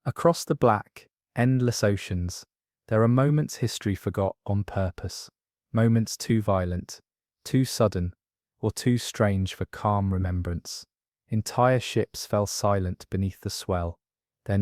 Across the black, endless oceans, there are moments history forgot on purpose. Moments too violent, too sudden, or too strange for calm remembrance. Entire ships fell silent beneath the swell, their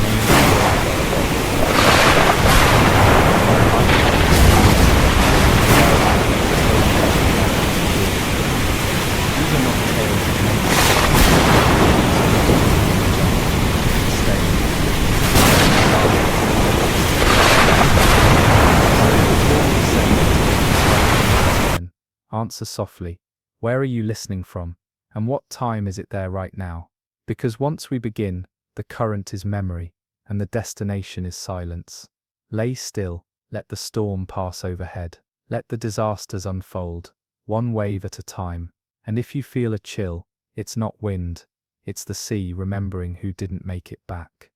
Answer softly. Where are you listening from? And what time is it there right now? Because once we begin, the current is memory, and the destination is silence. Lay still, let the storm pass overhead. Let the disasters unfold, one wave at a time. And if you feel a chill, it's not wind, it's the sea remembering who didn't make it back.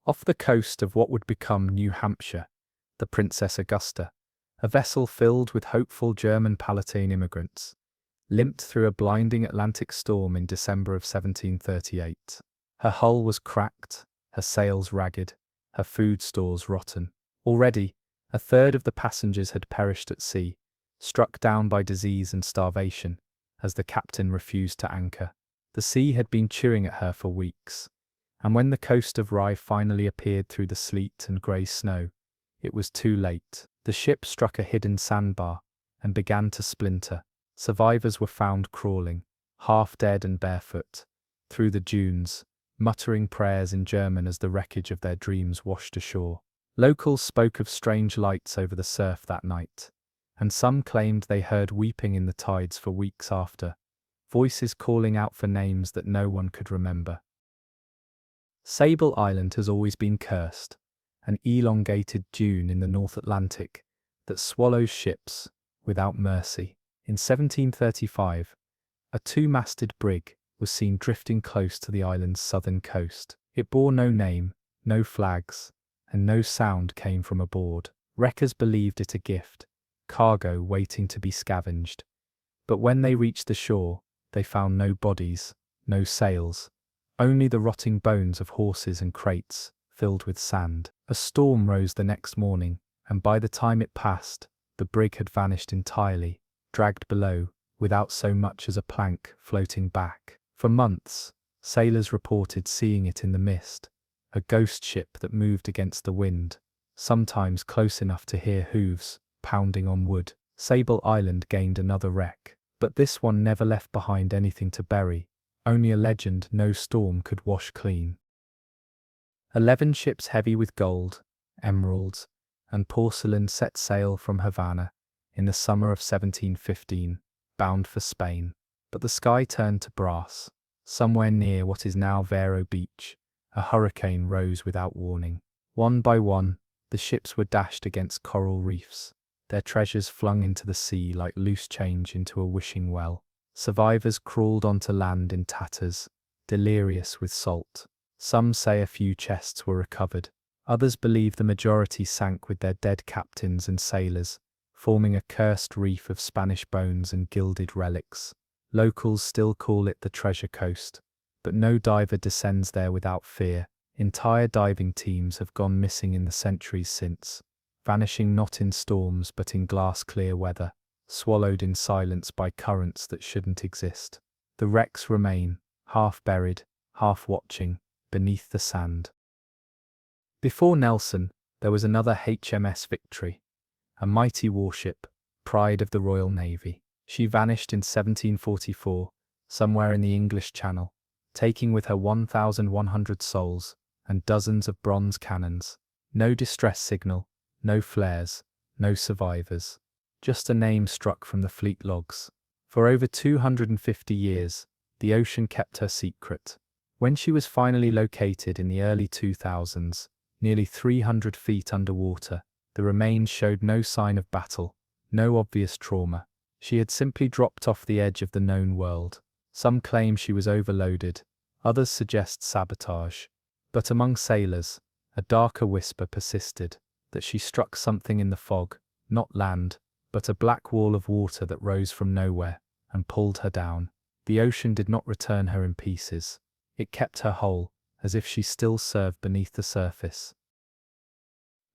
Off the coast of what would become New Hampshire, the Princess Augusta, a vessel filled with hopeful German Palatine immigrants, limped through a blinding Atlantic storm in December of 1738. Her hull was cracked, her sails ragged, her food stores rotten. Already, a third of the passengers had perished at sea, struck down by disease and starvation, as the captain refused to anchor. The sea had been chewing at her for weeks, and when the coast of Rye finally appeared through the sleet and grey snow, it was too late. The ship struck a hidden sandbar and began to splinter. Survivors were found crawling, half dead and barefoot, through the dunes, muttering prayers in German as the wreckage of their dreams washed ashore. Locals spoke of strange lights over the surf that night, and some claimed they heard weeping in the tides for weeks after, voices calling out for names that no one could remember. Sable Island has always been cursed, an elongated dune in the North Atlantic that swallows ships without mercy. In 1735, a two-masted brig was seen drifting close to the island's southern coast. It bore no name, no flags, and no sound came from aboard. Wreckers believed it a gift, cargo waiting to be scavenged. But when they reached the shore, they found no bodies, no sails, only the rotting bones of horses and crates filled with sand. A storm rose the next morning, and by the time it passed, the brig had vanished entirely, dragged below, without so much as a plank floating back. For months, sailors reported seeing it in the mist, a ghost ship that moved against the wind, sometimes close enough to hear hooves pounding on wood. Sable Island gained another wreck, but this one never left behind anything to bury, only a legend no storm could wash clean. 11 ships heavy with gold, emeralds, and porcelain set sail from Havana in the summer of 1715, bound for Spain. But the sky turned to brass. Somewhere near what is now Vero Beach, a hurricane rose without warning. One by one, the ships were dashed against coral reefs, their treasures flung into the sea like loose change into a wishing well. Survivors crawled onto land in tatters, delirious with salt. Some say a few chests were recovered. Others believe the majority sank with their dead captains and sailors, forming a cursed reef of Spanish bones and gilded relics. Locals still call it the Treasure Coast, but no diver descends there without fear. Entire diving teams have gone missing in the centuries since, vanishing not in storms but in glass-clear weather, swallowed in silence by currents that shouldn't exist. The wrecks remain, half buried, half watching, beneath the sand. Before Nelson, there was another HMS Victory, a mighty warship, pride of the Royal Navy. She vanished in 1744, somewhere in the English Channel, taking with her 1,100 souls and dozens of bronze cannons. No distress signal, no flares, no survivors. Just a name struck from the fleet logs. For over 250 years, the ocean kept her secret. When she was finally located in the early 2000s, nearly 300 feet underwater, the remains showed no sign of battle, no obvious trauma. She had simply dropped off the edge of the known world. Some claim she was overloaded, others suggest sabotage. But among sailors, a darker whisper persisted, that she struck something in the fog, not land, but a black wall of water that rose from nowhere, and pulled her down. The ocean did not return her in pieces. It kept her whole, as if she still served beneath the surface.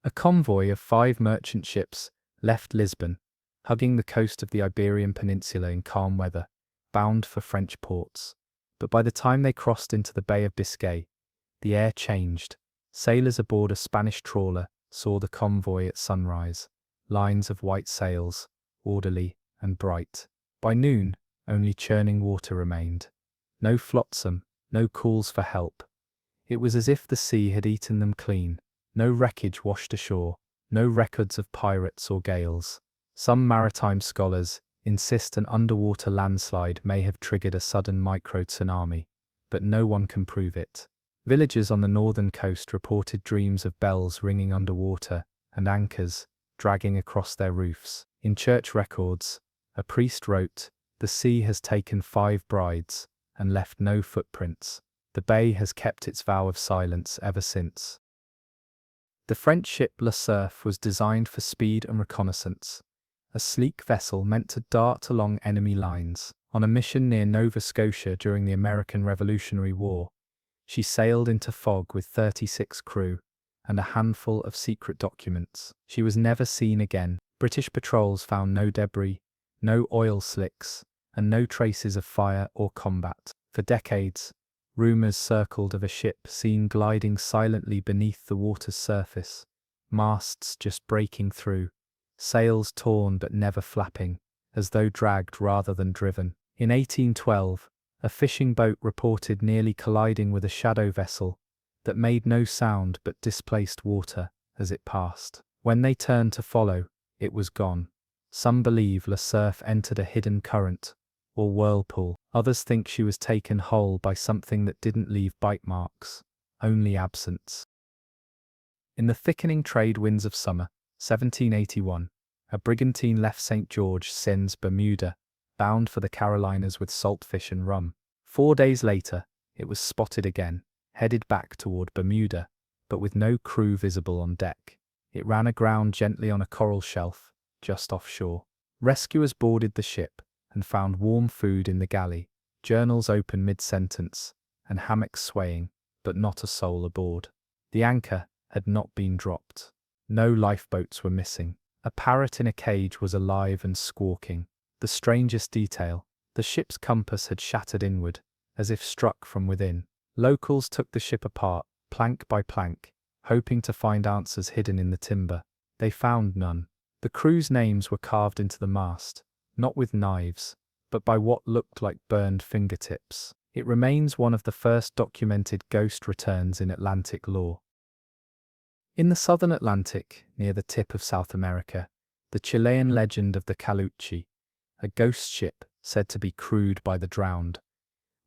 A convoy of 5 merchant ships left Lisbon, hugging the coast of the Iberian Peninsula in calm weather, bound for French ports. But by the time they crossed into the Bay of Biscay, the air changed. Sailors aboard a Spanish trawler saw the convoy at sunrise, lines of white sails, orderly and bright. By noon, only churning water remained. No flotsam, no calls for help. It was as if the sea had eaten them clean. No wreckage washed ashore, no records of pirates or gales. Some maritime scholars insist an underwater landslide may have triggered a sudden micro-tsunami, but no one can prove it. Villagers on the northern coast reported dreams of bells ringing underwater and anchors dragging across their roofs. In church records, a priest wrote, "The sea has taken 5 brides and left no footprints. The bay has kept its vow of silence ever since." The French ship Le Cerf was designed for speed and reconnaissance, a sleek vessel meant to dart along enemy lines. On a mission near Nova Scotia during the American Revolutionary War, she sailed into fog with 36 crew and a handful of secret documents. She was never seen again. British patrols found no debris, no oil slicks, and no traces of fire or combat. For decades, rumors circled of a ship seen gliding silently beneath the water's surface, masts just breaking through, sails torn but never flapping, as though dragged rather than driven. In 1812, a fishing boat reported nearly colliding with a shadow vessel that made no sound but displaced water as it passed. When they turned to follow, it was gone. Some believe Le Cerf entered a hidden current or whirlpool. Others think she was taken whole by something that didn't leave bite marks, only absence. In the thickening trade winds of summer, 1781, a brigantine left St. George, Sens, Bermuda, bound for the Carolinas with saltfish and rum. 4 days later, it was spotted again, headed back toward Bermuda, but with no crew visible on deck. It ran aground gently on a coral shelf, just offshore. Rescuers boarded the ship and found warm food in the galley, journals open mid-sentence, and hammocks swaying, but not a soul aboard. The anchor had not been dropped. No lifeboats were missing. A parrot in a cage was alive and squawking. The strangest detail, the ship's compass had shattered inward, as if struck from within. Locals took the ship apart, plank by plank, hoping to find answers hidden in the timber. They found none. The crew's names were carved into the mast, not with knives, but by what looked like burned fingertips. It remains one of the first documented ghost returns in Atlantic lore. In the southern Atlantic, near the tip of South America, the Chilean legend of the Caluchi, a ghost ship said to be crewed by the drowned,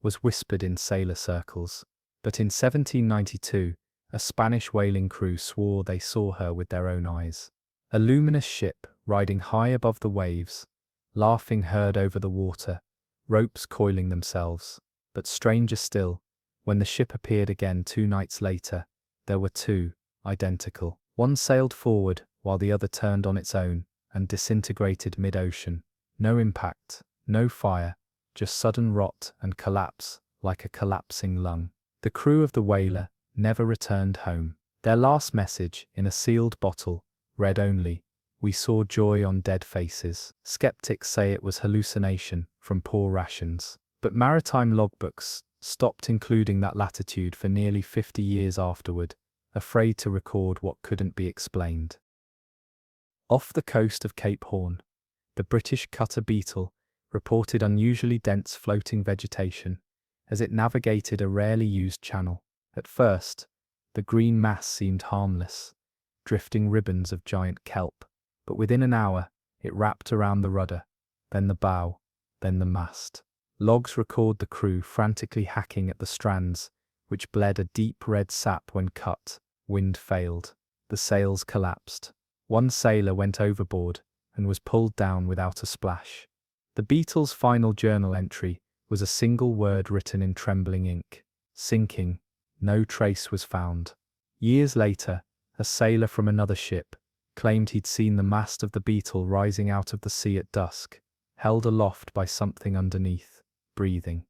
was whispered in sailor circles. But in 1792, a Spanish whaling crew swore they saw her with their own eyes. A luminous ship riding high above the waves, laughing heard over the water, ropes coiling themselves. But stranger still, when the ship appeared again 2 nights later, there were 2, identical. One sailed forward while the other turned on its own and disintegrated mid-ocean. No impact, no fire, just sudden rot and collapse like a collapsing lung. The crew of the whaler never returned home. Their last message, in a sealed bottle, read only, "We saw joy on dead faces." Skeptics say it was hallucination from poor rations. But maritime logbooks stopped including that latitude for nearly 50 years afterward, afraid to record what couldn't be explained. Off the coast of Cape Horn, the British cutter Beetle reported unusually dense floating vegetation as it navigated a rarely used channel. At first, the green mass seemed harmless, drifting ribbons of giant kelp, but within an hour, it wrapped around the rudder, then the bow, then the mast. Logs record the crew frantically hacking at the strands, which bled a deep red sap when cut. Wind failed. The sails collapsed. One sailor went overboard and was pulled down without a splash. The Beetle's final journal entry was a single word written in trembling ink: sinking. No trace was found. Years later, a sailor from another ship claimed he'd seen the mast of the Beetle rising out of the sea at dusk, held aloft by something underneath, breathing.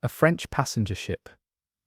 A French passenger ship,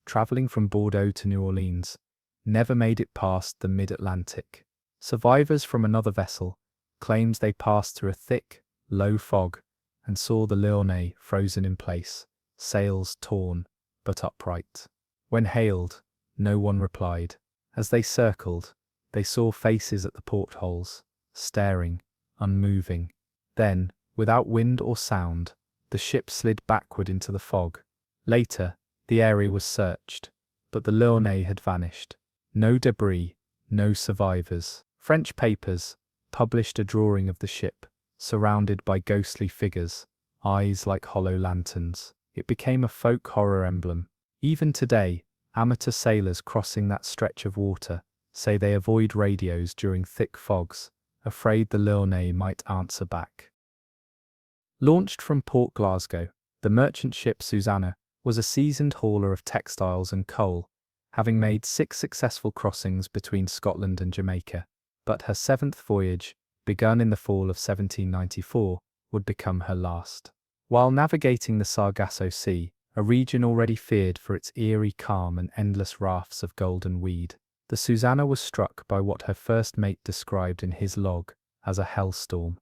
traveling from Bordeaux to New Orleans, never made it past the mid-Atlantic. Survivors from another vessel claimed they passed through a thick, low fog and saw the Lyonnais frozen in place, sails torn but upright. When hailed, no one replied. As they circled, they saw faces at the portholes, staring, unmoving. Then, without wind or sound, the ship slid backward into the fog. Later, the area was searched, but the Lyonnais had vanished. No debris, no survivors. French papers published a drawing of the ship, surrounded by ghostly figures, eyes like hollow lanterns. It became a folk horror emblem. Even today, amateur sailors crossing that stretch of water say they avoid radios during thick fogs, afraid the Lyonnais might answer back. Launched from Port Glasgow, the merchant ship Susanna was a seasoned hauler of textiles and coal, having made 6 successful crossings between Scotland and Jamaica. But her 7th voyage, begun in the fall of 1794, would become her last. While navigating the Sargasso Sea, a region already feared for its eerie calm and endless rafts of golden weed, the Susanna was struck by what her first mate described in his log as a hellstorm,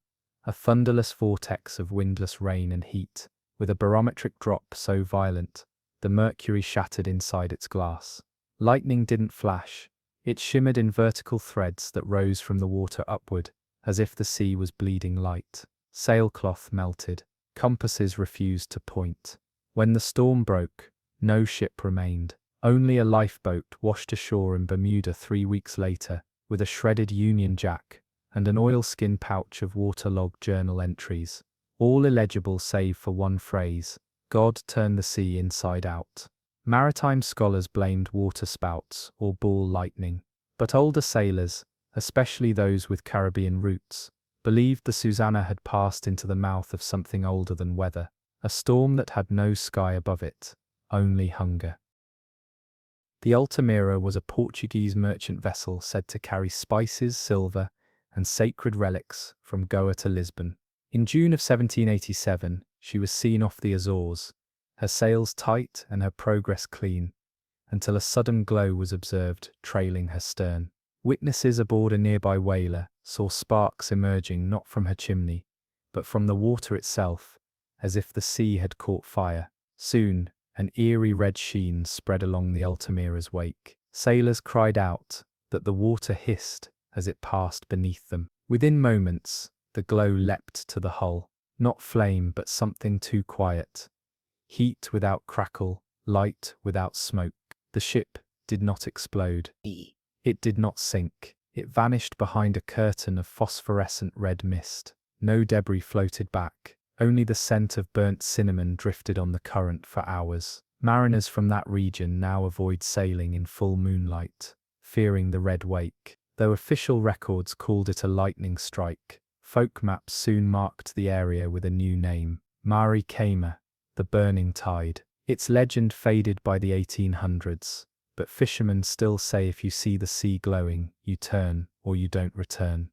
a thunderless vortex of windless rain and heat, with a barometric drop so violent the mercury shattered inside its glass. Lightning didn't flash, it shimmered in vertical threads that rose from the water upward, as if the sea was bleeding light. Sailcloth melted, compasses refused to point. When the storm broke, no ship remained. Only a lifeboat washed ashore in Bermuda 3 weeks later, with a shredded Union Jack and an oilskin pouch of waterlogged journal entries, all illegible save for one phrase: God turned the sea inside out. Maritime scholars blamed waterspouts or ball lightning, but older sailors, especially those with Caribbean roots, believed the Susanna had passed into the mouth of something older than weather, a storm that had no sky above it, only hunger. The Altamira was a Portuguese merchant vessel said to carry spices, silver, and sacred relics from Goa to Lisbon. In June of 1787, she was seen off the Azores, her sails tight and her progress clean, until a sudden glow was observed trailing her stern. Witnesses aboard a nearby whaler saw sparks emerging not from her chimney, but from the water itself, as if the sea had caught fire. Soon, an eerie red sheen spread along the Altamira's wake. Sailors cried out that the water hissed as it passed beneath them. Within moments, the glow leapt to the hull, not flame but something too quiet. Heat without crackle, light without smoke. The ship did not explode. It did not sink. It vanished behind a curtain of phosphorescent red mist. No debris floated back. Only the scent of burnt cinnamon drifted on the current for hours. Mariners from that region now avoid sailing in full moonlight, fearing the red wake. Though official records called it a lightning strike, folk maps soon marked the area with a new name: Mare Kema, the burning tide. Its legend faded by the 1800s, but fishermen still say if you see the sea glowing, you turn or you don't return.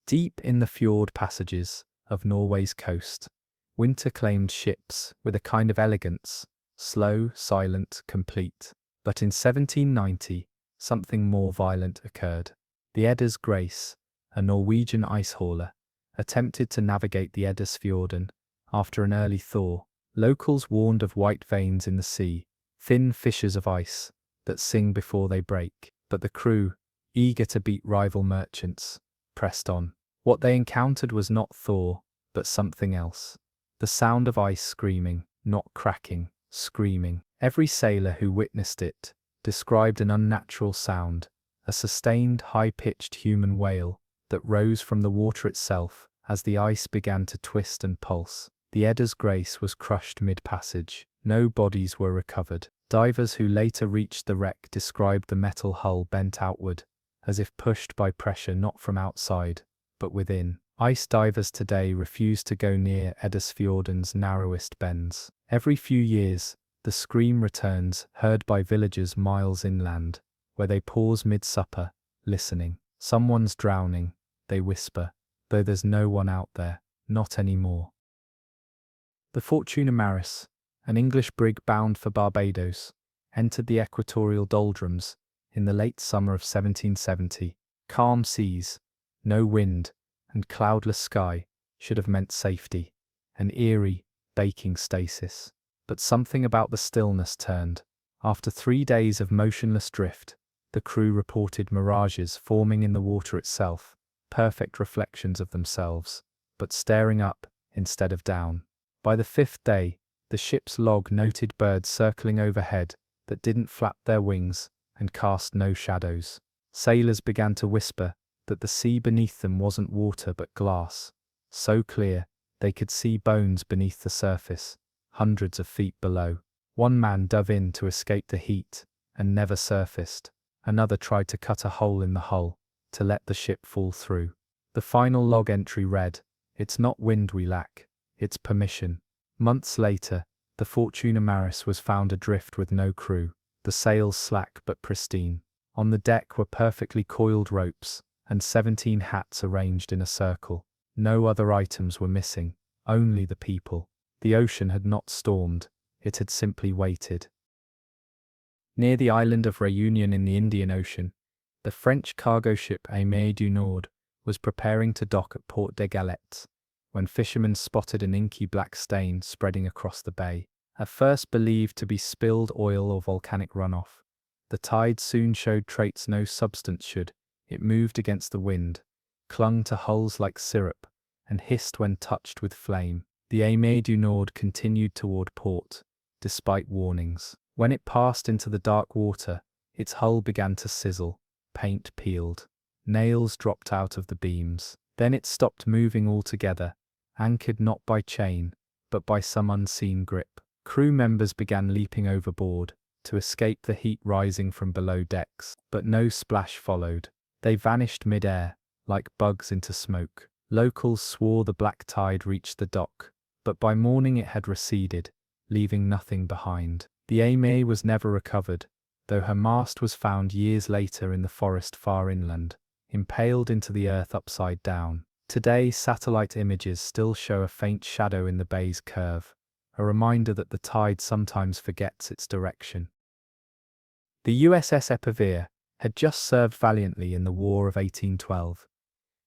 Deep in the fjord passages of Norway's coast, winter claimed ships with a kind of elegance, slow, silent, complete. But in 1790, something more violent occurred. The Edda's Grace, a Norwegian ice hauler, attempted to navigate the Eddasfjorden after an early thaw. Locals warned of white veins in the sea, thin fissures of ice that sing before they break. But the crew, eager to beat rival merchants, pressed on. What they encountered was not thaw, but something else. The sound of ice screaming, not cracking, screaming. Every sailor who witnessed it described an unnatural sound, a sustained, high-pitched human wail that rose from the water itself as the ice began to twist and pulse. The Edda's Grace was crushed mid-passage. No bodies were recovered. Divers who later reached the wreck described the metal hull bent outward, as if pushed by pressure not from outside, but within. Ice divers today refuse to go near Eddasfjorden's narrowest bends. Every few years, the scream returns, heard by villagers miles inland, where they pause mid-supper, listening. Someone's drowning, they whisper, though there's no one out there, not anymore. The Fortuna Maris, an English brig bound for Barbados, entered the equatorial doldrums in the late summer of 1770. Calm seas, no wind, and cloudless sky should have meant safety, an eerie, baking stasis. But something about the stillness turned. After 3 days of motionless drift, the crew reported mirages forming in the water itself, perfect reflections of themselves, but staring up instead of down. By the 5th day, the ship's log noted birds circling overhead that didn't flap their wings and cast no shadows. Sailors began to whisper that the sea beneath them wasn't water but glass, so clear they could see bones beneath the surface, hundreds of feet below. One man dove in to escape the heat and never surfaced. Another tried to cut a hole in the hull to let the ship fall through. The final log entry read, "It's not wind we lack, it's permission." Months later, the Fortuna Maris was found adrift with no crew, the sails slack but pristine. On the deck were perfectly coiled ropes and 17 hats arranged in a circle. No other items were missing, only the people. The ocean had not stormed, it had simply waited. Near the island of Réunion in the Indian Ocean, the French cargo ship Aimée du Nord was preparing to dock at Port des Galettes, when fishermen spotted an inky black stain spreading across the bay. At first believed to be spilled oil or volcanic runoff, the tide soon showed traits no substance should. It moved against the wind, clung to hulls like syrup, and hissed when touched with flame. The Aimée du Nord continued toward port, despite warnings. When it passed into the dark water, its hull began to sizzle, paint peeled, nails dropped out of the beams. Then it stopped moving altogether, anchored not by chain, but by some unseen grip. Crew members began leaping overboard to escape the heat rising from below decks, but no splash followed. They vanished mid-air, like bugs into smoke. Locals swore the black tide reached the dock, but by morning it had receded, leaving nothing behind. The Aimée was never recovered, though her mast was found years later in the forest far inland, impaled into the earth upside down. Today, satellite images still show a faint shadow in the bay's curve, a reminder that the tide sometimes forgets its direction. The USS Epervier had just served valiantly in the War of 1812,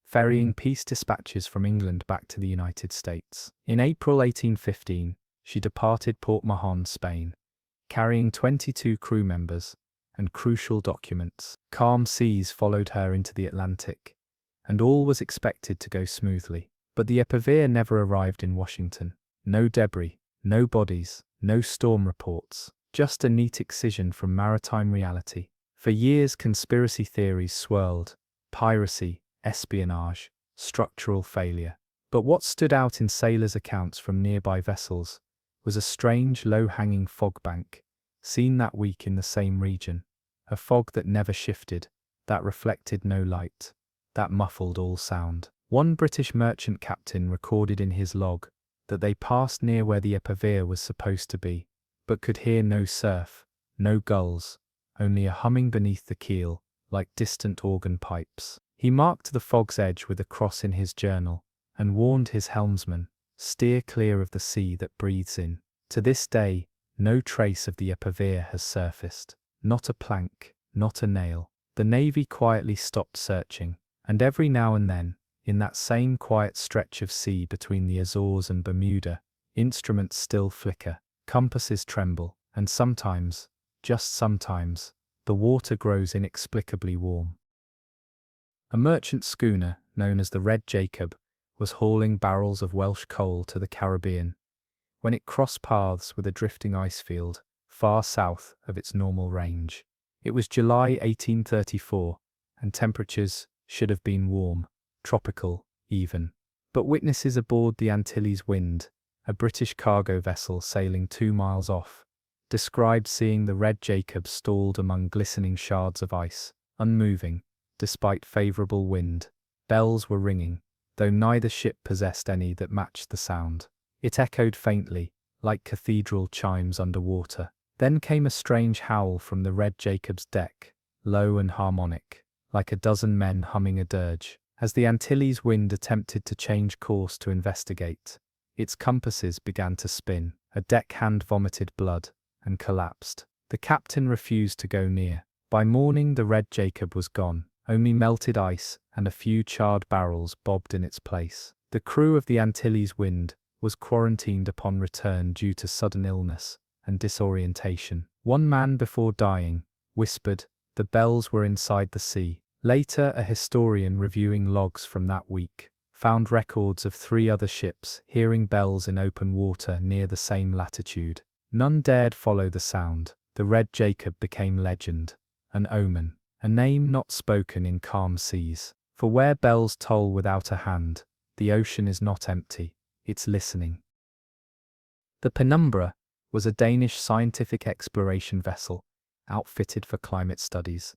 ferrying peace dispatches from England back to the United States. In April 1815, she departed Port Mahon, Spain, carrying 22 crew members and crucial documents. Calm seas followed her into the Atlantic, and all was expected to go smoothly. But the Epervier never arrived in Washington. No debris, no bodies, no storm reports, just a neat excision from maritime reality. For years, conspiracy theories swirled: piracy, espionage, structural failure. But what stood out in sailors' accounts from nearby vessels was a strange low-hanging fog bank, seen that week in the same region. A fog that never shifted, that reflected no light, that muffled all sound. One British merchant captain recorded in his log that they passed near where the Epervier was supposed to be, but could hear no surf, no gulls, only a humming beneath the keel, like distant organ pipes. He marked the fog's edge with a cross in his journal, and warned his helmsman, "Steer clear of the sea that breathes in." To this day, no trace of the Epervier has surfaced. Not a plank, not a nail. The Navy quietly stopped searching, and every now and then, in that same quiet stretch of sea between the Azores and Bermuda, instruments still flicker, compasses tremble, and sometimes, just sometimes, the water grows inexplicably warm. A merchant schooner, known as the Red Jacob, was hauling barrels of Welsh coal to the Caribbean, when it crossed paths with a drifting ice field, far south of its normal range. It was July 1834, and temperatures should have been warm, tropical, even. But witnesses aboard the Antilles Wind, a British cargo vessel sailing 2 miles off, described seeing the Red Jacob stalled among glistening shards of ice, unmoving, despite favourable wind. Bells were ringing, though neither ship possessed any that matched the sound. It echoed faintly, like cathedral chimes underwater. Then came a strange howl from the Red Jacob's deck, low and harmonic, like a dozen men humming a dirge. As the Antilles Wind attempted to change course to investigate, its compasses began to spin. A deckhand vomited blood and collapsed. The captain refused to go near. By morning the Red Jacob was gone. Only melted ice and a few charred barrels bobbed in its place. The crew of the Antilles Wind was quarantined upon return due to sudden illness and disorientation. One man before dying whispered, "The bells were inside the sea." Later, a historian reviewing logs from that week found records of 3 other ships hearing bells in open water near the same latitude. None dared follow the sound. The Red Jacob became legend, an omen, a name not spoken in calm seas. For where bells toll without a hand, the ocean is not empty, it's listening. The Penumbra was a Danish scientific exploration vessel outfitted for climate studies,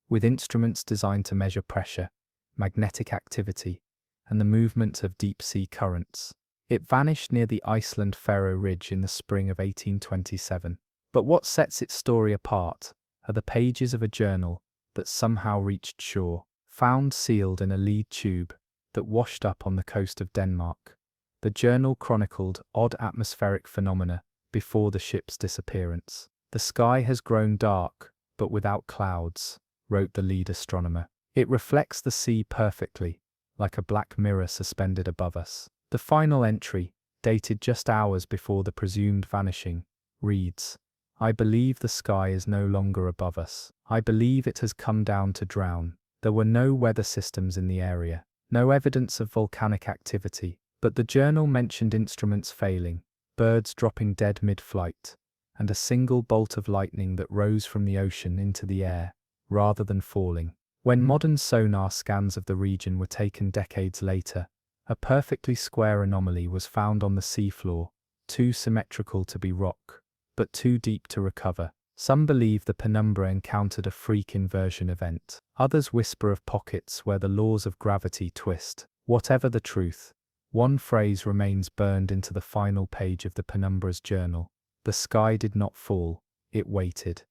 with instruments designed to measure pressure, magnetic activity, and the movement of deep-sea currents. It vanished near the Iceland Faroe Ridge in the spring of 1827. But what sets its story apart are the pages of a journal that somehow reached shore, found sealed in a lead tube that washed up on the coast of Denmark. The journal chronicled odd atmospheric phenomena before the ship's disappearance. "The sky has grown dark, but without clouds," wrote the lead astronomer. "It reflects the sea perfectly, like a black mirror suspended above us." The final entry, dated just hours before the presumed vanishing, reads, "I believe the sky is no longer above us. I believe it has come down to drown." There were no weather systems in the area, no evidence of volcanic activity, but the journal mentioned instruments failing, birds dropping dead mid-flight, and a single bolt of lightning that rose from the ocean into the air, rather than falling. When modern sonar scans of the region were taken decades later, a perfectly square anomaly was found on the seafloor, too symmetrical to be rock, but too deep to recover. Some believe the Penumbra encountered a freak inversion event. Others whisper of pockets where the laws of gravity twist. Whatever the truth, one phrase remains burned into the final page of the Penumbra's journal: "The sky did not fall, it waited."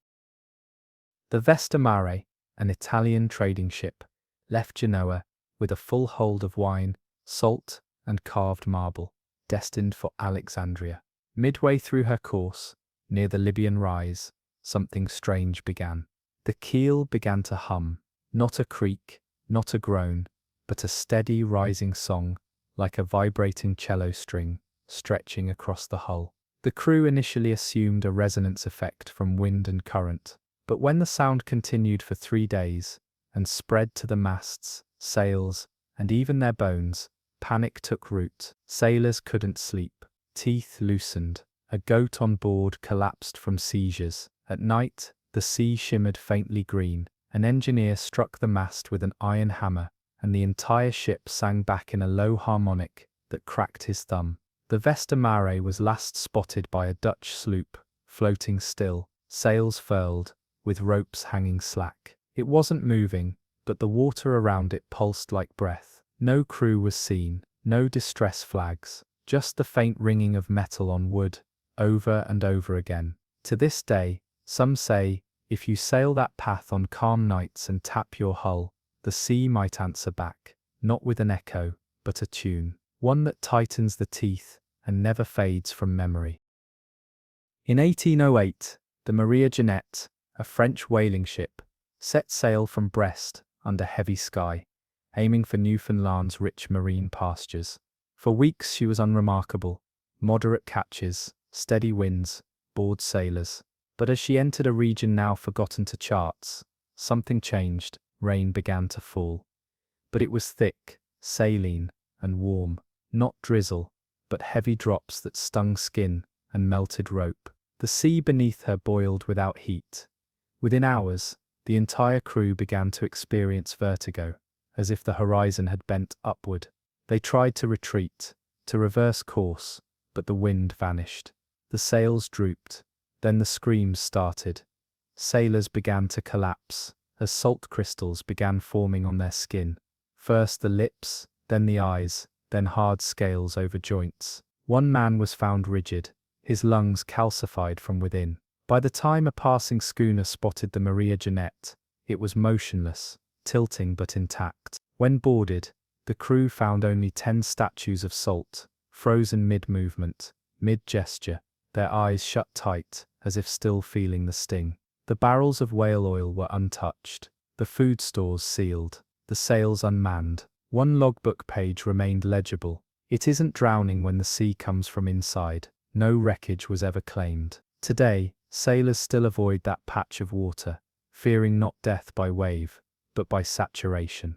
The Vesta Mare, an Italian trading ship, left Genoa with a full hold of wine, salt, and carved marble, destined for Alexandria. Midway through her course, near the Libyan Rise, something strange began. The keel began to hum, not a creak, not a groan, but a steady rising song, like a vibrating cello string, stretching across the hull. The crew initially assumed a resonance effect from wind and current, but when the sound continued for 3 days, and spread to the masts, sails, and even their bones, panic took root. Sailors couldn't sleep, teeth loosened, a goat on board collapsed from seizures. At night, the sea shimmered faintly green. An engineer struck the mast with an iron hammer, and the entire ship sang back in a low harmonic that cracked his thumb. The Vesta Mare was last spotted by a Dutch sloop, floating still, sails furled, with ropes hanging slack. It wasn't moving, but the water around it pulsed like breath. No crew was seen, no distress flags, just the faint ringing of metal on wood, over and over again. To this day, some say, if you sail that path on calm nights and tap your hull, the sea might answer back, not with an echo, but a tune, one that tightens the teeth and never fades from memory. In 1808, the Maria Jeanette, a French whaling ship, set sail from Brest under heavy sky, aiming for Newfoundland's rich marine pastures. For weeks she was unremarkable, moderate catches, steady winds, bored sailors. But as she entered a region now forgotten to charts, something changed. Rain began to fall. But it was thick, saline, and warm. Not drizzle, but heavy drops that stung skin and melted rope. The sea beneath her boiled without heat. Within hours, the entire crew began to experience vertigo, as if the horizon had bent upward. They tried to retreat, to reverse course, but the wind vanished. The sails drooped. Then the screams started. Sailors began to collapse, as salt crystals began forming on their skin. First the lips, then the eyes, then hard scales over joints. One man was found rigid, his lungs calcified from within. By the time a passing schooner spotted the Maria Jeanette, it was motionless, tilting but intact. When boarded, the crew found only 10 statues of salt, frozen mid-movement, mid-gesture, their eyes shut tight, as if still feeling the sting. The barrels of whale oil were untouched, the food stores sealed, the sails unmanned. One logbook page remained legible. It isn't drowning when the sea comes from inside. No wreckage was ever claimed. Today, sailors still avoid that patch of water, fearing not death by wave, but by saturation.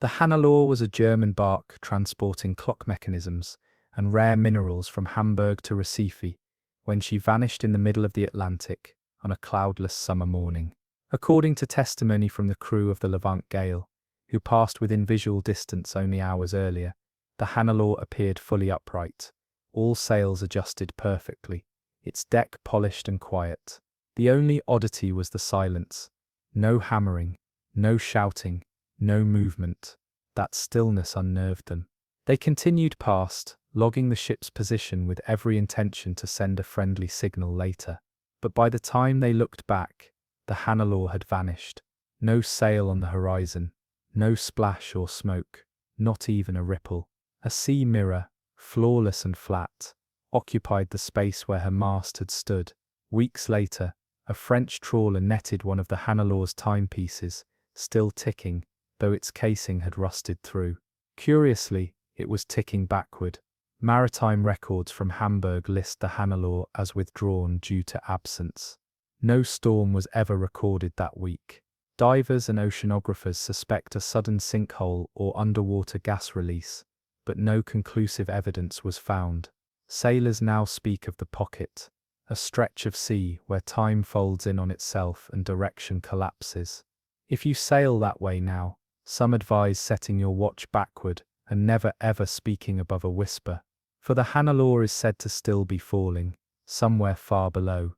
The Hannelore was a German bark transporting clock mechanisms and rare minerals from Hamburg to Recife when she vanished in the middle of the Atlantic on a cloudless summer morning. According to testimony from the crew of the Levant Gale, who passed within visual distance only hours earlier, the Hannelore appeared fully upright, all sails adjusted perfectly, its deck polished and quiet. The only oddity was the silence. No hammering, no shouting, no movement. That stillness unnerved them. They continued past, logging the ship's position with every intention to send a friendly signal later. But by the time they looked back, the Hannelore had vanished. No sail on the horizon, no splash or smoke, not even a ripple. A sea mirror, flawless and flat, occupied the space where her mast had stood. Weeks later, a French trawler netted one of the Hannelore's timepieces, still ticking, though its casing had rusted through. Curiously, it was ticking backward. Maritime records from Hamburg list the Hannelore as withdrawn due to absence. No storm was ever recorded that week. Divers and oceanographers suspect a sudden sinkhole or underwater gas release, but no conclusive evidence was found. Sailors now speak of the pocket, a stretch of sea where time folds in on itself and direction collapses. If you sail that way now, some advise setting your watch backward and never ever speaking above a whisper, for the Hannelore is said to still be falling, somewhere far below.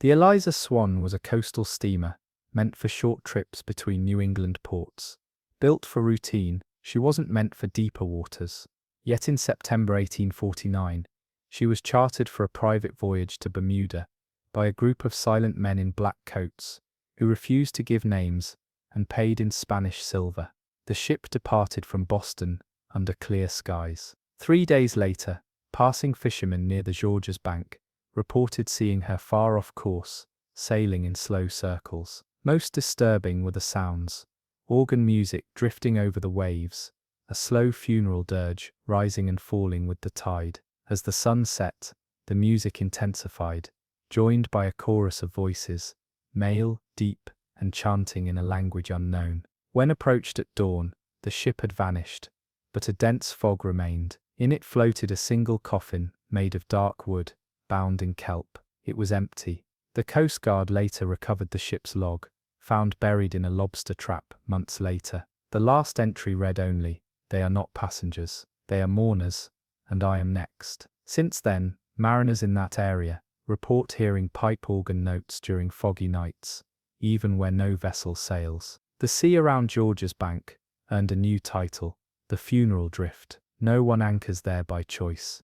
The Eliza Swan was a coastal steamer, meant for short trips between New England ports. Built for routine, she wasn't meant for deeper waters. Yet in September 1849, she was chartered for a private voyage to Bermuda by a group of silent men in black coats, who refused to give names and paid in Spanish silver. The ship departed from Boston under clear skies. 3 days later, passing fishermen near the Georges Bank reported seeing her far off course, sailing in slow circles. Most disturbing were the sounds: organ music drifting over the waves, a slow funeral dirge rising and falling with the tide. As the sun set, the music intensified, joined by a chorus of voices, male, deep, and chanting in a language unknown. When approached at dawn, the ship had vanished, but a dense fog remained. In it floated a single coffin, made of dark wood, bound in kelp. It was empty. The Coast Guard later recovered the ship's log, found buried in a lobster trap months later. The last entry read only, "They are not passengers, they are mourners, and I am next." Since then, mariners in that area report hearing pipe organ notes during foggy nights, even where no vessel sails. The sea around Georges Bank earned a new title, the funeral drift. No one anchors there by choice.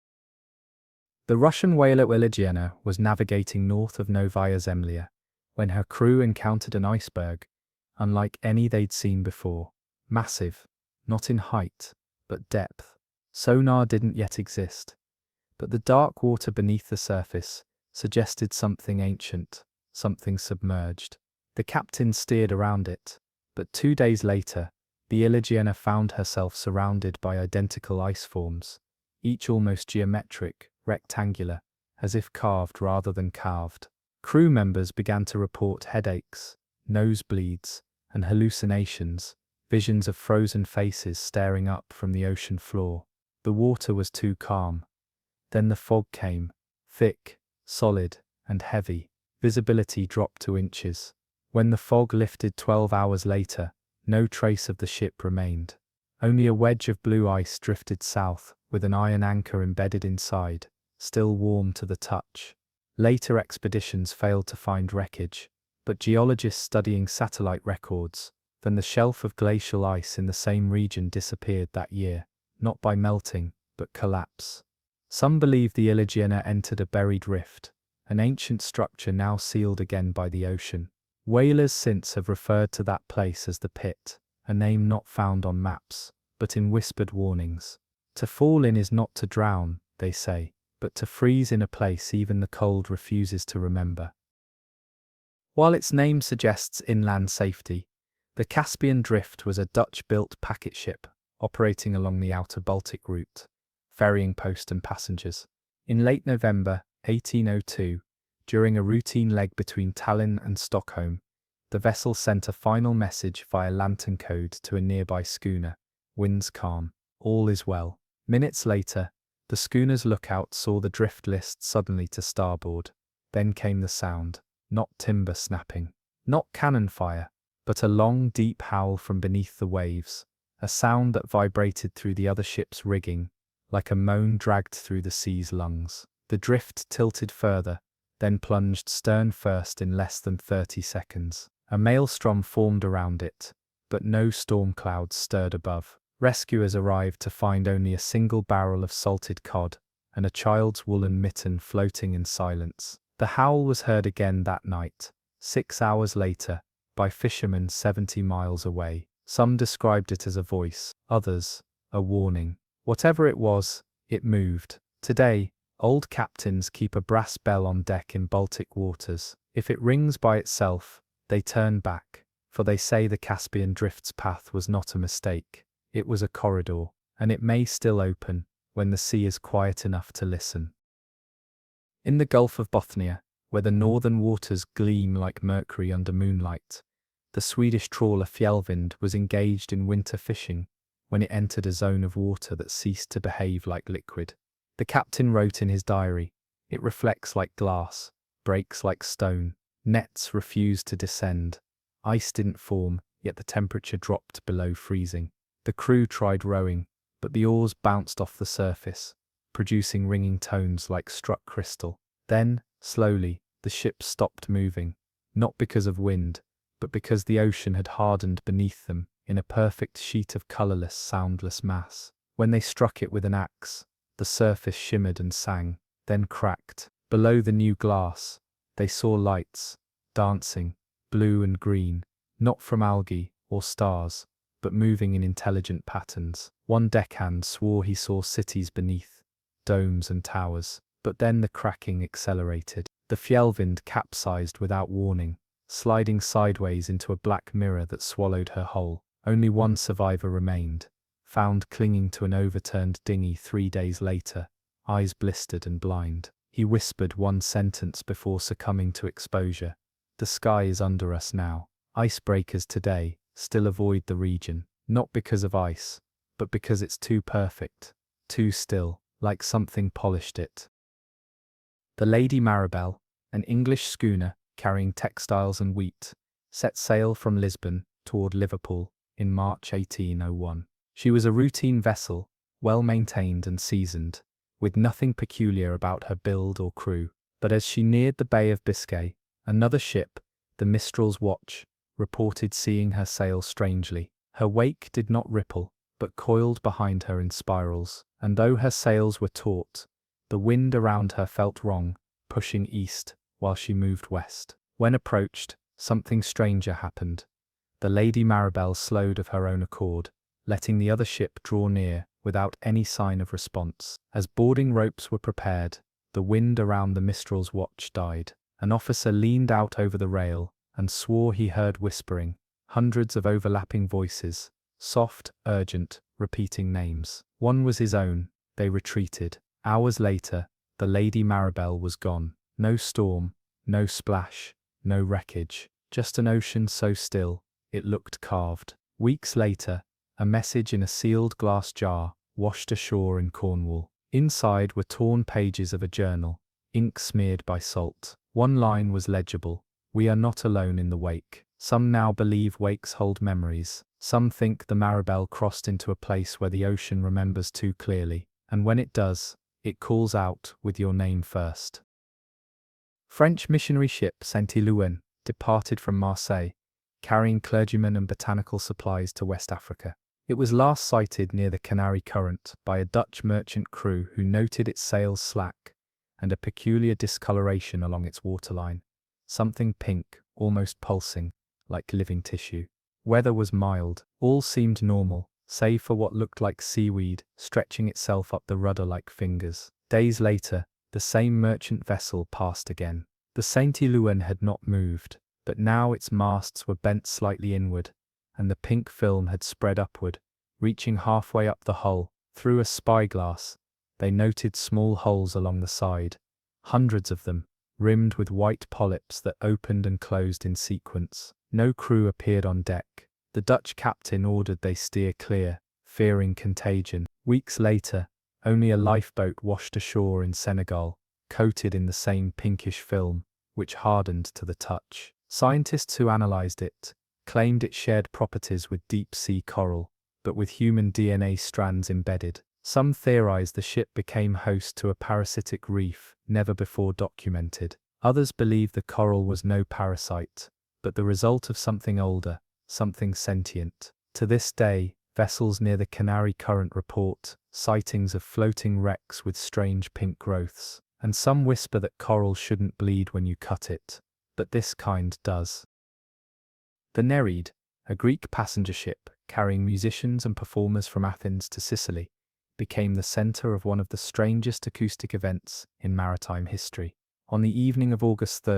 The Russian whaler Iligiena was navigating north of Novaya Zemlya when her crew encountered an iceberg, unlike any they'd seen before. Massive, not in height, but depth. Sonar didn't yet exist, but the dark water beneath the surface suggested something ancient, something submerged. The captain steered around it, but 2 days later, the Iligiena found herself surrounded by identical ice forms, each almost geometric, rectangular, as if carved rather than carved. Crew members began to report headaches, nosebleeds, and hallucinations, visions of frozen faces staring up from the ocean floor. The water was too calm. Then the fog came, thick, solid, and heavy. Visibility dropped to inches. When the fog lifted 12 hours later, no trace of the ship remained. Only a wedge of blue ice drifted south, with an iron anchor embedded inside, still warm to the touch. Later expeditions failed to find wreckage, but geologists studying satellite records found the shelf of glacial ice in the same region disappeared that year, not by melting, but collapse. Some believe the Iligiena entered a buried rift, an ancient structure now sealed again by the ocean. Whalers since have referred to that place as the Pit, a name not found on maps, but in whispered warnings. To fall in is not to drown, they say, but to freeze in a place even the cold refuses to remember. While its name suggests inland safety, the Caspian Drift was a Dutch-built packet ship operating along the outer Baltic route, ferrying post and passengers. In late November 1802, during a routine leg between Tallinn and Stockholm, the vessel sent a final message via lantern code to a nearby schooner: "Winds calm, all is well." Minutes later, the schooner's lookout saw the drift list suddenly to starboard. Then came the sound, not timber snapping, not cannon fire, but a long, deep howl from beneath the waves, a sound that vibrated through the other ship's rigging, like a moan dragged through the sea's lungs. The drift tilted further, then plunged stern first in less than 30 seconds. A maelstrom formed around it, but no storm clouds stirred above. Rescuers arrived to find only a single barrel of salted cod and a child's woolen mitten floating in silence. The howl was heard again that night, 6 hours later, by fishermen 70 miles away. Some described it as a voice, others, a warning. Whatever it was, it moved. Today, old captains keep a brass bell on deck in Baltic waters. If it rings by itself, they turn back, for they say the Caspian Drift's path was not a mistake. It was a corridor, and it may still open when the sea is quiet enough to listen. In the Gulf of Bothnia, where the northern waters gleam like mercury under moonlight, the Swedish trawler Fjällvind was engaged in winter fishing when it entered a zone of water that ceased to behave like liquid. The captain wrote in his diary, "It reflects like glass, breaks like stone, nets refused to descend, ice didn't form, yet the temperature dropped below freezing." The crew tried rowing, but the oars bounced off the surface, producing ringing tones like struck crystal. Then, slowly, the ship stopped moving, not because of wind, but because the ocean had hardened beneath them in a perfect sheet of colorless, soundless mass. When they struck it with an axe, the surface shimmered and sang, then cracked. Below the new glass, they saw lights, dancing, blue and green, not from algae or stars, but moving in intelligent patterns. One deckhand swore he saw cities beneath, domes and towers, but then the cracking accelerated. The Fjällvind capsized without warning, sliding sideways into a black mirror that swallowed her whole. Only one survivor remained, found clinging to an overturned dinghy 3 days later, eyes blistered and blind. He whispered one sentence before succumbing to exposure: "The sky is under us now." Icebreakers today still avoid the region, not because of ice, but because it's too perfect, too still, like something polished it. The Lady Maribel, an English schooner carrying textiles and wheat, set sail from Lisbon toward Liverpool in March 1801. She was a routine vessel, well maintained and seasoned, with nothing peculiar about her build or crew. But as she neared the Bay of Biscay, another ship, the Mistral's Watch, reported seeing her sail strangely. Her wake did not ripple, but coiled behind her in spirals, and though her sails were taut, the wind around her felt wrong, pushing east while she moved west. When approached, something stranger happened. The Lady Maribel slowed of her own accord, letting the other ship draw near without any sign of response. As boarding ropes were prepared, the wind around the Mistral's Watch died. An officer leaned out over the rail and swore he heard whispering, hundreds of overlapping voices, soft, urgent, repeating names. One was his own. They retreated. Hours later, the Lady Maribel was gone. No storm, no splash, no wreckage, just an ocean so still, it looked carved. Weeks later, a message in a sealed glass jar washed ashore in Cornwall. Inside were torn pages of a journal, ink smeared by salt. One line was legible: "We are not alone in the wake." Some now believe wakes hold memories. Some think the Maribel crossed into a place where the ocean remembers too clearly, and when it does, it calls out with your name first. French missionary ship Saint-Éluenne departed from Marseille, carrying clergymen and botanical supplies to West Africa. It was last sighted near the Canary Current by a Dutch merchant crew who noted its sails slack and a peculiar discoloration along its waterline, something pink, almost pulsing, like living tissue. Weather was mild. All seemed normal, save for what looked like seaweed stretching itself up the rudder like fingers. Days later, the same merchant vessel passed again. The Saint-Éluan had not moved, but now its masts were bent slightly inward, and the pink film had spread upward, reaching halfway up the hull. Through a spyglass, they noted small holes along the side, hundreds of them, rimmed with white polyps that opened and closed in sequence. No crew appeared on deck. The Dutch captain ordered they steer clear, fearing contagion. Weeks later, only a lifeboat washed ashore in Senegal, coated in the same pinkish film, which hardened to the touch. Scientists who analyzed it claimed it shared properties with deep-sea coral, but with human DNA strands embedded. Some theorize the ship became host to a parasitic reef never before documented. Others believe the coral was no parasite, but the result of something older, something sentient. To this day, vessels near the Canary Current report sightings of floating wrecks with strange pink growths, and some whisper that coral shouldn't bleed when you cut it, but this kind does. The Nereid, a Greek passenger ship carrying musicians and performers from Athens to Sicily, became the center of one of the strangest acoustic events in maritime history. On the evening of August 3,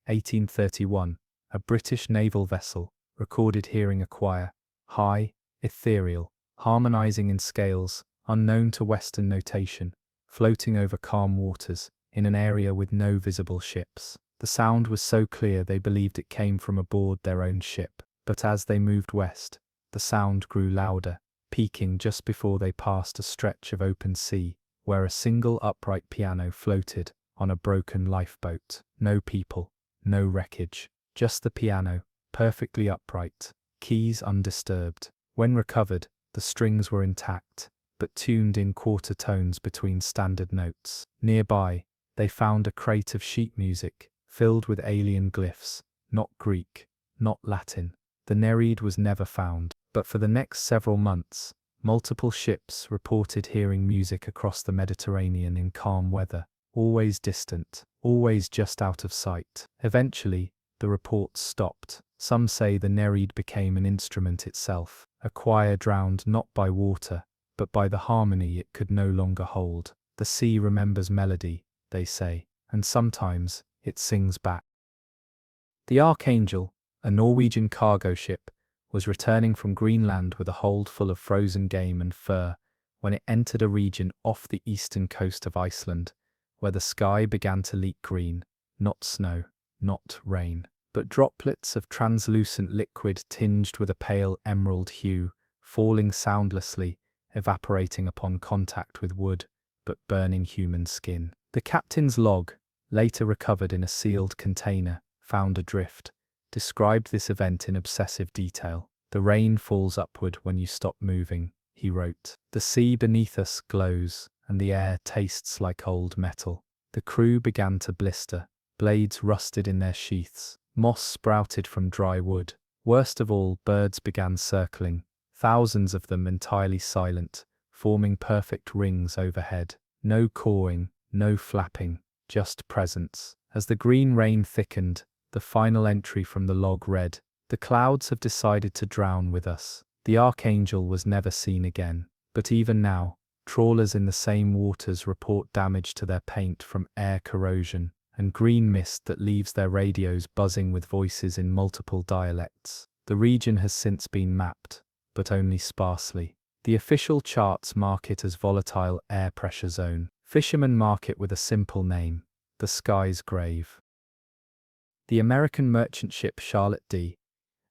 1831, a British naval vessel recorded hearing a choir, high, ethereal, harmonizing in scales unknown to Western notation, floating over calm waters in an area with no visible ships. The sound was so clear they believed it came from aboard their own ship, but as they moved west, the sound grew louder, peaking just before they passed a stretch of open sea, where a single upright piano floated on a broken lifeboat. No people, no wreckage, just the piano, perfectly upright, keys undisturbed. When recovered, the strings were intact, but tuned in quarter tones between standard notes. Nearby, they found a crate of sheet music, filled with alien glyphs, not Greek, not Latin. The Nereid was never found, but for the next several months, multiple ships reported hearing music across the Mediterranean in calm weather, always distant, always just out of sight. Eventually, the reports stopped. Some say the Nereid became an instrument itself, a choir drowned not by water, but by the harmony it could no longer hold. The sea remembers melody, they say, and sometimes it sings back. The Archangel, a Norwegian cargo ship, was returning from Greenland with a hold full of frozen game and fur when it entered a region off the eastern coast of Iceland, where the sky began to leak green, not snow, not rain, but droplets of translucent liquid tinged with a pale emerald hue, falling soundlessly, evaporating upon contact with wood, but burning human skin. The captain's log, later recovered in a sealed container, found adrift, described this event in obsessive detail. "The rain falls upward when you stop moving," he wrote. "The sea beneath us glows, and the air tastes like old metal." The crew began to blister, blades rusted in their sheaths, moss sprouted from dry wood. Worst of all, birds began circling, thousands of them entirely silent, forming perfect rings overhead. No cawing, no flapping, just presence. As the green rain thickened, the final entry from the log read, "The clouds have decided to drown with us." The Archangel was never seen again, but even now, trawlers in the same waters report damage to their paint from air corrosion and green mist that leaves their radios buzzing with voices in multiple dialects. The region has since been mapped, but only sparsely. The official charts mark it as volatile air pressure zone. Fishermen mark it with a simple name, the Sky's Grave. The American merchant ship Charlotte D.,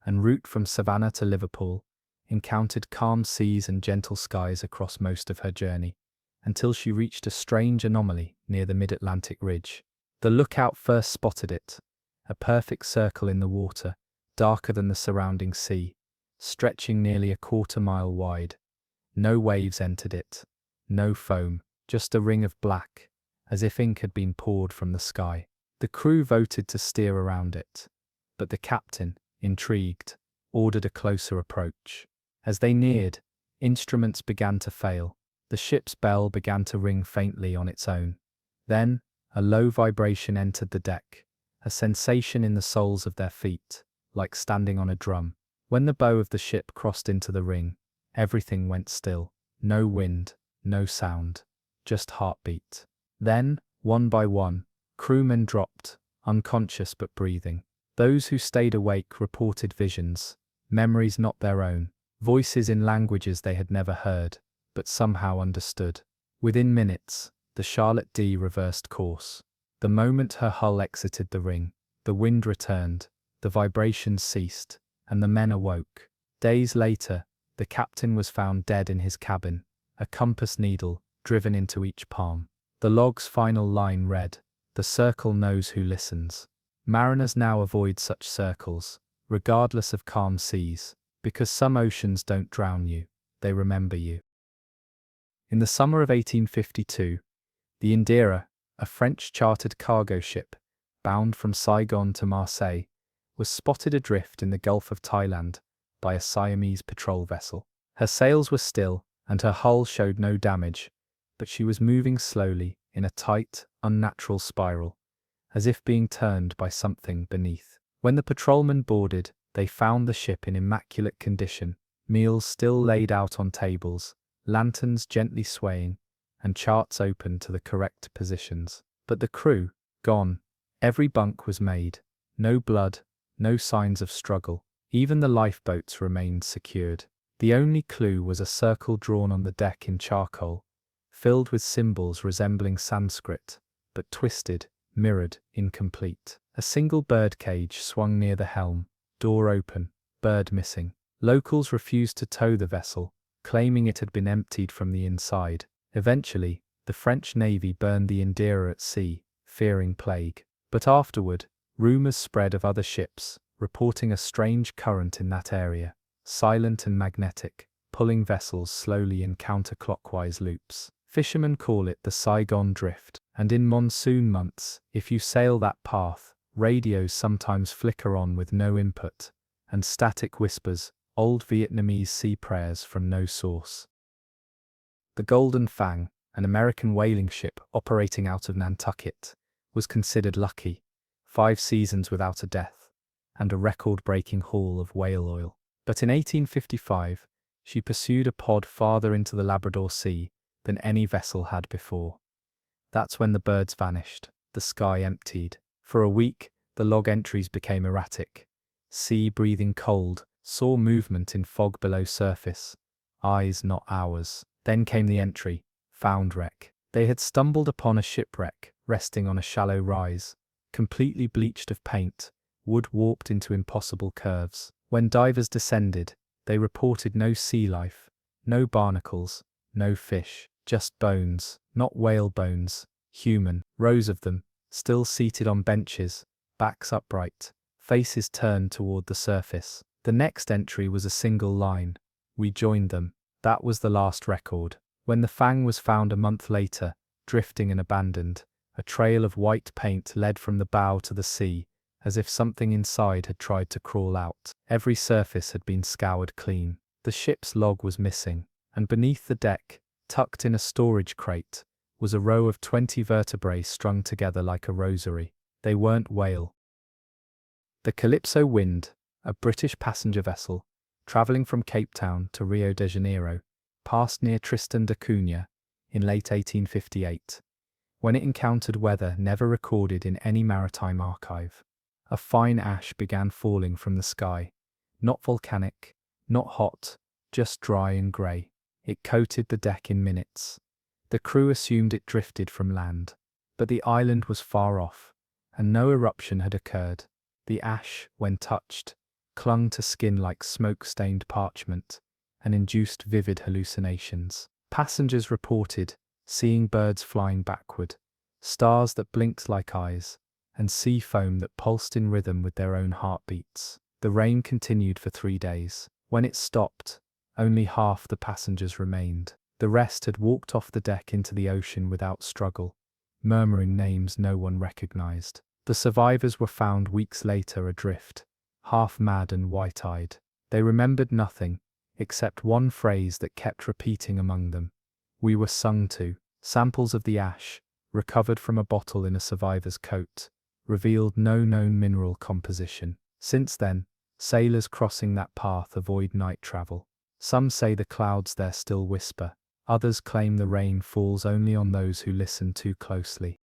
en route from Savannah to Liverpool, encountered calm seas and gentle skies across most of her journey, until she reached a strange anomaly near the mid-Atlantic ridge. The lookout first spotted it, a perfect circle in the water, darker than the surrounding sea, stretching nearly a quarter-mile wide. No waves entered it, no foam, just a ring of black, as if ink had been poured from the sky. The crew voted to steer around it, but the captain, intrigued, ordered a closer approach. As they neared, instruments began to fail. The ship's bell began to ring faintly on its own. Then, a low vibration entered the deck, a sensation in the soles of their feet, like standing on a drum. When the bow of the ship crossed into the ring, everything went still. No wind, no sound, just heartbeat. Then, one by one, crewmen dropped, unconscious but breathing. Those who stayed awake reported visions, memories not their own, voices in languages they had never heard, but somehow understood. Within minutes, the Charlotte D reversed course. The moment her hull exited the ring, the wind returned, the vibrations ceased, and the men awoke. Days later, the captain was found dead in his cabin, a compass needle driven into each palm. The log's final line read, "The circle knows who listens." Mariners now avoid such circles, regardless of calm seas, because some oceans don't drown you, they remember you. In the summer of 1852, the Indira, a French chartered cargo ship, bound from Saigon to Marseille, was spotted adrift in the Gulf of Thailand by a Siamese patrol vessel. Her sails were still, and her hull showed no damage, but she was moving slowly in a tight, unnatural spiral, as if being turned by something beneath. When the patrolmen boarded, they found the ship in immaculate condition, meals still laid out on tables, lanterns gently swaying, and charts open to the correct positions. But the crew, gone. Every bunk was made. No blood, no signs of struggle. Even the lifeboats remained secured. The only clue was a circle drawn on the deck in charcoal, filled with symbols resembling Sanskrit, but twisted, mirrored, incomplete. A single bird cage swung near the helm, door open, bird missing. Locals refused to tow the vessel, claiming it had been emptied from the inside. Eventually, the French Navy burned the Indira at sea, fearing plague. But afterward, rumors spread of other ships, reporting a strange current in that area, silent and magnetic, pulling vessels slowly in counterclockwise loops. Fishermen call it the Saigon Drift, and in monsoon months, if you sail that path, radios sometimes flicker on with no input, and static whispers, old Vietnamese sea prayers from no source. The Golden Fang, an American whaling ship operating out of Nantucket, was considered lucky, 5 seasons without a death, and a record-breaking haul of whale oil. But in 1855, she pursued a pod farther into the Labrador Sea than any vessel had before. That's when the birds vanished, the sky emptied. For a week, the log entries became erratic. Sea breathing cold, saw movement in fog below surface, eyes not ours. Then came the entry, found wreck. They had stumbled upon a shipwreck, resting on a shallow rise, completely bleached of paint, wood warped into impossible curves. When divers descended, they reported no sea life, no barnacles, no fish, just bones, not whale bones, human, rows of them, still seated on benches, backs upright, faces turned toward the surface. The next entry was a single line. We joined them. That was the last record. When the Fang was found a month later, drifting and abandoned, a trail of white paint led from the bow to the sea, as if something inside had tried to crawl out. Every surface had been scoured clean. The ship's log was missing, and beneath the deck, tucked in a storage crate, was a row of 20 vertebrae strung together like a rosary. They weren't whale. The Calypso Wind, a British passenger vessel, travelling from Cape Town to Rio de Janeiro, passed near Tristan da Cunha in late 1858, when it encountered weather never recorded in any maritime archive. A fine ash began falling from the sky, not volcanic, not hot, just dry and grey. It coated the deck in minutes. The crew assumed it drifted from land, but the island was far off, and no eruption had occurred. The ash, when touched, clung to skin like smoke-stained parchment, and induced vivid hallucinations. Passengers reported seeing birds flying backward, stars that blinked like eyes, and sea foam that pulsed in rhythm with their own heartbeats. The rain continued for 3 days. When it stopped, only half the passengers remained. The rest had walked off the deck into the ocean without struggle, murmuring names no one recognized. The survivors were found weeks later adrift, half mad and white-eyed. They remembered nothing, except one phrase that kept repeating among them. We were sung to. Samples of the ash, recovered from a bottle in a survivor's coat, revealed no known mineral composition. Since then, sailors crossing that path avoid night travel. Some say the clouds there still whisper, Others claim the rain falls only on those who listen too closely.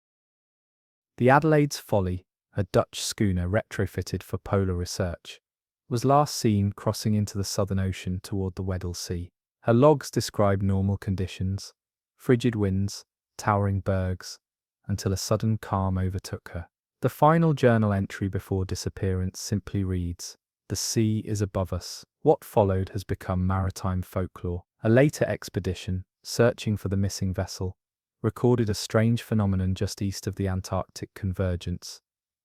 The Adelaide's Folly, a Dutch schooner retrofitted for polar research, was last seen crossing into the Southern Ocean toward the Weddell Sea. Her logs describe normal conditions, frigid winds, towering bergs, until a sudden calm overtook her. The final journal entry before disappearance simply reads, "The sea is above us." What followed has become maritime folklore. A later expedition, searching for the missing vessel, recorded a strange phenomenon just east of the Antarctic convergence,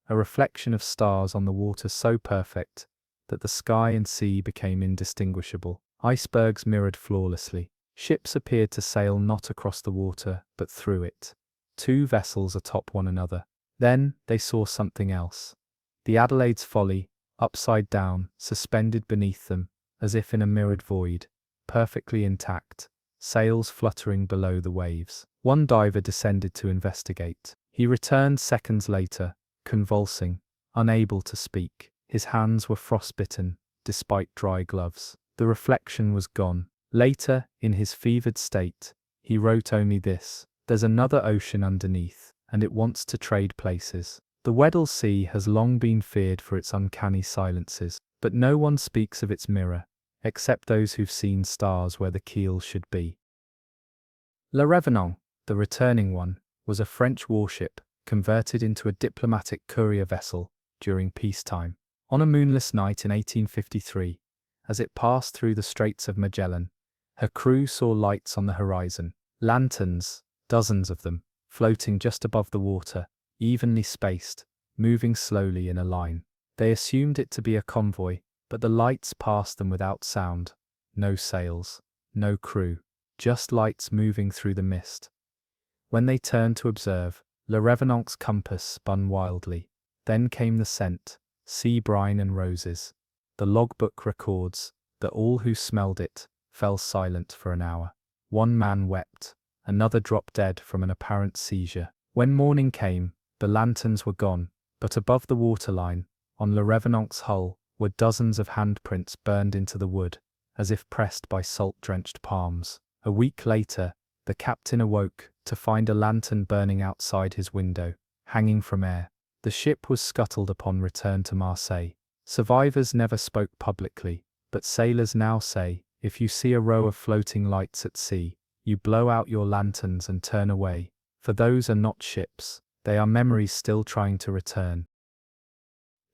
a reflection of stars on the water so perfect that the sky and sea became indistinguishable. Icebergs mirrored flawlessly. Ships appeared to sail not across the water, but through it. Two vessels atop one another. Then they saw something else. The Adelaide's Folly, upside down, suspended beneath them, as if in a mirrored void, perfectly intact, sails fluttering below the waves. One diver descended to investigate. He returned seconds later, convulsing, unable to speak. His hands were frostbitten, despite dry gloves. The reflection was gone. Later, in his fevered state, he wrote only this: "There's another ocean underneath, and it wants to trade places." The Weddell Sea has long been feared for its uncanny silences, but no one speaks of its mirror, except those who've seen stars where the keel should be. Le Revenant, the returning one, was a French warship converted into a diplomatic courier vessel during peacetime. On a moonless night in 1853, as it passed through the Straits of Magellan, her crew saw lights on the horizon, lanterns, dozens of them, floating just above the water, evenly spaced, moving slowly in a line. They assumed it to be a convoy, but the lights passed them without sound. No sails, no crew, just lights moving through the mist. When they turned to observe, Le Revenant's compass spun wildly. Then came the scent, sea brine and roses. The logbook records that all who smelled it fell silent for an hour. One man wept, another dropped dead from an apparent seizure. When morning came, the lanterns were gone, but above the waterline, on Le Revenant's hull, were dozens of handprints burned into the wood, as if pressed by salt-drenched palms. A week later, the captain awoke to find a lantern burning outside his window, hanging from air. The ship was scuttled upon return to Marseille. Survivors never spoke publicly, but sailors now say, if you see a row of floating lights at sea, you blow out your lanterns and turn away, for those are not ships, they are memories still trying to return.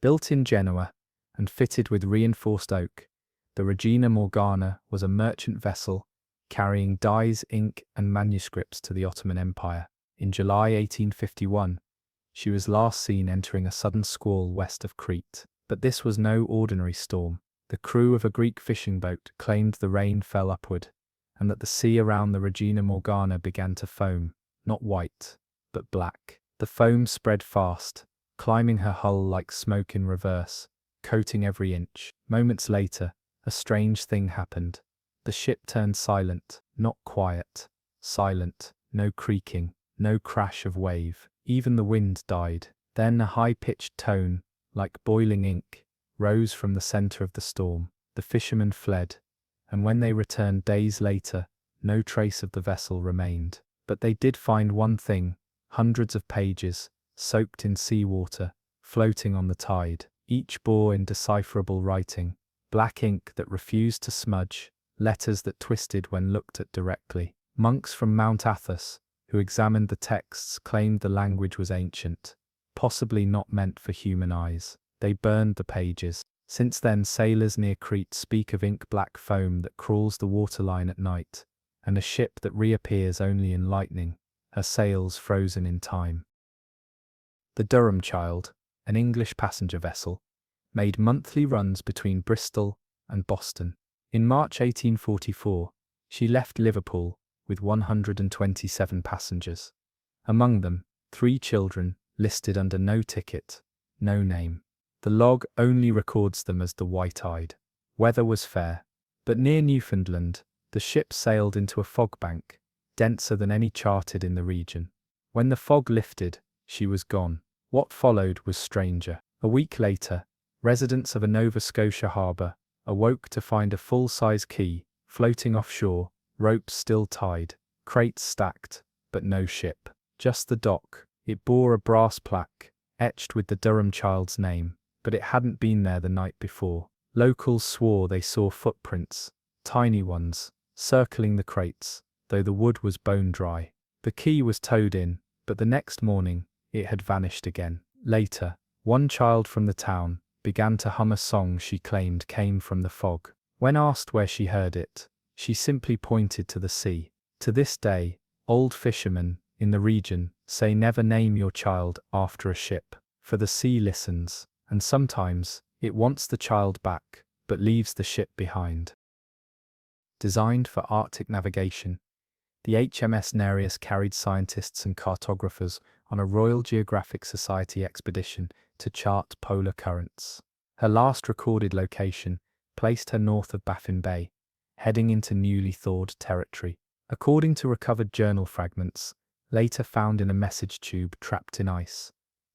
Built in Genoa, and fitted with reinforced oak, the Regina Morgana was a merchant vessel carrying dyes, ink, and manuscripts to the Ottoman Empire. In July 1851, she was last seen entering a sudden squall west of Crete. But this was no ordinary storm. The crew of a Greek fishing boat claimed the rain fell upward, and that the sea around the Regina Morgana began to foam, not white, but black. The foam spread fast, climbing her hull like smoke in reverse, coating every inch. Moments later, a strange thing happened. The ship turned silent, not quiet. Silent, no creaking, no crash of wave. Even the wind died. Then a high-pitched tone, like boiling ink, rose from the center of the storm. The fishermen fled, and when they returned days later, no trace of the vessel remained. But they did find one thing: hundreds of pages, soaked in seawater, floating on the tide. Each bore indecipherable writing, black ink that refused to smudge, letters that twisted when looked at directly. Monks from Mount Athos, who examined the texts, claimed the language was ancient, possibly not meant for human eyes. They burned the pages. Since then, sailors near Crete speak of ink-black foam that crawls the waterline at night, and a ship that reappears only in lightning, her sails frozen in time. The Durham Child, an English passenger vessel, made monthly runs between Bristol and Boston. In March 1844, she left Liverpool with 127 passengers. Among them, 3 children listed under no ticket, no name. The log only records them as the White-Eyed. Weather was fair, but near Newfoundland, the ship sailed into a fog bank, denser than any charted in the region. When the fog lifted, she was gone. What followed was stranger. A week later, residents of a Nova Scotia harbour awoke to find a full-size key floating offshore ropes still tied, crates stacked, but no ship. Just the dock. It bore a brass plaque, etched with the Durham child's name, but it hadn't been there the night before. Locals swore they saw footprints, tiny ones, circling the crates, though the wood was bone dry. The key was towed in, but the next morning, it had vanished again. Later, one child from the town began to hum a song she claimed came from the fog. When asked where she heard it, she simply pointed to the sea. To this day, old fishermen in the region say never name your child after a ship, for the sea listens, and sometimes it wants the child back, but leaves the ship behind. Designed for Arctic navigation, the HMS Nereus carried scientists and cartographers on a Royal Geographic Society expedition to chart polar currents. Her last recorded location placed her north of Baffin Bay, heading into newly thawed territory. According to recovered journal fragments, later found in a message tube trapped in ice,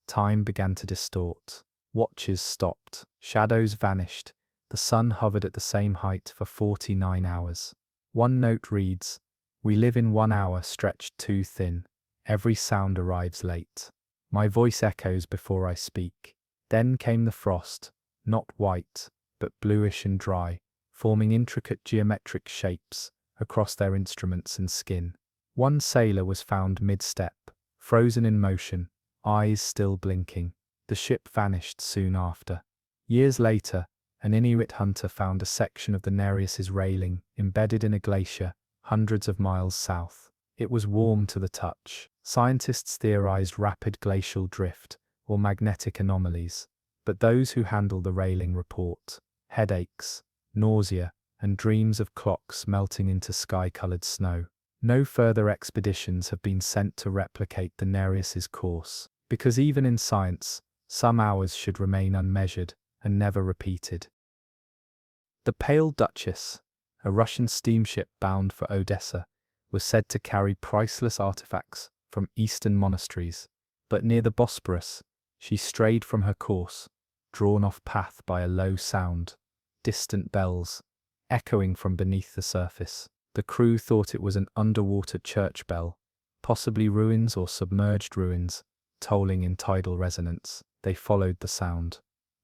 time began to distort. Watches stopped, shadows vanished, the sun hovered at the same height for 49 hours. One note reads, "We live in 1 hour stretched too thin. Every sound arrives late. My voice echoes before I speak." Then came the frost, not white, but bluish and dry, forming intricate geometric shapes across their instruments and skin. One sailor was found mid-step, frozen in motion, eyes still blinking. The ship vanished soon after. Years later, an Inuit hunter found a section of the Nereus's railing embedded in a glacier hundreds of miles south. It was warm to the touch. Scientists theorized rapid glacial drift or magnetic anomalies, but those who handle the railing report headaches, nausea, and dreams of clocks melting into sky-colored snow. No further expeditions have been sent to replicate the Nereus's course, because even in science, some hours should remain unmeasured and never repeated. The Pale Duchess, a Russian steamship bound for Odessa, was said to carry priceless artifacts from Eastern monasteries, but near the Bosporus, she strayed from her course, drawn off path by a low sound, distant bells, echoing from beneath the surface. The crew thought it was an underwater church bell, possibly ruins or submerged ruins, tolling in tidal resonance. They followed the sound.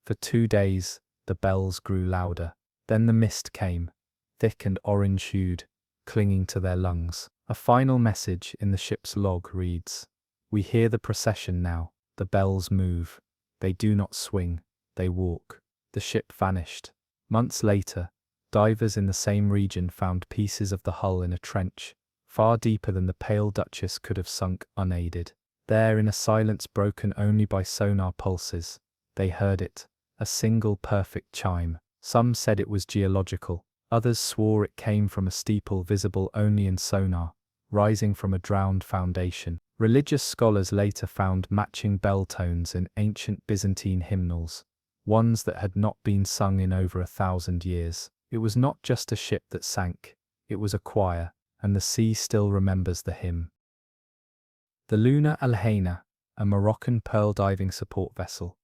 For 2 days, the bells grew louder. Then the mist came, thick and orange-hued, clinging to their lungs. A final message in the ship's log reads, "We hear the procession now. The bells move. They do not swing, they walk." The ship vanished. Months later, divers in the same region found pieces of the hull in a trench, far deeper than the Pale Duchess could have sunk unaided. There, in a silence broken only by sonar pulses, they heard it, a single perfect chime. Some said it was geological, others swore it came from a steeple visible only in sonar, rising from a drowned foundation. Religious scholars later found matching bell tones in ancient Byzantine hymnals, ones that had not been sung in over 1,000 years. It was not just a ship that sank, it was a choir, and the sea still remembers the hymn. The Luna Alhaina, a Moroccan pearl diving support vessel,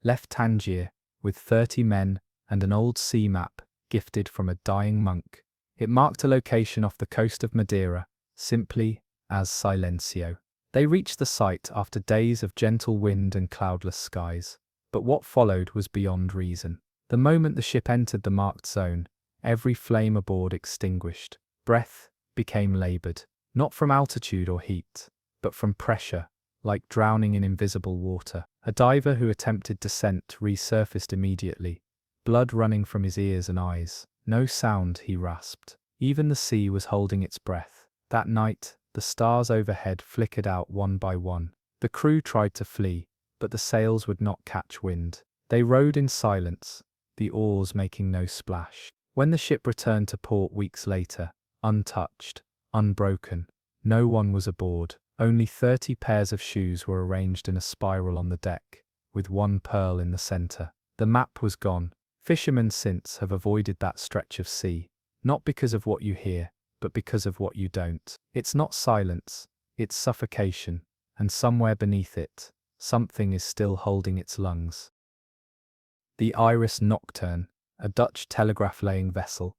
left Tangier with 30 men and an old sea map gifted from a dying monk. It marked a location off the coast of Madeira, simply as Silencio. They reached the site after days of gentle wind and cloudless skies, but what followed was beyond reason. The moment the ship entered the marked zone, every flame aboard extinguished. Breath became labored, not from altitude or heat, but from pressure, like drowning in invisible water. A diver who attempted descent resurfaced immediately, blood running from his ears and eyes. No sound, he rasped. Even the sea was holding its breath. That night, the stars overhead flickered out one by one. The crew tried to flee, but the sails would not catch wind. They rowed in silence, the oars making no splash. When the ship returned to port weeks later, untouched, unbroken, no one was aboard. Only 30 pairs of shoes were arranged in a spiral on the deck, with one pearl in the center. The map was gone. Fishermen since have avoided that stretch of sea, not because of what you hear, but because of what you don't. It's not silence, it's suffocation, and somewhere beneath it, something is still holding its lungs. The Iris Nocturne, a Dutch telegraph-laying vessel,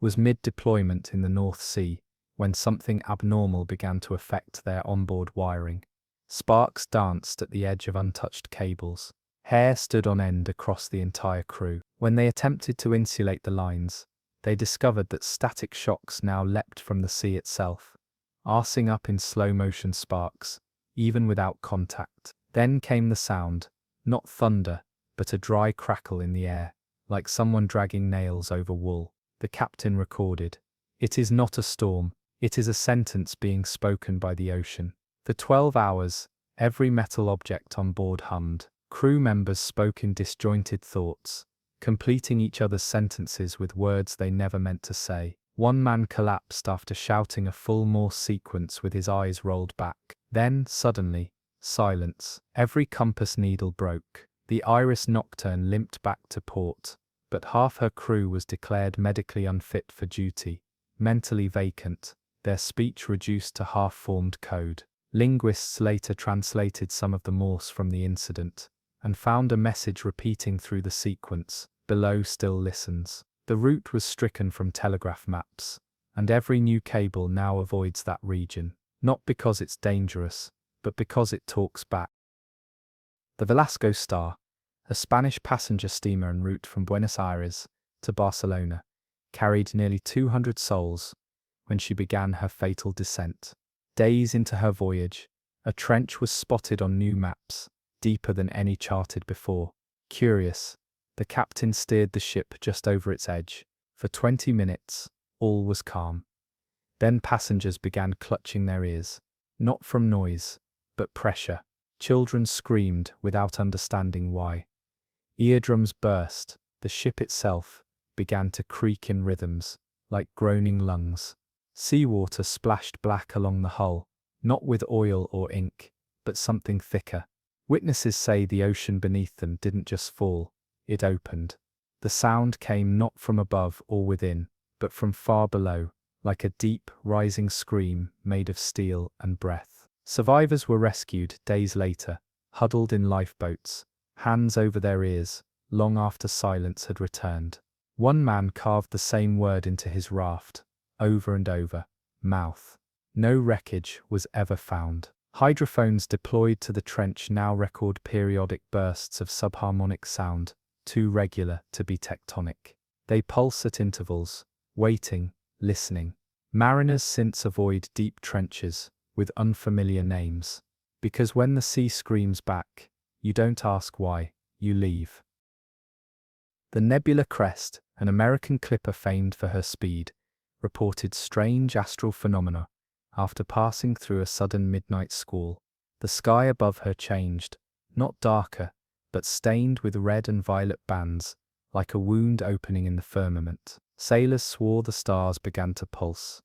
was mid-deployment in the North Sea, when something abnormal began to affect their onboard wiring. Sparks danced at the edge of untouched cables. Hair stood on end across the entire crew. When they attempted to insulate the lines, they discovered that static shocks now leapt from the sea itself, arsing up in slow-motion sparks, even without contact. Then came the sound, not thunder, but a dry crackle in the air, like someone dragging nails over wool. The captain recorded, "It is not a storm, it is a sentence being spoken by the ocean." For 12 hours, every metal object on board hummed. Crew members spoke in disjointed thoughts, completing each other's sentences with words they never meant to say. One man collapsed after shouting a full Morse sequence with his eyes rolled back. Then, suddenly, silence. Every compass needle broke. The Iris Nocturne limped back to port, but half her crew was declared medically unfit for duty, mentally vacant, their speech reduced to half-formed code. Linguists later translated some of the Morse from the incident, and found a message repeating through the sequence, "Below still listens." The route was stricken from telegraph maps, and every new cable now avoids that region, not because it's dangerous, but because it talks back. The Velasco Star, a Spanish passenger steamer en route from Buenos Aires to Barcelona, carried nearly 200 souls when she began her fatal descent. Days into her voyage, a trench was spotted on new maps, deeper than any charted before. Curious, the captain steered the ship just over its edge. For 20 minutes, all was calm. Then passengers began clutching their ears, not from noise, but pressure. Children screamed without understanding why. Eardrums burst, the ship itself began to creak in rhythms, like groaning lungs. Seawater splashed black along the hull, not with oil or ink, but something thicker. Witnesses say the ocean beneath them didn't just fall, it opened. The sound came not from above or within, but from far below, like a deep, rising scream made of steel and breath. Survivors were rescued days later, huddled in lifeboats, hands over their ears, long after silence had returned. One man carved the same word into his raft, over and over, mouth. No wreckage was ever found. Hydrophones deployed to the trench now record periodic bursts of subharmonic sound, too regular to be tectonic. They pulse at intervals, waiting, listening. Mariners since avoid deep trenches with unfamiliar names, because when the sea screams back, you don't ask why, you leave. The Nebula Crest, an American clipper famed for her speed, reported strange astral phenomena after passing through a sudden midnight squall. The sky above her changed, not darker, but stained with red and violet bands, like a wound opening in the firmament. Sailors swore the stars began to pulse,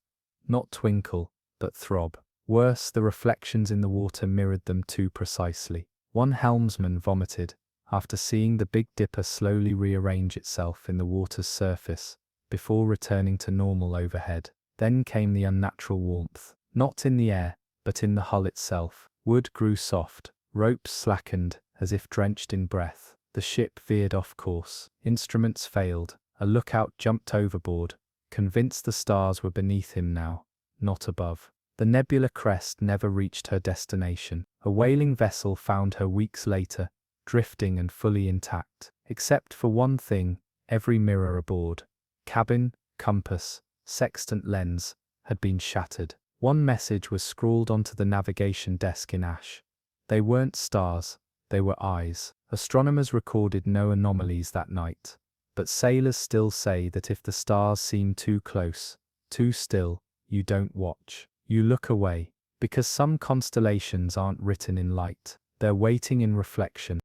not twinkle, but throb. Worse, the reflections in the water mirrored them too precisely. One helmsman vomited after seeing the Big Dipper slowly rearrange itself in the water's surface before returning to normal overhead. Then came the unnatural warmth, not in the air, but in the hull itself. Wood grew soft, ropes slackened as if drenched in breath. The ship veered off course. Instruments failed. A lookout jumped overboard, convinced the stars were beneath him now, not above. The Nebula Crest never reached her destination. A whaling vessel found her weeks later, drifting and fully intact. Except for one thing, every mirror aboard, cabin, compass, sextant lens, had been shattered. One message was scrawled onto the navigation desk in ash. They weren't stars, they were eyes. Astronomers recorded no anomalies that night, but sailors still say that if the stars seem too close, too still, you don't watch. You look away, because some constellations aren't written in light, they're waiting in reflection.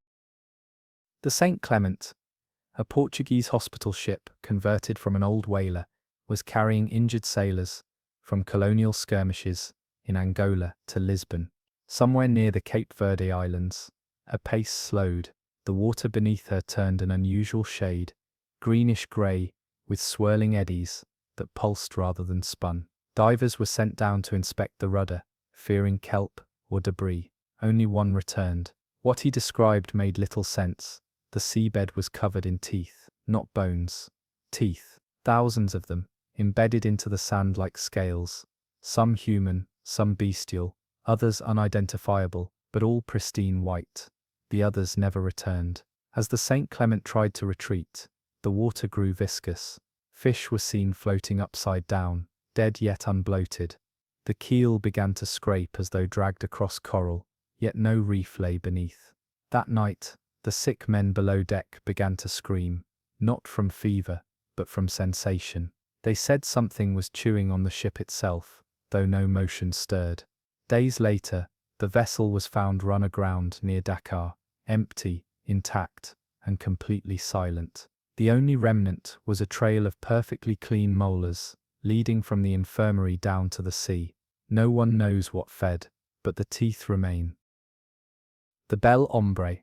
The St. Clement, a Portuguese hospital ship converted from an old whaler, was carrying injured sailors from colonial skirmishes in Angola to Lisbon. Somewhere near the Cape Verde Islands, her pace slowed. The water beneath her turned an unusual shade, greenish-grey, with swirling eddies that pulsed rather than spun. Divers were sent down to inspect the rudder, fearing kelp or debris. Only one returned. What he described made little sense. The seabed was covered in teeth, not bones. Teeth, thousands of them, embedded into the sand like scales. some human, some bestial, others unidentifiable, but all pristine white. The others never returned. As the St. Clement tried to retreat, the water grew viscous. Fish were seen floating upside down, dead yet unbloated. The keel began to scrape as though dragged across coral, yet no reef lay beneath. That night, the sick men below deck began to scream, not from fever, but from sensation. They said something was chewing on the ship itself, though no motion stirred. Days later, the vessel was found run aground near Dakar, empty, intact, and completely silent. The only remnant was a trail of perfectly clean molars, leading from the infirmary down to the sea. No one knows what fed, but the teeth remain. The Belle Ombre,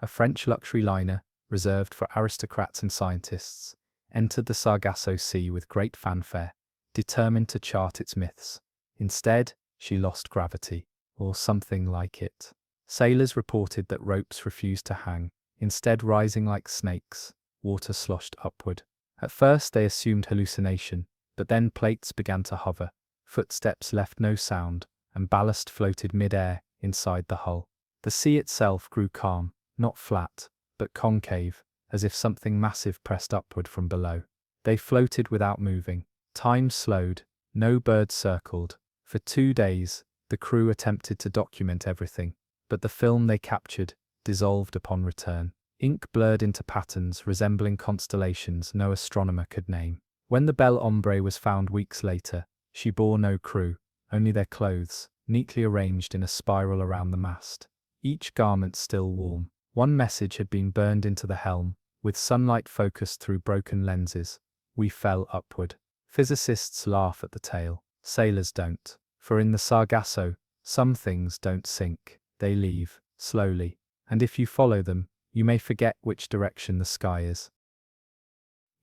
a French luxury liner reserved for aristocrats and scientists, entered the Sargasso Sea with great fanfare, determined to chart its myths. Instead, she lost gravity, or something like it. Sailors reported that ropes refused to hang, instead rising like snakes. Water sloshed upward. At first they assumed hallucination, but then plates began to hover, footsteps left no sound, and ballast floated mid-air inside the hull. The sea itself grew calm, not flat, but concave, as if something massive pressed upward from below. They floated without moving. Time slowed, no birds circled. For 2 days, the crew attempted to document everything, but the film they captured dissolved upon return. Ink blurred into patterns resembling constellations no astronomer could name. When the Belle Ombre was found weeks later, she bore no crew, only their clothes, neatly arranged in a spiral around the mast. Each garment still warm. One message had been burned into the helm, with sunlight focused through broken lenses. We fell upward. Physicists laugh at the tale. Sailors don't. For in the Sargasso, some things don't sink. They leave, slowly. And if you follow them, you may forget which direction the sky is.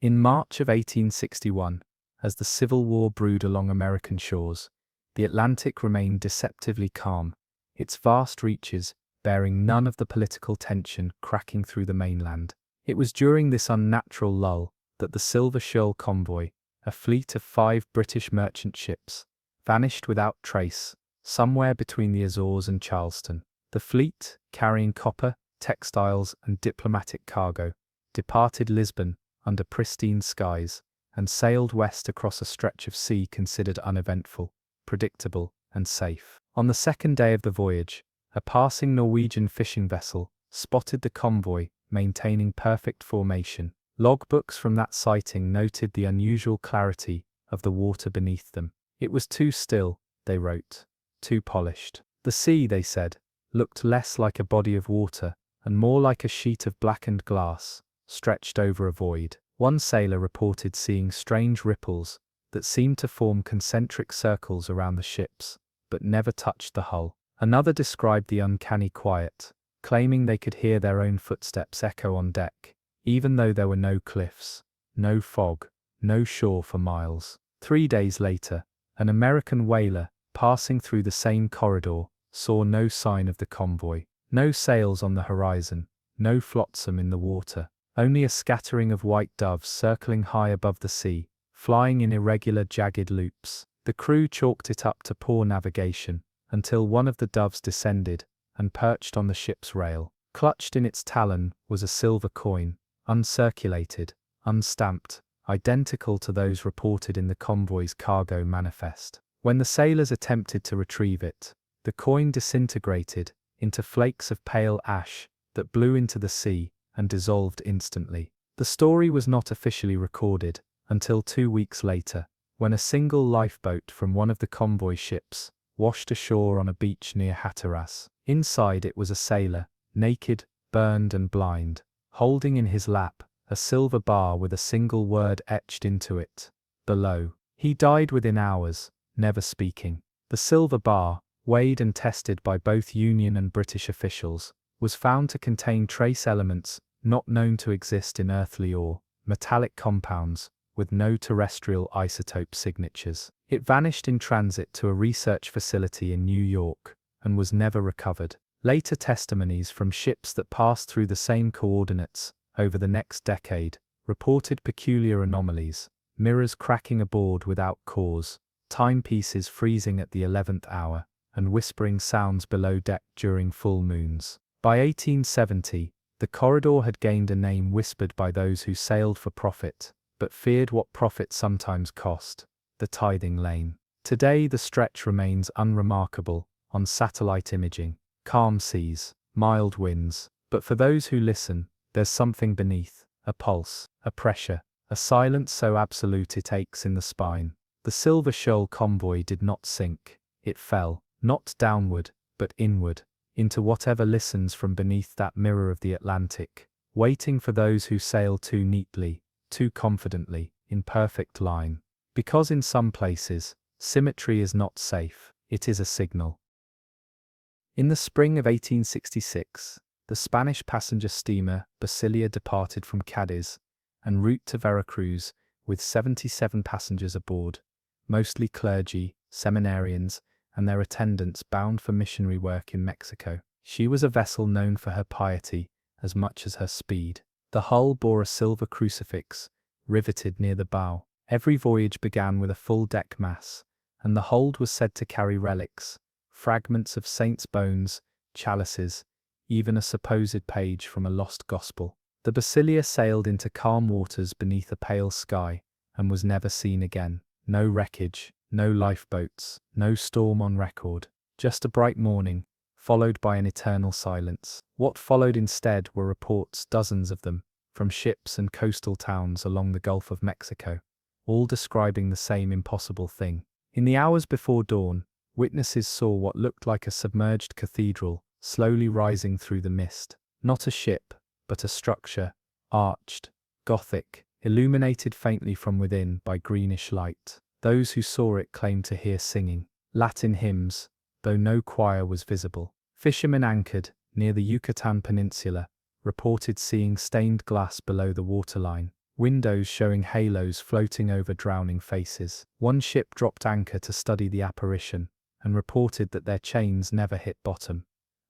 In March of 1861, as the Civil War brewed along American shores, the Atlantic remained deceptively calm, its vast reaches bearing none of the political tension cracking through the mainland. It was during this unnatural lull that the Silver Shoal convoy, a fleet of 5 British merchant ships, vanished without trace, somewhere between the Azores and Charleston. The fleet, carrying copper, textiles, and diplomatic cargo, departed Lisbon under pristine skies and sailed west across a stretch of sea considered uneventful, predictable, and safe. On the second day of the voyage, a passing Norwegian fishing vessel spotted the convoy maintaining perfect formation. Logbooks from that sighting noted the unusual clarity of the water beneath them. It was too still, they wrote, too polished. The sea, they said, looked less like a body of water and more like a sheet of blackened glass, stretched over a void. One sailor reported seeing strange ripples that seemed to form concentric circles around the ships, but never touched the hull. Another described the uncanny quiet, claiming they could hear their own footsteps echo on deck, even though there were no cliffs, no fog, no shore for miles. 3 days later, an American whaler, passing through the same corridor, saw no sign of the convoy. No sails on the horizon, no flotsam in the water, only a scattering of white doves circling high above the sea, flying in irregular jagged loops. The crew chalked it up to poor navigation, until one of the doves descended and perched on the ship's rail. Clutched in its talon was a silver coin, uncirculated, unstamped, identical to those reported in the convoy's cargo manifest. When the sailors attempted to retrieve it, the coin disintegrated into flakes of pale ash that blew into the sea and dissolved instantly. The story was not officially recorded until 2 weeks later, when a single lifeboat from one of the convoy ships washed ashore on a beach near Hatteras. Inside it was a sailor, naked, burned and blind, holding in his lap a silver bar with a single word etched into it, below. He died within hours, never speaking. The silver bar, weighed and tested by both Union and British officials, was found to contain trace elements not known to exist in earthly or metallic compounds, with no terrestrial isotope signatures. It vanished in transit to a research facility in New York and was never recovered. Later testimonies from ships that passed through the same coordinates over the next decade reported peculiar anomalies, mirrors cracking aboard without cause, timepieces freezing at the 11th hour, and whispering sounds below deck during full moons. By 1870, the corridor had gained a name whispered by those who sailed for profit, but feared what profit sometimes cost: the tithing lane. Today the stretch remains unremarkable on satellite imaging. Calm seas, mild winds, but for those who listen, there's something beneath, a pulse, a pressure, a silence so absolute it aches in the spine. The Silver Shoal convoy did not sink, it fell, not downward, but inward, into whatever listens from beneath that mirror of the Atlantic, waiting for those who sail too neatly, too confidently, in perfect line. Because in some places, symmetry is not safe, it is a signal. In the spring of 1866, the Spanish passenger steamer Basilia departed from Cadiz, en route to Veracruz, with 77 passengers aboard, mostly clergy, seminarians, and their attendants bound for missionary work in Mexico. She was a vessel known for her piety as much as her speed. The hull bore a silver crucifix, riveted near the bow. Every voyage began with a full deck mass, and the hold was said to carry relics, fragments of saints' bones, chalices, even a supposed page from a lost gospel. The Basilia sailed into calm waters beneath a pale sky, and was never seen again. No wreckage, no lifeboats, no storm on record, just a bright morning, followed by an eternal silence. What followed instead were reports, dozens of them, from ships and coastal towns along the Gulf of Mexico, all describing the same impossible thing. In the hours before dawn, witnesses saw what looked like a submerged cathedral slowly rising through the mist. Not a ship, but a structure, arched, Gothic, illuminated faintly from within by greenish light. Those who saw it claimed to hear singing, Latin hymns, though no choir was visible. Fishermen anchored near the Yucatan Peninsula reported seeing stained glass below the waterline, windows showing halos floating over drowning faces. One ship dropped anchor to study the apparition, and reported that their chains never hit bottom,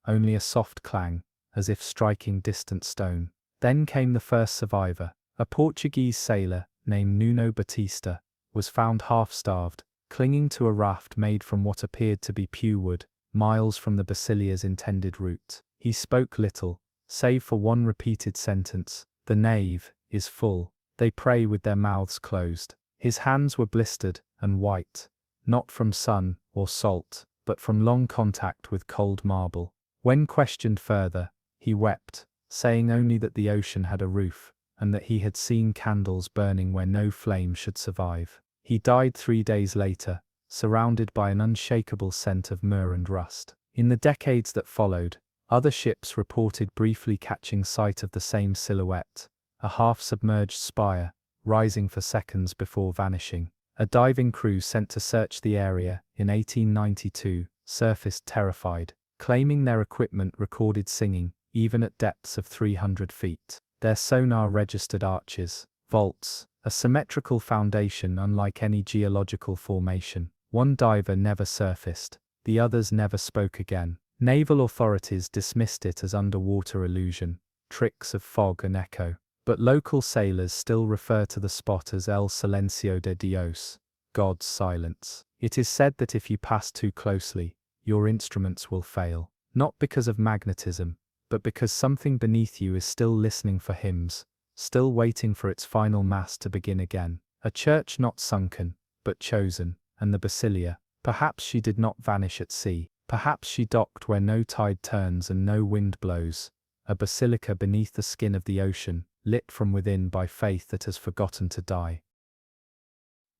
only a soft clang, as if striking distant stone. Then came the first survivor. A Portuguese sailor, named Nuno Batista, was found half-starved, clinging to a raft made from what appeared to be pew wood, miles from the Basilia's intended route. He spoke little, save for one repeated sentence: "The nave is full." They pray with their mouths closed. His hands were blistered and white, not from sun or salt, but from long contact with cold marble. When questioned further, he wept, saying only that the ocean had a roof, and that he had seen candles burning where no flame should survive. He died 3 days later, surrounded by an unshakable scent of myrrh and rust. In the decades that followed, other ships reported briefly catching sight of the same silhouette, a half-submerged spire, rising for seconds before vanishing. A diving crew sent to search the area in 1892 surfaced terrified, claiming their equipment recorded singing, even at depths of 300 feet. Their sonar registered arches, vaults, a symmetrical foundation unlike any geological formation. One diver never surfaced, the others never spoke again. Naval authorities dismissed it as underwater illusion, tricks of fog and echo. But local sailors still refer to the spot as El Silencio de Dios, God's silence. It is said that if you pass too closely, your instruments will fail, not because of magnetism, but because something beneath you is still listening for hymns, still waiting for its final mass to begin again. A church not sunken, but chosen, and the Basilia. Perhaps she did not vanish at sea. Perhaps she docked where no tide turns and no wind blows, a basilica beneath the skin of the ocean, lit from within by faith that has forgotten to die.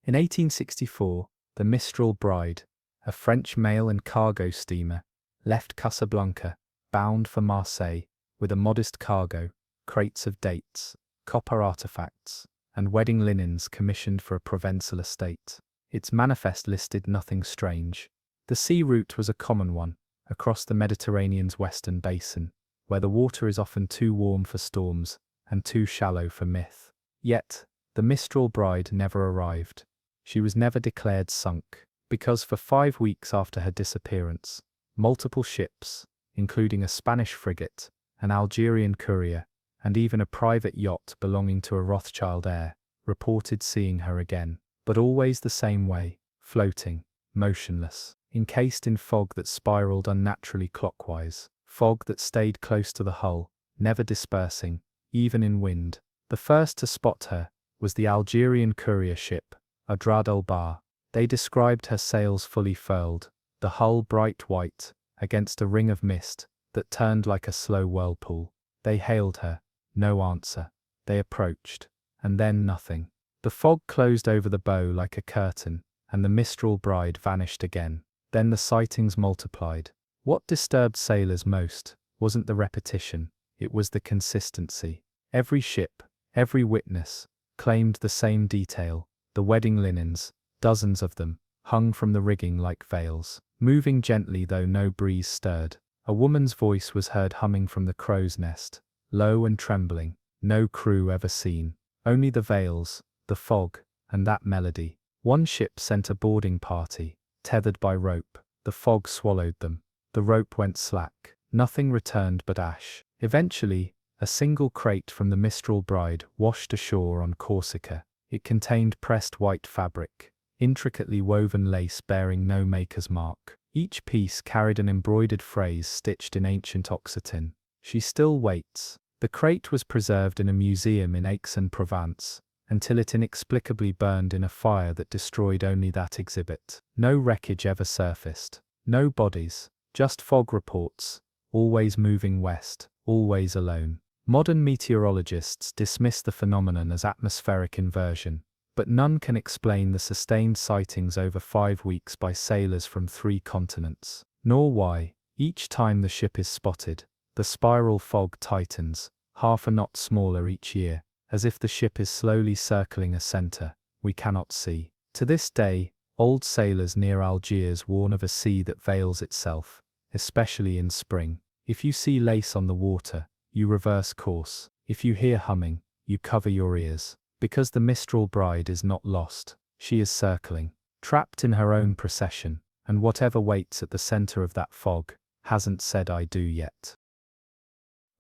In 1864, the Mistral Bride, a French mail and cargo steamer, left Casablanca, bound for Marseille, with a modest cargo, crates of dates, copper artifacts, and wedding linens commissioned for a Provençal estate. Its manifest listed nothing strange. The sea route was a common one, across the Mediterranean's western basin, where the water is often too warm for storms and too shallow for myth. Yet, the Mistral Bride never arrived. She was never declared sunk, because for 5 weeks after her disappearance, multiple ships, including a Spanish frigate, an Algerian courier, and even a private yacht belonging to a Rothschild heir, reported seeing her again. But always the same way, floating, motionless, encased in fog that spiraled unnaturally clockwise, fog that stayed close to the hull, never dispersing, even in wind. The first to spot her was the Algerian courier ship, Adrad al-Bahr. They described her sails fully furled, the hull bright white, against a ring of mist that turned like a slow whirlpool. They hailed her, no answer. They approached, and then nothing. The fog closed over the bow like a curtain, and the Mistral bride vanished again. Then the sightings multiplied. What disturbed sailors most wasn't the repetition, it was the consistency. Every ship, every witness, claimed the same detail. The wedding linens, dozens of them, hung from the rigging like veils, moving gently though no breeze stirred. A woman's voice was heard humming from the crow's nest, low and trembling, no crew ever seen. Only the veils, the fog, and that melody. One ship sent a boarding party, tethered by rope. The fog swallowed them. The rope went slack. Nothing returned but ash. Eventually, a single crate from the Mistral bride washed ashore on Corsica. It contained pressed white fabric, intricately woven lace bearing no maker's mark. Each piece carried an embroidered phrase stitched in ancient Occitan. She still waits. The crate was preserved in a museum in Aix-en-Provence, until it inexplicably burned in a fire that destroyed only that exhibit. No wreckage ever surfaced. No bodies, just fog reports, always moving west, always alone. Modern meteorologists dismiss the phenomenon as atmospheric inversion, but none can explain the sustained sightings over 5 weeks by sailors from 3 continents. Nor why, each time the ship is spotted, the spiral fog tightens, half a knot smaller each year, as if the ship is slowly circling a center we cannot see. To this day, old sailors near Algiers warn of a sea that veils itself, especially in spring. If you see lace on the water, you reverse course. If you hear humming, you cover your ears. Because the Mistral bride is not lost, she is circling, trapped in her own procession, and whatever waits at the center of that fog hasn't said I do yet.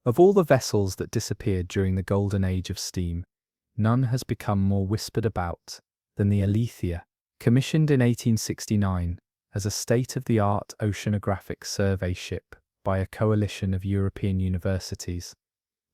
Of all the vessels that disappeared during the golden age of steam, none has become more whispered about than the Alethea, commissioned in 1869 as a state-of-the-art oceanographic survey ship by a coalition of European universities.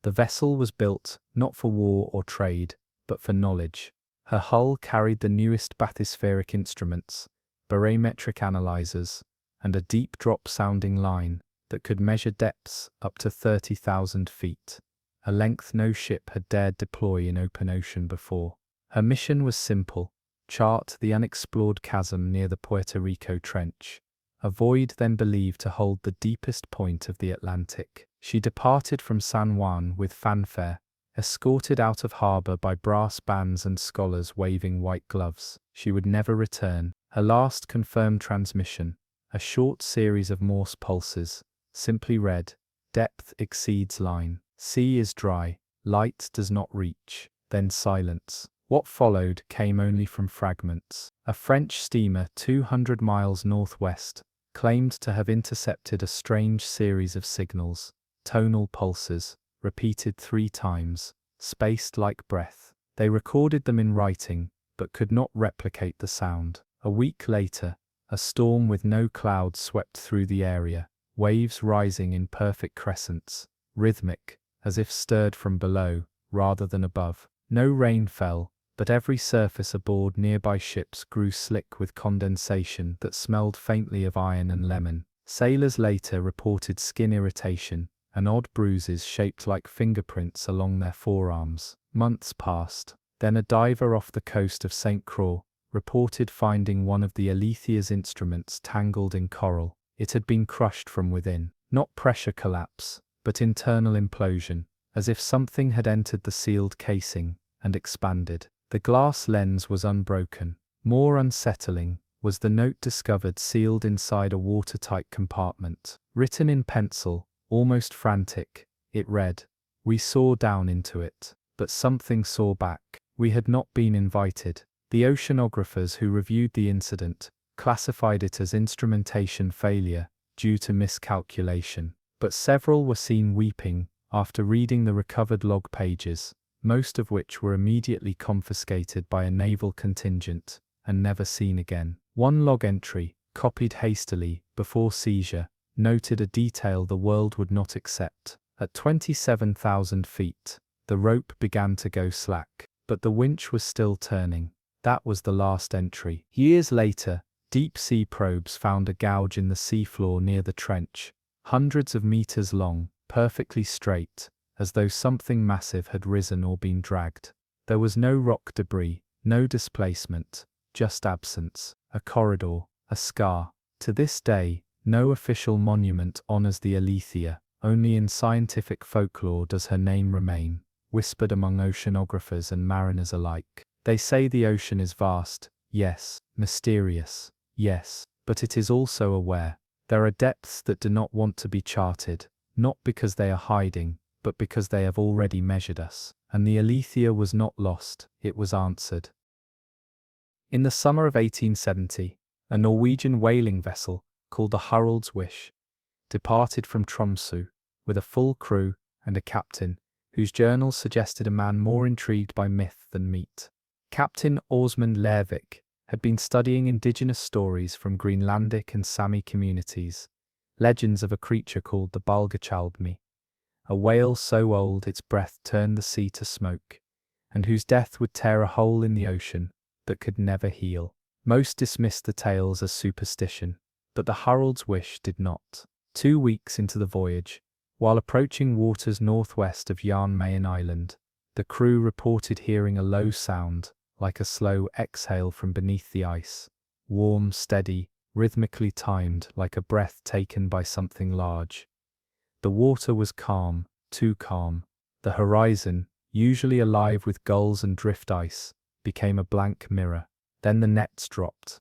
The vessel was built not for war or trade, but for knowledge. Her hull carried the newest bathyspheric instruments, barometric analyzers, and a deep drop sounding line that could measure depths up to 30,000 feet, a length no ship had dared deploy in open ocean before. Her mission was simple: chart the unexplored chasm near the Puerto Rico Trench, a void then believed to hold the deepest point of the Atlantic. She departed from San Juan with fanfare, escorted out of harbor by brass bands and scholars waving white gloves. She would never return. Her last confirmed transmission, a short series of Morse pulses, simply read, "Depth exceeds line. Sea is dry. Light does not reach." Then silence. What followed came only from fragments. A French steamer 200 miles northwest claimed to have intercepted a strange series of signals, tonal pulses, repeated 3 times, spaced like breath. They recorded them in writing, but could not replicate the sound. A week later, a storm with no clouds swept through the area, waves rising in perfect crescents, rhythmic, as if stirred from below, rather than above. No rain fell, but every surface aboard nearby ships grew slick with condensation that smelled faintly of iron and lemon. Sailors later reported skin irritation and odd bruises shaped like fingerprints along their forearms. Months passed. Then a diver off the coast of St. Croix reported finding one of the Alethea's instruments tangled in coral. It had been crushed from within. Not pressure collapse, but internal implosion, as if something had entered the sealed casing and expanded. The glass lens was unbroken. More unsettling was the note discovered sealed inside a watertight compartment. Written in pencil, almost frantic, it read, "We saw down into it, but something saw back. We had not been invited." The oceanographers who reviewed the incident classified it as instrumentation failure due to miscalculation, but several were seen weeping after reading the recovered log pages, most of which were immediately confiscated by a naval contingent and never seen again. One log entry, copied hastily, before seizure, noted a detail the world would not accept. At 27,000 feet, the rope began to go slack, but the winch was still turning. That was the last entry. Years later, deep-sea probes found a gouge in the seafloor near the trench, hundreds of meters long, perfectly straight, as though something massive had risen or been dragged. There was no rock debris, no displacement, just absence, a corridor, a scar. To this day, no official monument honors the Alethea. Only in scientific folklore does her name remain, whispered among oceanographers and mariners alike. They say the ocean is vast, yes, mysterious, yes, but it is also aware. There are depths that do not want to be charted, not because they are hiding, but because they have already measured us. And the Alethea was not lost, it was answered. In the summer of 1870, a Norwegian whaling vessel, called the Harald's Wish, departed from Tromsø, with a full crew and a captain, whose journals suggested a man more intrigued by myth than meat. Captain Åsmund Lervik had been studying indigenous stories from Greenlandic and Sami communities, legends of a creature called the Balgachalbmi, a whale so old its breath turned the sea to smoke, and whose death would tear a hole in the ocean that could never heal. Most dismissed the tales as superstition, but the Harald's Wish did not. 2 weeks into the voyage, while approaching waters northwest of Jan Mayen Island, the crew reported hearing a low sound, like a slow exhale from beneath the ice, warm, steady, rhythmically timed like a breath taken by something large. The water was calm, too calm. The horizon, usually alive with gulls and drift ice, became a blank mirror. Then the nets dropped.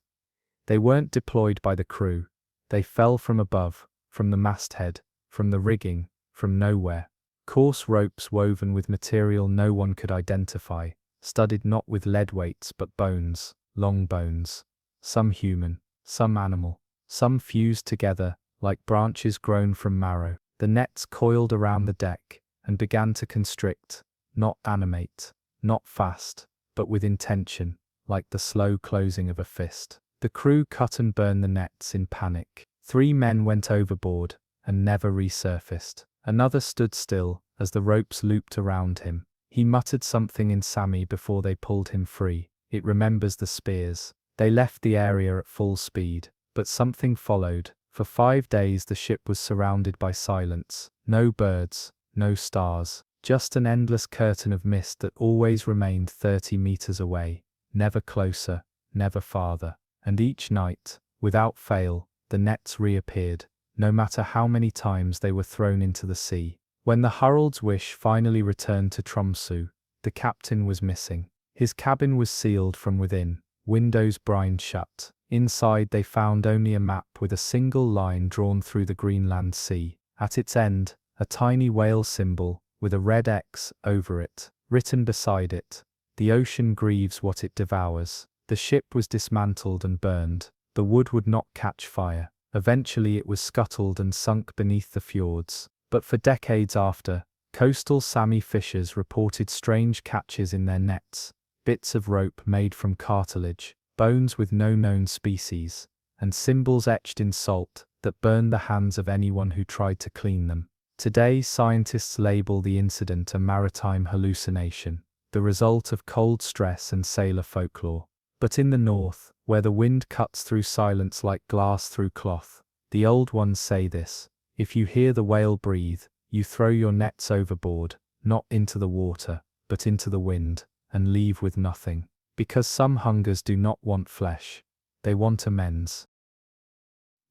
They weren't deployed by the crew. They fell from above, from the masthead, from the rigging, from nowhere. Coarse ropes woven with material no one could identify, studded not with lead weights but bones, long bones. Some human, some animal, some fused together, like branches grown from marrow. The nets coiled around the deck, and began to constrict, not animate, not fast, but with intention, like the slow closing of a fist. The crew cut and burned the nets in panic. 3 men went overboard, and never resurfaced. Another stood still, as the ropes looped around him. He muttered something in Sami before they pulled him free. It remembers the spears. They left the area at full speed, but something followed. For 5 days the ship was surrounded by silence. No birds, no stars, just an endless curtain of mist that always remained 30 meters away, never closer, never farther. And each night, without fail, the nets reappeared, no matter how many times they were thrown into the sea. When the Harald's Wish finally returned to Tromsø, the captain was missing. His cabin was sealed from within, windows brined shut. Inside they found only a map with a single line drawn through the Greenland Sea. At its end, a tiny whale symbol, with a red X over it, written beside it. The ocean grieves what it devours. The ship was dismantled and burned. The wood would not catch fire. Eventually it was scuttled and sunk beneath the fjords. But for decades after, coastal Sami fishers reported strange catches in their nets, bits of rope made from cartilage, bones with no known species, and symbols etched in salt that burned the hands of anyone who tried to clean them. Today scientists label the incident a maritime hallucination, the result of cold stress and sailor folklore. But in the north, where the wind cuts through silence like glass through cloth, the old ones say this: if you hear the whale breathe, you throw your nets overboard, not into the water, but into the wind, and leave with nothing. Because some hungers do not want flesh, they want amends.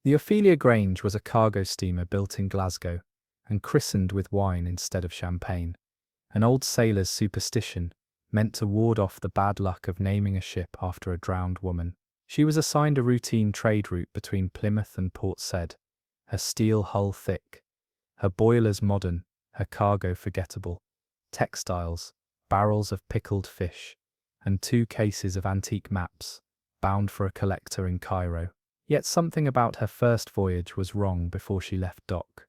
The Ophelia Grange was a cargo steamer built in Glasgow, and christened with wine instead of champagne, an old sailor's superstition meant to ward off the bad luck of naming a ship after a drowned woman. She was assigned a routine trade route between Plymouth and Port Said, her steel hull thick, her boilers modern, her cargo forgettable, textiles, barrels of pickled fish, and 2 cases of antique maps, bound for a collector in Cairo. Yet something about her first voyage was wrong before she left dock.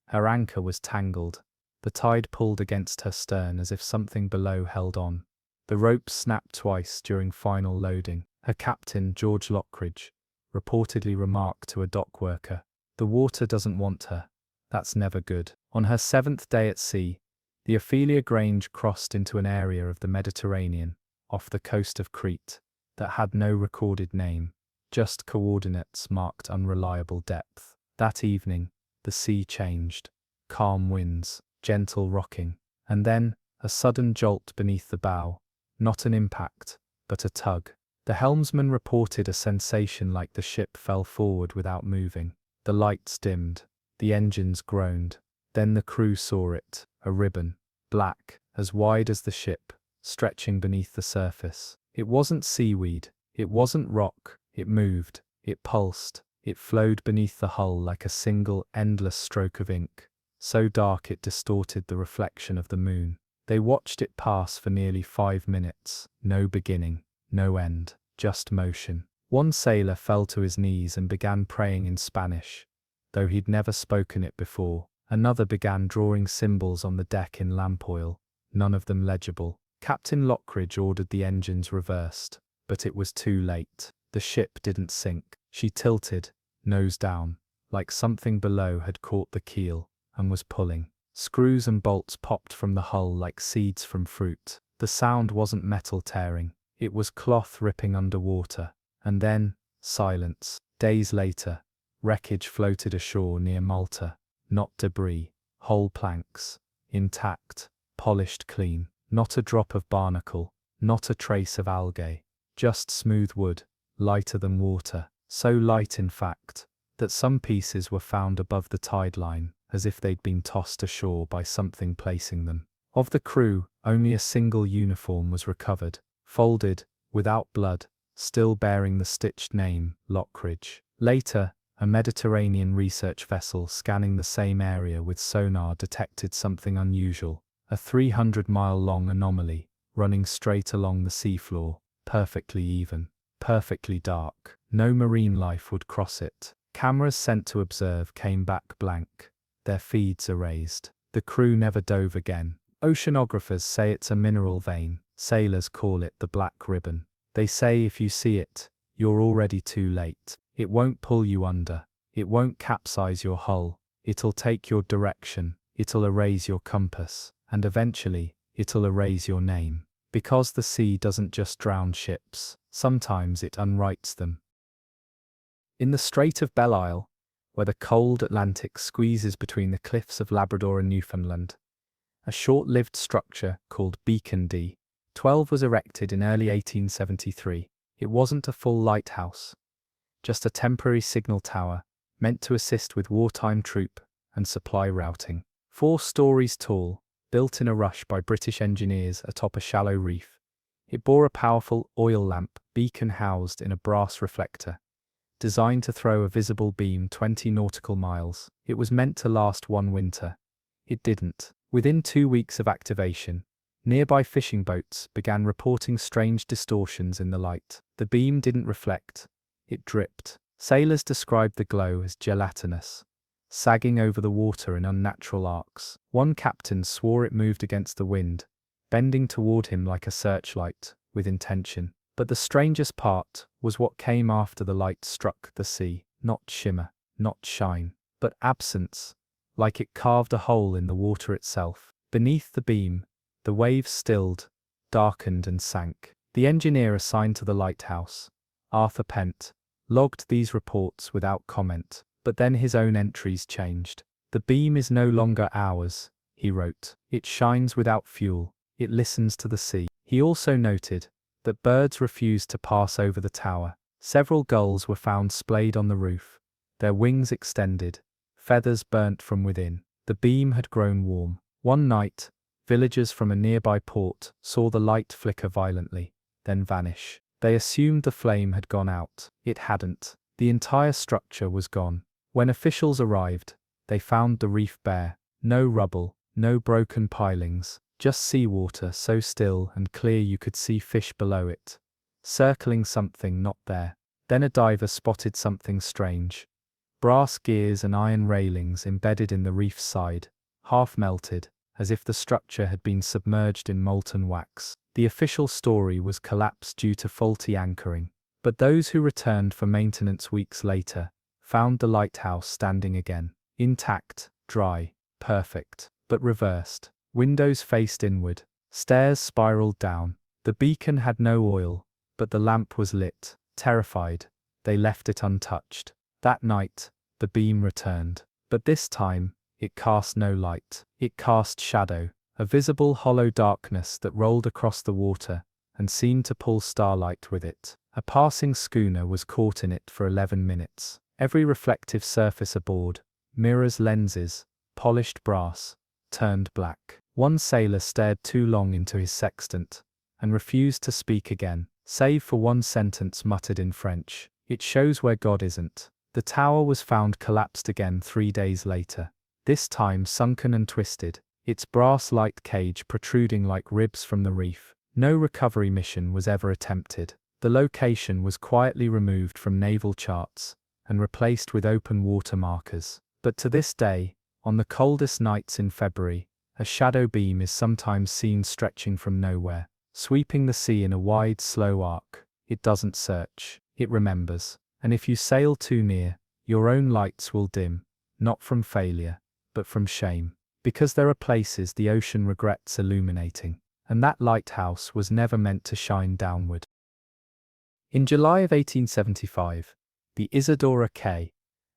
Her anchor was tangled, the tide pulled against her stern as if something below held on. The ropes snapped twice during final loading. Her captain, George Lockridge, reportedly remarked to a dock worker. The water doesn't want her. That's never good. On her 7th day at sea, the Ophelia Grange crossed into an area of the Mediterranean, off the coast of Crete, that had no recorded name, just coordinates marked unreliable depth. That evening, the sea changed. Calm winds, gentle rocking, and then a sudden jolt beneath the bow. Not an impact, but a tug. The helmsman reported a sensation like the ship fell forward without moving. The lights dimmed. The engines groaned. Then the crew saw it, a ribbon, black, as wide as the ship, stretching beneath the surface. It wasn't seaweed. It wasn't rock. It moved. It pulsed. It flowed beneath the hull like a single, endless stroke of ink, so dark it distorted the reflection of the moon. They watched it pass for nearly 5 minutes. No beginning, no end, just motion. One sailor fell to his knees and began praying in Spanish, though he'd never spoken it before. Another began drawing symbols on the deck in lamp oil, none of them legible. Captain Lockridge ordered the engines reversed, but it was too late. The ship didn't sink. She tilted, nose down, like something below had caught the keel and was pulling. Screws and bolts popped from the hull like seeds from fruit. The sound wasn't metal tearing, it was cloth ripping underwater. And then, silence. Days later, wreckage floated ashore near Malta. Not debris, whole planks, intact, polished clean. Not a drop of barnacle, not a trace of algae. Just smooth wood, lighter than water. So light, in fact, that some pieces were found above the tide line, as if they'd been tossed ashore by something placing them. Of the crew, only a single uniform was recovered, folded, without blood, still bearing the stitched name, Lockridge. Later, a Mediterranean research vessel scanning the same area with sonar detected something unusual, a 300-mile-long anomaly, running straight along the seafloor, perfectly even, perfectly dark. No marine life would cross it. Cameras sent to observe came back blank, their feeds erased. The crew never dove again. Oceanographers say it's a mineral vein. Sailors call it the black ribbon. They say if you see it, you're already too late. It won't pull you under. It won't capsize your hull. It'll take your direction. It'll erase your compass. And eventually, it'll erase your name. Because the sea doesn't just drown ships. Sometimes it unwrites them. In the Strait of Belle Isle, where the cold Atlantic squeezes between the cliffs of Labrador and Newfoundland, a short-lived structure called Beacon D12 was erected in early 1873. It wasn't a full lighthouse, just a temporary signal tower meant to assist with wartime troop and supply routing. 4 stories tall, built in a rush by British engineers atop a shallow reef, it bore a powerful oil lamp beacon housed in a brass reflector, designed to throw a visible beam 20 nautical miles. It was meant to last 1 winter. It didn't. Within 2 weeks of activation, nearby fishing boats began reporting strange distortions in the light. The beam didn't reflect. It dripped. Sailors described the glow as gelatinous, sagging over the water in unnatural arcs. One captain swore it moved against the wind, bending toward him like a searchlight, with intention. But the strangest part was what came after the light struck the sea. Not shimmer, not shine, but absence, like it carved a hole in the water itself. Beneath the beam, the waves stilled, darkened and sank. The engineer assigned to the lighthouse, Arthur Pent, logged these reports without comment, but then his own entries changed. The beam is no longer ours, he wrote. It shines without fuel. It listens to the sea. He also noted that birds refused to pass over the tower. Several gulls were found splayed on the roof, their wings extended, feathers burnt from within. The beam had grown warm. One night, villagers from a nearby port saw the light flicker violently, then vanish. They assumed the flame had gone out. It hadn't. The entire structure was gone. When officials arrived, they found the reef bare. No rubble, no broken pilings, just seawater so still and clear you could see fish below it, circling something not there. Then a diver spotted something strange. Brass gears and iron railings embedded in the reef's side, half melted, as if the structure had been submerged in molten wax. The official story was collapse due to faulty anchoring. But those who returned for maintenance weeks later found the lighthouse standing again, intact, dry, perfect, but reversed. Windows faced inward, stairs spiraled down. The beacon had no oil, but the lamp was lit. Terrified, they left it untouched. That night, the beam returned, but this time, it cast no light. It cast shadow, a visible hollow darkness that rolled across the water and seemed to pull starlight with it. A passing schooner was caught in it for 11 minutes. Every reflective surface aboard, mirrors, lenses, polished brass, turned black. One sailor stared too long into his sextant and refused to speak again, save for one sentence muttered in French. "It shows where God isn't." The tower was found collapsed again 3 days later, this time sunken and twisted, its brass light cage protruding like ribs from the reef. No recovery mission was ever attempted. The location was quietly removed from naval charts and replaced with open water markers. But to this day, on the coldest nights in February, a shadow beam is sometimes seen stretching from nowhere, sweeping the sea in a wide, slow arc. It doesn't search, it remembers. And if you sail too near, your own lights will dim, not from failure, but from shame. Because there are places the ocean regrets illuminating, and that lighthouse was never meant to shine downward. In July of 1875, the Isadora K,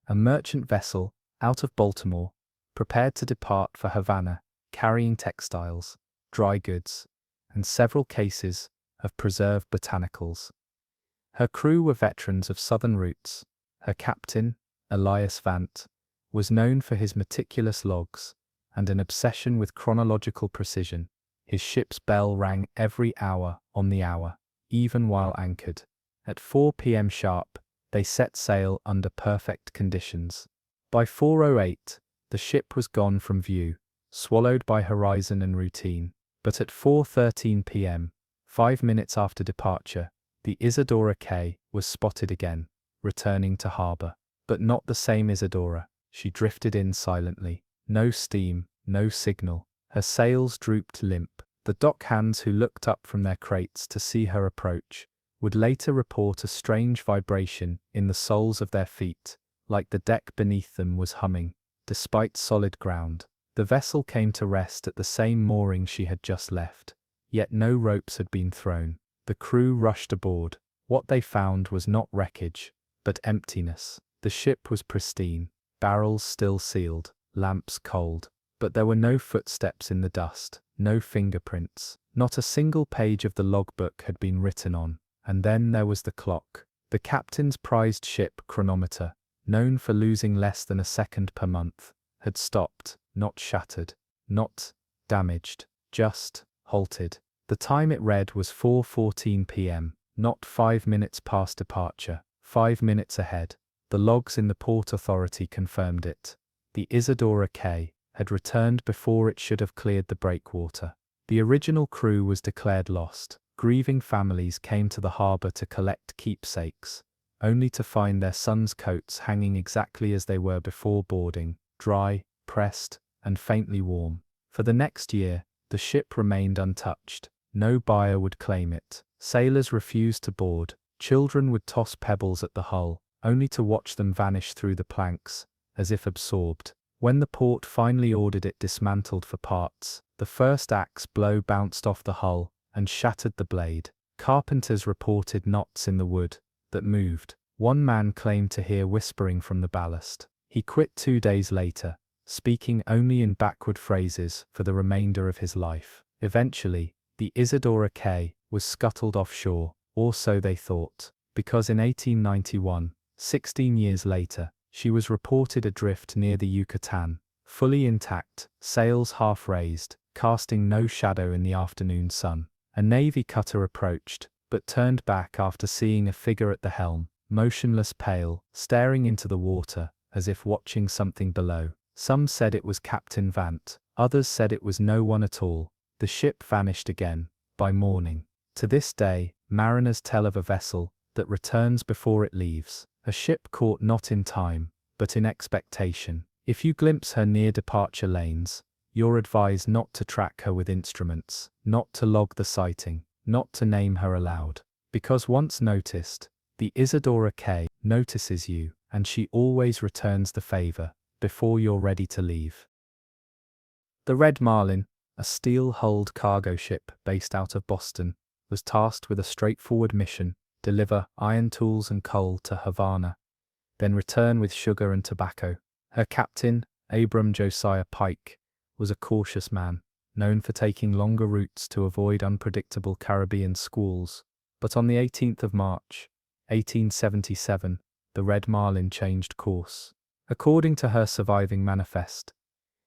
a merchant vessel out of Baltimore, prepared to depart for Havana, carrying textiles, dry goods, and several cases of preserved botanicals. Her crew were veterans of southern routes. Her captain, Elias Vant, was known for his meticulous logs and an obsession with chronological precision. His ship's bell rang every hour on the hour, even while anchored. At 4 p.m. sharp, they set sail under perfect conditions. By 4:08, the ship was gone from view, swallowed by horizon and routine. But at 4:13 p.m., 5 minutes after departure, the Isadora K was spotted again, returning to harbor. But not the same Isadora. She drifted in silently. No steam, no signal. Her sails drooped limp. The dockhands who looked up from their crates to see her approach would later report a strange vibration in the soles of their feet, like the deck beneath them was humming, despite solid ground. The vessel came to rest at the same mooring she had just left, yet no ropes had been thrown. The crew rushed aboard. What they found was not wreckage, but emptiness. The ship was pristine, barrels still sealed, lamps cold. But there were no footsteps in the dust, no fingerprints. Not a single page of the logbook had been written on. And then there was the clock. The captain's prized ship chronometer, known for losing less than a second per month, had stopped, not shattered, not damaged, just halted. The time it read was 4:14 p.m., not 5 minutes past departure, 5 minutes ahead. The logs in the Port Authority confirmed it. The Isadora K had returned before it should have cleared the breakwater. The original crew was declared lost. Grieving families came to the harbor to collect keepsakes, only to find their sons' coats hanging exactly as they were before boarding, dry, pressed, and faintly warm. For the next year, the ship remained untouched. No buyer would claim it. Sailors refused to board. Children would toss pebbles at the hull, only to watch them vanish through the planks, as if absorbed. When the port finally ordered it dismantled for parts, the first axe blow bounced off the hull and shattered the blade. Carpenters reported knots in the wood that moved. One man claimed to hear whispering from the ballast. He quit 2 days later, speaking only in backward phrases for the remainder of his life. Eventually, the Isadora K was scuttled offshore, or so they thought, because in 1891, 16 years later, she was reported adrift near the Yucatan, fully intact, sails half raised, casting no shadow in the afternoon sun. A Navy cutter approached, but turned back after seeing a figure at the helm, motionless, pale, staring into the water, as if watching something below. Some said it was Captain Vant, others said it was no one at all. The ship vanished again, by morning. To this day, mariners tell of a vessel that returns before it leaves, a ship caught not in time, but in expectation. If you glimpse her near departure lanes, you're advised not to track her with instruments, not to log the sighting, not to name her aloud. Because once noticed, The Isadora K notices you, and she always returns the favor before you're ready to leave. The Red Marlin, a steel-hulled cargo ship based out of Boston, was tasked with a straightforward mission: deliver iron tools and coal to Havana, then return with sugar and tobacco. Her captain, Abram Josiah Pike, was a cautious man, known for taking longer routes to avoid unpredictable Caribbean squalls. But on the 18th of March, 1877, the Red Marlin changed course. According to her surviving manifest,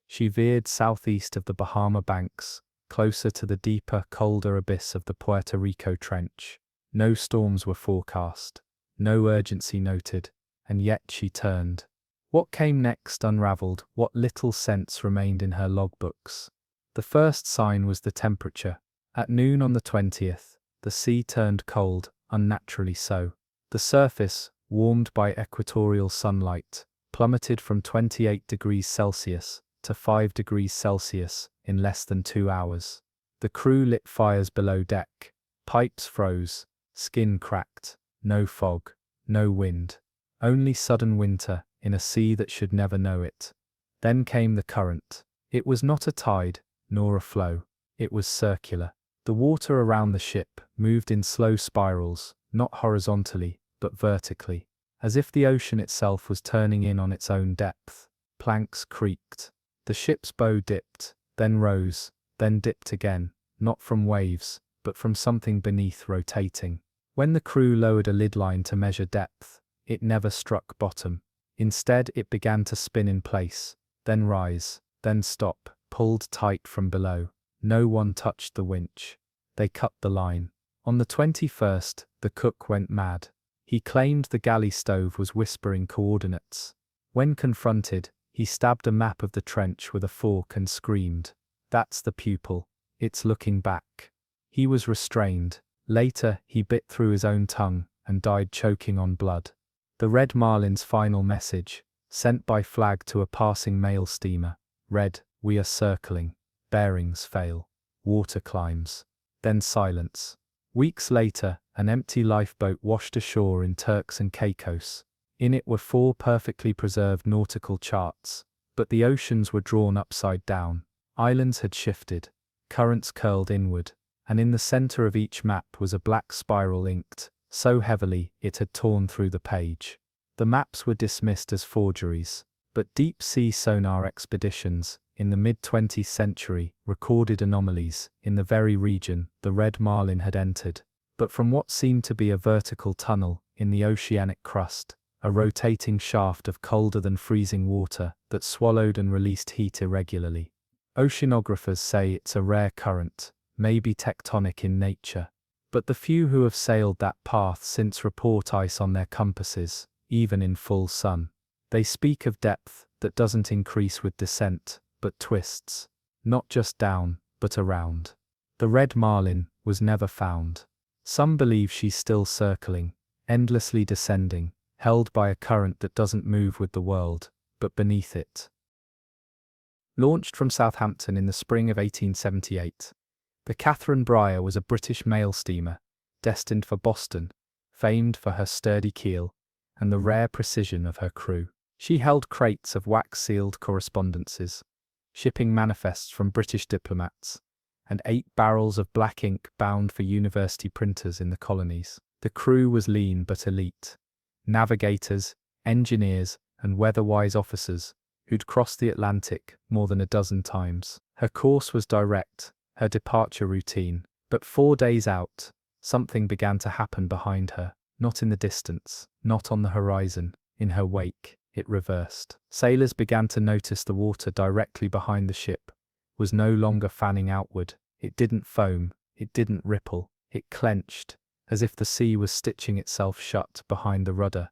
she veered southeast of the Bahama Banks, closer to the deeper, colder abyss of the Puerto Rico Trench. No storms were forecast, no urgency noted, and yet she turned. What came next unraveled what little sense remained in her logbooks. The first sign was the temperature. At noon on the 20th, the sea turned cold, unnaturally so. The surface, warmed by equatorial sunlight, plummeted from 28 degrees Celsius to 5 degrees Celsius in less than 2 hours. The crew lit fires below deck. Pipes froze, skin cracked. No fog, no wind. Only sudden winter in a sea that should never know it. Then came the current. It was not a tide, nor a flow. It was circular. The water around the ship moved in slow spirals, not horizontally, but vertically, as if the ocean itself was turning in on its own depth. Planks creaked. The ship's bow dipped, then rose, then dipped again, not from waves, but from something beneath rotating. When the crew lowered a lid line to measure depth, it never struck bottom. Instead, it began to spin in place, then rise, then stop, pulled tight from below. No one touched the winch. They cut the line. On the 21st, the cook went mad. He claimed the galley stove was whispering coordinates. When confronted, he stabbed a map of the trench with a fork and screamed, "That's the pupil. It's looking back." He was restrained. Later, he bit through his own tongue and died choking on blood. The Red Marlin's final message, sent by flag to a passing mail steamer, read, "We are circling. Bearings fail. Water climbs." Then silence. Weeks later, an empty lifeboat washed ashore in Turks and Caicos. In it were 4 perfectly preserved nautical charts, but the oceans were drawn upside down. Islands had shifted, currents curled inward, and in the center of each map was a black spiral inked so heavily it had torn through the page. The maps were dismissed as forgeries, but deep-sea sonar expeditions in the mid-20th century recorded anomalies in the very region the Red Marlin had entered. But from what seemed to be a vertical tunnel in the oceanic crust, a rotating shaft of colder-than-freezing water that swallowed and released heat irregularly. Oceanographers say it's a rare current, maybe tectonic in nature. But the few who have sailed that path since report ice on their compasses, even in full sun. They speak of depth that doesn't increase with descent, but twists. Not just down, but around. The Red Marlin was never found. Some believe she's still circling, endlessly descending, held by a current that doesn't move with the world, but beneath it. Launched from Southampton in the spring of 1878, the Catherine Breyer was a British mail steamer, destined for Boston, famed for her sturdy keel and the rare precision of her crew. She held crates of wax-sealed correspondences, shipping manifests from British diplomats, and 8 barrels of black ink bound for university printers in the colonies. The crew was lean but elite. Navigators, engineers, and weather-wise officers who'd crossed the Atlantic more than a dozen times. Her course was direct, her departure routine, but 4 days out, something began to happen behind her, not in the distance, not on the horizon, in her wake. It reversed. Sailors began to notice the water directly behind the ship was no longer fanning outward. It didn't foam, it didn't ripple, it clenched, as if the sea was stitching itself shut behind the rudder,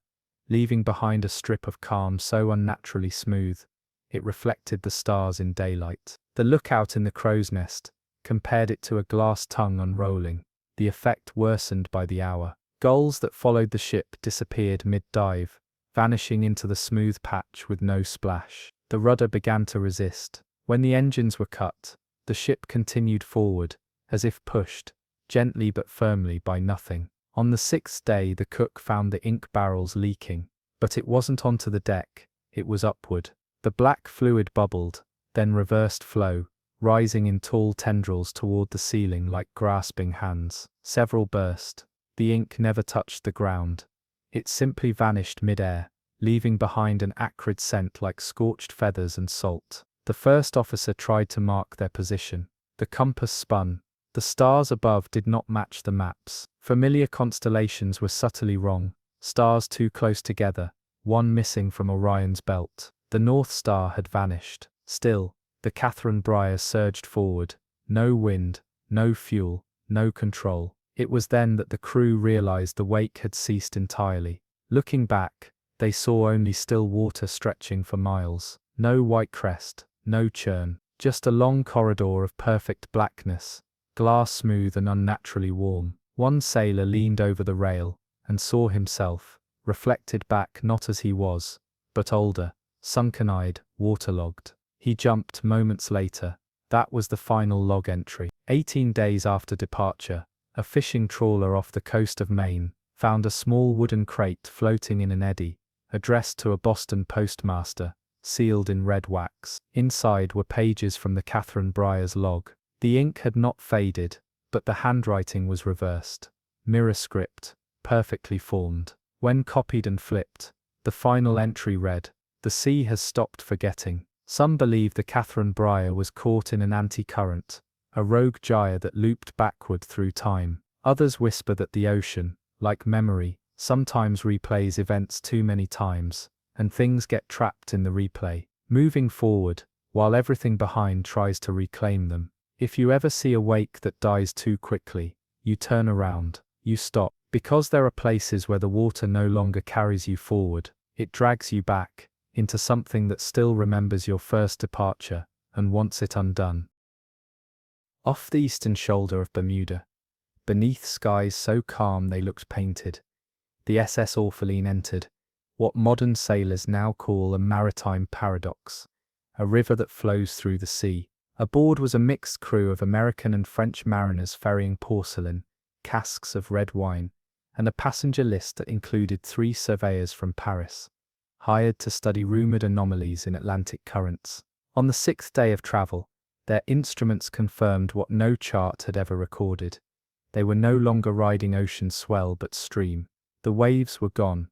leaving behind a strip of calm so unnaturally smooth, it reflected the stars in daylight. The lookout in the crow's nest compared it to a glass tongue unrolling. The effect worsened by the hour. Gulls that followed the ship disappeared mid-dive, vanishing into the smooth patch with no splash. The rudder began to resist. When the engines were cut, the ship continued forward, as if pushed, gently but firmly by nothing. On the sixth day, the cook found the ink barrels leaking. But it wasn't onto the deck, it was upward. The black fluid bubbled, then reversed flow, rising in tall tendrils toward the ceiling like grasping hands. Several burst. The ink never touched the ground. It simply vanished mid-air, leaving behind an acrid scent like scorched feathers and salt. The first officer tried to mark their position. The compass spun. The stars above did not match the maps. Familiar constellations were subtly wrong, stars too close together, one missing from Orion's belt. The North Star had vanished. Still, the Catherine Breyer surged forward. No wind, no fuel, no control. It was then that the crew realized the wake had ceased entirely. Looking back, they saw only still water stretching for miles. No white crest, no churn, just a long corridor of perfect blackness, glass smooth and unnaturally warm. One sailor leaned over the rail and saw himself, reflected back not as he was, but older, sunken-eyed, waterlogged. He jumped moments later. That was the final log entry. 18 days after departure, a fishing trawler off the coast of Maine found a small wooden crate floating in an eddy, addressed to a Boston postmaster, sealed in red wax. Inside were pages from the Catherine Breyer's log. The ink had not faded, but the handwriting was reversed. Mirror script, perfectly formed. When copied and flipped, the final entry read, "The sea has stopped forgetting." Some believe the Catherine Breyer was caught in an anti-current, a rogue gyre that looped backward through time. Others whisper that the ocean, like memory, sometimes replays events too many times, and things get trapped in the replay, moving forward, while everything behind tries to reclaim them. If you ever see a wake that dies too quickly, you turn around, you stop, because there are places where the water no longer carries you forward, it drags you back, into something that still remembers your first departure, and wants it undone. Off the eastern shoulder of Bermuda, beneath skies so calm they looked painted, the SS Orpheline entered, what modern sailors now call a maritime paradox, a river that flows through the sea. Aboard was a mixed crew of American and French mariners ferrying porcelain, casks of red wine, and a passenger list that included 3 surveyors from Paris, hired to study rumored anomalies in Atlantic currents. On the 6th day of travel, their instruments confirmed what no chart had ever recorded. They were no longer riding ocean swell but stream. The waves were gone.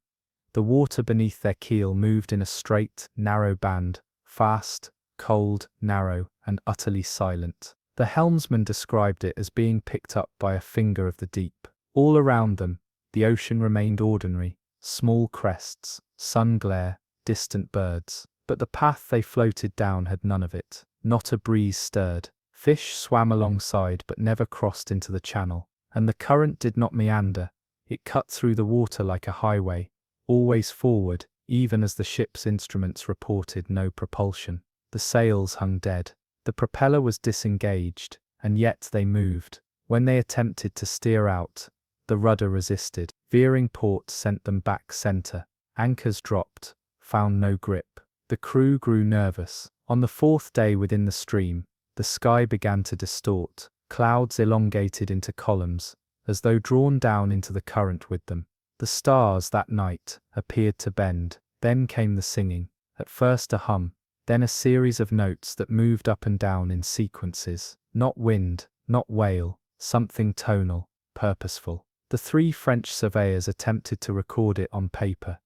The water beneath their keel moved in a straight, narrow band, fast, cold, narrow, and utterly silent. The helmsman described it as being picked up by a finger of the deep. All around them, the ocean remained ordinary, small crests, sun glare, distant birds. But the path they floated down had none of it. Not a breeze stirred. Fish swam alongside but never crossed into the channel. And the current did not meander. It cut through the water like a highway, always forward, even as the ship's instruments reported no propulsion. The sails hung dead. The propeller was disengaged, and yet they moved. When they attempted to steer out, the rudder resisted. Veering port sent them back center. Anchors dropped, found no grip. The crew grew nervous. On the 4th day within the stream, the sky began to distort. Clouds elongated into columns, as though drawn down into the current with them. The stars that night appeared to bend. Then came the singing. At first a hum, then a series of notes that moved up and down in sequences. Not wind, not wail, something tonal, purposeful. The 3 French surveyors attempted to record it on paper,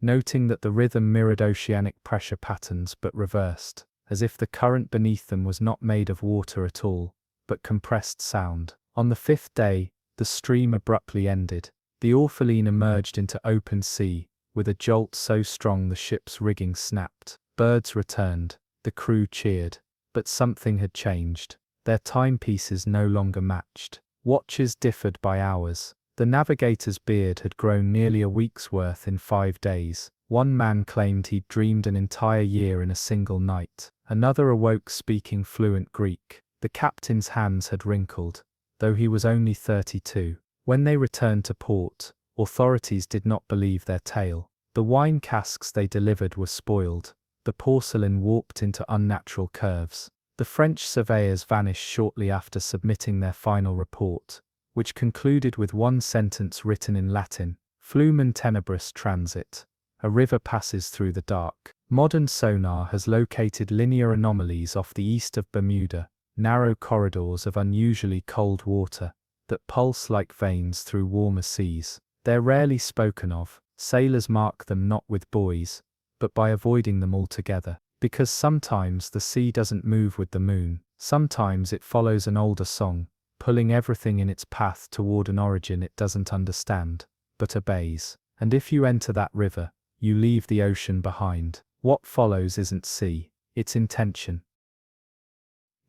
noting that the rhythm mirrored oceanic pressure patterns but reversed, as if the current beneath them was not made of water at all, but compressed sound. On the 5th day, the stream abruptly ended. The Orpheline emerged into open sea, with a jolt so strong the ship's rigging snapped. Birds returned, the crew cheered, but something had changed. Their timepieces no longer matched. Watches differed by hours. The navigator's beard had grown nearly a week's worth in 5 days. One man claimed he'd dreamed an entire year in a single night. Another awoke speaking fluent Greek. The captain's hands had wrinkled, though he was only 32. When they returned to port, authorities did not believe their tale. The wine casks they delivered were spoiled. The porcelain warped into unnatural curves. The French surveyors vanished shortly after submitting their final report, which concluded with one sentence written in Latin: Flumen tenebris transit. A river passes through the dark. Modern sonar has located linear anomalies off the east of Bermuda, narrow corridors of unusually cold water that pulse like veins through warmer seas. They're rarely spoken of. Sailors mark them not with buoys, but by avoiding them altogether. Because sometimes the sea doesn't move with the moon. Sometimes it follows an older song, pulling everything in its path toward an origin it doesn't understand, but obeys. And if you enter that river, you leave the ocean behind. What follows isn't sea, it's intention.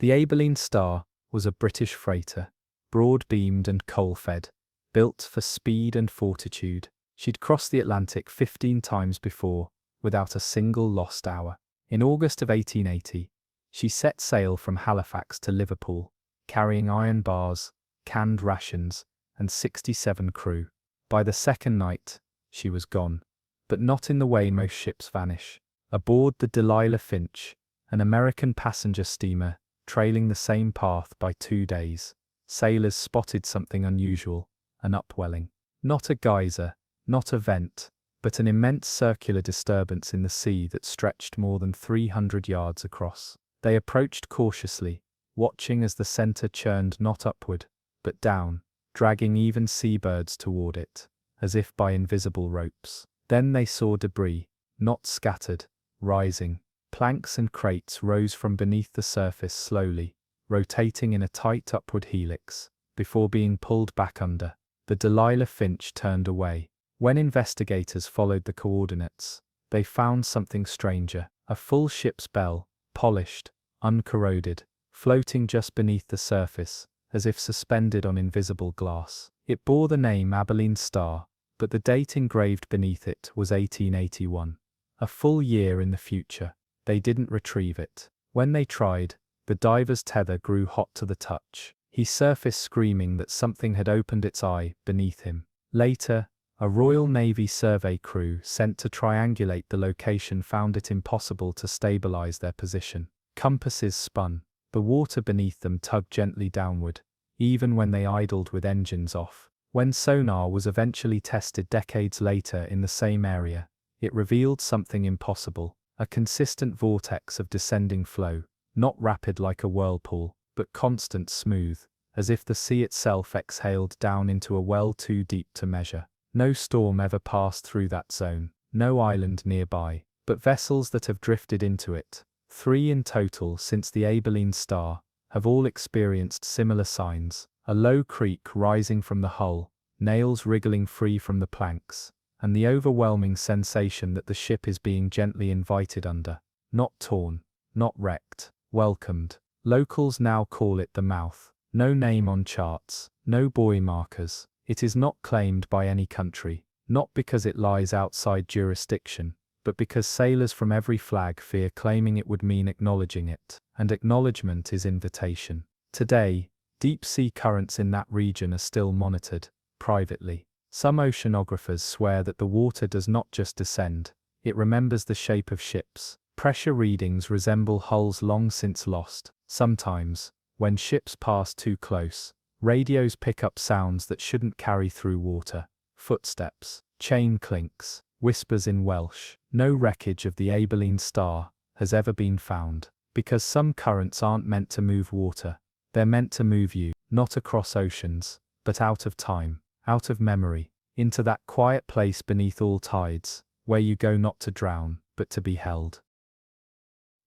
The Abilene Star was a British freighter, broad-beamed and coal-fed, built for speed and fortitude. She'd crossed the Atlantic 15 times before, without a single lost hour. In August of 1880, she set sail from Halifax to Liverpool, carrying iron bars, canned rations, and 67 crew. By the second night, she was gone, but not in the way most ships vanish. Aboard the Delilah Finch, an American passenger steamer, trailing the same path by 2 days, sailors spotted something unusual, an upwelling. Not a geyser, not a vent, but an immense circular disturbance in the sea that stretched more than 300 yards across. They approached cautiously, watching as the center churned not upward, but down, dragging even seabirds toward it, as if by invisible ropes. Then they saw debris, not scattered, rising. Planks and crates rose from beneath the surface slowly, rotating in a tight upward helix, before being pulled back under. The Delilah Finch turned away. When investigators followed the coordinates, they found something stranger: a full ship's bell, polished, uncorroded, floating just beneath the surface, as if suspended on invisible glass. It bore the name Abilene Star, but the date engraved beneath it was 1881. A full year in the future. They didn't retrieve it. When they tried, the diver's tether grew hot to the touch. He surfaced screaming that something had opened its eye beneath him. Later, a Royal Navy survey crew sent to triangulate the location found it impossible to stabilize their position. Compasses spun. The water beneath them tugged gently downward, even when they idled with engines off. When sonar was eventually tested decades later in the same area, it revealed something impossible: a consistent vortex of descending flow, not rapid like a whirlpool, but constant, smooth, as if the sea itself exhaled down into a well too deep to measure. No storm ever passed through that zone, no island nearby, but vessels that have drifted into it, 3 in total since the Abilene Star, have all experienced similar signs: a low creak rising from the hull, nails wriggling free from the planks, and the overwhelming sensation that the ship is being gently invited under, not torn, not wrecked, welcomed. Locals now call it the Mouth. No name on charts, no buoy markers. It is not claimed by any country, not because it lies outside jurisdiction, but because sailors from every flag fear claiming it would mean acknowledging it, and acknowledgement is invitation. Today, deep-sea currents in that region are still monitored, privately. Some oceanographers swear that the water does not just descend, it remembers the shape of ships. Pressure readings resemble hulls long since lost. Sometimes, when ships pass too close, radios pick up sounds that shouldn't carry through water: footsteps, chain clinks, whispers in Welsh. No wreckage of the Abilene Star has ever been found, because some currents aren't meant to move water, they're meant to move you, not across oceans, but out of time, out of memory, into that quiet place beneath all tides, where you go not to drown, but to be held.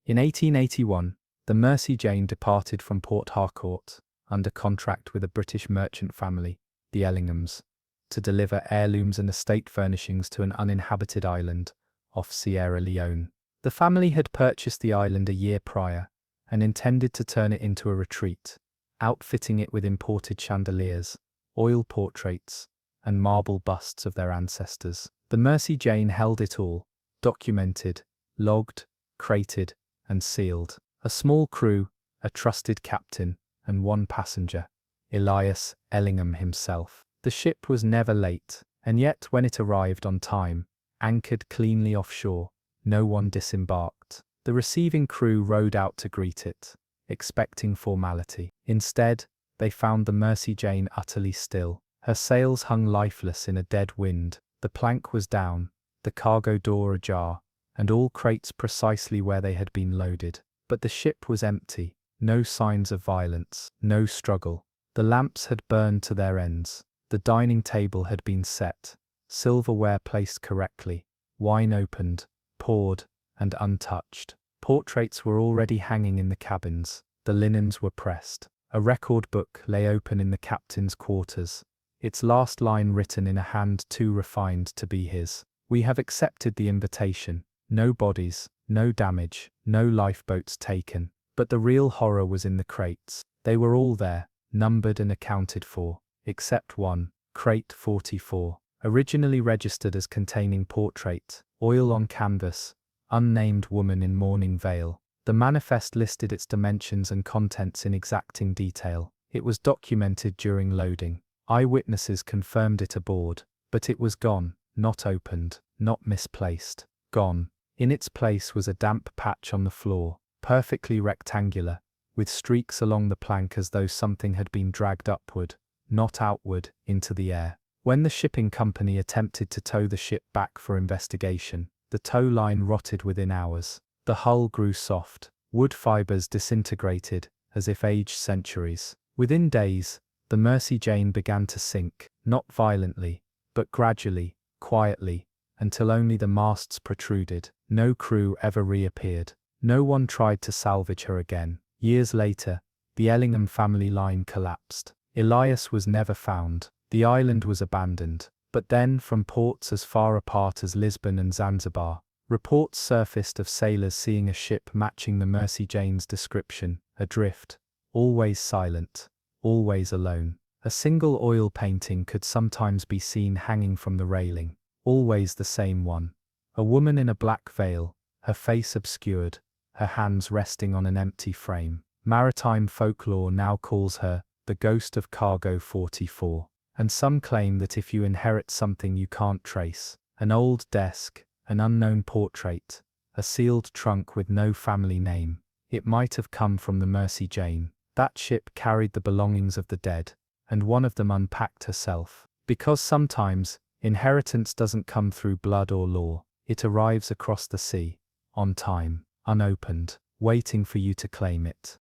In 1881, the Mersey Jane departed from Port Harcourt, under contract with a British merchant family, the Ellinghams, to deliver heirlooms and estate furnishings to an uninhabited island off Sierra Leone. The family had purchased the island a year prior and intended to turn it into a retreat, outfitting it with imported chandeliers, oil portraits, and marble busts of their ancestors. The Mersey Jane held it all, documented, logged, crated, and sealed. A small crew, a trusted captain, and 1 passenger, Elias Ellingham himself. The ship was never late, and yet when it arrived on time, anchored cleanly offshore, no one disembarked. The receiving crew rowed out to greet it, expecting formality. Instead, they found the Mercy Jane utterly still. Her sails hung lifeless in a dead wind, the plank was down, the cargo door ajar, and all crates precisely where they had been loaded. But the ship was empty, no signs of violence, no struggle. The lamps had burned to their ends, the dining table had been set, silverware placed correctly, wine opened, poured, and untouched. Portraits were already hanging in the cabins, the linens were pressed. A record book lay open in the captain's quarters, its last line written in a hand too refined to be his. We have accepted the invitation. No bodies, no damage, no lifeboats taken. But the real horror was in the crates. They were all there, numbered and accounted for, except one, crate 44, originally registered as containing portrait, oil on canvas, unnamed woman in mourning veil. The manifest listed its dimensions and contents in exacting detail. It was documented during loading. Eyewitnesses confirmed it aboard, but it was gone, not opened, not misplaced. Gone. In its place was a damp patch on the floor, perfectly rectangular, with streaks along the plank as though something had been dragged upward, not outward, into the air. When the shipping company attempted to tow the ship back for investigation, the tow line rotted within hours. The hull grew soft, wood fibers disintegrated, as if aged centuries. Within days, the Mercy Jane began to sink, not violently, but gradually, quietly, until only the masts protruded. No crew ever reappeared. No one tried to salvage her again. Years later, the Ellingham family line collapsed. Elias was never found. The island was abandoned. But then, from ports as far apart as Lisbon and Zanzibar, reports surfaced of sailors seeing a ship matching the Mercy Jane's description, adrift, always silent, always alone. A single oil painting could sometimes be seen hanging from the railing, always the same one. A woman in a black veil, her face obscured, her hands resting on an empty frame. Maritime folklore now calls her the ghost of Cargo 44. And some claim that if you inherit something you can't trace, an old desk, an unknown portrait, a sealed trunk with no family name, it might have come from the Mercy Jane. That ship carried the belongings of the dead, and one of them unpacked herself. Because sometimes, inheritance doesn't come through blood or law, it arrives across the sea, on time, unopened, waiting for you to claim it.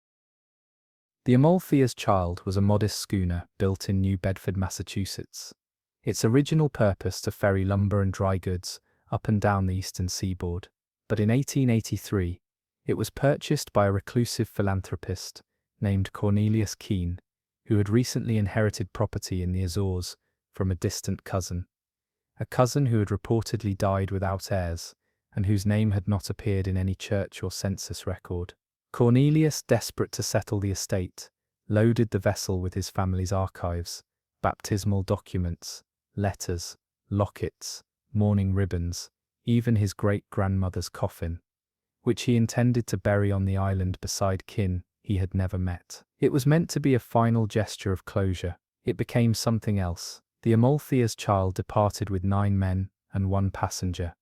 The Amalthea's Child was a modest schooner built in New Bedford, Massachusetts. Its original purpose to ferry lumber and dry goods up and down the eastern seaboard. But in 1883, it was purchased by a reclusive philanthropist named Cornelius Keene, who had recently inherited property in the Azores from a distant cousin. A cousin who had reportedly died without heirs, and whose name had not appeared in any church or census record. Cornelius, desperate to settle the estate, loaded the vessel with his family's archives, baptismal documents, letters, lockets, mourning ribbons, even his great-grandmother's coffin, which he intended to bury on the island beside kin he had never met. It was meant to be a final gesture of closure. It became something else. The Amalthea's Child departed with 9 men and 1 passenger,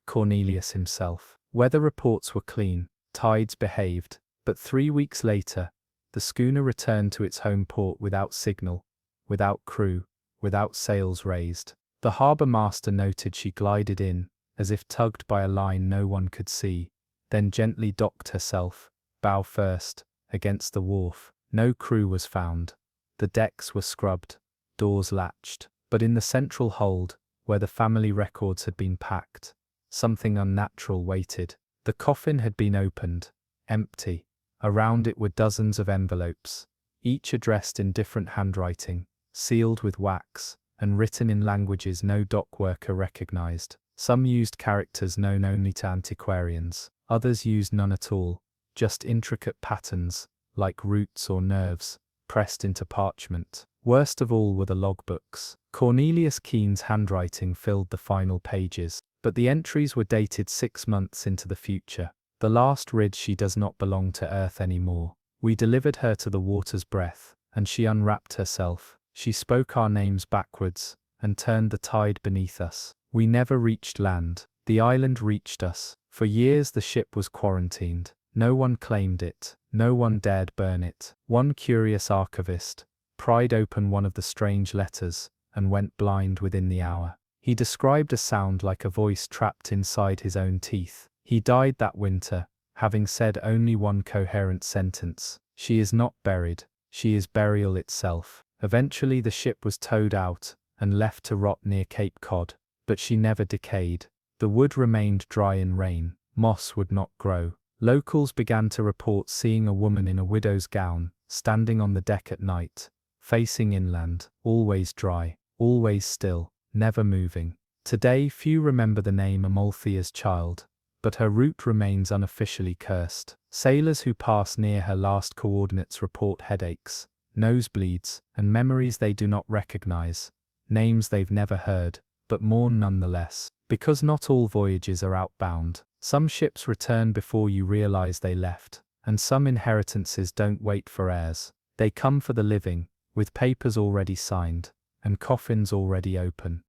Cornelius himself. Weather reports were clean, tides behaved, but 3 weeks later, the schooner returned to its home port without signal, without crew, without sails raised. The harbour master noted she glided in, as if tugged by a line no one could see, then gently docked herself, bow first, against the wharf. No crew was found. The decks were scrubbed, doors latched, but in the central hold, where the family records had been packed, something unnatural waited. The coffin had been opened, empty. Around it were dozens of envelopes, each addressed in different handwriting, sealed with wax, and written in languages no dock worker recognized. Some used characters known only to antiquarians, others used none at all, just intricate patterns, like roots or nerves, pressed into parchment. Worst of all were the logbooks. Cornelius Keene's handwriting filled the final pages, but the entries were dated 6 months into the future. The last read, "She does not belong to earth anymore. We delivered her to the water's breath, and she unwrapped herself. She spoke our names backwards, and turned the tide beneath us. We never reached land. The island reached us. For years the ship was quarantined. No one claimed it, no one dared burn it. One curious archivist pried open one of the strange letters and went blind within the hour. He described a sound like a voice trapped inside his own teeth. He died that winter, having said only one coherent sentence: "She is not buried, she is burial itself." Eventually the ship was towed out and left to rot near Cape Cod, but she never decayed. The wood remained dry in rain, moss would not grow. Locals began to report seeing a woman in a widow's gown, standing on the deck at night, facing inland, always dry, always still, never moving. Today few remember the name Amalthea's child, but her route remains unofficially cursed. Sailors who pass near her last coordinates report headaches, nosebleeds, and memories they do not recognize, names they've never heard, but mourn nonetheless. Because not all voyages are outbound, some ships return before you realize they left, and some inheritances don't wait for heirs. They come for the living, with papers already signed, and coffins already open.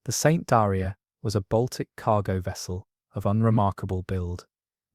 The Saint Daria was a Baltic cargo vessel of unremarkable build,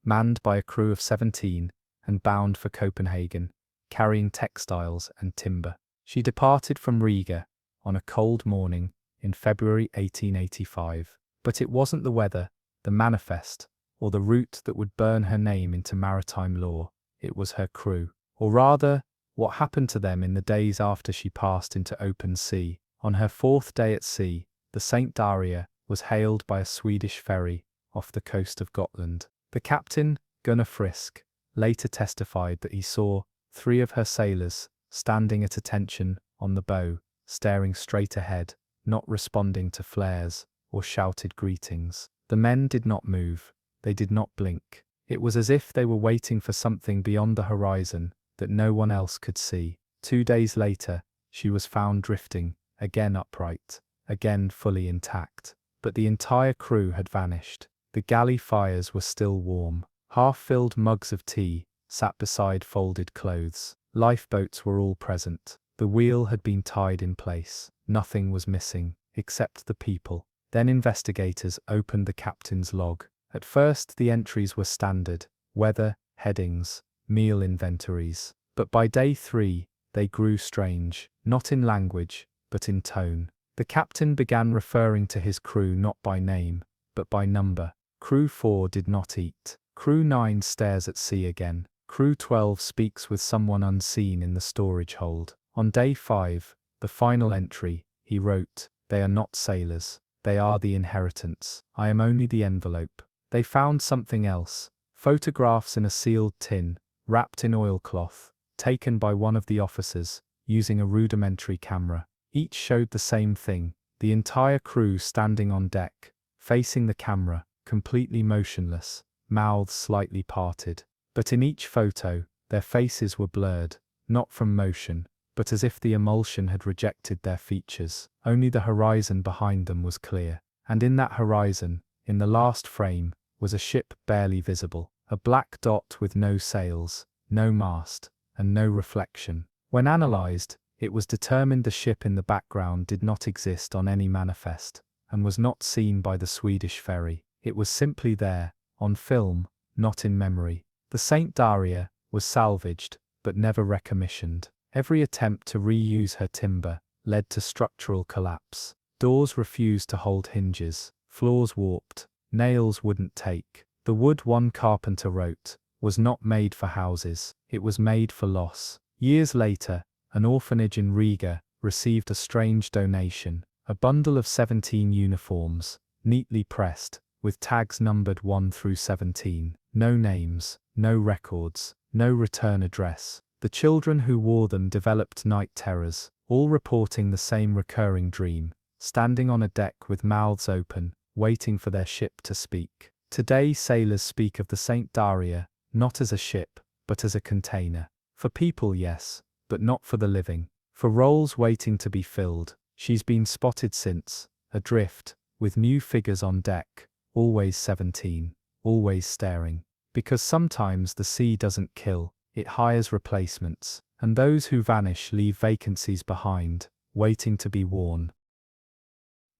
manned by a crew of 17 and bound for Copenhagen, carrying textiles and timber. She departed from Riga on a cold morning in February 1885. But it wasn't the weather, the manifest, or the route that would burn her name into maritime lore. It was her crew. Or rather, what happened to them in the days after she passed into open sea. On her 4th day at sea, the Saint Daria was hailed by a Swedish ferry off the coast of Gotland. The captain, Gunnar Frisk, later testified that he saw 3 of her sailors standing at attention on the bow, staring straight ahead, not responding to flares or shouted greetings. The men did not move, they did not blink. It was as if they were waiting for something beyond the horizon that no one else could see. 2 days later, she was found drifting, again upright, again fully intact. But the entire crew had vanished. The galley fires were still warm. Half-filled mugs of tea sat beside folded clothes. Lifeboats were all present. The wheel had been tied in place. Nothing was missing, except the people. Then investigators opened the captain's log. At first the entries were standard: weather, headings, meal inventories. But by day 3, they grew strange, not in language, but in tone. The captain began referring to his crew not by name, but by number. Crew 4 did not eat. Crew 9 stares at sea again. Crew 12 speaks with someone unseen in the storage hold. On day 5, the final entry, he wrote, "They are not sailors. They are the inheritance. I am only the envelope." They found something else. Photographs in a sealed tin, wrapped in oilcloth, taken by one of the officers, using a rudimentary camera. Each showed the same thing: the entire crew standing on deck, facing the camera, completely motionless, mouths slightly parted. But in each photo, their faces were blurred, not from motion, but as if the emulsion had rejected their features. Only the horizon behind them was clear. And in that horizon, in the last frame, was a ship barely visible, a black dot with no sails, no mast, and no reflection. When analyzed, it was determined the ship in the background did not exist on any manifest, and was not seen by the Swedish ferry. It was simply there, on film, not in memory. The Saint Daria was salvaged, but never recommissioned. Every attempt to reuse her timber led to structural collapse. Doors refused to hold hinges, floors warped, nails wouldn't take. The wood, one carpenter wrote, was not made for houses, it was made for loss. Years later, an orphanage in Riga received a strange donation: a bundle of 17 uniforms, neatly pressed, with tags numbered 1 through 17. No names, no records, no return address. The children who wore them developed night terrors, all reporting the same recurring dream: standing on a deck with mouths open, waiting for their ship to speak. Today sailors speak of the Saint Daria, not as a ship, but as a container. For people, yes, but not for the living. For roles waiting to be filled. She's been spotted since, adrift, with new figures on deck, always 17, always staring. Because sometimes the sea doesn't kill, it hires replacements, and those who vanish leave vacancies behind, waiting to be worn.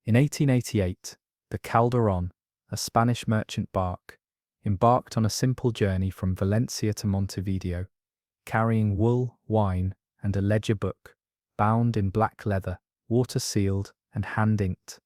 In 1888, the Calderon, a Spanish merchant bark, embarked on a simple journey from Valencia to Montevideo, carrying wool, wine, and a ledger book, bound in black leather, water-sealed and hand-inked,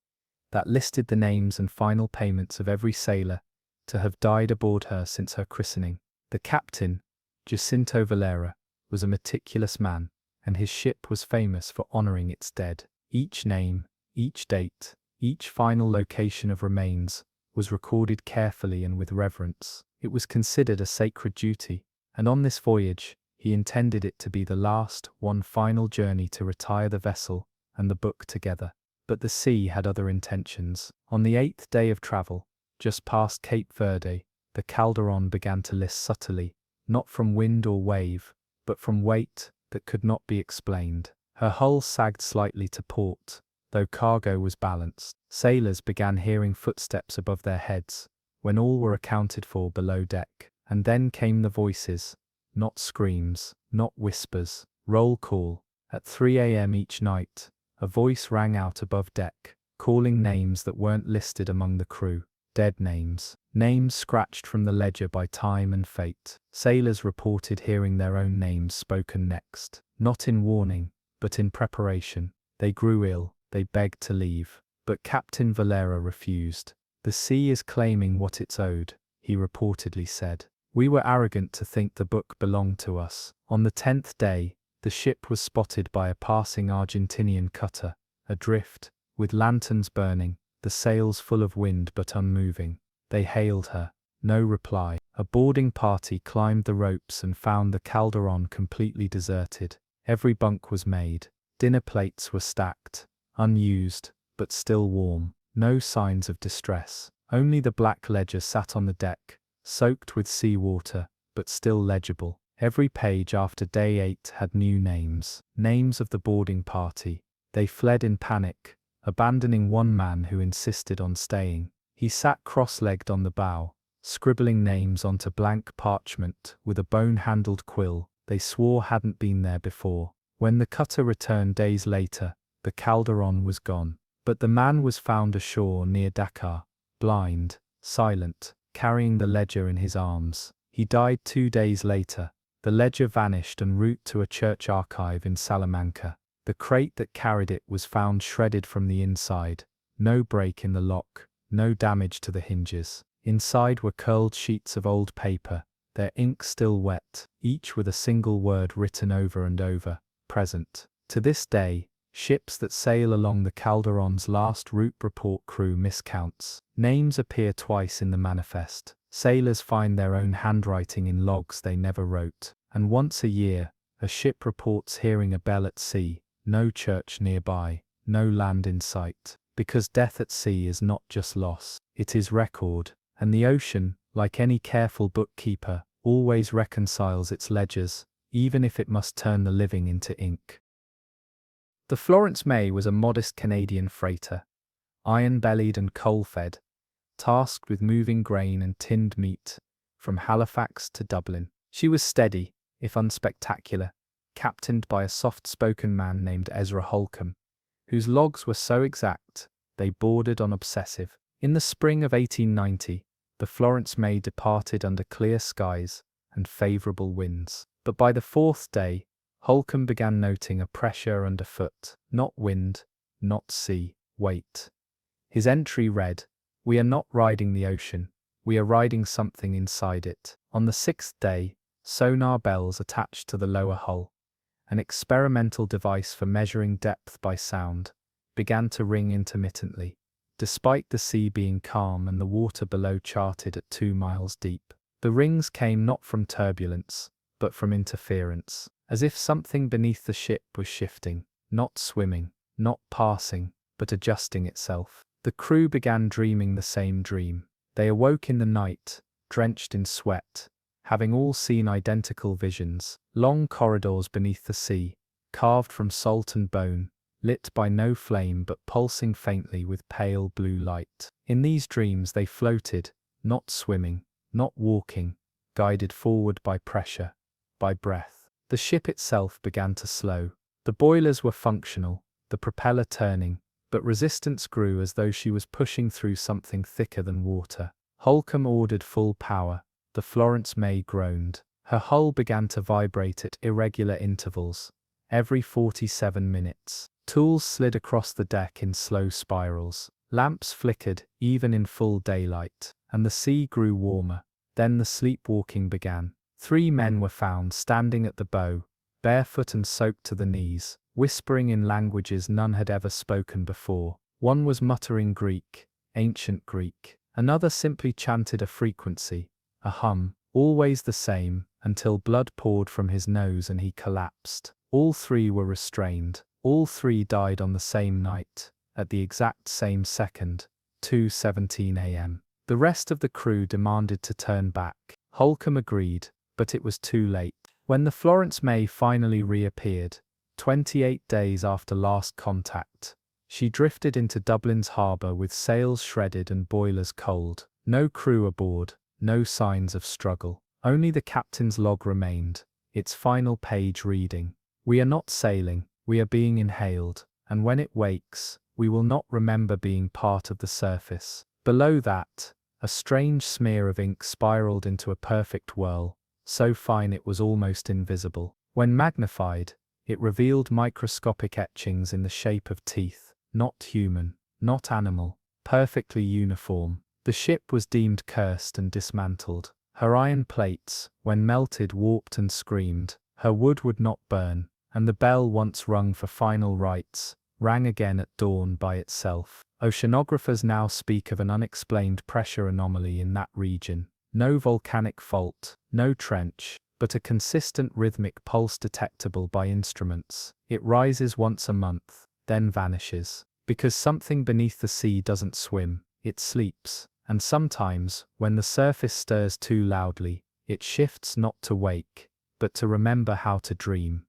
that listed the names and final payments of every sailor to have died aboard her since her christening. The captain, Jacinto Valera, was a meticulous man, and his ship was famous for honoring its dead. Each name, each date, each final location of remains was recorded carefully and with reverence. It was considered a sacred duty, and on this voyage, he intended it to be the last, one final journey to retire the vessel and the book together. But the sea had other intentions. On the 8th day of travel, just past Cape Verde, the Calderon began to list subtly, not from wind or wave, but from weight that could not be explained. Her hull sagged slightly to port, though cargo was balanced. Sailors began hearing footsteps above their heads, when all were accounted for below deck. And then came the voices, not screams, not whispers. Roll call. At 3 a.m. each night, a voice rang out above deck, calling names that weren't listed among the crew. Dead names. Names scratched from the ledger by time and fate. Sailors reported hearing their own names spoken next, not in warning, but in preparation. They grew ill, they begged to leave. But Captain Valera refused. The sea is claiming what it's owed, he reportedly said. We were arrogant to think the book belonged to us. On the 10th day, the ship was spotted by a passing Argentinian cutter, adrift, with lanterns burning, the sails full of wind but unmoving. They hailed her. No reply. A boarding party climbed the ropes and found the Calderon completely deserted. Every bunk was made. Dinner plates were stacked, unused, but still warm. No signs of distress. Only the black ledger sat on the deck, soaked with seawater, but still legible. Every page after day 8 had new names. Names of the boarding party. They fled in panic, abandoning one man who insisted on staying. He sat cross-legged on the bow, scribbling names onto blank parchment with a bone-handled quill they swore hadn't been there before. When the cutter returned days later, the Calderon was gone. But the man was found ashore near Dakar, blind, silent, carrying the ledger in his arms. He died 2 days later. The ledger vanished en route to a church archive in Salamanca. The crate that carried it was found shredded from the inside. No break in the lock, no damage to the hinges. Inside were curled sheets of old paper, their ink still wet, each with a single word written over and over, present. To this day, ships that sail along the Calderon's last route report crew miscounts. Names appear twice in the manifest. Sailors find their own handwriting in logs they never wrote. And once a year, a ship reports hearing a bell at sea. No church nearby, no land in sight. Because death at sea is not just loss, it is record. And the ocean, like any careful bookkeeper, always reconciles its ledgers, even if it must turn the living into ink. The Florence May was a modest Canadian freighter, iron-bellied and coal-fed, tasked with moving grain and tinned meat from Halifax to Dublin. She was steady, if unspectacular, captained by a soft-spoken man named Ezra Holcomb, whose logs were so exact they bordered on obsessive. In the spring of 1890, the Florence May departed under clear skies and favourable winds. But by the 4th day, Holcomb began noting a pressure underfoot. Not wind, not sea, wait. His entry read, "We are not riding the ocean, we are riding something inside it." On the 6th day, sonar bells attached to the lower hull, an experimental device for measuring depth by sound, began to ring intermittently, despite the sea being calm and the water below charted at 2 miles deep. The rings came not from turbulence, but from interference, as if something beneath the ship was shifting, not swimming, not passing, but adjusting itself. The crew began dreaming the same dream. They awoke in the night, drenched in sweat, having all seen identical visions. Long corridors beneath the sea, carved from salt and bone, lit by no flame but pulsing faintly with pale blue light. In these dreams they floated, not swimming, not walking, guided forward by pressure, by breath. The ship itself began to slow. The boilers were functional, the propeller turning, but resistance grew as though she was pushing through something thicker than water. Holcomb ordered full power. The Florence May groaned. Her hull began to vibrate at irregular intervals, every 47 minutes. Tools slid across the deck in slow spirals. Lamps flickered, even in full daylight, and the sea grew warmer. Then the sleepwalking began. 3 men were found standing at the bow, barefoot and soaked to the knees, whispering in languages none had ever spoken before. One was muttering Greek, ancient Greek. Another simply chanted a frequency, a hum, always the same, until blood poured from his nose and he collapsed. All 3 were restrained. All 3 died on the same night, at the exact same second, 2:17 a.m. The rest of the crew demanded to turn back. Holcomb agreed, but it was too late. When the Florence May finally reappeared, 28 days after last contact, she drifted into Dublin's harbour with sails shredded and boilers cold. No crew aboard, no signs of struggle. Only the captain's log remained, its final page reading, "We are not sailing, we are being inhaled, and when it wakes, we will not remember being part of the surface." Below that, a strange smear of ink spiraled into a perfect whirl, so fine it was almost invisible. When magnified, it revealed microscopic etchings in the shape of teeth, not human, not animal, perfectly uniform. The ship was deemed cursed and dismantled. Her iron plates, when melted, warped and screamed. Her wood would not burn, and the bell once rung for final rites, rang again at dawn by itself. Oceanographers now speak of an unexplained pressure anomaly in that region. No volcanic fault, no trench, but a consistent rhythmic pulse detectable by instruments. It rises once a month, then vanishes. Because something beneath the sea doesn't swim, it sleeps. And sometimes, when the surface stirs too loudly, it shifts not to wake, but to remember how to dream.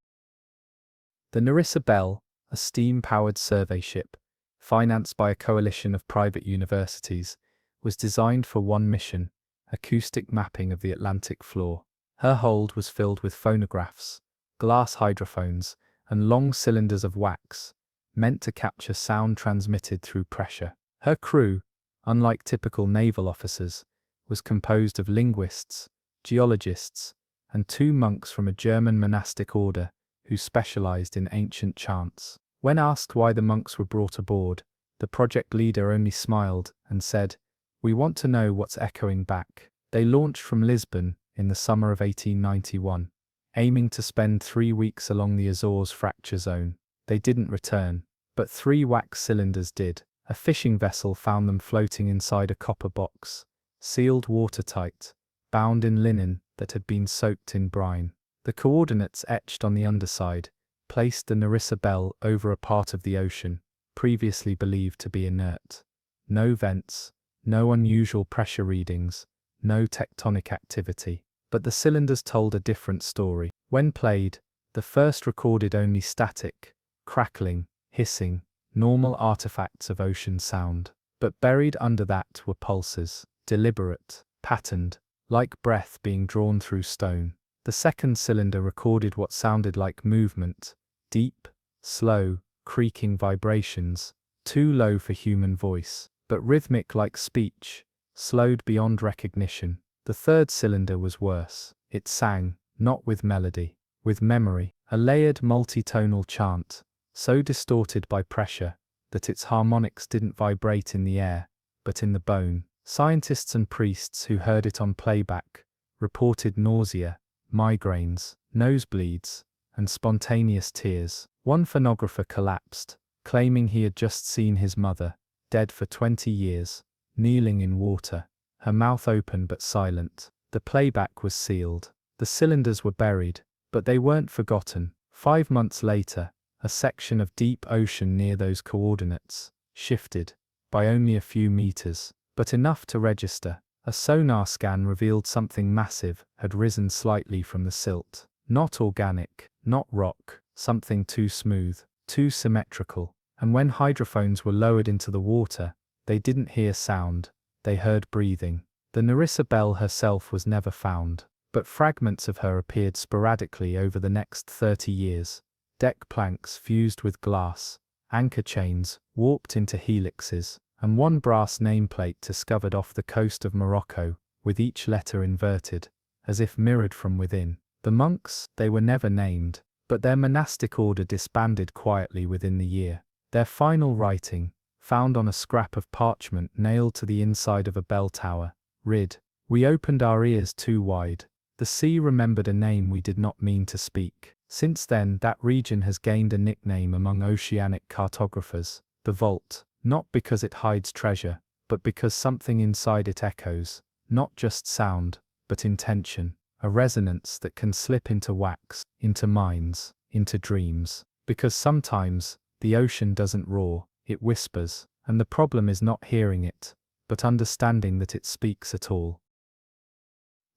The Nerissa Bell, a steam-powered survey ship, financed by a coalition of private universities, was designed for one mission: acoustic mapping of the Atlantic floor. Her hold was filled with phonographs, glass hydrophones, and long cylinders of wax, meant to capture sound transmitted through pressure. Her crew, unlike typical naval officers, was composed of linguists, geologists, and 2 monks from a German monastic order who specialized in ancient chants. When asked why the monks were brought aboard, the project leader only smiled and said, "We want to know what's echoing back." They launched from Lisbon in the summer of 1891, aiming to spend 3 weeks along the Azores fracture zone. They didn't return, but 3 wax cylinders did. A fishing vessel found them floating inside a copper box, sealed watertight, bound in linen that had been soaked in brine. The coordinates etched on the underside placed the Nerissa Bell over a part of the ocean previously believed to be inert. No vents, no unusual pressure readings, no tectonic activity. But the cylinders told a different story. When played, the first recorded only static, crackling, hissing, normal artifacts of ocean sound. But buried under that were pulses, deliberate, patterned, like breath being drawn through stone. The second cylinder recorded what sounded like movement, deep, slow, creaking vibrations, too low for human voice, but rhythmic like speech, slowed beyond recognition. The third cylinder was worse. It sang, not with melody, with memory, a layered multitonal chant, so distorted by pressure that its harmonics didn't vibrate in the air, but in the bone. Scientists and priests who heard it on playback reported nausea, migraines, nosebleeds, and spontaneous tears. One phonographer collapsed, claiming he had just seen his mother, dead for 20 years, kneeling in water, her mouth open but silent. The playback was sealed. The cylinders were buried, but they weren't forgotten. 5 months later, a section of deep ocean near those coordinates shifted, by only a few meters, but enough to register. A sonar scan revealed something massive had risen slightly from the silt. Not organic, not rock, something too smooth, too symmetrical. And when hydrophones were lowered into the water, they didn't hear sound, they heard breathing. The Nerissa Bell herself was never found, but fragments of her appeared sporadically over the next 30 years. Deck planks fused with glass, anchor chains warped into helixes, and one brass nameplate discovered off the coast of Morocco, with each letter inverted, as if mirrored from within. The monks, they were never named, but their monastic order disbanded quietly within the year. Their final writing, found on a scrap of parchment nailed to the inside of a bell tower, read, "We opened our ears too wide. The sea remembered a name we did not mean to speak." Since then, that region has gained a nickname among oceanic cartographers, the Vault, not because it hides treasure, but because something inside it echoes, not just sound, but intention, a resonance that can slip into wax, into minds, into dreams. Because sometimes, the ocean doesn't roar, it whispers, and the problem is not hearing it, but understanding that it speaks at all.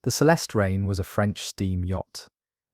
The Celeste Rain was a French steam yacht,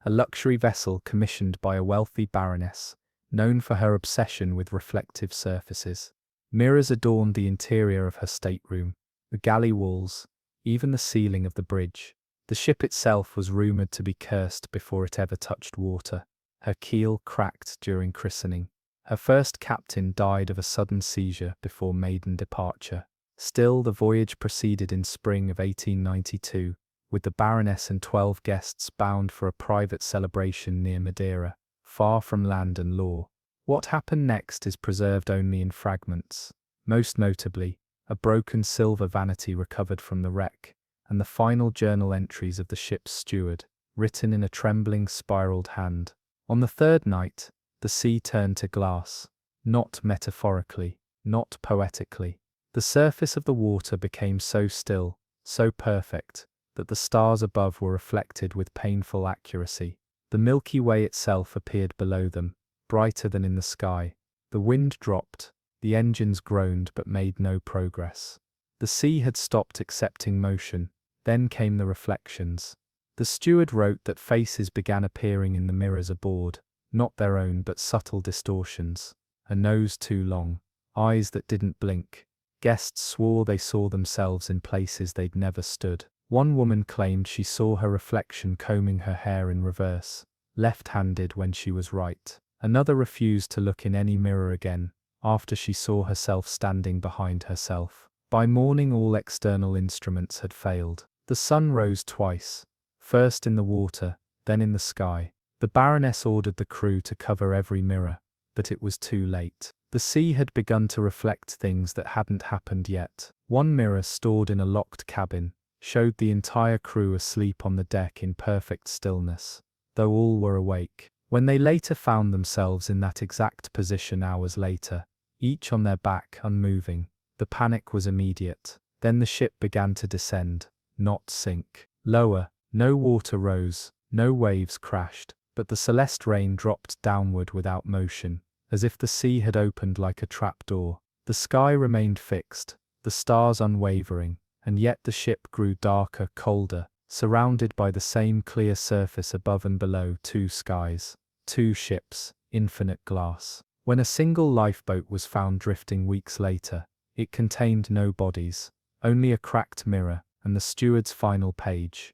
a luxury vessel commissioned by a wealthy baroness, known for her obsession with reflective surfaces. Mirrors adorned the interior of her stateroom, the galley walls, even the ceiling of the bridge. The ship itself was rumoured to be cursed before it ever touched water. Her keel cracked during christening. Her first captain died of a sudden seizure before maiden departure. Still, the voyage proceeded in spring of 1892, with the Baroness and 12 guests bound for a private celebration near Madeira, far from land and law. What happened next is preserved only in fragments, most notably, a broken silver vanity recovered from the wreck, and the final journal entries of the ship's steward, written in a trembling, spiraled hand. On the third night, the sea turned to glass, not metaphorically, not poetically. The surface of the water became so still, so perfect, that the stars above were reflected with painful accuracy. The Milky Way itself appeared below them, brighter than in the sky. The wind dropped, the engines groaned but made no progress. The sea had stopped accepting motion. Then came the reflections. The steward wrote that faces began appearing in the mirrors aboard, not their own but subtle distortions. A nose too long, eyes that didn't blink. Guests swore they saw themselves in places they'd never stood. One woman claimed she saw her reflection combing her hair in reverse, left-handed when she was right. Another refused to look in any mirror again, after she saw herself standing behind herself. By morning all external instruments had failed. The sun rose twice, first in the water, then in the sky. The Baroness ordered the crew to cover every mirror, but it was too late. The sea had begun to reflect things that hadn't happened yet. One mirror stored in a locked cabin showed the entire crew asleep on the deck in perfect stillness, though all were awake. When they later found themselves in that exact position hours later, each on their back unmoving, the panic was immediate. Then the ship began to descend, not sink. Lower, no water rose, no waves crashed, but the Celeste Rain dropped downward without motion, as if the sea had opened like a trapdoor. The sky remained fixed, the stars unwavering, and yet the ship grew darker, colder, surrounded by the same clear surface above and below. Two skies, two ships, infinite glass. When a single lifeboat was found drifting weeks later, it contained no bodies, only a cracked mirror and the steward's final page.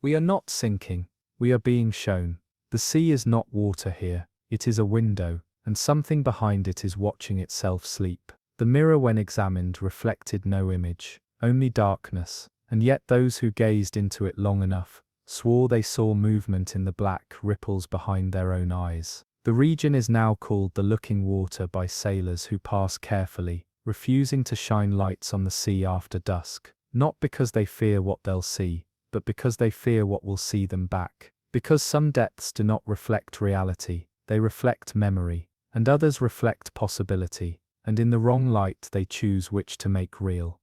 "We are not sinking, we are being shown. The sea is not water here, it is a window, and something behind it is watching itself sleep." The mirror, when examined, reflected no image, only darkness, and yet those who gazed into it long enough swore they saw movement in the black ripples behind their own eyes. The region is now called the Looking Water by sailors who pass carefully, refusing to shine lights on the sea after dusk, not because they fear what they'll see, but because they fear what will see them back. Because some depths do not reflect reality, they reflect memory, and others reflect possibility, and in the wrong light they choose which to make real.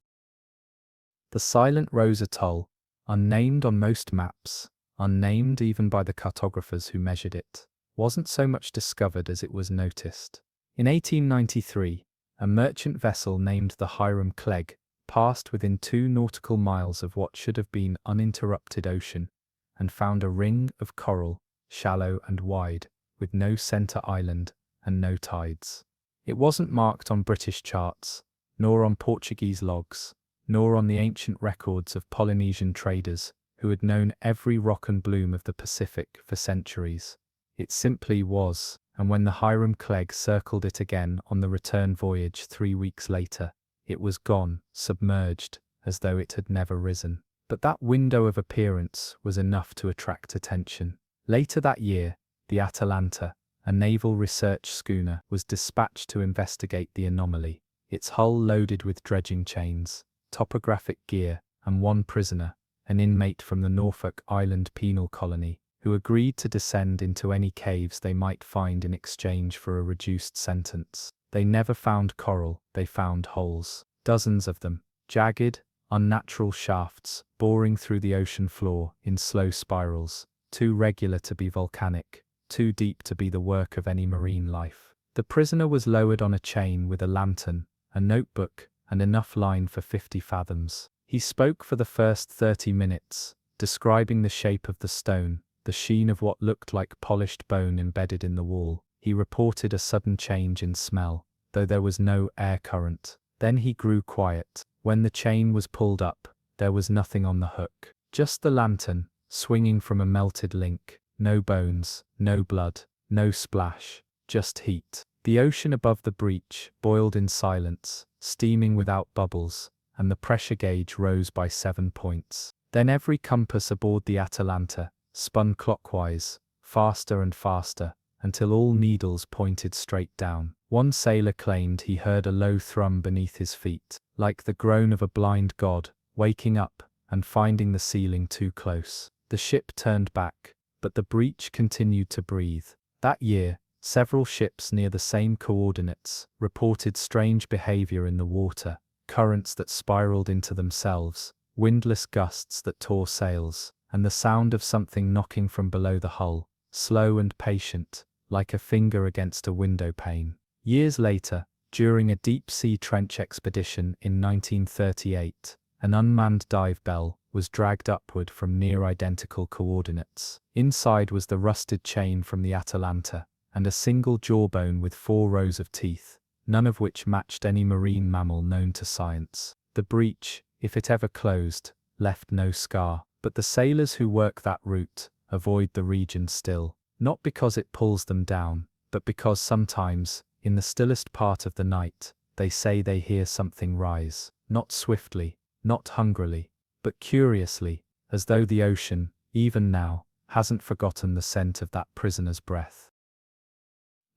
The Silent Rose Atoll, unnamed on most maps, unnamed even by the cartographers who measured it, wasn't so much discovered as it was noticed. In 1893, a merchant vessel named the Hiram Clegg passed within 2 nautical miles of what should have been uninterrupted ocean, and found a ring of coral, shallow and wide, with no center island and no tides. It wasn't marked on British charts, nor on Portuguese logs, nor on the ancient records of Polynesian traders who had known every rock and bloom of the Pacific for centuries. It simply was, and when the Hiram Clegg circled it again on the return voyage 3 weeks later, It was gone, submerged, as though it had never risen. But that window of appearance was enough to attract attention. Later that year, the Atalanta, a naval research schooner, was dispatched to investigate the anomaly, its hull loaded with dredging chains, topographic gear, and one prisoner, an inmate from the Norfolk Island penal colony, who agreed to descend into any caves they might find in exchange for a reduced sentence. They never found coral, they found holes. Dozens of them, jagged, unnatural shafts, boring through the ocean floor in slow spirals, too regular to be volcanic, too deep to be the work of any marine life. The prisoner was lowered on a chain with a lantern, a notebook, and enough line for 50 fathoms. He spoke for the first 30 minutes, describing the shape of the stone, the sheen of what looked like polished bone embedded in the wall. He reported a sudden change in smell, though there was no air current. Then he grew quiet. When the chain was pulled up, there was nothing on the hook. Just the lantern, swinging from a melted link. No bones, no blood, no splash, just heat. The ocean above the breach boiled in silence, steaming without bubbles, and the pressure gauge rose by 7 points. Then every compass aboard the Atalanta spun clockwise, faster and faster, until all needles pointed straight down. One sailor claimed he heard a low thrum beneath his feet, like the groan of a blind god, waking up and finding the ceiling too close. The ship turned back, but the breach continued to breathe. That year, several ships near the same coordinates reported strange behavior in the water, currents that spiraled into themselves, windless gusts that tore sails, and the sound of something knocking from below the hull, slow and patient, like a finger against a window pane. Years later, during a deep-sea trench expedition in 1938, an unmanned dive bell was dragged upward from near-identical coordinates. Inside was the rusted chain from the Atalanta, and a single jawbone with 4 rows of teeth, none of which matched any marine mammal known to science. The breach, if it ever closed, left no scar, but the sailors who work that route avoid the region still, not because it pulls them down, but because sometimes, in the stillest part of the night, they say they hear something rise, not swiftly, not hungrily, but curiously, as though the ocean, even now, hasn't forgotten the scent of that prisoner's breath.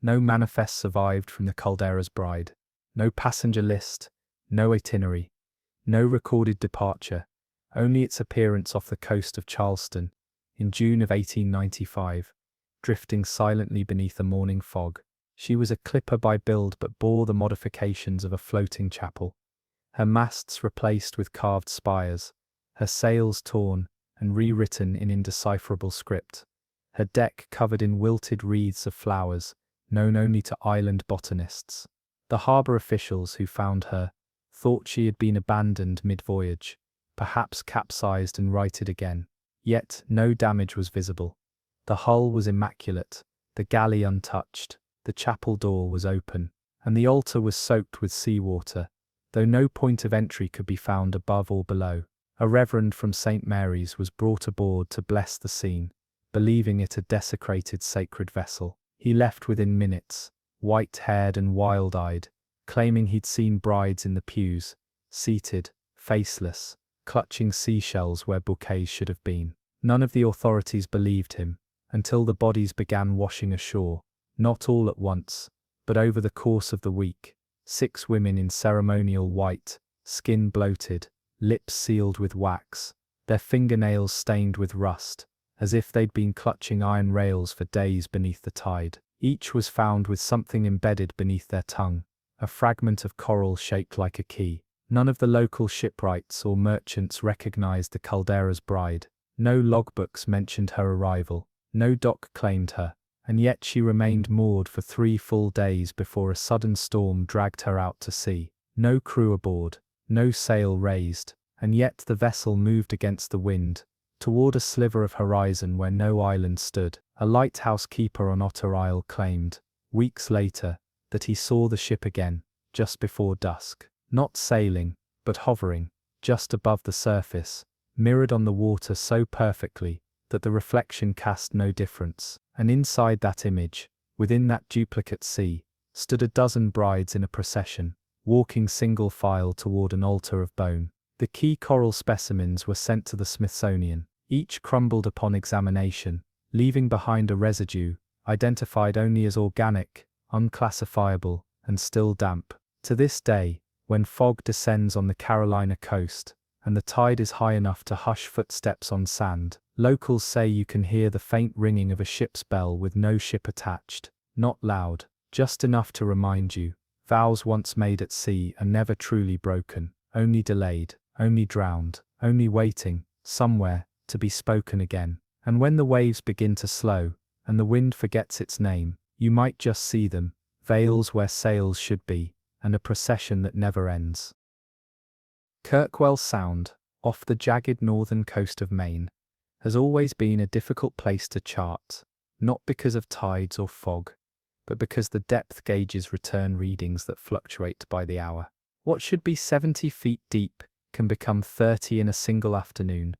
No manifest survived from the Caldera's Bride, no passenger list, no itinerary, no recorded departure, only its appearance off the coast of Charleston, in June of 1895, drifting silently beneath a morning fog. She was a clipper by build but bore the modifications of a floating chapel, her masts replaced with carved spires, her sails torn and rewritten in indecipherable script, her deck covered in wilted wreaths of flowers, known only to island botanists. The harbour officials who found her thought she had been abandoned mid-voyage, perhaps capsized and righted again. Yet no damage was visible. The hull was immaculate, the galley untouched, the chapel door was open, and the altar was soaked with seawater, though no point of entry could be found above or below. A reverend from St. Mary's was brought aboard to bless the scene, believing it a desecrated sacred vessel. He left within minutes, white-haired and wild-eyed, claiming he'd seen brides in the pews, seated, faceless, clutching seashells where bouquets should have been. None of the authorities believed him, until the bodies began washing ashore, not all at once, but over the course of the week. 6 women in ceremonial white, skin bloated, lips sealed with wax, their fingernails stained with rust, as if they'd been clutching iron rails for days beneath the tide. Each was found with something embedded beneath their tongue, a fragment of coral shaped like a key. None of the local shipwrights or merchants recognized the Caldera's Bride. No logbooks mentioned her arrival, no dock claimed her, and yet she remained moored for 3 full days before a sudden storm dragged her out to sea. No crew aboard, no sail raised, and yet the vessel moved against the wind, toward a sliver of horizon where no island stood. A lighthouse keeper on Otter Isle claimed, weeks later, that he saw the ship again, just before dusk, not sailing, but hovering, just above the surface, mirrored on the water so perfectly that the reflection cast no difference. And inside that image, within that duplicate sea, stood a dozen brides in a procession, walking single file toward an altar of bone. The key coral specimens were sent to the Smithsonian. Each crumbled upon examination, leaving behind a residue, identified only as organic, unclassifiable, and still damp. To this day, when fog descends on the Carolina coast, and the tide is high enough to hush footsteps on sand, locals say you can hear the faint ringing of a ship's bell with no ship attached. Not loud, just enough to remind you, vows once made at sea are never truly broken, only delayed, only drowned, only waiting, somewhere, to be spoken again. And when the waves begin to slow, and the wind forgets its name, you might just see them, veils where sails should be, and a procession that never ends. Kirkwell Sound, off the jagged northern coast of Maine, has always been a difficult place to chart, not because of tides or fog, but because the depth gauges return readings that fluctuate by the hour. What should be 70 feet deep can become 30 in a single afternoon,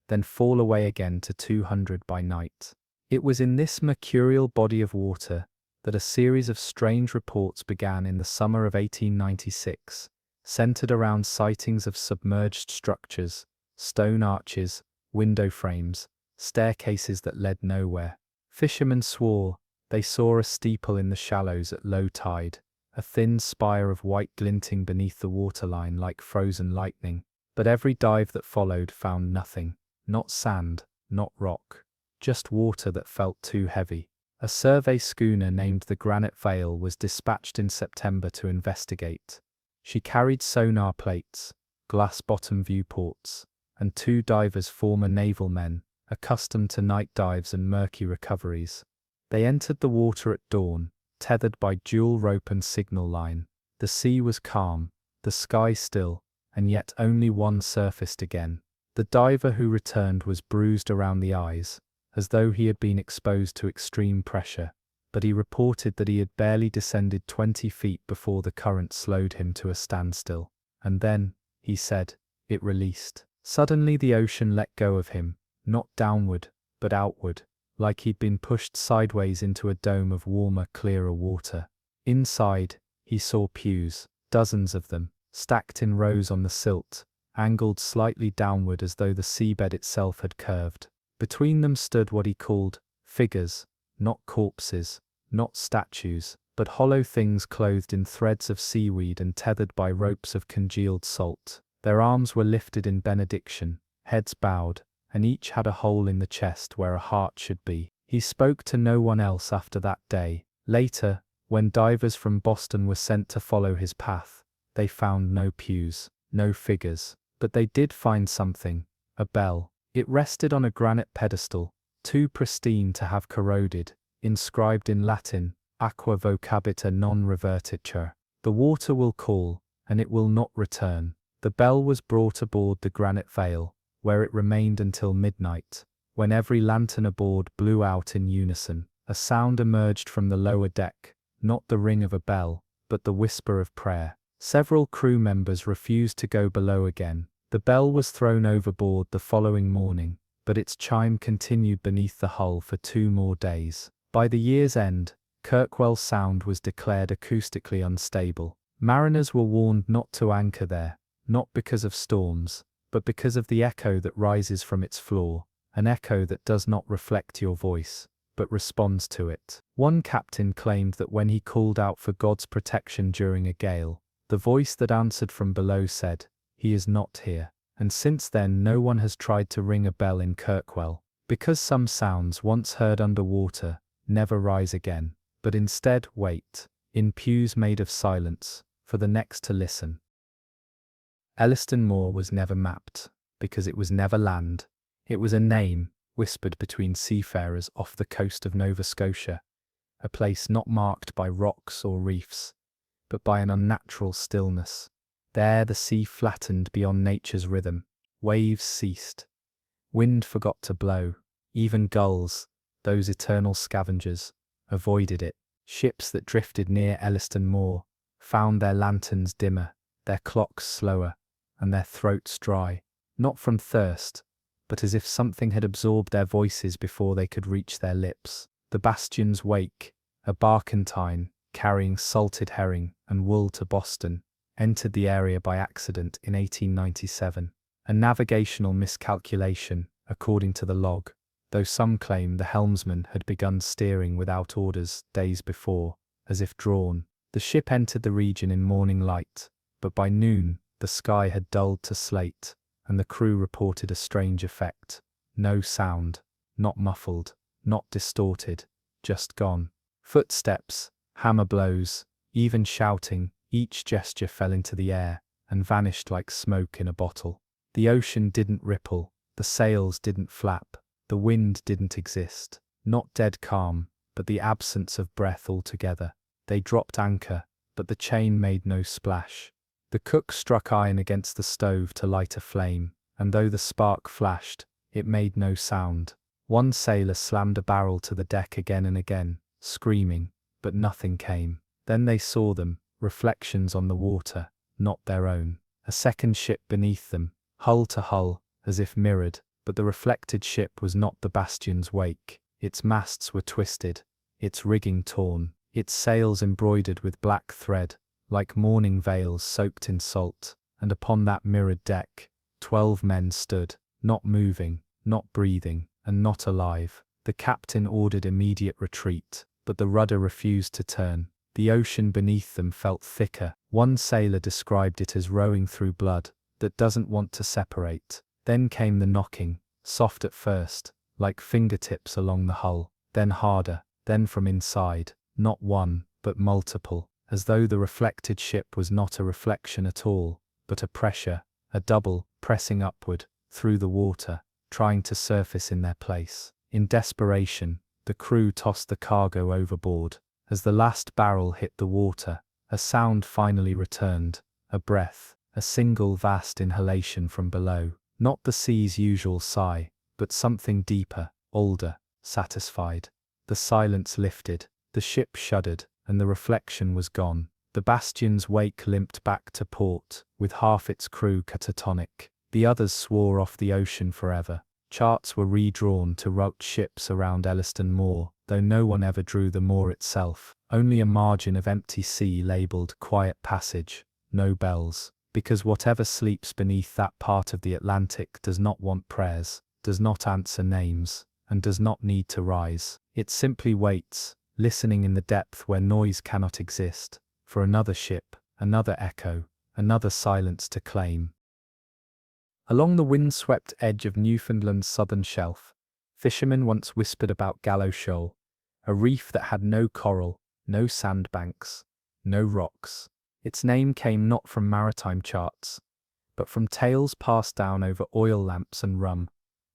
then fall away again to 200 by night. It was in this mercurial body of water that a series of strange reports began in the summer of 1896, centered around sightings of submerged structures, stone arches, window frames, staircases that led nowhere. Fishermen swore they saw a steeple in the shallows at low tide, a thin spire of white glinting beneath the waterline like frozen lightning, but every dive that followed found nothing, not sand, not rock, just water that felt too heavy. A survey schooner named the Granite Veil was dispatched in September to investigate. She carried sonar plates, glass-bottom viewports, and 2 divers, former naval men, accustomed to night dives and murky recoveries. They entered the water at dawn, tethered by dual rope and signal line. The sea was calm, the sky still, and yet only one surfaced again. The diver who returned was bruised around the eyes, as though he had been exposed to extreme pressure, but he reported that he had barely descended 20 feet before the current slowed him to a standstill. And then, he said, it released. Suddenly the ocean let go of him, not downward, but outward, like he'd been pushed sideways into a dome of warmer, clearer water. Inside, he saw pews, dozens of them, stacked in rows on the silt, angled slightly downward as though the seabed itself had curved. Between them stood what he called figures, not corpses, not statues, but hollow things clothed in threads of seaweed and tethered by ropes of congealed salt. Their arms were lifted in benediction, heads bowed, and each had a hole in the chest where a heart should be. He spoke to no one else after that day. Later, when divers from Boston were sent to follow his path, they found no pews, no figures, but they did find something, a bell. It rested on a granite pedestal, too pristine to have corroded, inscribed in Latin, aqua vocabita non revertitur. The water will call, and it will not return. The bell was brought aboard the Granite Veil, where it remained until midnight. When every lantern aboard blew out in unison, a sound emerged from the lower deck, not the ring of a bell, but the whisper of prayer. Several crew members refused to go below again. The bell was thrown overboard the following morning, but its chime continued beneath the hull for 2 more days. By the year's end, Kirkwell Sound was declared acoustically unstable. Mariners were warned not to anchor there, not because of storms, but because of the echo that rises from its floor, an echo that does not reflect your voice, but responds to it. One captain claimed that when he called out for God's protection during a gale, the voice that answered from below said, "He is not here." And since then no one has tried to ring a bell in Kirkwell, because some sounds once heard underwater never rise again, but instead wait, in pews made of silence, for the next to listen. Elliston Moor was never mapped, because it was never land. It was a name, whispered between seafarers off the coast of Nova Scotia, a place not marked by rocks or reefs, but by an unnatural stillness. There the sea flattened beyond nature's rhythm, waves ceased, wind forgot to blow, even gulls, those eternal scavengers, avoided it. Ships that drifted near Elliston Moor found their lanterns dimmer, their clocks slower, and their throats dry, not from thirst, but as if something had absorbed their voices before they could reach their lips. The Bastion's wake, a barkentine carrying salted herring and wool to Boston, entered the area by accident in 1897. A navigational miscalculation, according to the log, though some claim the helmsman had begun steering without orders days before, as if drawn. The ship entered the region in morning light, but by noon the sky had dulled to slate, and the crew reported a strange effect. No sound, not muffled, not distorted, just gone. Footsteps, hammer blows, even shouting, each gesture fell into the air and vanished like smoke in a bottle. The ocean didn't ripple, the sails didn't flap, the wind didn't exist. Not dead calm, but the absence of breath altogether. They dropped anchor, but the chain made no splash. The cook struck iron against the stove to light a flame, and though the spark flashed, it made no sound. One sailor slammed a barrel to the deck again and again, screaming, but nothing came. Then they saw them, reflections on the water, not their own. A second ship beneath them, hull to hull, as if mirrored, but the reflected ship was not the Bastion's wake. Its masts were twisted, its rigging torn, its sails embroidered with black thread, like mourning veils soaked in salt, and upon that mirrored deck, 12 men stood, not moving, not breathing, and not alive. The captain ordered immediate retreat, but the rudder refused to turn. The ocean beneath them felt thicker. One sailor described it as rowing through blood that doesn't want to separate. Then came the knocking, soft at first, like fingertips along the hull, then harder, then from inside, not one, but multiple, as though the reflected ship was not a reflection at all, but a pressure, a double, pressing upward, through the water, trying to surface in their place. In desperation, the crew tossed the cargo overboard. As the last barrel hit the water, a sound finally returned, a breath, a single vast inhalation from below. Not the sea's usual sigh, but something deeper, older, satisfied. The silence lifted, the ship shuddered, and the reflection was gone. The Bastion's wake limped back to port, with half its crew catatonic. The others swore off the ocean forever. Charts were redrawn to route ships around Elliston Moor, though no one ever drew the moor itself. Only a margin of empty sea labelled Quiet Passage, no bells, because whatever sleeps beneath that part of the Atlantic does not want prayers, does not answer names, and does not need to rise. It simply waits, listening in the depth where noise cannot exist, for another ship, another echo, another silence to claim. Along the windswept edge of Newfoundland's southern shelf, fishermen once whispered about Gallows Shoal, a reef that had no coral, no sandbanks, no rocks. Its name came not from maritime charts, but from tales passed down over oil lamps and rum,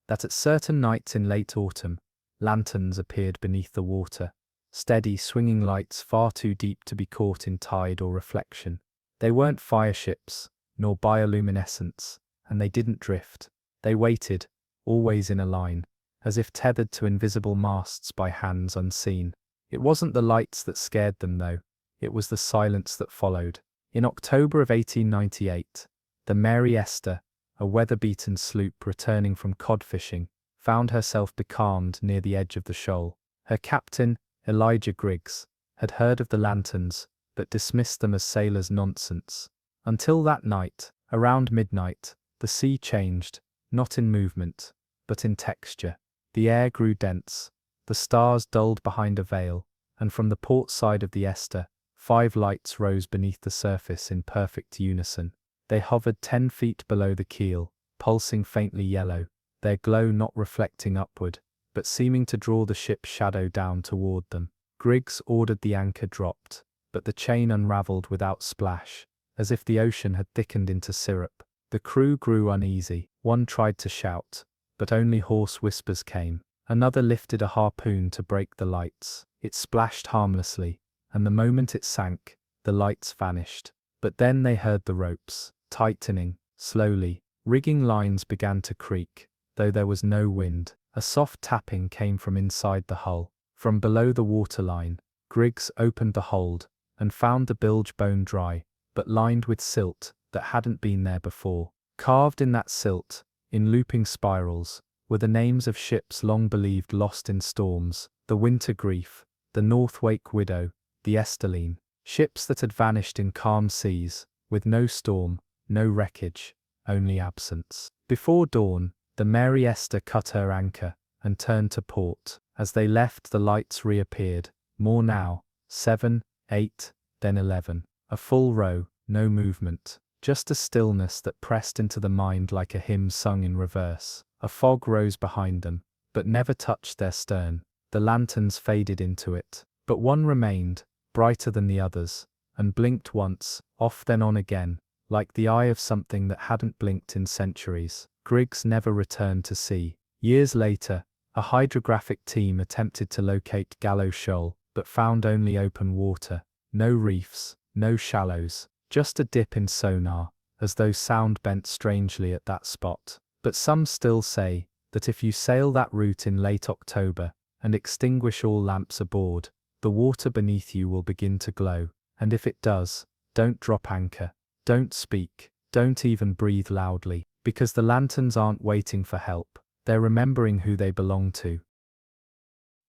that at certain nights in late autumn, lanterns appeared beneath the water, steady swinging lights far too deep to be caught in tide or reflection. They weren't fire ships, nor bioluminescence, and they didn't drift. They waited, always in a line, as if tethered to invisible masts by hands unseen. It wasn't the lights that scared them though, it was the silence that followed. In October of 1898, the Mary Esther, a weather-beaten sloop returning from cod fishing, found herself becalmed near the edge of the shoal. Her captain, Elijah Griggs, had heard of the lanterns, but dismissed them as sailors' nonsense. Until that night, around midnight, the sea changed, not in movement, but in texture. The air grew dense, the stars dulled behind a veil, and from the port side of the Esther, 5 lights rose beneath the surface in perfect unison. They hovered 10 feet below the keel, pulsing faintly yellow, their glow not reflecting upward, but seeming to draw the ship's shadow down toward them. Griggs ordered the anchor dropped, but the chain unraveled without splash, as if the ocean had thickened into syrup. The crew grew uneasy. One tried to shout, but only hoarse whispers came. Another lifted a harpoon to break the lights. It splashed harmlessly, and the moment it sank, the lights vanished. But then they heard the ropes, tightening, slowly. Rigging lines began to creak, though there was no wind. A soft tapping came from inside the hull. From below the waterline, Griggs opened the hold, and found the bilge bone dry, but lined with silt that hadn't been there before. Carved in that silt, in looping spirals, were the names of ships long believed lost in storms: the Winter Grief, the Northwake Widow, the Esterline. Ships that had vanished in calm seas, with no storm, no wreckage, only absence. Before dawn, the Mary Esther cut her anchor and turned to port. As they left, the lights reappeared, more now, 7, 8, then 11. A full row, no movement, just a stillness that pressed into the mind like a hymn sung in reverse. A fog rose behind them, but never touched their stern. The lanterns faded into it, but one remained, brighter than the others, and blinked once, off then on again, like the eye of something that hadn't blinked in centuries. Griggs never returned to sea. Years later, a hydrographic team attempted to locate Gallo Shoal, but found only open water, no reefs, no shallows, just a dip in sonar, as though sound bent strangely at that spot. But some still say that if you sail that route in late October and extinguish all lamps aboard, the water beneath you will begin to glow, and if it does, don't drop anchor, don't speak, don't even breathe loudly, because the lanterns aren't waiting for help, they're remembering who they belong to.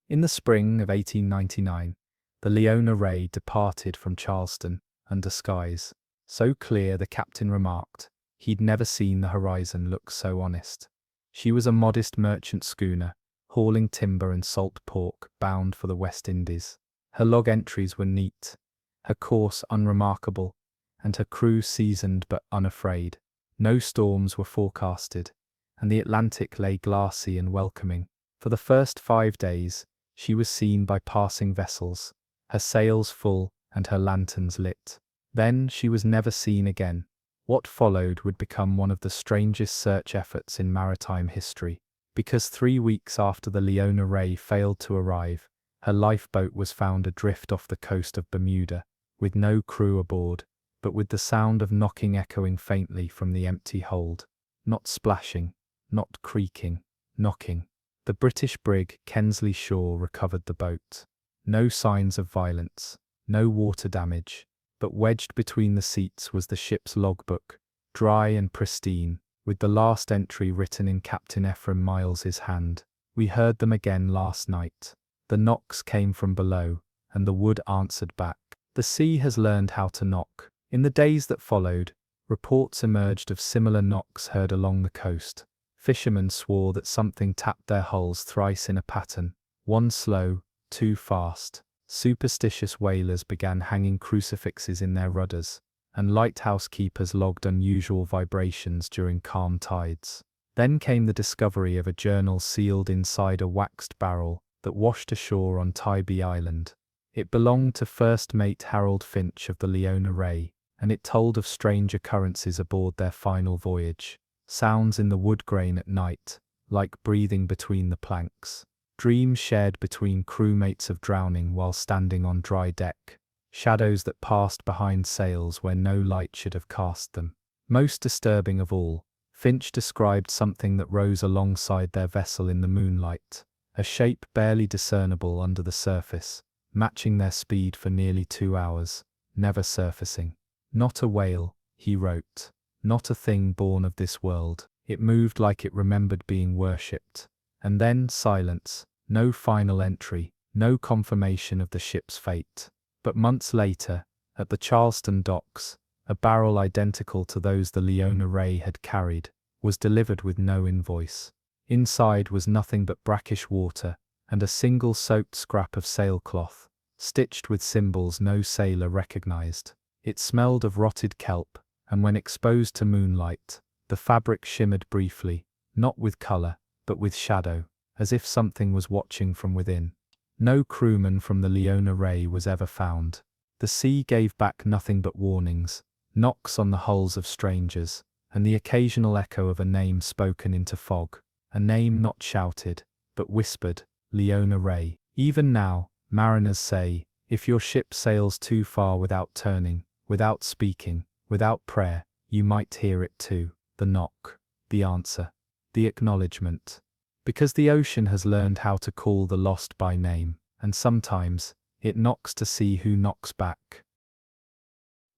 In the spring of 1899, the Leona Ray departed from Charleston under skies so clear the captain remarked he'd never seen the horizon look so honest. She was a modest merchant schooner, hauling timber and salt pork, bound for the West Indies. Her log entries were neat, her course unremarkable, and her crew seasoned but unafraid. No storms were forecasted, and the Atlantic lay glassy and welcoming. For the first 5 days, she was seen by passing vessels, her sails full and her lanterns lit. Then she was never seen again. What followed would become one of the strangest search efforts in maritime history, because 3 weeks after the Leona Ray failed to arrive, her lifeboat was found adrift off the coast of Bermuda, with no crew aboard, but with the sound of knocking echoing faintly from the empty hold. Not splashing, not creaking, knocking. The British brig Kensley Shaw recovered the boat. No signs of violence, no water damage, but wedged between the seats was the ship's logbook, dry and pristine, with the last entry written in Captain Ephraim Miles's hand. "We heard them again last night. The knocks came from below, and the wood answered back." The sea has learned how to knock. In the days that followed, reports emerged of similar knocks heard along the coast. Fishermen swore that something tapped their hulls thrice in a pattern, one slow, two fast. Superstitious whalers began hanging crucifixes in their rudders, and lighthouse keepers logged unusual vibrations during calm tides. Then came the discovery of a journal sealed inside a waxed barrel that washed ashore on Tybee Island. It belonged to First Mate Harold Finch of the Leona Ray, and it told of strange occurrences aboard their final voyage. Sounds in the wood grain at night, like breathing between the planks. Dreams shared between crewmates of drowning while standing on dry deck. Shadows that passed behind sails where no light should have cast them. Most disturbing of all, Finch described something that rose alongside their vessel in the moonlight, a shape barely discernible under the surface, matching their speed for nearly 2 hours, never surfacing. "Not a whale," he wrote, "not a thing born of this world. It moved like it remembered being worshipped." And then silence, no final entry, no confirmation of the ship's fate. But months later, at the Charleston docks, a barrel identical to those the Leona Ray had carried was delivered with no invoice. Inside was nothing but brackish water and a single soaked scrap of sailcloth, stitched with symbols no sailor recognized. It smelled of rotted kelp, and when exposed to moonlight, the fabric shimmered briefly, not with color, but with shadow, as if something was watching from within. No crewman from the Leona Ray was ever found. The sea gave back nothing but warnings, knocks on the hulls of strangers, and the occasional echo of a name spoken into fog, a name not shouted, but whispered, Leona Ray. Even now, mariners say, if your ship sails too far without turning, without speaking, without prayer, you might hear it too. The knock, the answer, the acknowledgement. Because the ocean has learned how to call the lost by name, and sometimes it knocks to see who knocks back.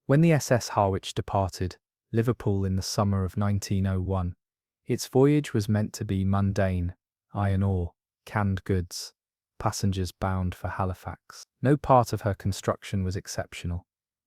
When the SS Harwich departed Liverpool in the summer of 1901, its voyage was meant to be mundane: iron ore, canned goods, passengers bound for Halifax. No part of her construction was exceptional,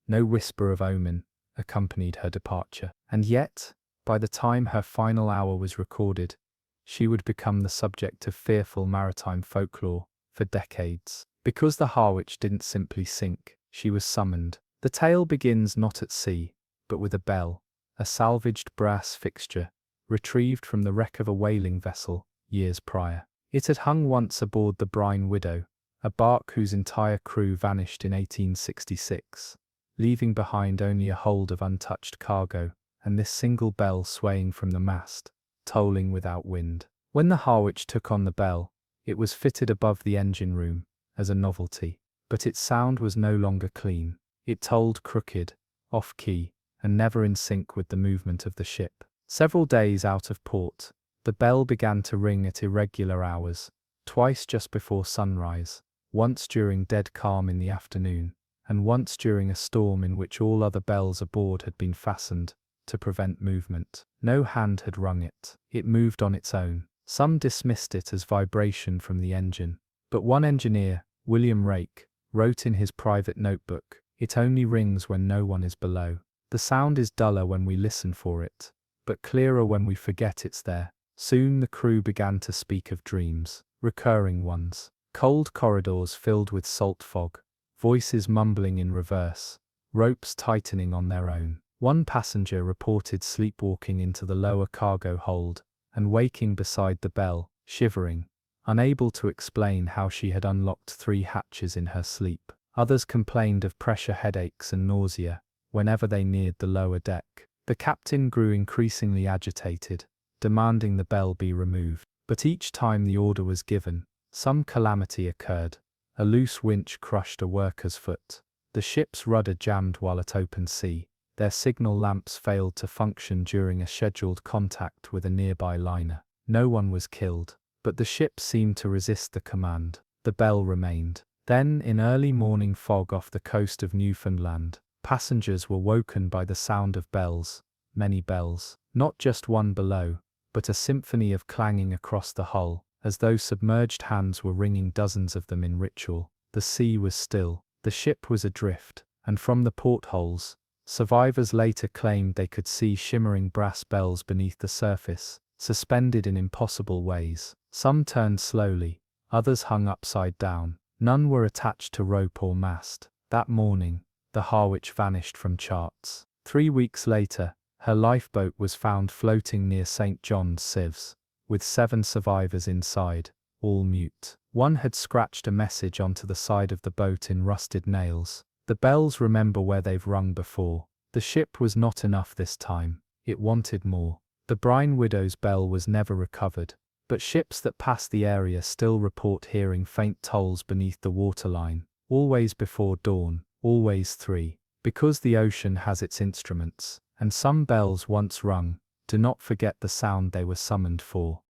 no whisper of omen, accompanied her departure. And yet, by the time her final hour was recorded, she would become the subject of fearful maritime folklore for decades. Because the Harwich didn't simply sink, she was summoned. The tale begins not at sea, but with a bell, a salvaged brass fixture, retrieved from the wreck of a whaling vessel years prior. It had hung once aboard the Brine Widow, a bark whose entire crew vanished in 1866, leaving behind only a hold of untouched cargo, and this single bell swaying from the mast, tolling without wind. When the Harwich took on the bell, it was fitted above the engine room as a novelty, but its sound was no longer clean. It tolled crooked, off-key, and never in sync with the movement of the ship. Several days out of port, the bell began to ring at irregular hours, twice just before sunrise, once during dead calm in the afternoon, and once during a storm in which all other bells aboard had been fastened to prevent movement. No hand had rung it. It moved on its own. Some dismissed it as vibration from the engine, but one engineer, William Rake, wrote in his private notebook, "It only rings when no one is below. The sound is duller when we listen for it, but clearer when we forget it's there." Soon the crew began to speak of dreams, recurring ones, cold corridors filled with salt fog, voices mumbling in reverse, ropes tightening on their own. One passenger reported sleepwalking into the lower cargo hold and waking beside the bell, shivering, unable to explain how she had unlocked 3 hatches in her sleep. Others complained of pressure headaches and nausea whenever they neared the lower deck. The captain grew increasingly agitated, demanding the bell be removed. But each time the order was given, some calamity occurred. A loose winch crushed a worker's foot. The ship's rudder jammed while at open sea. Their signal lamps failed to function during a scheduled contact with a nearby liner. No one was killed, but the ship seemed to resist the command. The bell remained. Then, in early morning fog off the coast of Newfoundland, passengers were woken by the sound of bells, many bells, not just one below, but a symphony of clanging across the hull, as though submerged hands were ringing dozens of them in ritual. The sea was still, the ship was adrift, and from the portholes, survivors later claimed they could see shimmering brass bells beneath the surface, suspended in impossible ways. Some turned slowly, others hung upside down. None were attached to rope or mast. That morning, the Harwich vanished from charts. 3 weeks later, her lifeboat was found floating near St. John's Sieves, with 7 survivors inside, all mute. One had scratched a message onto the side of the boat in rusted nails. "The bells remember where they've rung before." The ship was not enough this time. It wanted more. The Brine Widow's bell was never recovered, but ships that pass the area still report hearing faint tolls beneath the waterline, always before dawn, always 3. Because the ocean has its instruments, and some bells once rung, do not forget the sound they were summoned for.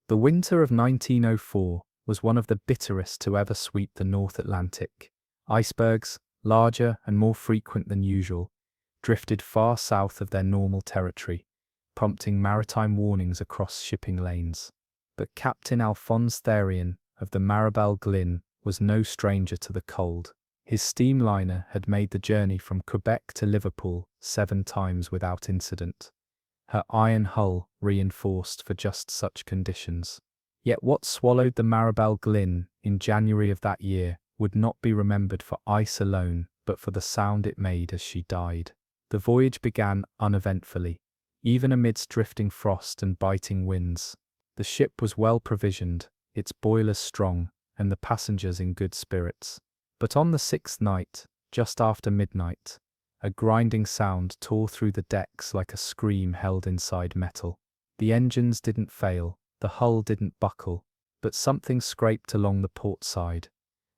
The winter of 1904 was one of the bitterest to ever sweep the North Atlantic. Icebergs, larger and more frequent than usual, drifted far south of their normal territory, prompting maritime warnings across shipping lanes. But Captain Alphonse Therion of the Marabelle Glynn was no stranger to the cold. His steamliner had made the journey from Quebec to Liverpool 7 times without incident, her iron hull reinforced for just such conditions. Yet what swallowed the Marabelle Glynn in January of that year would not be remembered for ice alone, but for the sound it made as she died. The voyage began uneventfully, even amidst drifting frost and biting winds. The ship was well provisioned, its boilers strong, and the passengers in good spirits. But on the 6th night, just after midnight, a grinding sound tore through the decks like a scream held inside metal. The engines didn't fail, the hull didn't buckle, but something scraped along the port side.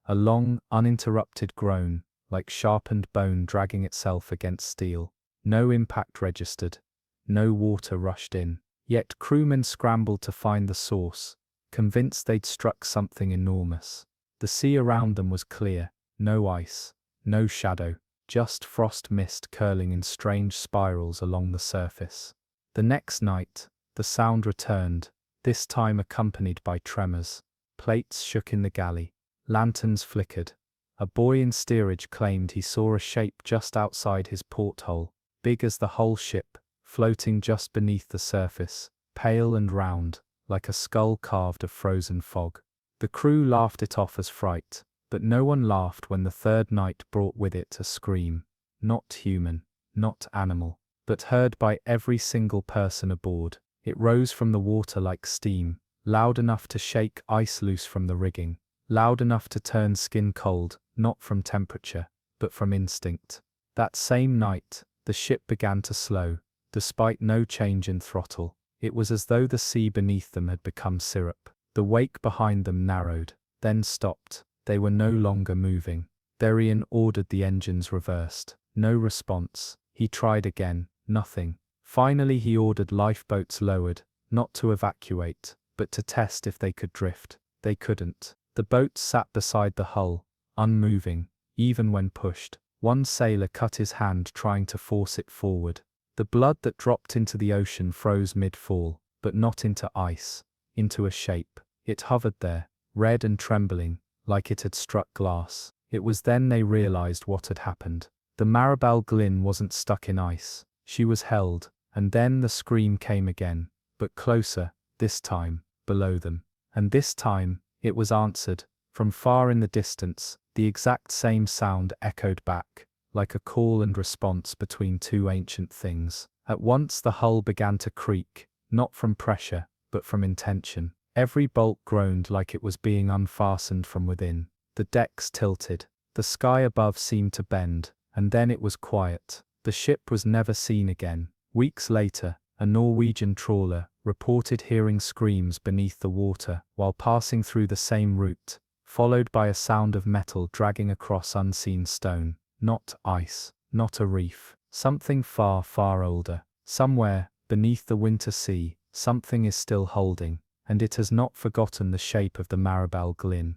A long, uninterrupted groan, like sharpened bone dragging itself against steel. No impact registered, no water rushed in. Yet crewmen scrambled to find the source, convinced they'd struck something enormous. The sea around them was clear, no ice, no shadow, just frost mist curling in strange spirals along the surface. The next night, the sound returned, this time accompanied by tremors. Plates shook in the galley, lanterns flickered, A boy in steerage claimed he saw a shape just outside his porthole, big as the whole ship, floating just beneath the surface, pale and round, like a skull carved of frozen fog. The crew laughed it off as fright, but no one laughed when the third night brought with it a scream, not human, not animal, but heard by every single person aboard. It rose from the water like steam, loud enough to shake ice loose from the rigging, loud enough to turn skin cold, not from temperature, but from instinct. That same night, the ship began to slow, despite no change in throttle. It was as though the sea beneath them had become syrup. The wake behind them narrowed, then stopped. They were no longer moving. Darian ordered the engines reversed. No response. He tried again. Nothing. Finally he ordered lifeboats lowered, not to evacuate, but to test if they could drift. They couldn't. The boats sat beside the hull, unmoving, even when pushed. One sailor cut his hand trying to force it forward. The blood that dropped into the ocean froze mid-fall, but not into ice, into a shape. It hovered there, red and trembling, like it had struck glass. It was then they realized what had happened. The Maribel Glynn wasn't stuck in ice. She was held, and then the scream came again, but closer, this time, below them. And this time, it was answered. From far in the distance, the exact same sound echoed back, like a call and response between two ancient things. At once the hull began to creak, not from pressure, but from intention. Every bolt groaned like it was being unfastened from within. The decks tilted. The sky above seemed to bend, and then it was quiet. The ship was never seen again. Weeks later, a Norwegian trawler reported hearing screams beneath the water while passing through the same route, followed by a sound of metal dragging across unseen stone. Not ice, not a reef. Something far, far older. Somewhere, beneath the winter sea, something is still holding, and it has not forgotten the shape of the Maribel Glynn.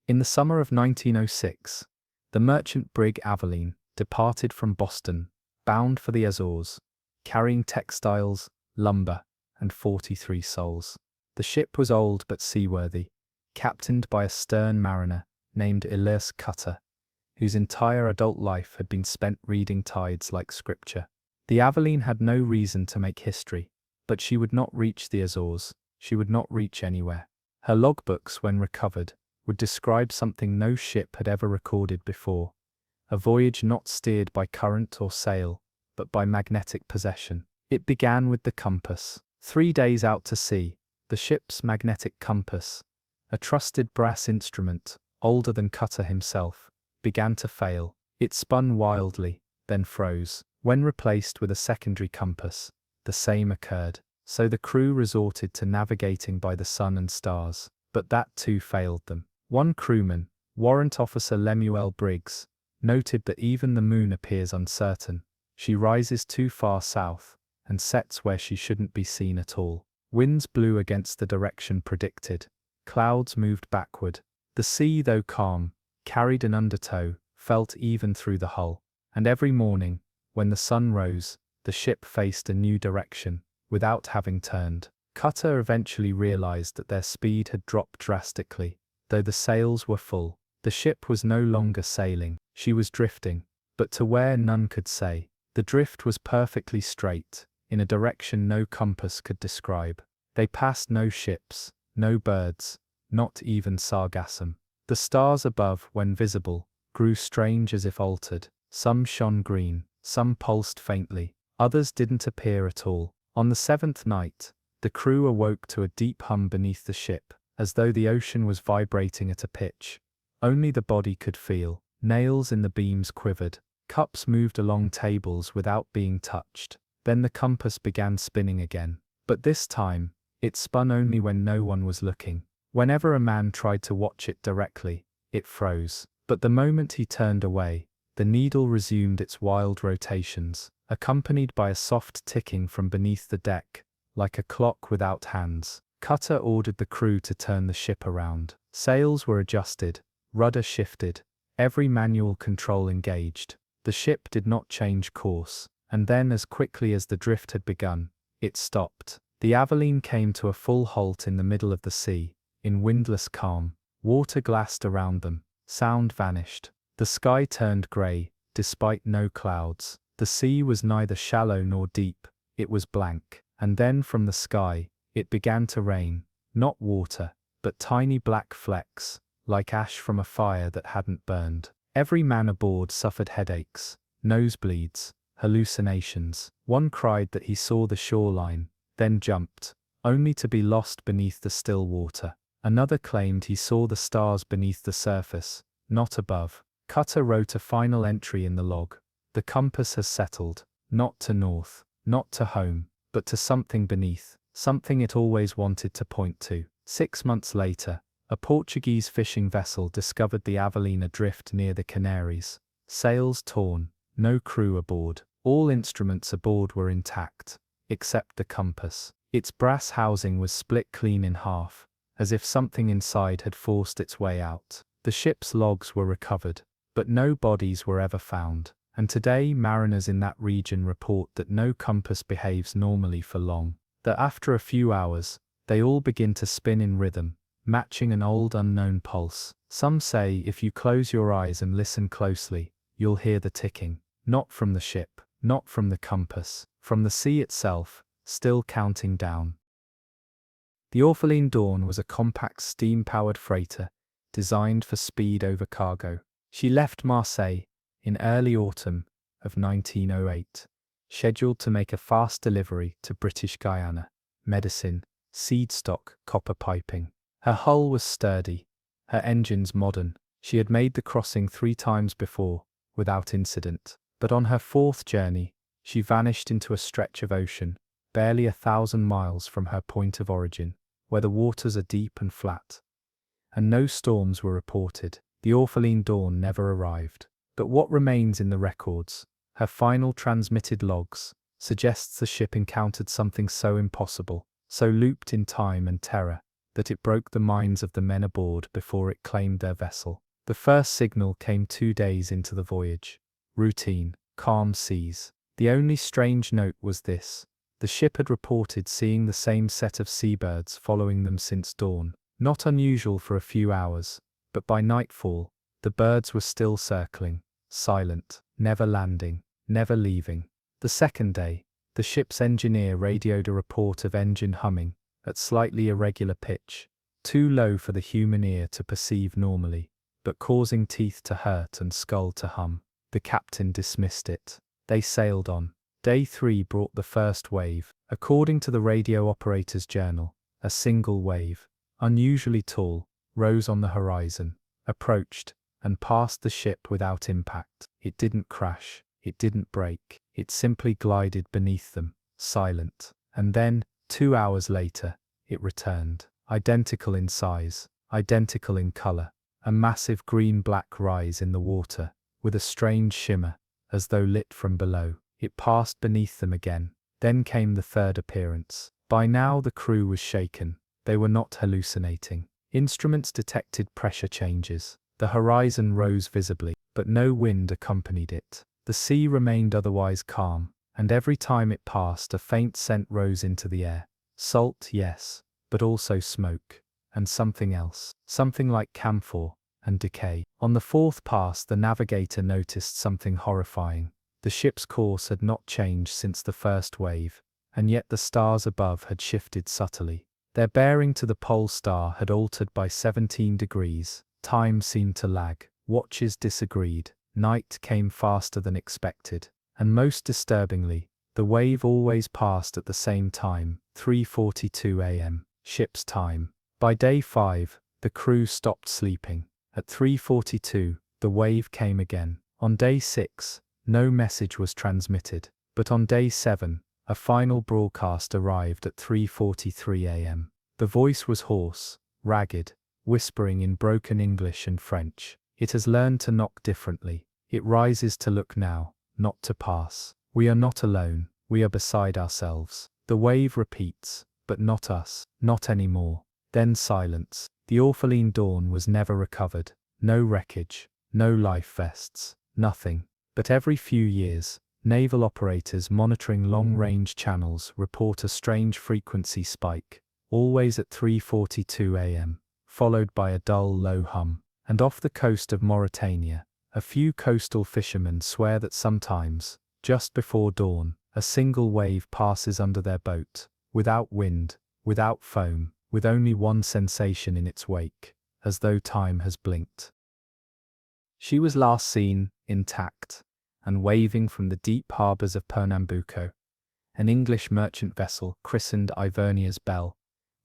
In the summer of 1906, the merchant brig Aveline departed from Boston, bound for the Azores, carrying textiles, lumber, and 43 souls. The ship was old but seaworthy, captained by a stern mariner named Elias Cutter, whose entire adult life had been spent reading tides like scripture. The Aveline had no reason to make history, but she would not reach the Azores. She would not reach anywhere. Her logbooks, when recovered, would describe something no ship had ever recorded before, a voyage not steered by current or sail, but by magnetic possession. It began with the compass. 3 days out to sea, the ship's magnetic compass, a trusted brass instrument, older than Cutter himself, began to fail. It spun wildly, then froze. When replaced with a secondary compass, the same occurred. So the crew resorted to navigating by the sun and stars, but that too failed them. One crewman, Warrant Officer Lemuel Briggs, noted that even the moon appears uncertain. She rises too far south, and sets where she shouldn't be seen at all. Winds blew against the direction predicted. Clouds moved backward. The sea, though calm, carried an undertow, felt even through the hull. And every morning, when the sun rose, the ship faced a new direction, without having turned. Cutter eventually realized that their speed had dropped drastically. Though the sails were full, the ship was no longer sailing. She was drifting, but to where none could say. The drift was perfectly straight, in a direction no compass could describe. They passed no ships, no birds, not even sargassum. The stars above, when visible, grew strange as if altered. Some shone green, some pulsed faintly, others didn't appear at all. On the 7th night, the crew awoke to a deep hum beneath the ship, as though the ocean was vibrating at a pitch only the body could feel. Nails in the beams quivered, cups moved along tables without being touched. Then the compass began spinning again. But this time, it spun only when no one was looking. Whenever a man tried to watch it directly, it froze. But the moment he turned away, the needle resumed its wild rotations, accompanied by a soft ticking from beneath the deck, like a clock without hands. Cutter ordered the crew to turn the ship around. Sails were adjusted, rudder shifted, every manual control engaged. The ship did not change course, and then as quickly as the drift had begun, it stopped. The Aveline came to a full halt in the middle of the sea, in windless calm. Water glassed around them, Sound vanished. The sky turned grey, despite no clouds. The sea was neither shallow nor deep, it was blank. And then from the sky, it began to rain. Not water, but tiny black flecks, like ash from a fire that hadn't burned. Every man aboard suffered headaches, nosebleeds, hallucinations. One cried that he saw the shoreline, then jumped, only to be lost beneath the still water. Another claimed he saw the stars beneath the surface, not above. Cutter wrote a final entry in the log. The compass has settled, not to north, not to home, but to something beneath, something it always wanted to point to. 6 months later, a Portuguese fishing vessel discovered the Aveline adrift near the Canaries. Sails torn, no crew aboard. All instruments aboard were intact, except the compass. Its brass housing was split clean in half, as if something inside had forced its way out. The ship's logs were recovered, but no bodies were ever found. And today mariners in that region report that no compass behaves normally for long, that after a few hours, they all begin to spin in rhythm, matching an old unknown pulse. Some say if you close your eyes and listen closely, you'll hear the ticking, not from the ship, not from the compass, from the sea itself, still counting down. The Orpheline Dawn was a compact steam-powered freighter, designed for speed over cargo. She left Marseille in early autumn of 1908, scheduled to make a fast delivery to British Guiana, medicine, seed stock, copper piping. Her hull was sturdy, her engines modern. She had made the crossing 3 times before, without incident. But on her 4th journey, she vanished into a stretch of ocean, barely 1,000 miles from her point of origin, where the waters are deep and flat. And no storms were reported. The Orpheline Dawn never arrived. But what remains in the records, her final transmitted logs, suggests the ship encountered something so impossible, so looped in time and terror, that it broke the minds of the men aboard before it claimed their vessel. The first signal came 2 days into the voyage. Routine, calm seas. The only strange note was this: the ship had reported seeing the same set of seabirds following them since dawn. Not unusual for a few hours, but by nightfall, the birds were still circling, silent, never landing, never leaving. The second day, the ship's engineer radioed a report of engine humming, at slightly irregular pitch, too low for the human ear to perceive normally, but causing teeth to hurt and skull to hum. The captain dismissed it. They sailed on. Day 3 brought the first wave. According to the radio operator's journal, a single wave, unusually tall, rose on the horizon, approached, and passed the ship without impact. It didn't crash, it didn't break, it simply glided beneath them, silent. And then, 2 hours later, it returned, identical in size, identical in color, a massive green-black rise in the water, with a strange shimmer, as though lit from below. It passed beneath them again. Then came the third appearance. By now the crew was shaken. They were not hallucinating. Instruments detected pressure changes. The horizon rose visibly, but no wind accompanied it. The sea remained otherwise calm, and every time it passed a faint scent rose into the air. Salt, yes, but also smoke, and something else, something like camphor and decay. On the 4th pass the navigator noticed something horrifying. The ship's course had not changed since the first wave, and yet the stars above had shifted subtly. Their bearing to the pole star had altered by 17 degrees. Time seemed to lag. Watches disagreed. Night came faster than expected. And most disturbingly, the wave always passed at the same time, 3:42 a.m. ship's time. By day 5, the crew stopped sleeping. At 3:42, the wave came again. On day 6, no message was transmitted. But on day 7, a final broadcast arrived at 3:43 a.m. The voice was hoarse, ragged, whispering in broken English and French. It has learned to knock differently. It rises to look now, not to pass. We are not alone, we are beside ourselves. The wave repeats, but not us, not anymore. Then silence. The Orpheline Dawn was never recovered. No wreckage, no life vests, nothing. But every few years, naval operators monitoring long-range channels report a strange frequency spike, always at 3:42 a.m., followed by a dull low hum. And off the coast of Mauritania, a few coastal fishermen swear that sometimes, just before dawn, a single wave passes under their boat, without wind, without foam, with only one sensation in its wake, as though time has blinked. She was last seen, intact, and waving from the deep harbours of Pernambuco, an English merchant vessel christened Ivernia's Belle,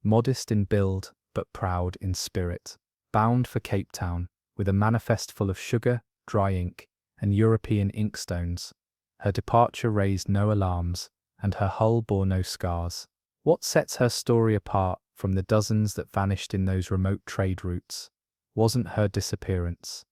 modest in build but proud in spirit, bound for Cape Town, with a manifest full of sugar, dry ink, and European inkstones. Her departure raised no alarms, and her hull bore no scars. What sets her story apart from the dozens that vanished in those remote trade routes wasn't her disappearance,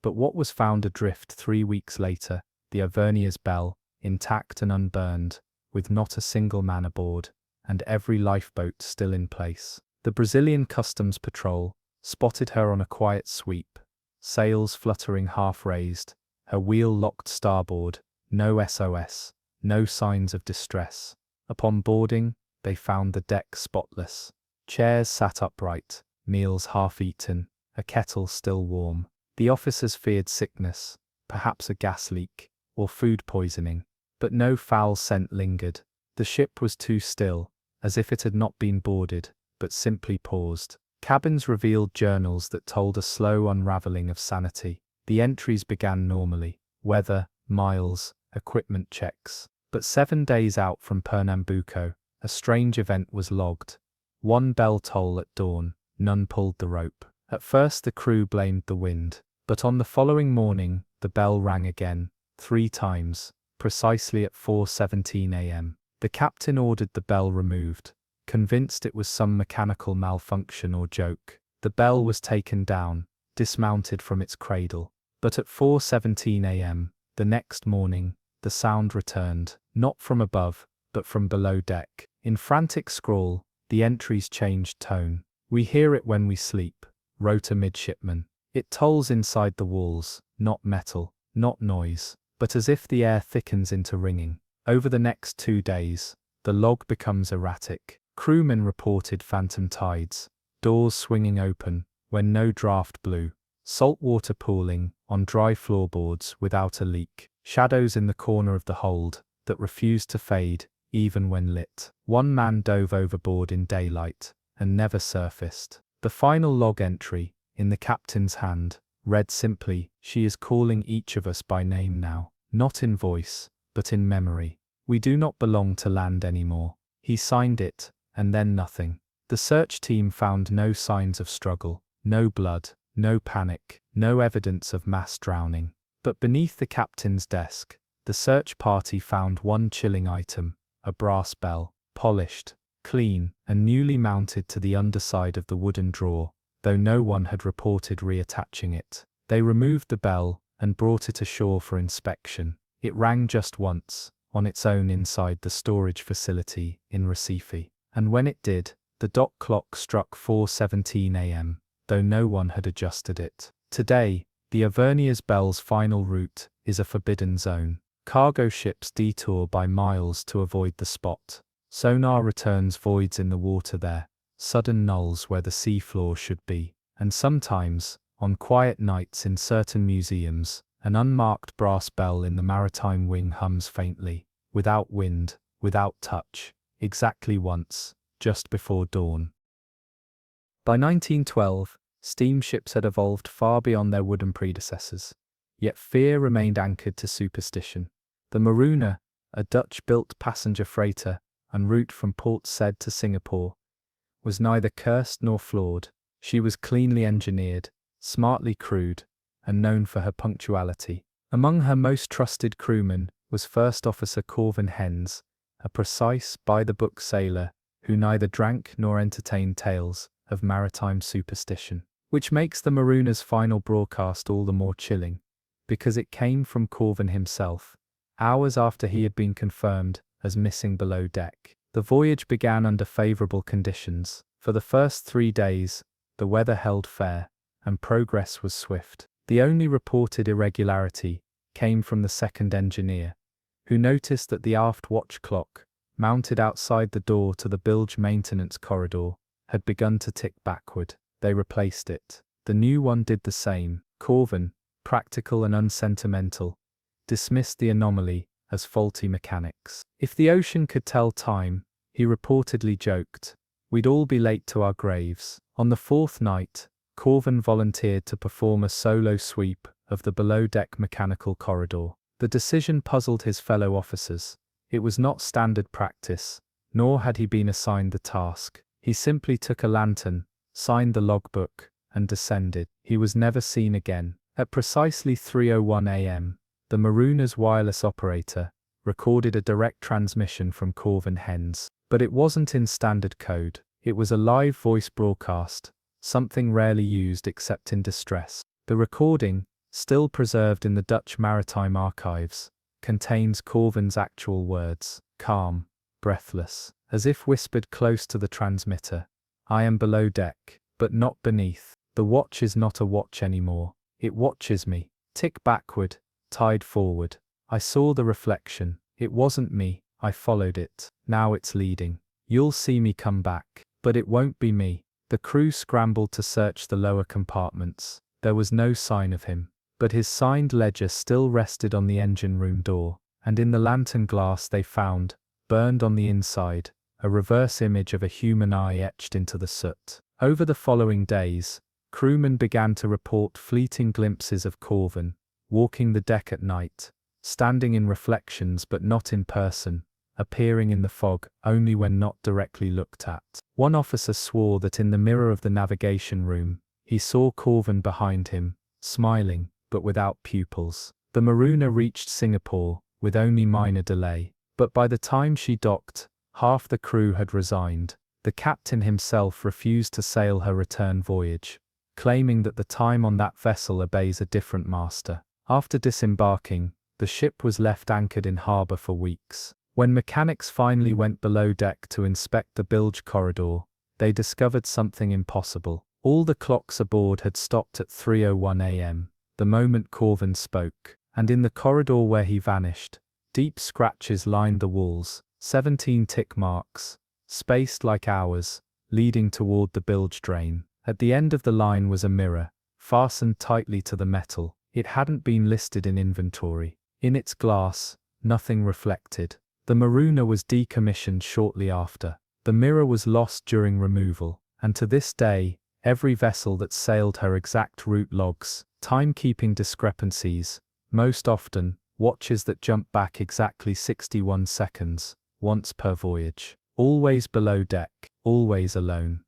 but what was found adrift 3 weeks later, the Ivernia's Belle, intact and unburned, with not a single man aboard, and every lifeboat still in place. The Brazilian Customs Patrol spotted her on a quiet sweep, sails fluttering half-raised, her wheel locked starboard, no SOS, no signs of distress. Upon boarding, they found the deck spotless. Chairs sat upright, meals half-eaten, a kettle still warm. The officers feared sickness, perhaps a gas leak, or food poisoning, but no foul scent lingered. The ship was too still, as if it had not been boarded, but simply paused. Cabins revealed journals that told a slow unraveling of sanity. The entries began normally: weather, miles, equipment checks. But 7 days out from Pernambuco, a strange event was logged. One bell toll at dawn, none pulled the rope. At first the crew blamed the wind, but on the following morning, the bell rang again, 3 times, precisely at 4:17 a.m. The captain ordered the bell removed, convinced it was some mechanical malfunction or joke. The bell was taken down, dismounted from its cradle. But at 4:17 a.m., the next morning, the sound returned, not from above, but from below deck. In frantic scrawl, the entries changed tone. "We hear it when we sleep," wrote a midshipman. "It tolls inside the walls, not metal, not noise, but as if the air thickens into ringing." Over the next 2 days, the log becomes erratic. Crewmen reported phantom tides, doors swinging open when no draft blew, salt water pooling on dry floorboards without a leak, shadows in the corner of the hold that refused to fade even when lit. One man dove overboard in daylight and never surfaced. The final log entry, in the captain's hand, read simply, "She is calling each of us by name now, not in voice, but in memory. We do not belong to land anymore." He signed it, and then nothing. The search team found no signs of struggle, no blood, no panic, no evidence of mass drowning. But beneath the captain's desk, the search party found one chilling item: a brass bell, polished, clean, and newly mounted to the underside of the wooden drawer, though no one had reported reattaching it. They removed the bell and brought it ashore for inspection. It rang just once, on its own inside the storage facility in Recife, and when it did, the dock clock struck 4:17 a.m., though no one had adjusted it. Today, the Ivernia's Belle's final route is a forbidden zone. Cargo ships detour by miles to avoid the spot. Sonar returns voids in the water there, sudden nulls where the seafloor should be, and sometimes, on quiet nights in certain museums, an unmarked brass bell in the maritime wing hums faintly, without wind, without touch, exactly once, just before dawn. By 1912, steamships had evolved far beyond their wooden predecessors, yet fear remained anchored to superstition. The Maruna, a Dutch-built passenger freighter en route from Port Said to Singapore, was neither cursed nor flawed. She was cleanly engineered, smartly crewed, and known for her punctuality. Among her most trusted crewmen was First Officer Corvin Hens, a precise, by-the-book sailor who neither drank nor entertained tales of maritime superstition. Which makes the Maruna's final broadcast all the more chilling, because it came from Corvin himself, hours after he had been confirmed as missing below deck. The voyage began under favorable conditions. For the first 3 days, the weather held fair, and progress was swift. The only reported irregularity came from the second engineer, who noticed that the aft watch clock, mounted outside the door to the bilge maintenance corridor, had begun to tick backward. They replaced it. The new one did the same. Corvin, practical and unsentimental, dismissed the anomaly as faulty mechanics. If the ocean could tell time, he reportedly joked, we'd all be late to our graves. On the fourth night, Corvin volunteered to perform a solo sweep of the below-deck mechanical corridor. The decision puzzled his fellow officers. It was not standard practice, nor had he been assigned the task. He simply took a lantern, signed the logbook, and descended. He was never seen again. At precisely 3:01 a.m., the Marooner's wireless operator recorded a direct transmission from Corvin Hens. But it wasn't in standard code. It was a live voice broadcast, something rarely used except in distress. The recording, still preserved in the Dutch Maritime Archives, contains Corvin's actual words, calm, breathless, as if whispered close to the transmitter. I am below deck, but not beneath. The watch is not a watch anymore. It watches me. Tick backward, tide forward. I saw the reflection. It wasn't me. I followed it. Now it's leading. You'll see me come back. But it won't be me. The crew scrambled to search the lower compartments. There was no sign of him. But his signed ledger still rested on the engine room door, and in the lantern glass they found, burned on the inside, a reverse image of a human eye etched into the soot. Over the following days, crewmen began to report fleeting glimpses of Corvin, walking the deck at night, standing in reflections but not in person, appearing in the fog only when not directly looked at. One officer swore that in the mirror of the navigation room, he saw Corvin behind him, smiling, but without pupils. The Marooner reached Singapore, with only minor delay, but by the time she docked, half the crew had resigned. The captain himself refused to sail her return voyage, claiming that the time on that vessel obeys a different master. After disembarking, the ship was left anchored in harbour for weeks. When mechanics finally went below deck to inspect the bilge corridor, they discovered something impossible. All the clocks aboard had stopped at 3:01 a.m, the moment Corvin spoke, and in the corridor where he vanished, deep scratches lined the walls, 17 tick marks, spaced like hours, leading toward the bilge drain. At the end of the line was a mirror, fastened tightly to the metal. It hadn't been listed in inventory. In its glass, nothing reflected. The Marooner was decommissioned shortly after. The mirror was lost during removal, and to this day, every vessel that sailed her exact route logs timekeeping discrepancies, most often, watches that jump back exactly 61 seconds, once per voyage. Always below deck, always alone.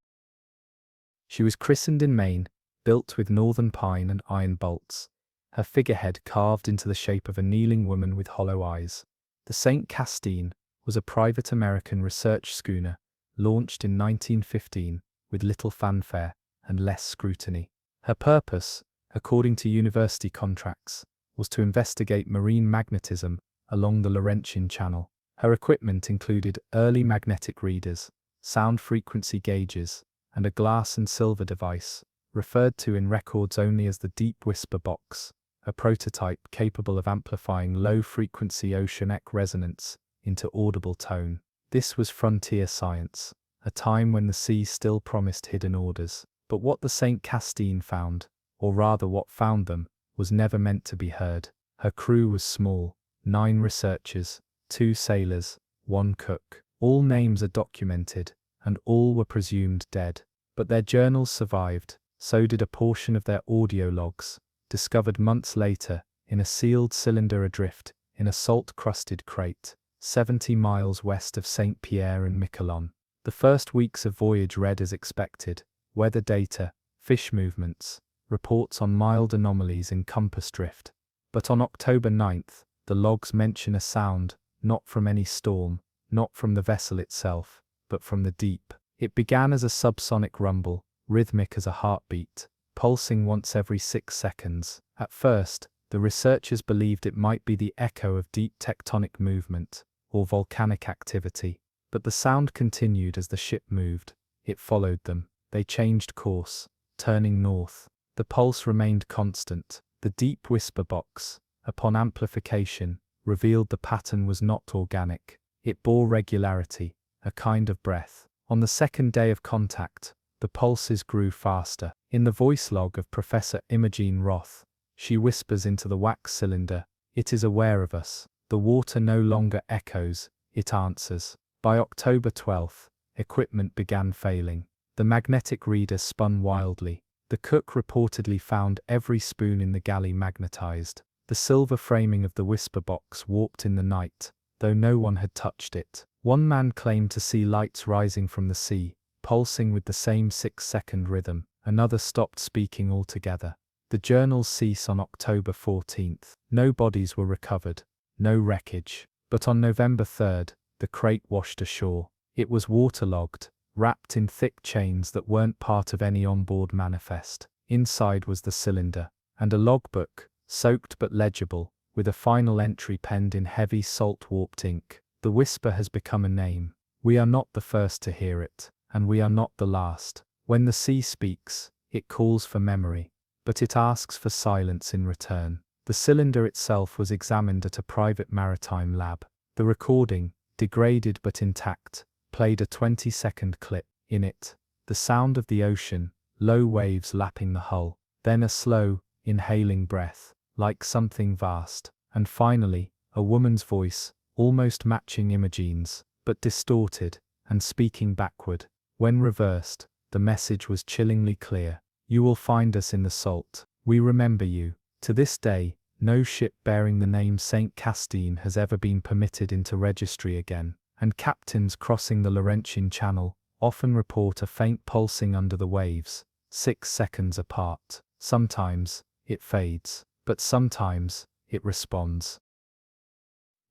She was christened in Maine, built with northern pine and iron bolts, her figurehead carved into the shape of a kneeling woman with hollow eyes. The St. Castine was a private American research schooner, launched in 1915, with little fanfare and less scrutiny. Her purpose, according to university contracts, was to investigate marine magnetism along the Laurentian Channel. Her equipment included early magnetic readers, sound frequency gauges, and a glass and silver device, referred to in records only as the Deep Whisper Box, a prototype capable of amplifying low-frequency oceanic resonance into audible tone. This was frontier science, a time when the sea still promised hidden orders. But what the St. Castine found, or rather what found them, was never meant to be heard. Her crew was small, 9 researchers, 2 sailors, 1 cook. All names are documented, and all were presumed dead. But their journals survived, so did a portion of their audio logs, discovered months later, in a sealed cylinder adrift, in a salt-crusted crate, 70 miles west of St. Pierre and Miquelon. The first weeks of voyage read as expected: weather data, fish movements, reports on mild anomalies in compass drift. But on October 9th, the logs mention a sound, not from any storm, not from the vessel itself, but from the deep. It began as a subsonic rumble, rhythmic as a heartbeat, pulsing once every 6 seconds. At first, the researchers believed it might be the echo of deep tectonic movement, or volcanic activity. But the sound continued as the ship moved. It followed them. They changed course, turning north. The pulse remained constant. The Deep Whisper Box, upon amplification, revealed the pattern was not organic. It bore regularity, a kind of breath. On the second day of contact, the pulses grew faster. In the voice log of Professor Imogen Roth, she whispers into the wax cylinder, "It is aware of us." The water no longer echoes, it answers. By October 12th, equipment began failing. The magnetic reader spun wildly. The cook reportedly found every spoon in the galley magnetized. The silver framing of the whisper box warped in the night, though no one had touched it. One man claimed to see lights rising from the sea, pulsing with the same 6-second rhythm. Another stopped speaking altogether. The journals cease on October 14th. No bodies were recovered, no wreckage. But on November 3rd, the crate washed ashore. It was waterlogged, wrapped in thick chains that weren't part of any onboard manifest. Inside was the cylinder, and a logbook, soaked but legible, with a final entry penned in heavy salt-warped ink. The whisper has become a name. We are not the first to hear it, and we are not the last. When the sea speaks, it calls for memory, but it asks for silence in return. The cylinder itself was examined at a private maritime lab. The recording, degraded but intact, played a 20-second clip. In it, the sound of the ocean, low waves lapping the hull, then a slow, inhaling breath, like something vast, and finally, a woman's voice, almost matching Imogen's, but distorted, and speaking backward. When reversed, the message was chillingly clear. "You will find us in the salt. We remember you." To this day, no ship bearing the name St. Castine has ever been permitted into registry again, and captains crossing the Laurentian Channel often report a faint pulsing under the waves, 6 seconds apart. Sometimes, it fades, but sometimes, it responds.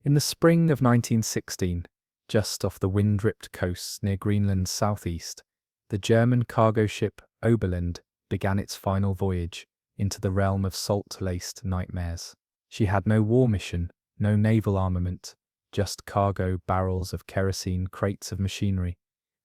In the spring of 1916, just off the wind-ripped coasts near Greenland's southeast, the German cargo ship Oberland began its final voyage into the realm of salt-laced nightmares. She had no war mission, no naval armament, just cargo, barrels of kerosene, crates of machinery,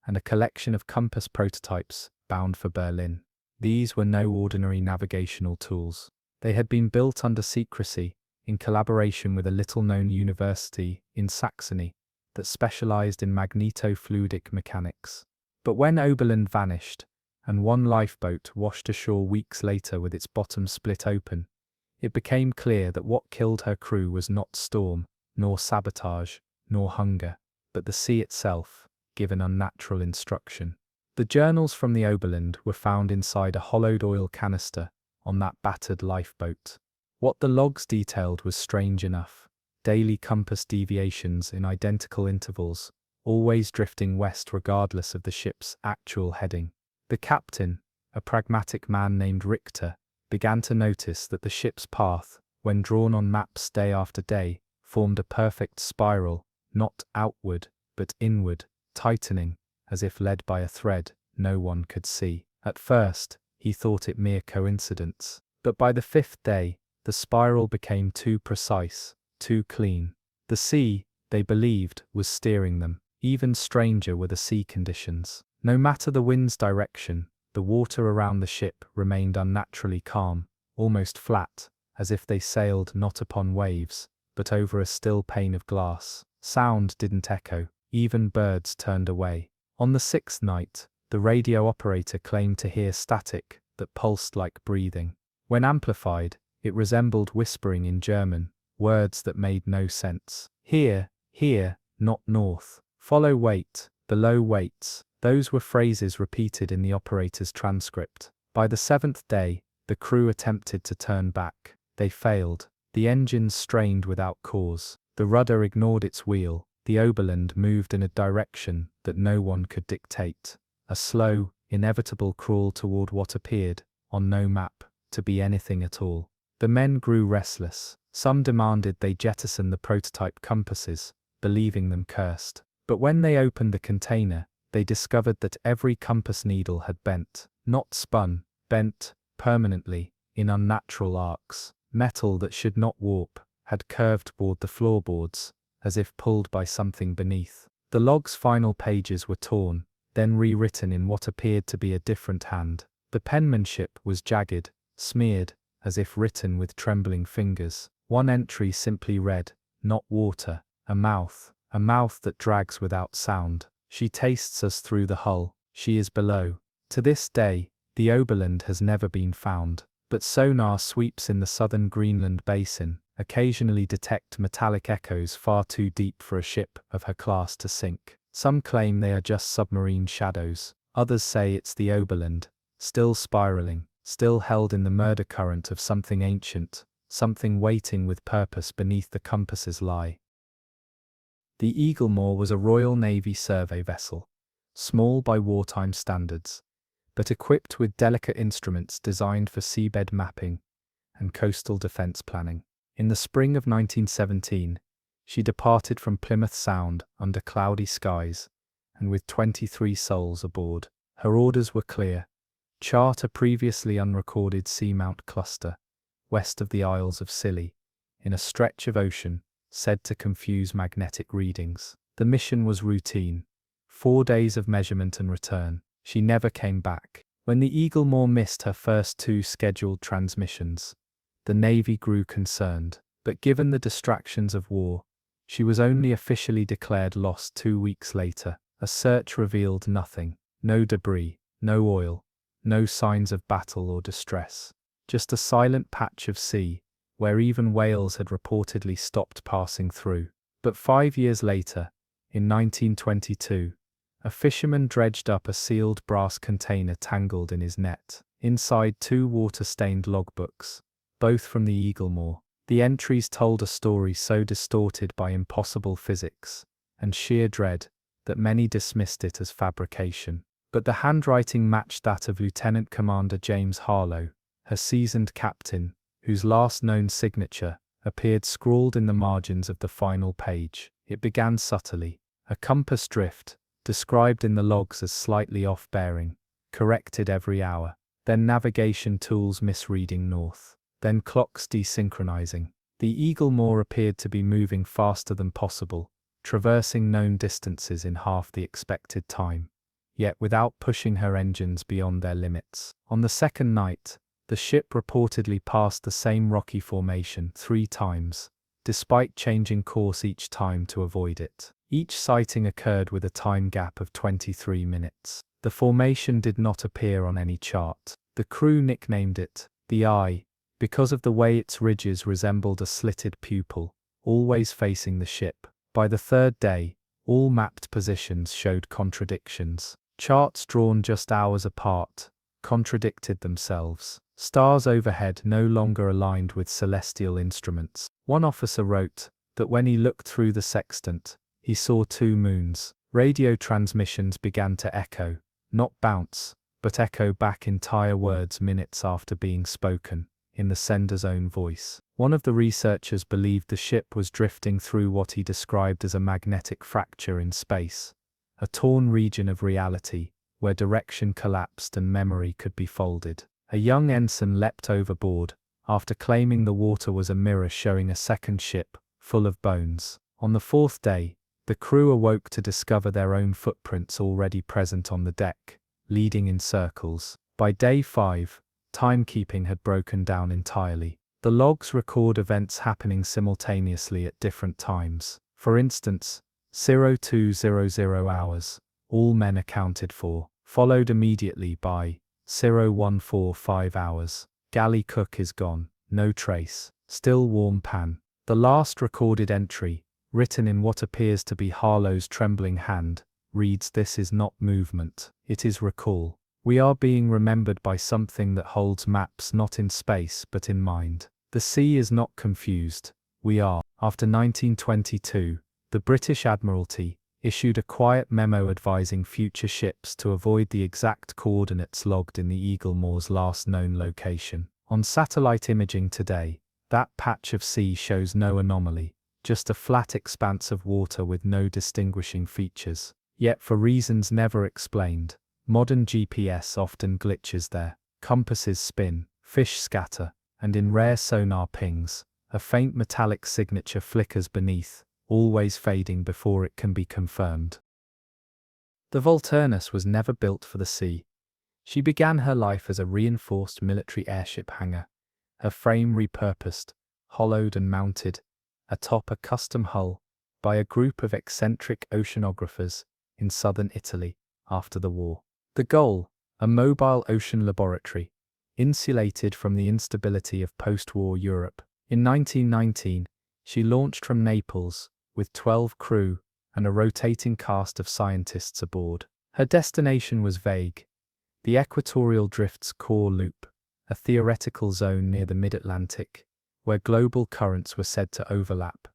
and a collection of compass prototypes bound for Berlin. These were no ordinary navigational tools. They had been built under secrecy, in collaboration with a little-known university in Saxony that specialized in magnetofluidic mechanics. But when Oberland vanished, and one lifeboat washed ashore weeks later with its bottom split open, it became clear that what killed her crew was not storm, nor sabotage, nor hunger, but the sea itself, given unnatural instruction. The journals from the Oberland were found inside a hollowed oil canister on that battered lifeboat. What the logs detailed was strange enough. Daily compass deviations in identical intervals, always drifting west regardless of the ship's actual heading. The captain, a pragmatic man named Richter, began to notice that the ship's path, when drawn on maps day after day, formed a perfect spiral, not outward, but inward, tightening, as if led by a thread no one could see. At first, he thought it mere coincidence, but by the 5th day, the spiral became too precise, too clean. The sea, they believed, was steering them. Even stranger were the sea conditions. No matter the wind's direction, the water around the ship remained unnaturally calm, almost flat, as if they sailed not upon waves, but over a still pane of glass. Sound didn't echo, even birds turned away. On the 6th night, the radio operator claimed to hear static that pulsed like breathing. When amplified, it resembled whispering in German, words that made no sense. Here, not north. Follow, wait, below, waits. Those were phrases repeated in the operator's transcript. By the 7th day, the crew attempted to turn back. They failed. The engines strained without cause. The rudder ignored its wheel. The Oberland moved in a direction that no one could dictate. A slow, inevitable crawl toward what appeared, on no map, to be anything at all. The men grew restless. Some demanded they jettison the prototype compasses, believing them cursed. But when they opened the container, they discovered that every compass needle had bent, not spun, bent, permanently, in unnatural arcs. Metal that should not warp, had curved toward the floorboards, as if pulled by something beneath. The log's final pages were torn, then rewritten in what appeared to be a different hand. The penmanship was jagged, smeared, as if written with trembling fingers. One entry simply read, "Not water, a mouth that drags without sound. She tastes us through the hull, she is below. To this day, the Oberland has never been found, but sonar sweeps in the southern Greenland basin occasionally detect metallic echoes far too deep for a ship of her class to sink. Some claim they are just submarine shadows. Others say it's the Oberland, still spiraling, still held in the murder current of something ancient, something waiting with purpose beneath the compass's lie. The Eaglemore was a Royal Navy survey vessel, small by wartime standards, but equipped with delicate instruments designed for seabed mapping and coastal defense planning. In the spring of 1917, she departed from Plymouth Sound under cloudy skies and with 23 souls aboard. Her orders were clear: chart a previously unrecorded seamount cluster west of the Isles of Scilly, in a stretch of ocean said to confuse magnetic readings. The mission was routine: 4 days of measurement and return. She never came back. When the Eaglemore missed her first 2 scheduled transmissions, the Navy grew concerned, but given the distractions of war, she was only officially declared lost 2 weeks later. A search revealed nothing: no debris, no oil, no signs of battle or distress. Just a silent patch of sea, where even whales had reportedly stopped passing through. But 5 years later, in 1922, a fisherman dredged up a sealed brass container tangled in his net. Inside 2 water-stained logbooks, both from the Eaglemore. The entries told a story so distorted by impossible physics and sheer dread that many dismissed it as fabrication. But the handwriting matched that of Lieutenant Commander James Harlow, her seasoned captain, whose last known signature appeared scrawled in the margins of the final page. It began subtly: a compass drift, described in the logs as slightly off bearing, corrected every hour. Then navigation tools misreading north. Then clocks desynchronizing. The Eaglemore appeared to be moving faster than possible, traversing known distances in half the expected time, yet without pushing her engines beyond their limits. On the second night, the ship reportedly passed the same rocky formation 3 times, despite changing course each time to avoid it. Each sighting occurred with a time gap of 23 minutes. The formation did not appear on any chart. The crew nicknamed it the Eye, because of the way its ridges resembled a slitted pupil, always facing the ship. By the 3rd day, all mapped positions showed contradictions. Charts drawn just hours apart contradicted themselves. Stars overhead no longer aligned with celestial instruments. One officer wrote that when he looked through the sextant, he saw 2 moons. Radio transmissions began to echo, not bounce, but echo back entire words minutes after being spoken, in the sender's own voice. One of the researchers believed the ship was drifting through what he described as a magnetic fracture in space, a torn region of reality, where direction collapsed and memory could be folded. A young ensign leapt overboard, after claiming the water was a mirror showing a second ship, full of bones. On the 4th day, the crew awoke to discover their own footprints already present on the deck, leading in circles. By day 5, timekeeping had broken down entirely. The logs record events happening simultaneously at different times. For instance, 0200 hours, all men accounted for, followed immediately by 0145 hours. Galley cook is gone, no trace, still warm pan. The last recorded entry, written in what appears to be Harlow's trembling hand, reads: "This is not movement, it is recall. We are being remembered by something that holds maps not in space but in mind. The sea is not confused, we are." After 1922, the British Admiralty issued a quiet memo advising future ships to avoid the exact coordinates logged in the Eaglemore's last known location. On satellite imaging today, that patch of sea shows no anomaly, just a flat expanse of water with no distinguishing features. Yet for reasons never explained, modern GPS often glitches there. Compasses spin, fish scatter, and in rare sonar pings, a faint metallic signature flickers beneath, always fading before it can be confirmed. The Volturnus was never built for the sea. She began her life as a reinforced military airship hangar, her frame repurposed, hollowed and mounted atop a custom hull by a group of eccentric oceanographers in southern Italy after the war. The goal, a mobile ocean laboratory, insulated from the instability of post-war Europe. In 1919, she launched from Naples, with 12 crew and a rotating cast of scientists aboard. Her destination was vague: the equatorial drift's core loop, a theoretical zone near the mid-Atlantic, where global currents were said to overlap,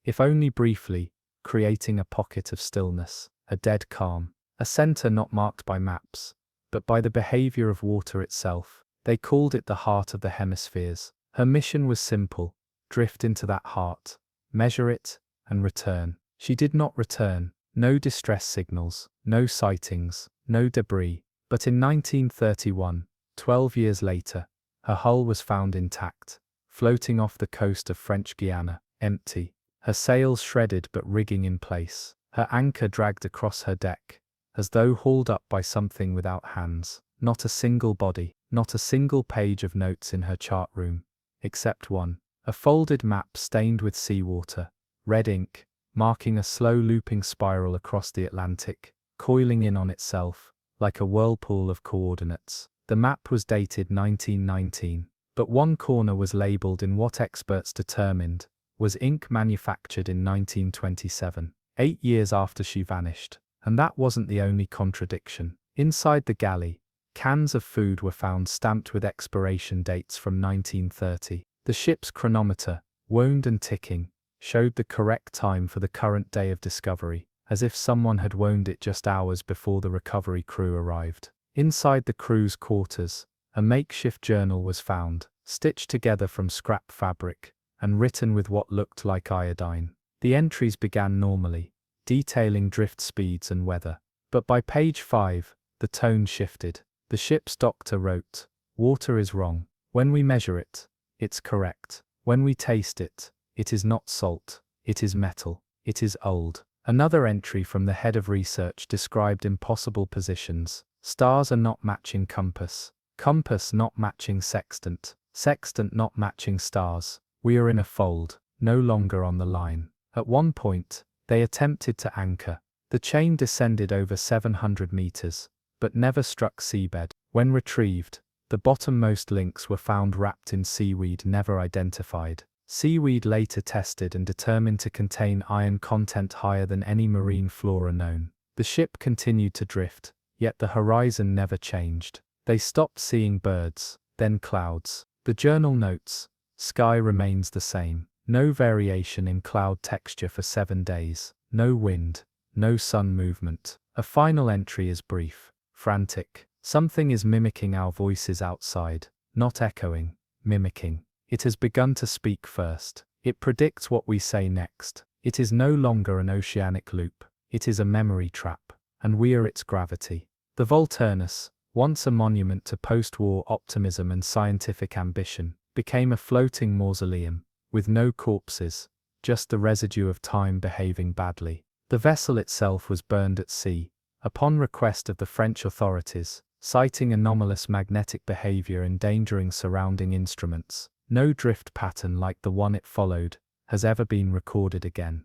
if only briefly, creating a pocket of stillness, a dead calm, a center not marked by maps, but by the behavior of water itself. They called it the heart of the hemispheres. Her mission was simple: drift into that heart, measure it, and return. She did not return. No distress signals, no sightings, no debris. But in 1931, 12 years later, her hull was found intact, floating off the coast of French Guiana, empty, her sails shredded but rigging in place, her anchor dragged across her deck, as though hauled up by something without hands. Not a single body, not a single page of notes in her chart room, except one, a folded map stained with seawater, red ink, marking a slow looping spiral across the Atlantic, coiling in on itself, like a whirlpool of coordinates. The map was dated 1919, but one corner was labeled in what experts determined was ink manufactured in 1927, 8 years after she vanished. And that wasn't the only contradiction. Inside the galley, cans of food were found stamped with expiration dates from 1930. The ship's chronometer, wound and ticking, showed the correct time for the current day of discovery, as if someone had wound it just hours before the recovery crew arrived. Inside the crew's quarters, a makeshift journal was found, stitched together from scrap fabric, and written with what looked like iodine. The entries began normally, detailing drift speeds and weather. But by page 5, the tone shifted. The ship's doctor wrote, "Water is wrong. When we measure it, it's correct. When we taste it, it is not salt, it is metal, it is old." Another entry from the head of research described impossible positions. Stars are not matching compass, compass not matching sextant, sextant not matching stars. We are in a fold, no longer on the line. At one point, they attempted to anchor. The chain descended over 700 meters, but never struck seabed. When retrieved, the bottommost links were found wrapped in seaweed never identified. Seaweed later tested and determined to contain iron content higher than any marine flora known. The ship continued to drift, yet the horizon never changed. They stopped seeing birds, then clouds. The journal notes, sky remains the same. No variation in cloud texture for 7 days. No wind, no sun movement. A final entry is brief, frantic. Something is mimicking our voices outside, not echoing, mimicking. It has begun to speak first. It predicts what we say next. It is no longer an oceanic loop. It is a memory trap, and we are its gravity. The Volturnus, once a monument to post-war optimism and scientific ambition, became a floating mausoleum, with no corpses, just the residue of time behaving badly. The vessel itself was burned at sea, upon request of the French authorities, citing anomalous magnetic behavior endangering surrounding instruments. No drift pattern like the one it followed has ever been recorded again.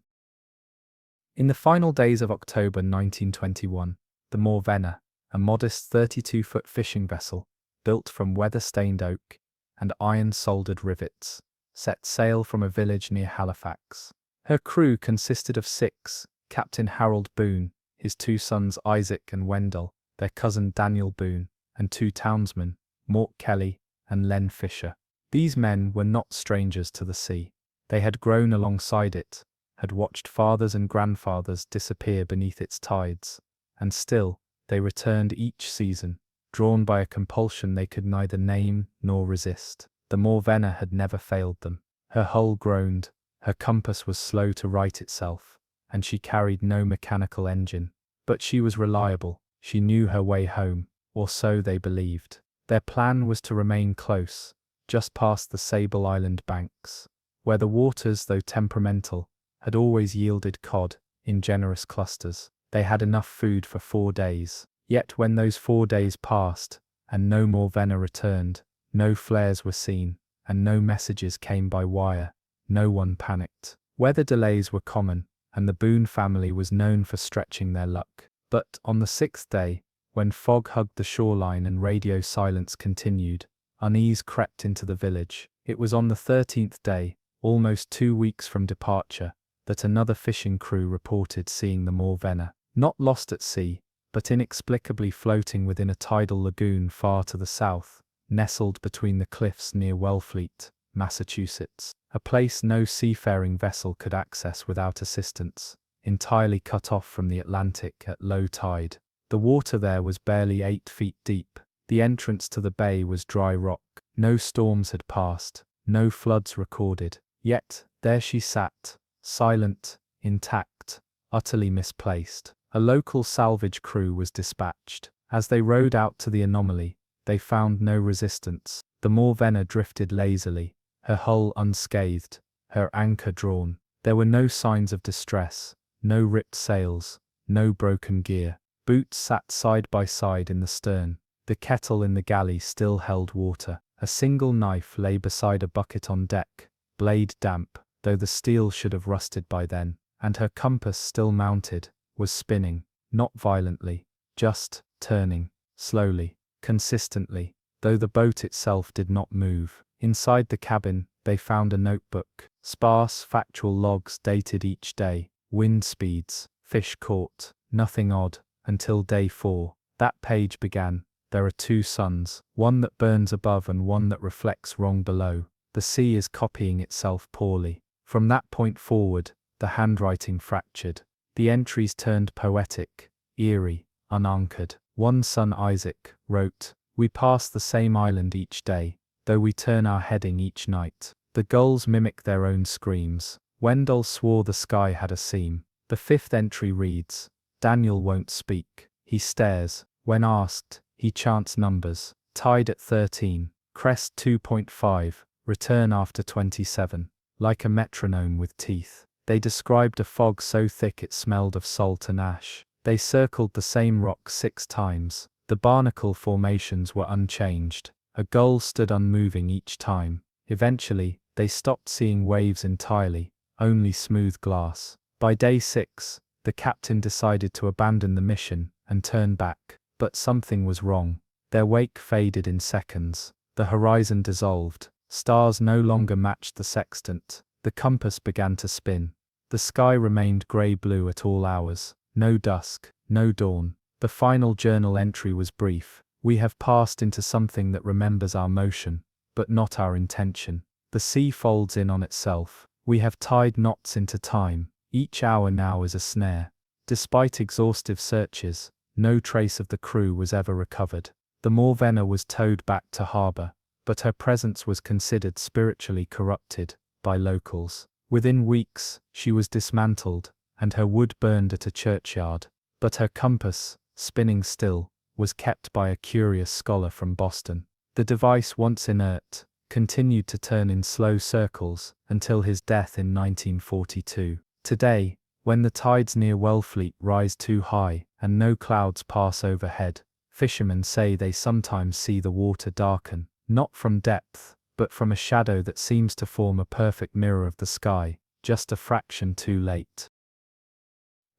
In the final days of October 1921, the Morvenna, a modest 32-foot fishing vessel, built from weather-stained oak and iron-soldered rivets, set sail from a village near Halifax. Her crew consisted of 6, Captain Harold Boone, his 2 sons Isaac and Wendell, their cousin Daniel Boone, and 2 townsmen, Mort Kelly and Len Fisher. These men were not strangers to the sea. They had grown alongside it, had watched fathers and grandfathers disappear beneath its tides, and still, they returned each season, drawn by a compulsion they could neither name nor resist. The Morvenna had never failed them. Her hull groaned, her compass was slow to right itself, and she carried no mechanical engine. But she was reliable, she knew her way home, or so they believed. Their plan was to remain close, just past the Sable Island banks, where the waters, though temperamental, had always yielded cod in generous clusters. They had enough food for 4 days. Yet when those 4 days passed, and no Morvenna returned, no flares were seen, and no messages came by wire, no one panicked. Weather delays were common, and the Boone family was known for stretching their luck. But on the 6th day, When fog hugged the shoreline and radio silence continued, unease crept into the village. It was on the 13th day, almost 2 weeks from departure, that another fishing crew reported seeing the Morvenna, not lost at sea, but inexplicably floating within a tidal lagoon far to the south, nestled between the cliffs near Wellfleet, Massachusetts, a place no seafaring vessel could access without assistance, entirely cut off from the Atlantic at low tide. The water there was barely 8 feet deep. The entrance to the bay was dry rock. No storms had passed, no floods recorded. Yet, there she sat, silent, intact, utterly misplaced. A local salvage crew was dispatched. As they rowed out to the anomaly, they found no resistance. The Morvenna drifted lazily, her hull unscathed, her anchor drawn. There were no signs of distress, no ripped sails, no broken gear. Boots sat side by side in the stern. The kettle in the galley still held water. A single knife lay beside a bucket on deck, blade damp, though the steel should have rusted by then, and her compass, still mounted, was spinning, not violently, just turning, slowly, consistently, though the boat itself did not move. Inside the cabin, they found a notebook, sparse factual logs dated each day, wind speeds, fish caught, nothing odd, until day 4. That page began. There are 2 suns, one that burns above and one that reflects wrong below. The sea is copying itself poorly. From that point forward, the handwriting fractured. The entries turned poetic, eerie, unanchored. One son, Isaac, wrote, "We pass the same island each day, though we turn our heading each night. The gulls mimic their own screams." Wendell swore the sky had a seam. The 5th entry reads, "Daniel won't speak. He stares. When asked, he chants numbers. Tide at 13, crest 2.5, return after 27. Like a metronome with teeth." They described a fog so thick it smelled of salt and ash. They circled the same rock 6 times. The barnacle formations were unchanged. A gull stood unmoving each time. Eventually, they stopped seeing waves entirely, only smooth glass. By day 6, the captain decided to abandon the mission and turn back. But something was wrong. Their wake faded in seconds. The horizon dissolved. Stars no longer matched the sextant. The compass began to spin. The sky remained grey-blue at all hours. No dusk, no dawn. The final journal entry was brief. "We have passed into something that remembers our motion, but not our intention. The sea folds in on itself. We have tied knots into time. Each hour now is a snare." Despite exhaustive searches, no trace of the crew was ever recovered. The Morvenna was towed back to harbor, but her presence was considered spiritually corrupted by locals. Within weeks, she was dismantled, and her wood burned at a churchyard. But her compass, spinning still, was kept by a curious scholar from Boston. The device, once inert, continued to turn in slow circles until his death in 1942. Today, when the tides near Wellfleet rise too high and no clouds pass overhead, fishermen say they sometimes see the water darken, not from depth, but from a shadow that seems to form a perfect mirror of the sky, just a fraction too late.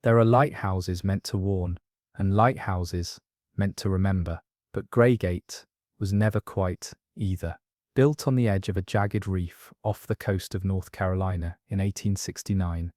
There are lighthouses meant to warn, and lighthouses meant to remember, but Greygate was never quite either. Built on the edge of a jagged reef off the coast of North Carolina in 1869,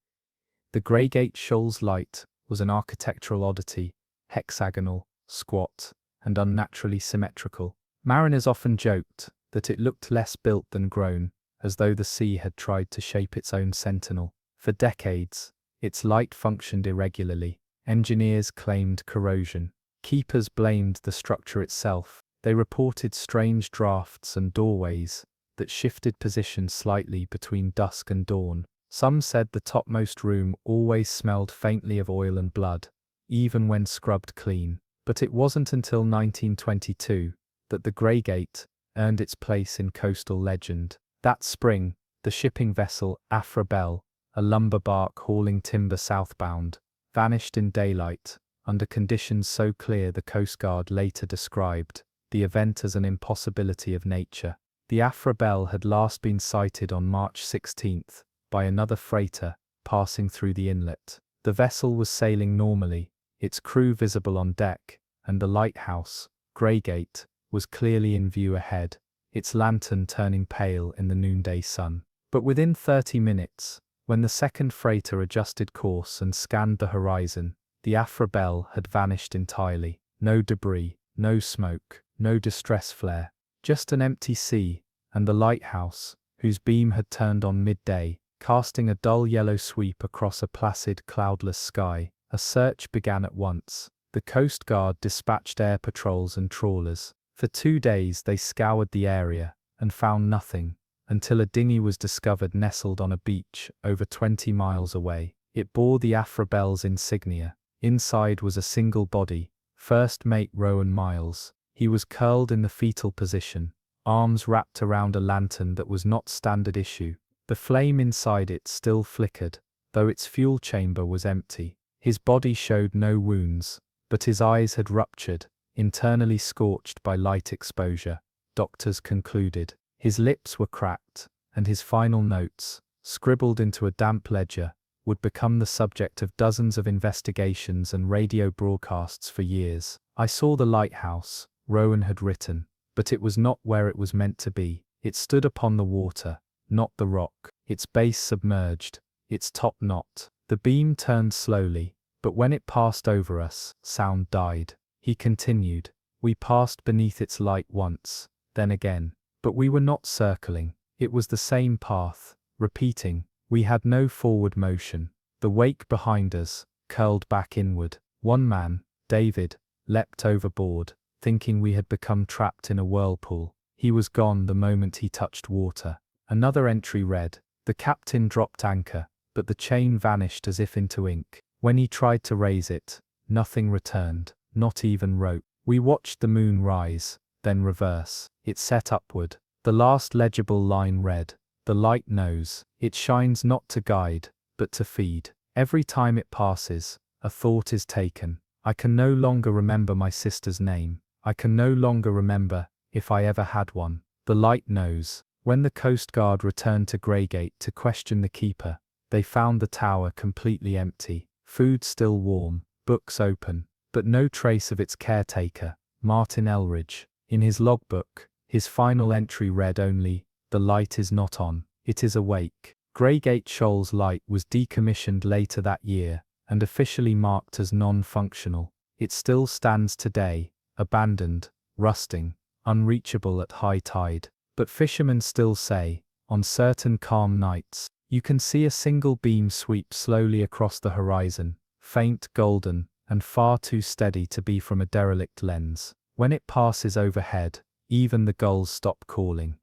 the Greygate Shoals Light was an architectural oddity, hexagonal, squat, and unnaturally symmetrical. Mariners often joked that it looked less built than grown, as though the sea had tried to shape its own sentinel. For decades, its light functioned irregularly. Engineers claimed corrosion. Keepers blamed the structure itself. They reported strange drafts and doorways that shifted position slightly between dusk and dawn. Some said the topmost room always smelled faintly of oil and blood, even when scrubbed clean. But it wasn't until 1922 that the Greygate earned its place in coastal legend. That spring, the shipping vessel Aphra Bell, a lumber bark hauling timber southbound, vanished in daylight, under conditions so clear the Coast Guard later described the event as an impossibility of nature. The Aphra Bell had last been sighted on March 16 by another freighter passing through the inlet. The vessel was sailing normally, its crew visible on deck, and the lighthouse, Greygate, was clearly in view ahead, its lantern turning pale in the noonday sun. But within 30 minutes, when the second freighter adjusted course and scanned the horizon, the Afra Bell had vanished entirely. No debris, no smoke, no distress flare, just an empty sea, and the lighthouse, whose beam had turned on midday, casting a dull yellow sweep across a placid, cloudless sky. A search began at once. The Coast Guard dispatched air patrols and trawlers. For 2 days they scoured the area, and found nothing, until a dinghy was discovered nestled on a beach over 20 miles away. It bore the Afra Bell's insignia. Inside was a single body, First Mate Rowan Miles. He was curled in the fetal position, arms wrapped around a lantern that was not standard issue. The flame inside it still flickered, though its fuel chamber was empty. His body showed no wounds, but his eyes had ruptured, internally scorched by light exposure, doctors concluded. His lips were cracked, and his final notes, scribbled into a damp ledger, would become the subject of dozens of investigations and radio broadcasts for years. I saw the lighthouse, Rowan had written, but it was not where it was meant to be. It stood upon the water, not the rock, its base submerged, its top not. The beam turned slowly, but when it passed over us, sound died. He continued. We passed beneath its light once, then again. But we were not circling. It was the same path, repeating. We had no forward motion. The wake behind us curled back inward. One man, David, leapt overboard, thinking we had become trapped in a whirlpool. He was gone the moment he touched water. Another entry read, the captain dropped anchor, but the chain vanished as if into ink. When he tried to raise it, nothing returned, not even rope. We watched the moon rise, then reverse. It set upward. The last legible line read, the light knows, it shines not to guide, but to feed. Every time it passes, a thought is taken. I can no longer remember my sister's name. I can no longer remember if I ever had one. The light knows. When the Coast Guard returned to Greygate to question the keeper, they found the tower completely empty, food still warm, books open, but no trace of its caretaker, Martin Elridge. In his logbook, his final entry read only, the light is not on, it is awake. Greygate Shoal's light was decommissioned later that year, and officially marked as non-functional. It still stands today, abandoned, rusting, unreachable at high tide. But fishermen still say, on certain calm nights, you can see a single beam sweep slowly across the horizon, faint, golden, and far too steady to be from a derelict lens. When it passes overhead, even the gulls stop calling.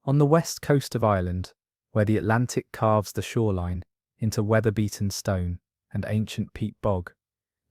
On the west coast of Ireland, where the Atlantic carves the shoreline into weather-beaten stone and ancient peat bog,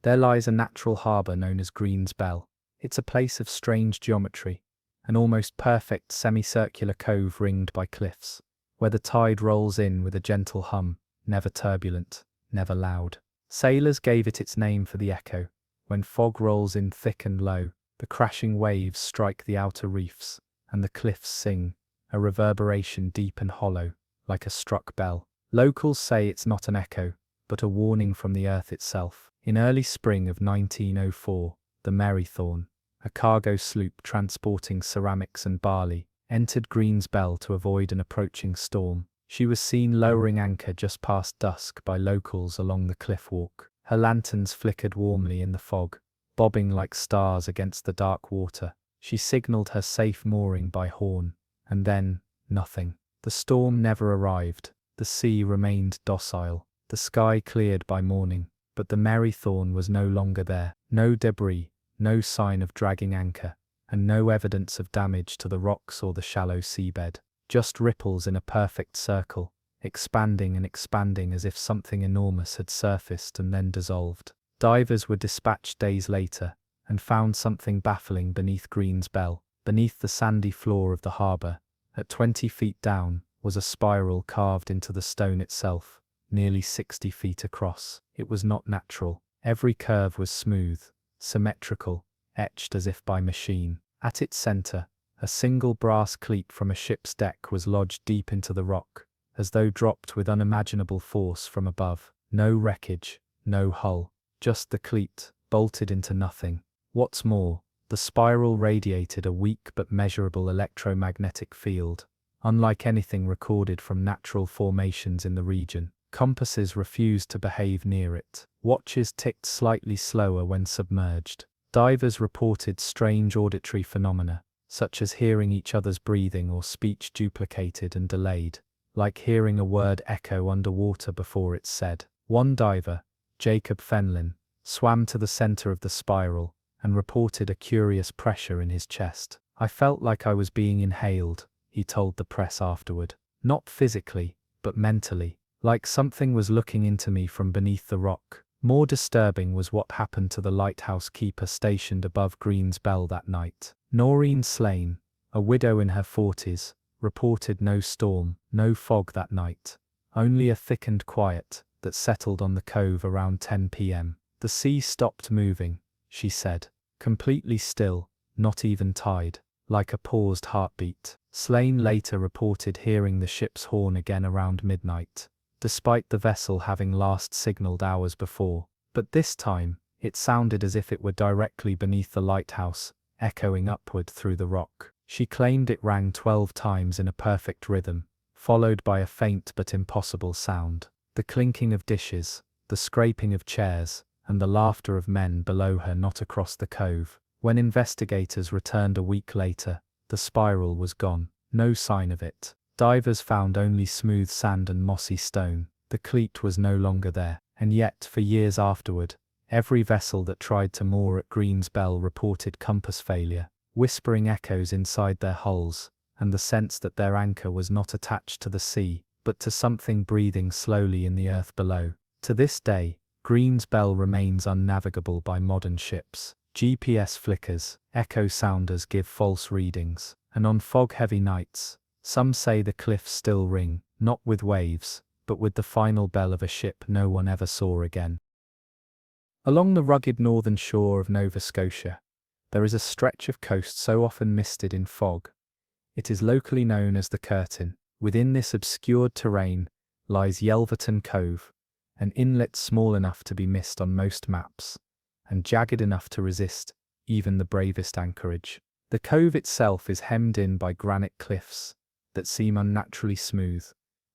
there lies a natural harbour known as Green's Bell. It's a place of strange geometry, an almost perfect semicircular cove ringed by cliffs, where the tide rolls in with a gentle hum, never turbulent, never loud. Sailors gave it its name for the echo. When fog rolls in thick and low, the crashing waves strike the outer reefs, and the cliffs sing, a reverberation deep and hollow, like a struck bell. Locals say it's not an echo, but a warning from the earth itself. In early spring of 1904, the Marythorn, a cargo sloop transporting ceramics and barley, entered Green's Bell to avoid an approaching storm. She was seen lowering anchor just past dusk by locals along the cliff walk. Her lanterns flickered warmly in the fog, bobbing like stars against the dark water. She signaled her safe mooring by horn, and then, nothing. The storm never arrived. The sea remained docile. The sky cleared by morning, but the Marythorn was no longer there. No debris, no sign of dragging anchor, and no evidence of damage to the rocks or the shallow seabed. Just ripples in a perfect circle, expanding and expanding as if something enormous had surfaced and then dissolved. Divers were dispatched days later, and found something baffling beneath Green's Bell. Beneath the sandy floor of the harbour, at 20 feet down, was a spiral carved into the stone itself, nearly 60 feet across. It was not natural. Every curve was smooth, symmetrical, etched as if by machine. At its centre, a single brass cleat from a ship's deck was lodged deep into the rock, as though dropped with unimaginable force from above. No wreckage, no hull, just the cleat, bolted into nothing. What's more, the spiral radiated a weak but measurable electromagnetic field, unlike anything recorded from natural formations in the region. Compasses refused to behave near it. Watches ticked slightly slower when submerged. Divers reported strange auditory phenomena, such as hearing each other's breathing or speech duplicated and delayed, like hearing a word echo underwater before it's said. One diver, Jacob Fenlon, swam to the center of the spiral and reported a curious pressure in his chest. "I felt like I was being inhaled," he told the press afterward. "Not physically, but mentally. Like something was looking into me from beneath the rock." More disturbing was what happened to the lighthouse keeper stationed above Green's Bell that night. Noreen Slane, a widow in her 40s, reported no storm, no fog that night, only a thickened quiet that settled on the cove around 10 p.m. "The sea stopped moving," she said, "completely still, not even tide, like a paused heartbeat." Slane later reported hearing the ship's horn again around midnight, despite the vessel having last signaled hours before. But this time, it sounded as if it were directly beneath the lighthouse, echoing upward through the rock. She claimed it rang 12 times in a perfect rhythm, followed by a faint but impossible sound. The clinking of dishes, the scraping of chairs, and the laughter of men below her not across the cove. When investigators returned a week later, the spiral was gone. No sign of it. Divers found only smooth sand and mossy stone. The cleat was no longer there. And yet, for years afterward, every vessel that tried to moor at Green's Bell reported compass failure, whispering echoes inside their hulls, and the sense that their anchor was not attached to the sea, but to something breathing slowly in the earth below. To this day, Green's Bell remains unnavigable by modern ships. GPS flickers, echo sounders give false readings, and on fog-heavy nights, some say the cliffs still ring, not with waves, but with the final bell of a ship no one ever saw again. Along the rugged northern shore of Nova Scotia, there is a stretch of coast so often misted in fog. It is locally known as the Curtin. Within this obscured terrain lies Yelverton Cove, an inlet small enough to be missed on most maps, and jagged enough to resist even the bravest anchorage. The cove itself is hemmed in by granite cliffs that seem unnaturally smooth,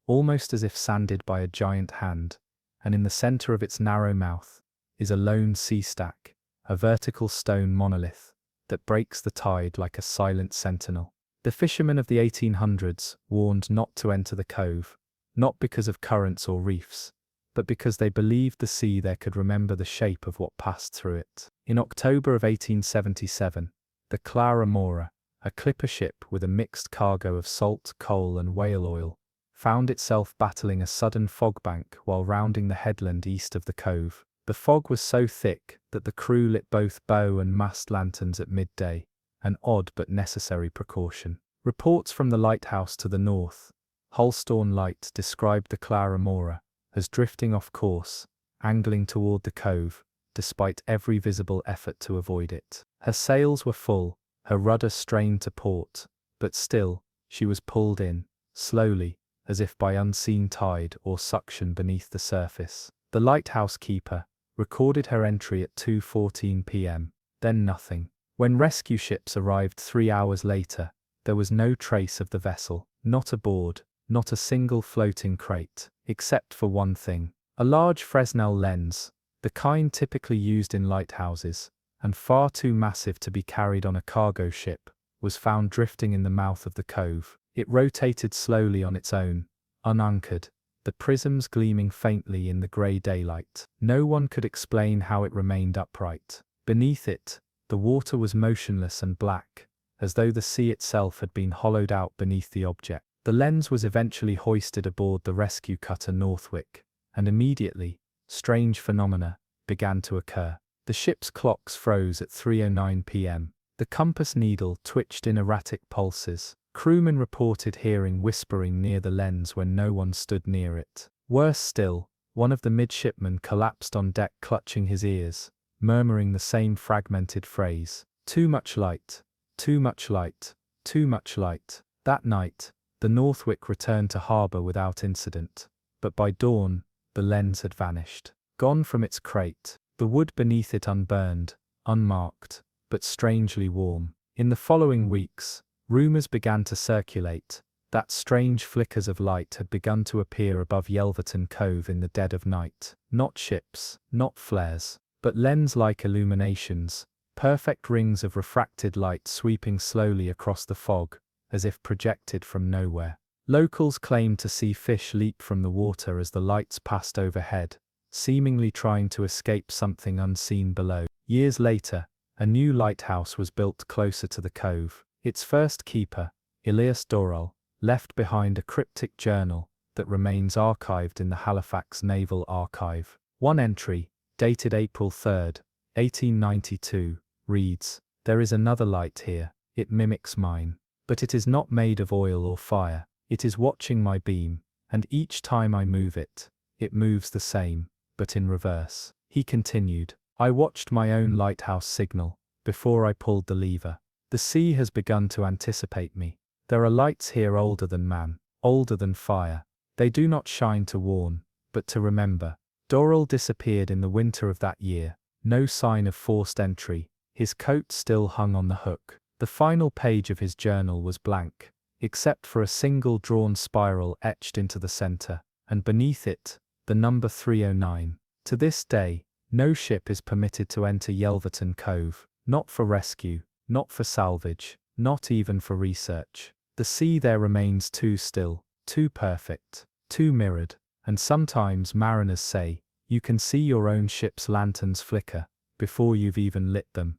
almost as if sanded by a giant hand, and in the center of its narrow mouth is a lone sea stack, a vertical stone monolith that breaks the tide like a silent sentinel. The fishermen of the 1800s warned not to enter the cove, not because of currents or reefs, but because they believed the sea there could remember the shape of what passed through it. In October of 1877, the Clara Mora, a clipper ship with a mixed cargo of salt, coal and whale oil, found itself battling a sudden fog bank while rounding the headland east of the cove. The fog was so thick that the crew lit both bow and mast lanterns at midday, an odd but necessary precaution. Reports from the lighthouse to the north, Holstorn Light, described the Clara Mora as drifting off course, angling toward the cove, despite every visible effort to avoid it. Her sails were full, her rudder strained to port, but still, she was pulled in, slowly, as if by unseen tide or suction beneath the surface. The lighthouse keeper recorded her entry at 2:14 p.m., then nothing. When rescue ships arrived 3 hours later, there was no trace of the vessel, not aboard, not a single floating crate, except for one thing: a large Fresnel lens, the kind typically used in lighthouses, and far too massive to be carried on a cargo ship, was found drifting in the mouth of the cove. It rotated slowly on its own, unanchored, the prisms gleaming faintly in the grey daylight. No one could explain how it remained upright. Beneath it, the water was motionless and black, as though the sea itself had been hollowed out beneath the object. The lens was eventually hoisted aboard the rescue cutter Northwick, and immediately, strange phenomena began to occur. The ship's clocks froze at 3:09 p.m. The compass needle twitched in erratic pulses. Crewmen reported hearing whispering near the lens when no one stood near it. Worse still, one of the midshipmen collapsed on deck clutching his ears, murmuring the same fragmented phrase: "Too much light, too much light, too much light." That night, the Northwick returned to harbour without incident, but by dawn, the lens had vanished. Gone from its crate, the wood beneath it unburned, unmarked, but strangely warm. In the following weeks, rumors began to circulate that strange flickers of light had begun to appear above Yelverton Cove in the dead of night. Not ships, not flares, but lens-like illuminations, perfect rings of refracted light sweeping slowly across the fog, as if projected from nowhere. Locals claimed to see fish leap from the water as the lights passed overhead, seemingly trying to escape something unseen below. Years later, a new lighthouse was built closer to the cove. Its first keeper, Elias Dorrell, left behind a cryptic journal that remains archived in the Halifax Naval Archive. One entry, dated April 3, 1892, reads, "There is another light here. It mimics mine. But it is not made of oil or fire. It is watching my beam, and each time I move it, it moves the same, but in reverse." He continued, "I watched my own lighthouse signal before I pulled the lever. The sea has begun to anticipate me. There are lights here older than man, older than fire. They do not shine to warn, but to remember." Dorrell disappeared in the winter of that year. No sign of forced entry. His coat still hung on the hook. The final page of his journal was blank, except for a single drawn spiral etched into the center, and beneath it, the number 309. To this day, no ship is permitted to enter Yelverton Cove, not for rescue, not for salvage, not even for research. The sea there remains too still, too perfect, too mirrored, and sometimes mariners say, you can see your own ship's lanterns flicker before you've even lit them.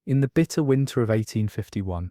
In the bitter winter of 1851,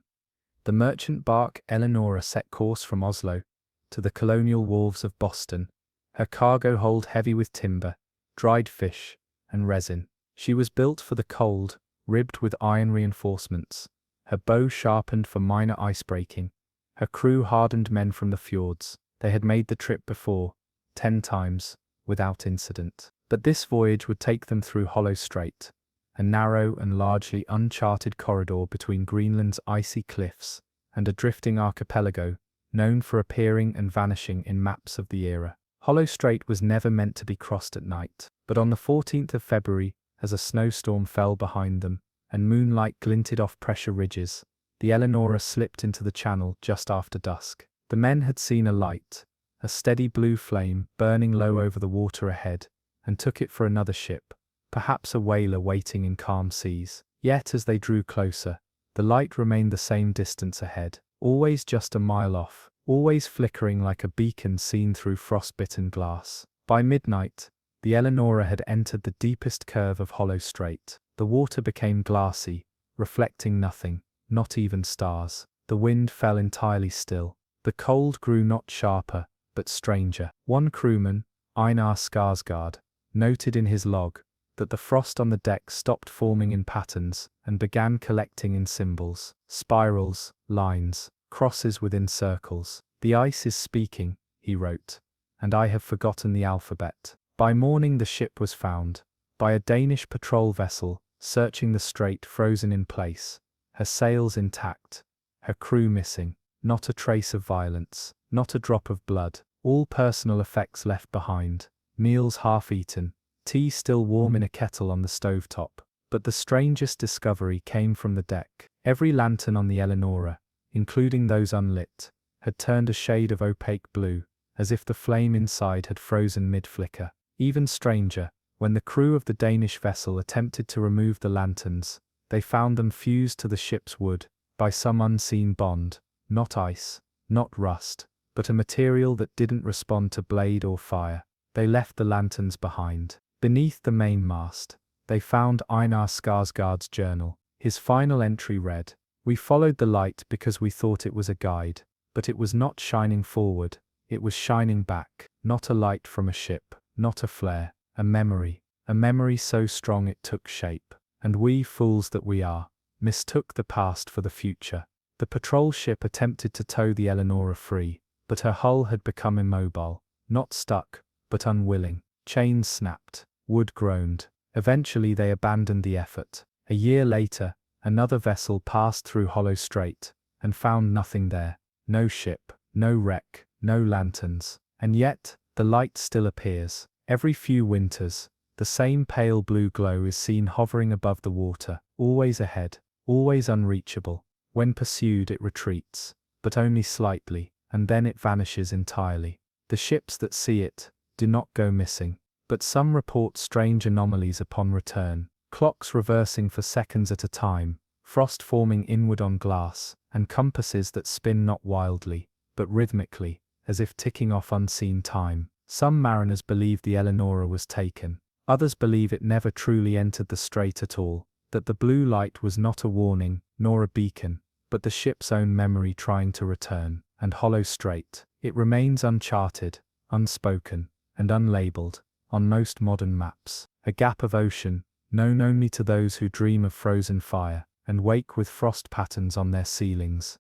the merchant bark Eleanora set course from Oslo to the colonial wharves of Boston, her cargo hold heavy with timber, dried fish, and resin. She was built for the cold, ribbed with iron reinforcements, her bow sharpened for minor ice-breaking, her crew hardened men from the fjords. They had made the trip before, 10 times, without incident. But this voyage would take them through Hollow Strait, a narrow and largely uncharted corridor between Greenland's icy cliffs and a drifting archipelago known for appearing and vanishing in maps of the era. Hollow Strait was never meant to be crossed at night, but on the 14th of February, as a snowstorm fell behind them and moonlight glinted off pressure ridges, the Eleanora slipped into the channel just after dusk. The men had seen a light, a steady blue flame burning low over the water ahead, and took it for another ship, perhaps a whaler waiting in calm seas. Yet as they drew closer, the light remained the same distance ahead, always just a mile off, always flickering like a beacon seen through frostbitten glass. By midnight, the Eleanora had entered the deepest curve of Hollow Strait. The water became glassy, reflecting nothing, not even stars. The wind fell entirely still. The cold grew not sharper, but stranger. One crewman, Einar Skarsgård, noted in his log that the frost on the deck stopped forming in patterns and began collecting in symbols, spirals, lines, crosses within circles. "The ice is speaking," he wrote, "and I have forgotten the alphabet." By morning the ship was found, by a Danish patrol vessel, searching the strait frozen in place, her sails intact, her crew missing, not a trace of violence, not a drop of blood, all personal effects left behind, meals half-eaten, tea still warm in a kettle on the stovetop. But the strangest discovery came from the deck. Every lantern on the Eleanora, including those unlit, had turned a shade of opaque blue, as if the flame inside had frozen mid-flicker. Even stranger, when the crew of the Danish vessel attempted to remove the lanterns, they found them fused to the ship's wood by some unseen bond, not ice, not rust, but a material that didn't respond to blade or fire. They left the lanterns behind. Beneath the mainmast, they found Einar Skarsgård's journal. His final entry read, "We followed the light because we thought it was a guide, but it was not shining forward, it was shining back, not a light from a ship, not a flare, a memory so strong it took shape. And we, fools that we are, mistook the past for the future." The patrol ship attempted to tow the Eleanora free, but her hull had become immobile, not stuck, but unwilling. Chains snapped, wood groaned. Eventually they abandoned the effort. A year later, another vessel passed through Hollow Strait, and found nothing there. No ship, no wreck, no lanterns. And yet, the light still appears. Every few winters, The same pale blue glow is seen hovering above the water, always ahead, always unreachable. When pursued it retreats, but only slightly, and then it vanishes entirely. The ships that see it do not go missing, but some report strange anomalies upon return, clocks reversing for seconds at a time, frost forming inward on glass, and compasses that spin not wildly, but rhythmically, as if ticking off unseen time. Some mariners believe the Eleanora was taken. Others believe it never truly entered the strait at all, that the blue light was not a warning, nor a beacon, but the ship's own memory trying to return. And Hollow Strait, it remains uncharted, unspoken, and unlabeled, on most modern maps. A gap of ocean, known only to those who dream of frozen fire, and wake with frost patterns on their ceilings.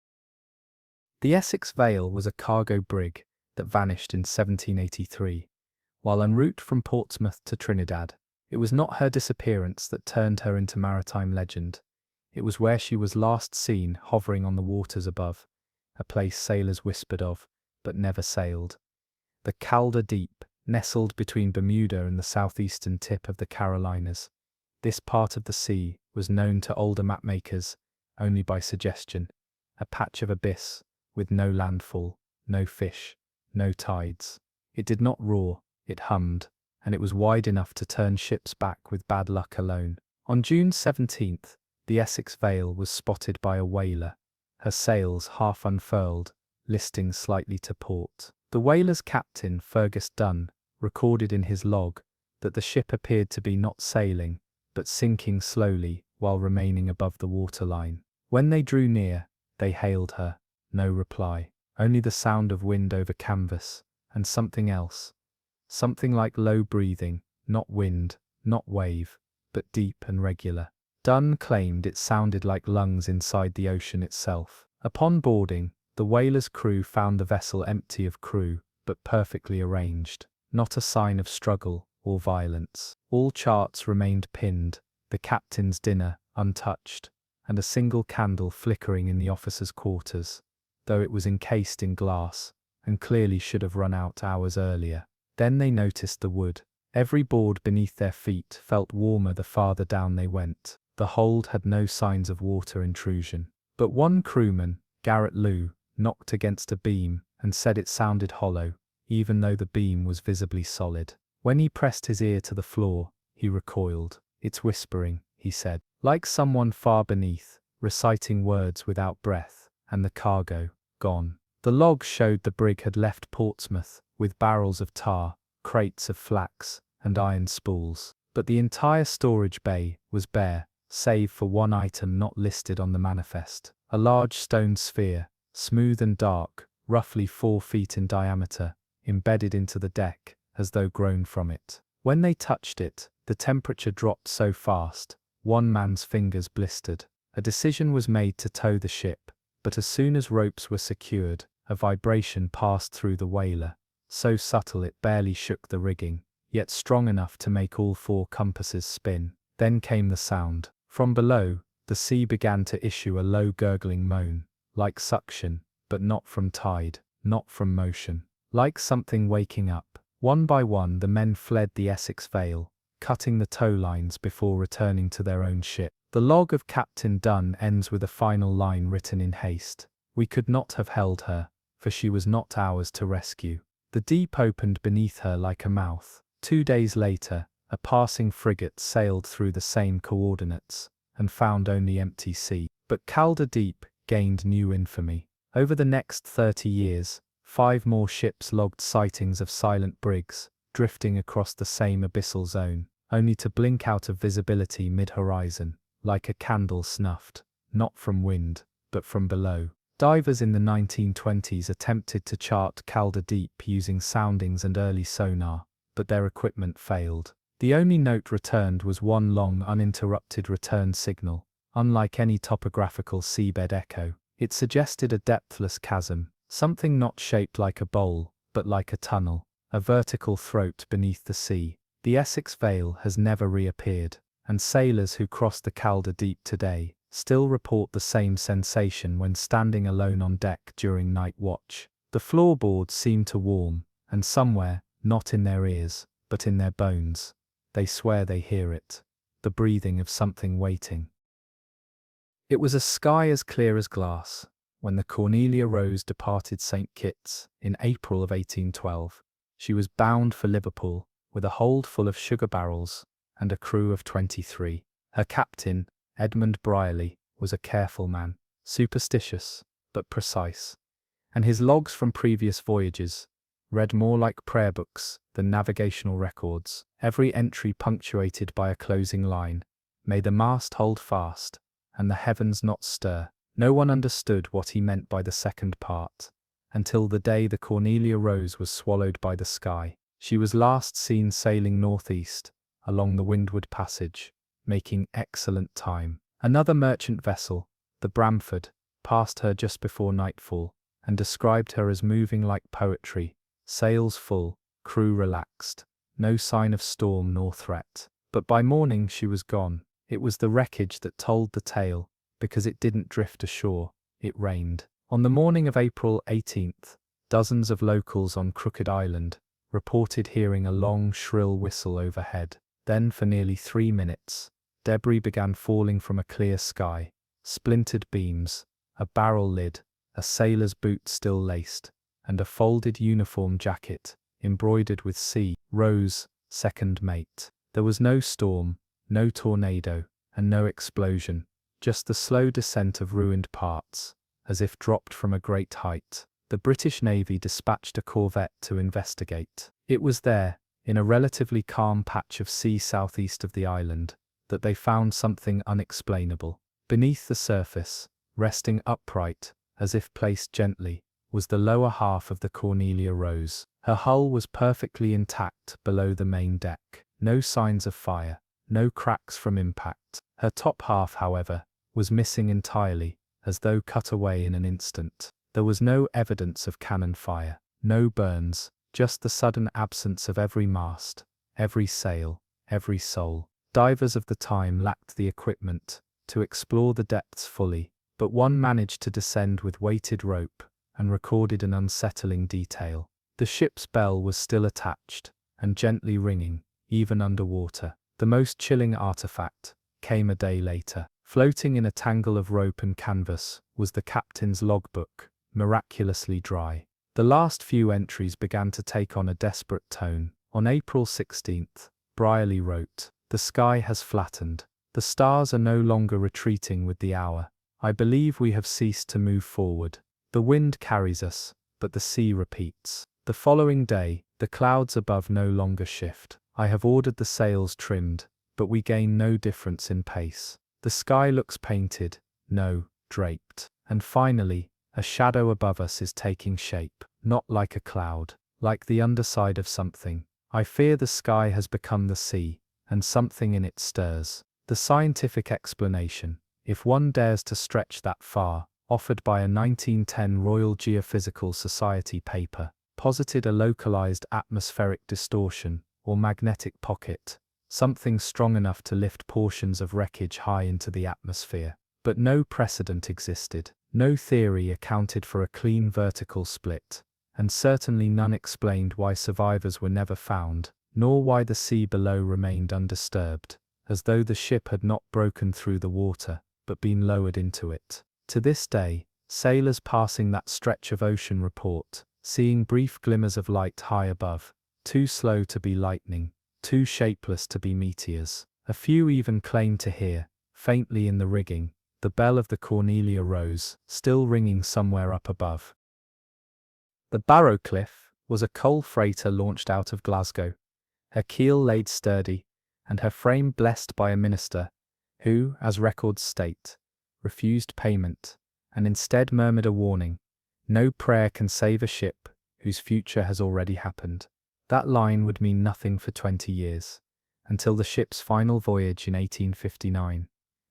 The Essex Vale was a cargo brig that vanished in 1783. While en route from Portsmouth to Trinidad, it was not her disappearance that turned her into maritime legend. It was where she was last seen hovering on the waters above, a place sailors whispered of, but never sailed. The Calder Deep, nestled between Bermuda and the southeastern tip of the Carolinas. This part of the sea was known to older mapmakers only by suggestion, a patch of abyss, with no landfall, no fish, no tides. It did not roar, it hummed, and it was wide enough to turn ships back with bad luck alone. On June 17th, the Essex Vale was spotted by a whaler, her sails half unfurled, listing slightly to port. The whaler's captain, Fergus Dunn, recorded in his log that the ship appeared to be not sailing, but sinking slowly while remaining above the waterline. When they drew near, they hailed her. No reply, only the sound of wind over canvas, and something else. Something like low breathing, not wind, not wave, but deep and regular. Dunn claimed it sounded like lungs inside the ocean itself. Upon boarding, the whaler's crew found the vessel empty of crew, but perfectly arranged. Not a sign of struggle or violence. All charts remained pinned, the captain's dinner untouched, and a single candle flickering in the officers' quarters, though it was encased in glass, and clearly should have run out hours earlier. Then they noticed the wood. Every board beneath their feet felt warmer the farther down they went. The hold had no signs of water intrusion. But one crewman, Garrett Lew, knocked against a beam and said it sounded hollow, even though the beam was visibly solid. When he pressed his ear to the floor, he recoiled. "It's whispering," he said, like someone far beneath, reciting words without breath, and the cargo, gone. The log showed the brig had left Portsmouth, with barrels of tar, crates of flax, and iron spools. But the entire storage bay was bare, save for one item not listed on the manifest. A large stone sphere, smooth and dark, roughly 4 feet in diameter, embedded into the deck, as though grown from it. When they touched it, the temperature dropped so fast, one man's fingers blistered. A decision was made to tow the ship, but as soon as ropes were secured, a vibration passed through the whaler, so subtle it barely shook the rigging, yet strong enough to make all 4 compasses spin. Then came the sound. From below, the sea began to issue a low gurgling moan, like suction, but not from tide, not from motion. Like something waking up. One by one the men fled the Essex Vale, cutting the tow lines before returning to their own ship. The log of Captain Dunn ends with a final line written in haste. "We could not have held her, for she was not ours to rescue." The deep opened beneath her like a mouth. 2 days later, a passing frigate sailed through the same coordinates, and found only empty sea. But Calder Deep gained new infamy. Over the next 30 years, 5 more ships logged sightings of silent brigs, drifting across the same abyssal zone, only to blink out of visibility mid-horizon, like a candle snuffed, not from wind, but from below. Divers in the 1920s attempted to chart Calder Deep using soundings and early sonar, but their equipment failed. The only note returned was one long uninterrupted return signal. Unlike any topographical seabed echo, it suggested a depthless chasm, something not shaped like a bowl, but like a tunnel, a vertical throat beneath the sea. The Essex Vale has never reappeared, and sailors who cross the Calder Deep today still report the same sensation when standing alone on deck during night watch. The floorboards seem to warm, and somewhere, not in their ears, but in their bones, they swear they hear it, the breathing of something waiting. It was a sky as clear as glass when the Cornelia Rose departed St. Kitts in April of 1812. She was bound for Liverpool with a hold full of sugar barrels and a crew of 23. Her captain, Edmund Brierly, was a careful man, superstitious but precise, and his logs from previous voyages read more like prayer books than navigational records, every entry punctuated by a closing line, "May the mast hold fast, and the heavens not stir." No one understood what he meant by the second part, until the day the Cornelia Rose was swallowed by the sky. She was last seen sailing northeast, along the Windward Passage, making excellent time. Another merchant vessel, the Bramford, passed her just before nightfall, and described her as moving like poetry, sails full, crew relaxed, no sign of storm nor threat. But by morning she was gone. It was the wreckage that told the tale, because it didn't drift ashore, it rained. On the morning of April 18th, dozens of locals on Crooked Island reported hearing a long, shrill whistle overhead. Then, for nearly 3 minutes, debris began falling from a clear sky, splintered beams, a barrel lid, a sailor's boot still laced, and a folded uniform jacket, embroidered with C. Rose, second mate. There was no storm, no tornado, and no explosion, just the slow descent of ruined parts, as if dropped from a great height. The British Navy dispatched a corvette to investigate. It was there, in a relatively calm patch of sea southeast of the island, that they found something unexplainable. Beneath the surface, resting upright, as if placed gently, was the lower half of the Cornelia Rose. Her hull was perfectly intact below the main deck. No signs of fire, no cracks from impact. Her top half, however, was missing entirely, as though cut away in an instant. There was no evidence of cannon fire, no burns, just the sudden absence of every mast, every sail, every soul. Divers of the time lacked the equipment to explore the depths fully, but one managed to descend with weighted rope and recorded an unsettling detail. The ship's bell was still attached and gently ringing, even underwater. The most chilling artifact came a day later. Floating in a tangle of rope and canvas was the captain's logbook, miraculously dry. The last few entries began to take on a desperate tone. On April 16th, Brierly wrote, "The sky has flattened. The stars are no longer retreating with the hour. I believe we have ceased to move forward. The wind carries us, but the sea repeats." The following day, the clouds above no longer shift. "I have ordered the sails trimmed, but we gain no difference in pace. The sky looks painted, no, draped. And finally, a shadow above us is taking shape, not like a cloud, like the underside of something. I fear the sky has become the sea, and something in it stirs." The scientific explanation, if one dares to stretch that far, offered by a 1910 Royal Geophysical Society paper, posited a localized atmospheric distortion, or magnetic pocket, something strong enough to lift portions of wreckage high into the atmosphere. But no precedent existed. No theory accounted for a clean vertical split, and certainly none explained why survivors were never found, nor why the sea below remained undisturbed, as though the ship had not broken through the water, but been lowered into it. To this day, sailors passing that stretch of ocean report, seeing brief glimmers of light high above, too slow to be lightning, too shapeless to be meteors. A few even claim to hear, faintly in the rigging, the bell of the Cornelia Rose, still ringing somewhere up above. The Barrowcliff was a coal freighter launched out of Glasgow, her keel laid sturdy, and her frame blessed by a minister, who, as records state, refused payment, and instead murmured a warning: "No prayer can save a ship whose future has already happened." That line would mean nothing for 20 years, until the ship's final voyage in 1859,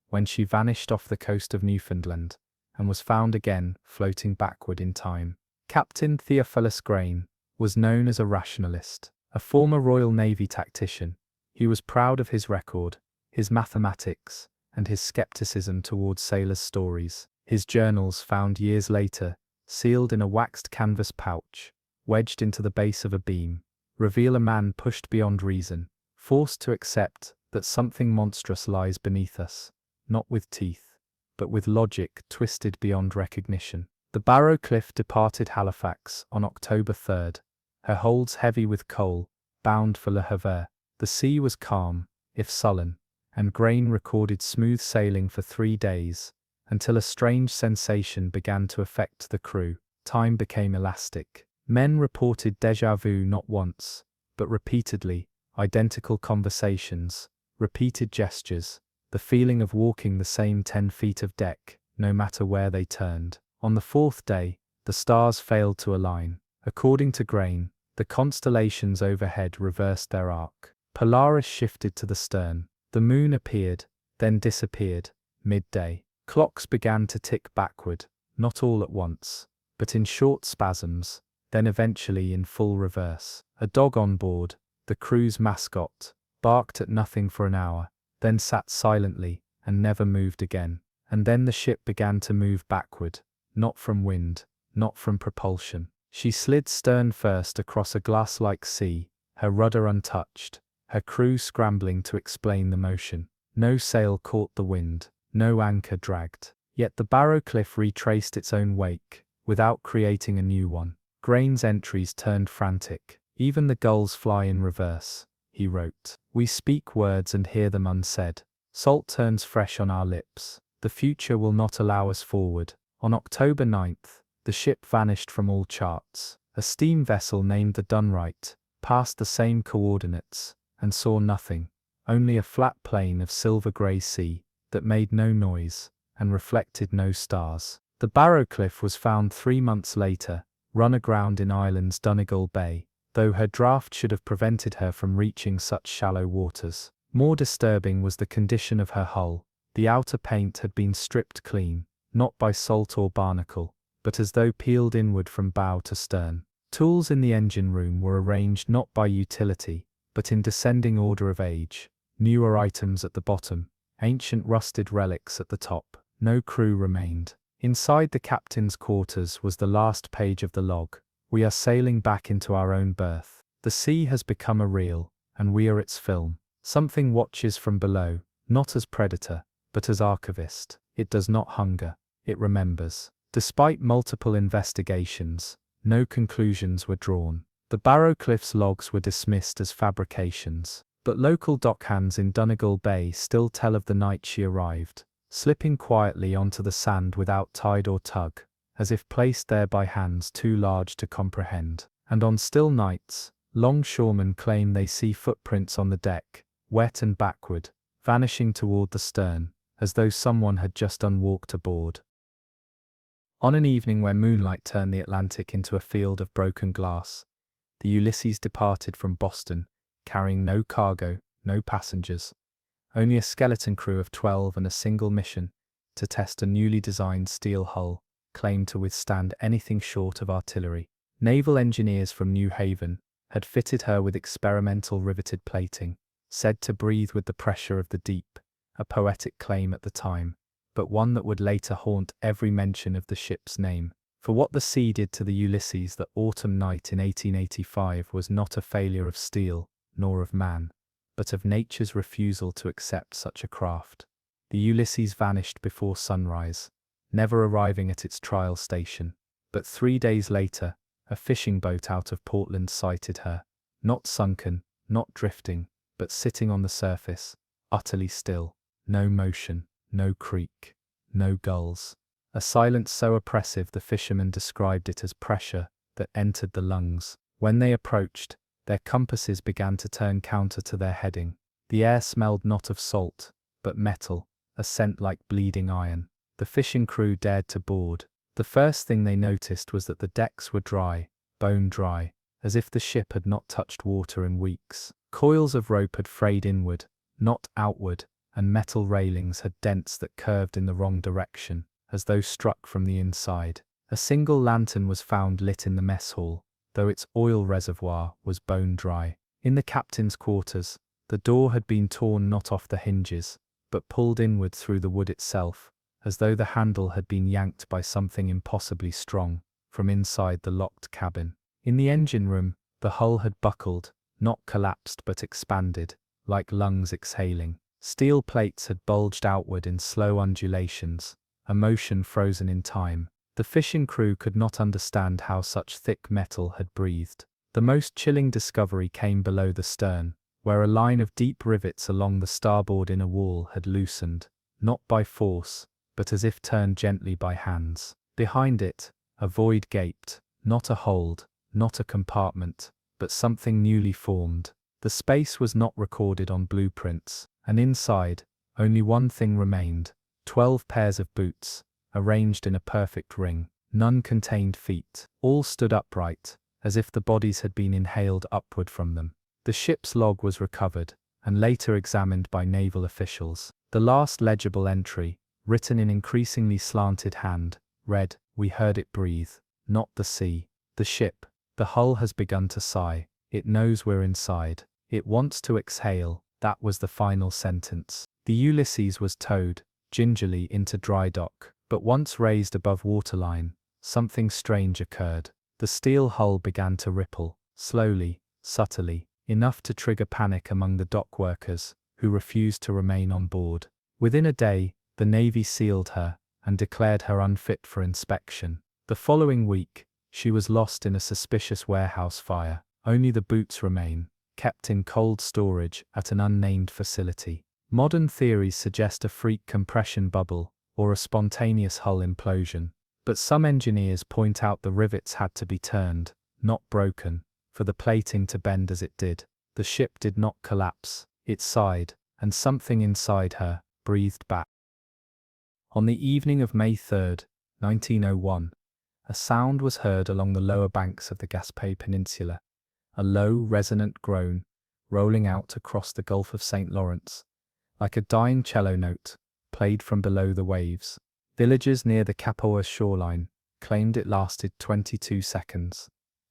when she vanished off the coast of Newfoundland, and was found again floating backward in time. Captain Theophilus Grain was known as a rationalist, a former Royal Navy tactician. He was proud of his record, his mathematics, and his skepticism towards sailors' stories. His journals, found years later, sealed in a waxed canvas pouch, wedged into the base of a beam, reveal a man pushed beyond reason, forced to accept that something monstrous lies beneath us, not with teeth, but with logic twisted beyond recognition. The Barrow Cliff departed Halifax on October 3rd, her holds heavy with coal, bound for Le Havre. The sea was calm, if sullen, and Grain recorded smooth sailing for 3 days, until a strange sensation began to affect the crew. Time became elastic. Men reported déjà vu not once, but repeatedly, identical conversations, repeated gestures, the feeling of walking the same 10 feet of deck, no matter where they turned. On the 4th day, the stars failed to align. According to Grain, the constellations overhead reversed their arc. Polaris shifted to the stern. The moon appeared, then disappeared. Midday. Clocks began to tick backward, not all at once, but in short spasms, then eventually in full reverse. A dog on board, the crew's mascot, barked at nothing for an hour, then sat silently and never moved again. And then the ship began to move backward, not from wind, not from propulsion. She slid stern first across a glass-like sea, her rudder untouched, her crew scrambling to explain the motion. No sail caught the wind, no anchor dragged. Yet the Barrow Cliff retraced its own wake, without creating a new one. Grain's entries turned frantic. Even the gulls fly in reverse, he wrote. We speak words and hear them unsaid. Salt turns fresh on our lips. The future will not allow us forward. On October 9th, the ship vanished from all charts. A steam vessel named the Dunright passed the same coordinates and saw nothing, only a flat plain of silver-grey sea that made no noise and reflected no stars. The Barrow Cliff was found 3 months later, run aground in Ireland's Donegal Bay, though her draft should have prevented her from reaching such shallow waters. More disturbing was the condition of her hull. The outer paint had been stripped clean, not by salt or barnacle, but as though peeled inward from bow to stern. Tools in the engine room were arranged not by utility, but in descending order of age. Newer items at the bottom, ancient rusted relics at the top. No crew remained. Inside the captain's quarters was the last page of the log. We are sailing back into our own berth. The sea has become a reel, and we are its film. Something watches from below, not as predator, but as archivist. It does not hunger, it remembers. Despite multiple investigations, no conclusions were drawn. The Barrow Cliff's logs were dismissed as fabrications, but local dockhands in Donegal Bay still tell of the night she arrived, slipping quietly onto the sand without tide or tug, as if placed there by hands too large to comprehend. And on still nights, longshoremen claim they see footprints on the deck, wet and backward, vanishing toward the stern, as though someone had just unwalked aboard. On an evening where moonlight turned the Atlantic into a field of broken glass, the Ulysses departed from Boston, carrying no cargo, no passengers, only a skeleton crew of 12 and a single mission to test a newly designed steel hull, claimed to withstand anything short of artillery. Naval engineers from New Haven had fitted her with experimental riveted plating, said to breathe with the pressure of the deep, a poetic claim at the time, but one that would later haunt every mention of the ship's name. For what the sea did to the Ulysses that autumn night in 1885 was not a failure of steel, nor of man, but of nature's refusal to accept such a craft. The Ulysses vanished before sunrise, never arriving at its trial station, but 3 days later, a fishing boat out of Portland sighted her, not sunken, not drifting, but sitting on the surface, utterly still, no motion, no creak, no gulls. A silence so oppressive the fishermen described it as pressure that entered the lungs. When they approached, their compasses began to turn counter to their heading. The air smelled not of salt, but metal, a scent like bleeding iron. The fishing crew dared to board. The first thing they noticed was that the decks were dry, bone dry, as if the ship had not touched water in weeks. Coils of rope had frayed inward, not outward, and metal railings had dents that curved in the wrong direction, as though struck from the inside. A single lantern was found lit in the mess hall, though its oil reservoir was bone dry. In the captain's quarters, the door had been torn not off the hinges, but pulled inward through the wood itself, as though the handle had been yanked by something impossibly strong, from inside the locked cabin. In the engine room, the hull had buckled, not collapsed but expanded, like lungs exhaling. Steel plates had bulged outward in slow undulations, a motion frozen in time. The fishing crew could not understand how such thick metal had breathed. The most chilling discovery came below the stern, where a line of deep rivets along the starboard inner wall had loosened, not by force, but as if turned gently by hands. Behind it, a void gaped, not a hold, not a compartment, but something newly formed. The space was not recorded on blueprints, and inside, only one thing remained: 12 pairs of boots, arranged in a perfect ring. None contained feet. All stood upright, as if the bodies had been inhaled upward from them. The ship's log was recovered, and later examined by naval officials. The last legible entry, written in increasingly slanted hand, read, "We heard it breathe, not the sea. The ship, the hull has begun to sigh. It knows we're inside. It wants to exhale." That was the final sentence. The Ulysses was towed, gingerly, into dry dock. But once raised above waterline, something strange occurred. The steel hull began to ripple, slowly, subtly, enough to trigger panic among the dock workers, who refused to remain on board. Within a day, the Navy sealed her and declared her unfit for inspection. The following week, she was lost in a suspicious warehouse fire. Only the boots remain, kept in cold storage at an unnamed facility. Modern theories suggest a freak compression bubble or a spontaneous hull implosion, but some engineers point out the rivets had to be turned, not broken, for the plating to bend as it did. The ship did not collapse, it sighed, and something inside her breathed back. On the evening of May 3, 1901, a sound was heard along the lower banks of the Gaspé Peninsula, a low, resonant groan, rolling out across the Gulf of St. Lawrence, like a dying cello note, played from below the waves. Villagers near the Capoa shoreline claimed it lasted 22 seconds,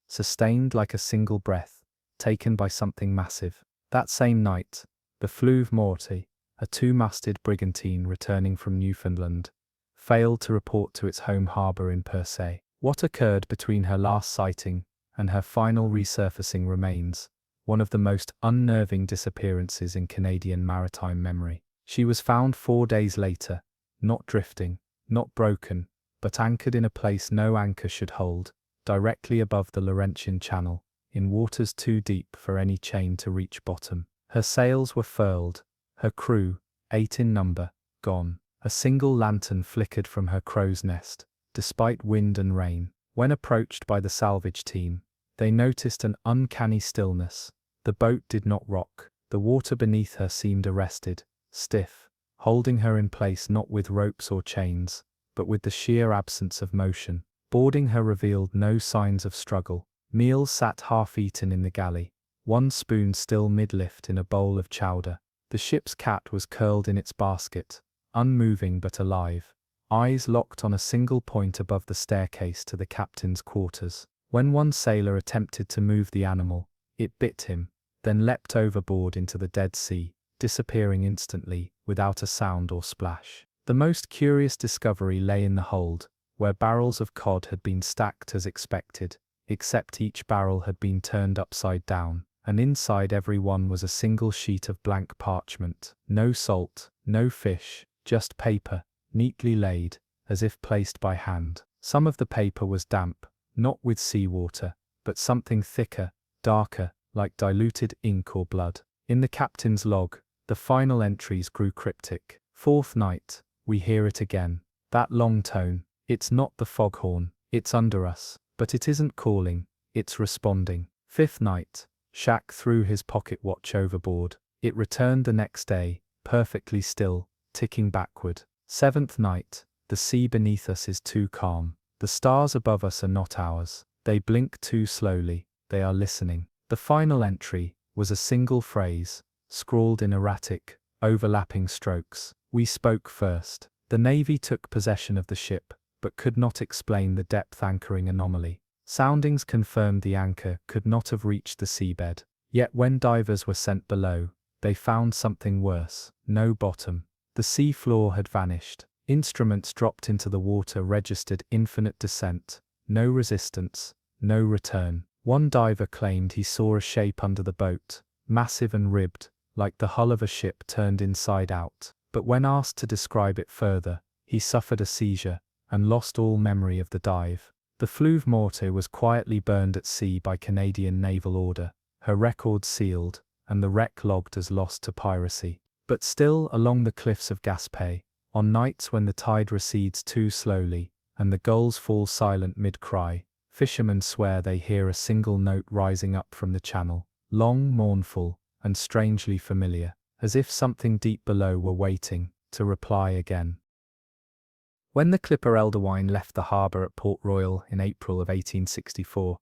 sustained like a single breath, taken by something massive. That same night, the Fleuve Morte, a two-masted brigantine returning from Newfoundland, failed to report to its home harbour in Percé. What occurred between her last sighting and her final resurfacing remains one of the most unnerving disappearances in Canadian maritime memory. She was found 4 days later, not drifting, not broken, but anchored in a place no anchor should hold, directly above the Laurentian Channel, in waters too deep for any chain to reach bottom. Her sails were furled, her crew, 8 in number, gone. A single lantern flickered from her crow's nest, despite wind and rain. When approached by the salvage team, they noticed an uncanny stillness. The boat did not rock. The water beneath her seemed arrested, stiff, holding her in place not with ropes or chains, but with the sheer absence of motion. Boarding her revealed no signs of struggle. Meals sat half-eaten in the galley, one spoon still mid-lift in a bowl of chowder. The ship's cat was curled in its basket, unmoving but alive, eyes locked on a single point above the staircase to the captain's quarters. When one sailor attempted to move the animal, it bit him, then leapt overboard into the Dead Sea, disappearing instantly, without a sound or splash. The most curious discovery lay in the hold, where barrels of cod had been stacked as expected, except each barrel had been turned upside down, and inside every one was a single sheet of blank parchment. No salt, no fish, just paper, neatly laid, as if placed by hand. Some of the paper was damp, not with seawater, but something thicker, darker, like diluted ink or blood. In the captain's log, the final entries grew cryptic. 4th night, we hear it again. That long tone. It's not the foghorn, it's under us, but it isn't calling, it's responding. 5th night, Shaq threw his pocket watch overboard. It returned the next day, perfectly still, ticking backward. 7th night, the sea beneath us is too calm. The stars above us are not ours. They blink too slowly, they are listening. The final entry was a single phrase, scrawled in erratic, overlapping strokes. We spoke first. The Navy took possession of the ship, but could not explain the depth anchoring anomaly. Soundings confirmed the anchor could not have reached the seabed. Yet when divers were sent below, they found something worse. No bottom. The sea floor had vanished. Instruments dropped into the water registered infinite descent. No resistance, no return. One diver claimed he saw a shape under the boat, massive and ribbed, like the hull of a ship turned inside out. But when asked to describe it further, he suffered a seizure and lost all memory of the dive. The Fleuve Morte was quietly burned at sea by Canadian naval order, her records sealed, and the wreck logged as lost to piracy. But still, along the cliffs of Gaspé, on nights when the tide recedes too slowly, and the gulls fall silent mid-cry, fishermen swear they hear a single note rising up from the channel, long, mournful, and strangely familiar, as if something deep below were waiting to reply again. When the clipper Eldewine left the harbour at Port Royal in April of 1864,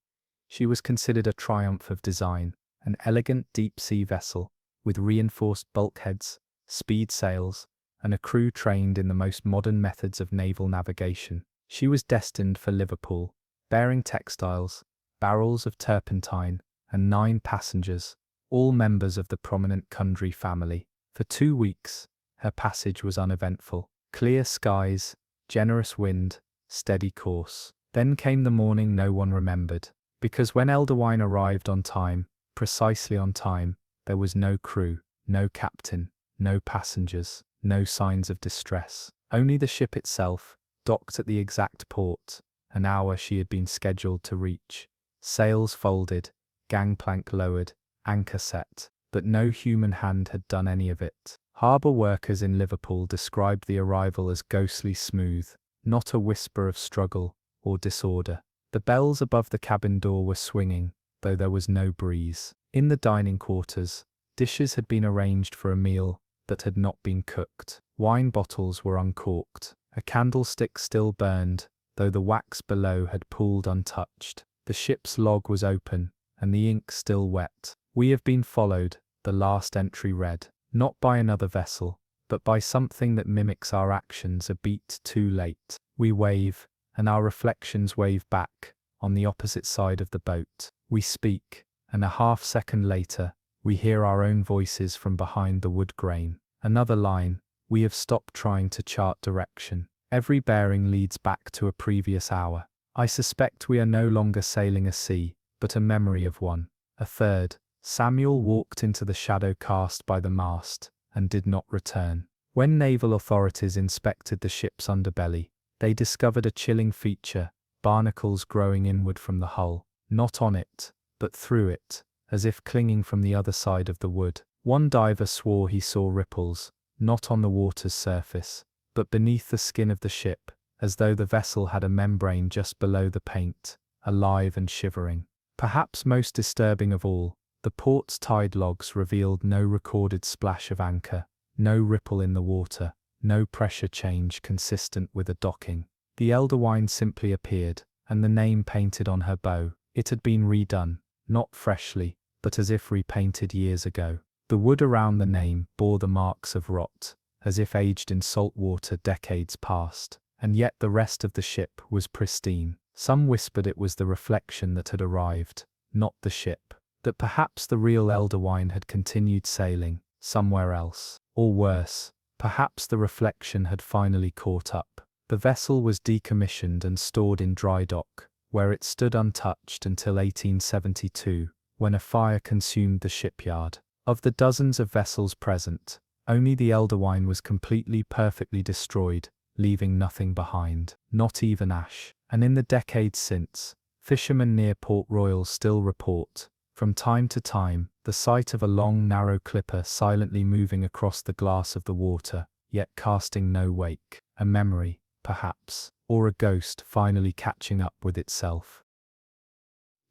she was considered a triumph of design, an elegant deep-sea vessel, with reinforced bulkheads, speed sails, and a crew trained in the most modern methods of naval navigation. She was destined for Liverpool, bearing textiles, barrels of turpentine, and 9 passengers, all members of the prominent Kundry family. For 2 weeks, her passage was uneventful. Clear skies, generous wind, steady course. Then came the morning no one remembered, because when Eldewine arrived on time, precisely on time, there was no crew, no captain, no passengers, no signs of distress. Only the ship itself, docked at the exact port, an hour she had been scheduled to reach. Sails folded, gangplank lowered, anchor set, but no human hand had done any of it. Harbour workers in Liverpool described the arrival as ghostly smooth, not a whisper of struggle or disorder. The bells above the cabin door were swinging, though there was no breeze. In the dining quarters, dishes had been arranged for a meal that had not been cooked. Wine bottles were uncorked. A candlestick still burned, though the wax below had pooled untouched. The ship's log was open, and the ink still wet. "We have been followed," the last entry read, "not by another vessel, but by something that mimics our actions a beat too late. We wave, and our reflections wave back, on the opposite side of the boat. We speak, and a half-second later, we hear our own voices from behind the wood grain." Another line, "We have stopped trying to chart direction. Every bearing leads back to a previous hour. I suspect we are no longer sailing a sea, but a memory of one." A third, "Samuel walked into the shadow cast by the mast, and did not return." When naval authorities inspected the ship's underbelly, they discovered a chilling feature, barnacles growing inward from the hull, not on it, but through it, as if clinging from the other side of the wood. One diver swore he saw ripples, not on the water's surface, but beneath the skin of the ship, as though the vessel had a membrane just below the paint, alive and shivering. Perhaps most disturbing of all, the port's tide logs revealed no recorded splash of anchor, no ripple in the water, no pressure change consistent with a docking. The Eldewine simply appeared, and the name painted on her bow. It had been redone, not freshly, but as if repainted years ago. The wood around the name bore the marks of rot, as if aged in salt water decades past, and yet the rest of the ship was pristine. Some whispered it was the reflection that had arrived, not the ship, that perhaps the real Eldewine had continued sailing, somewhere else. Or worse, perhaps the reflection had finally caught up. The vessel was decommissioned and stored in dry dock, where it stood untouched until 1872, when a fire consumed the shipyard. Of the dozens of vessels present, only the Eldewine was completely perfectly destroyed, leaving nothing behind, not even ash. And in the decades since, fishermen near Port Royal still report, from time to time, the sight of a long narrow clipper silently moving across the glass of the water, yet casting no wake, a memory, perhaps, or a ghost finally catching up with itself.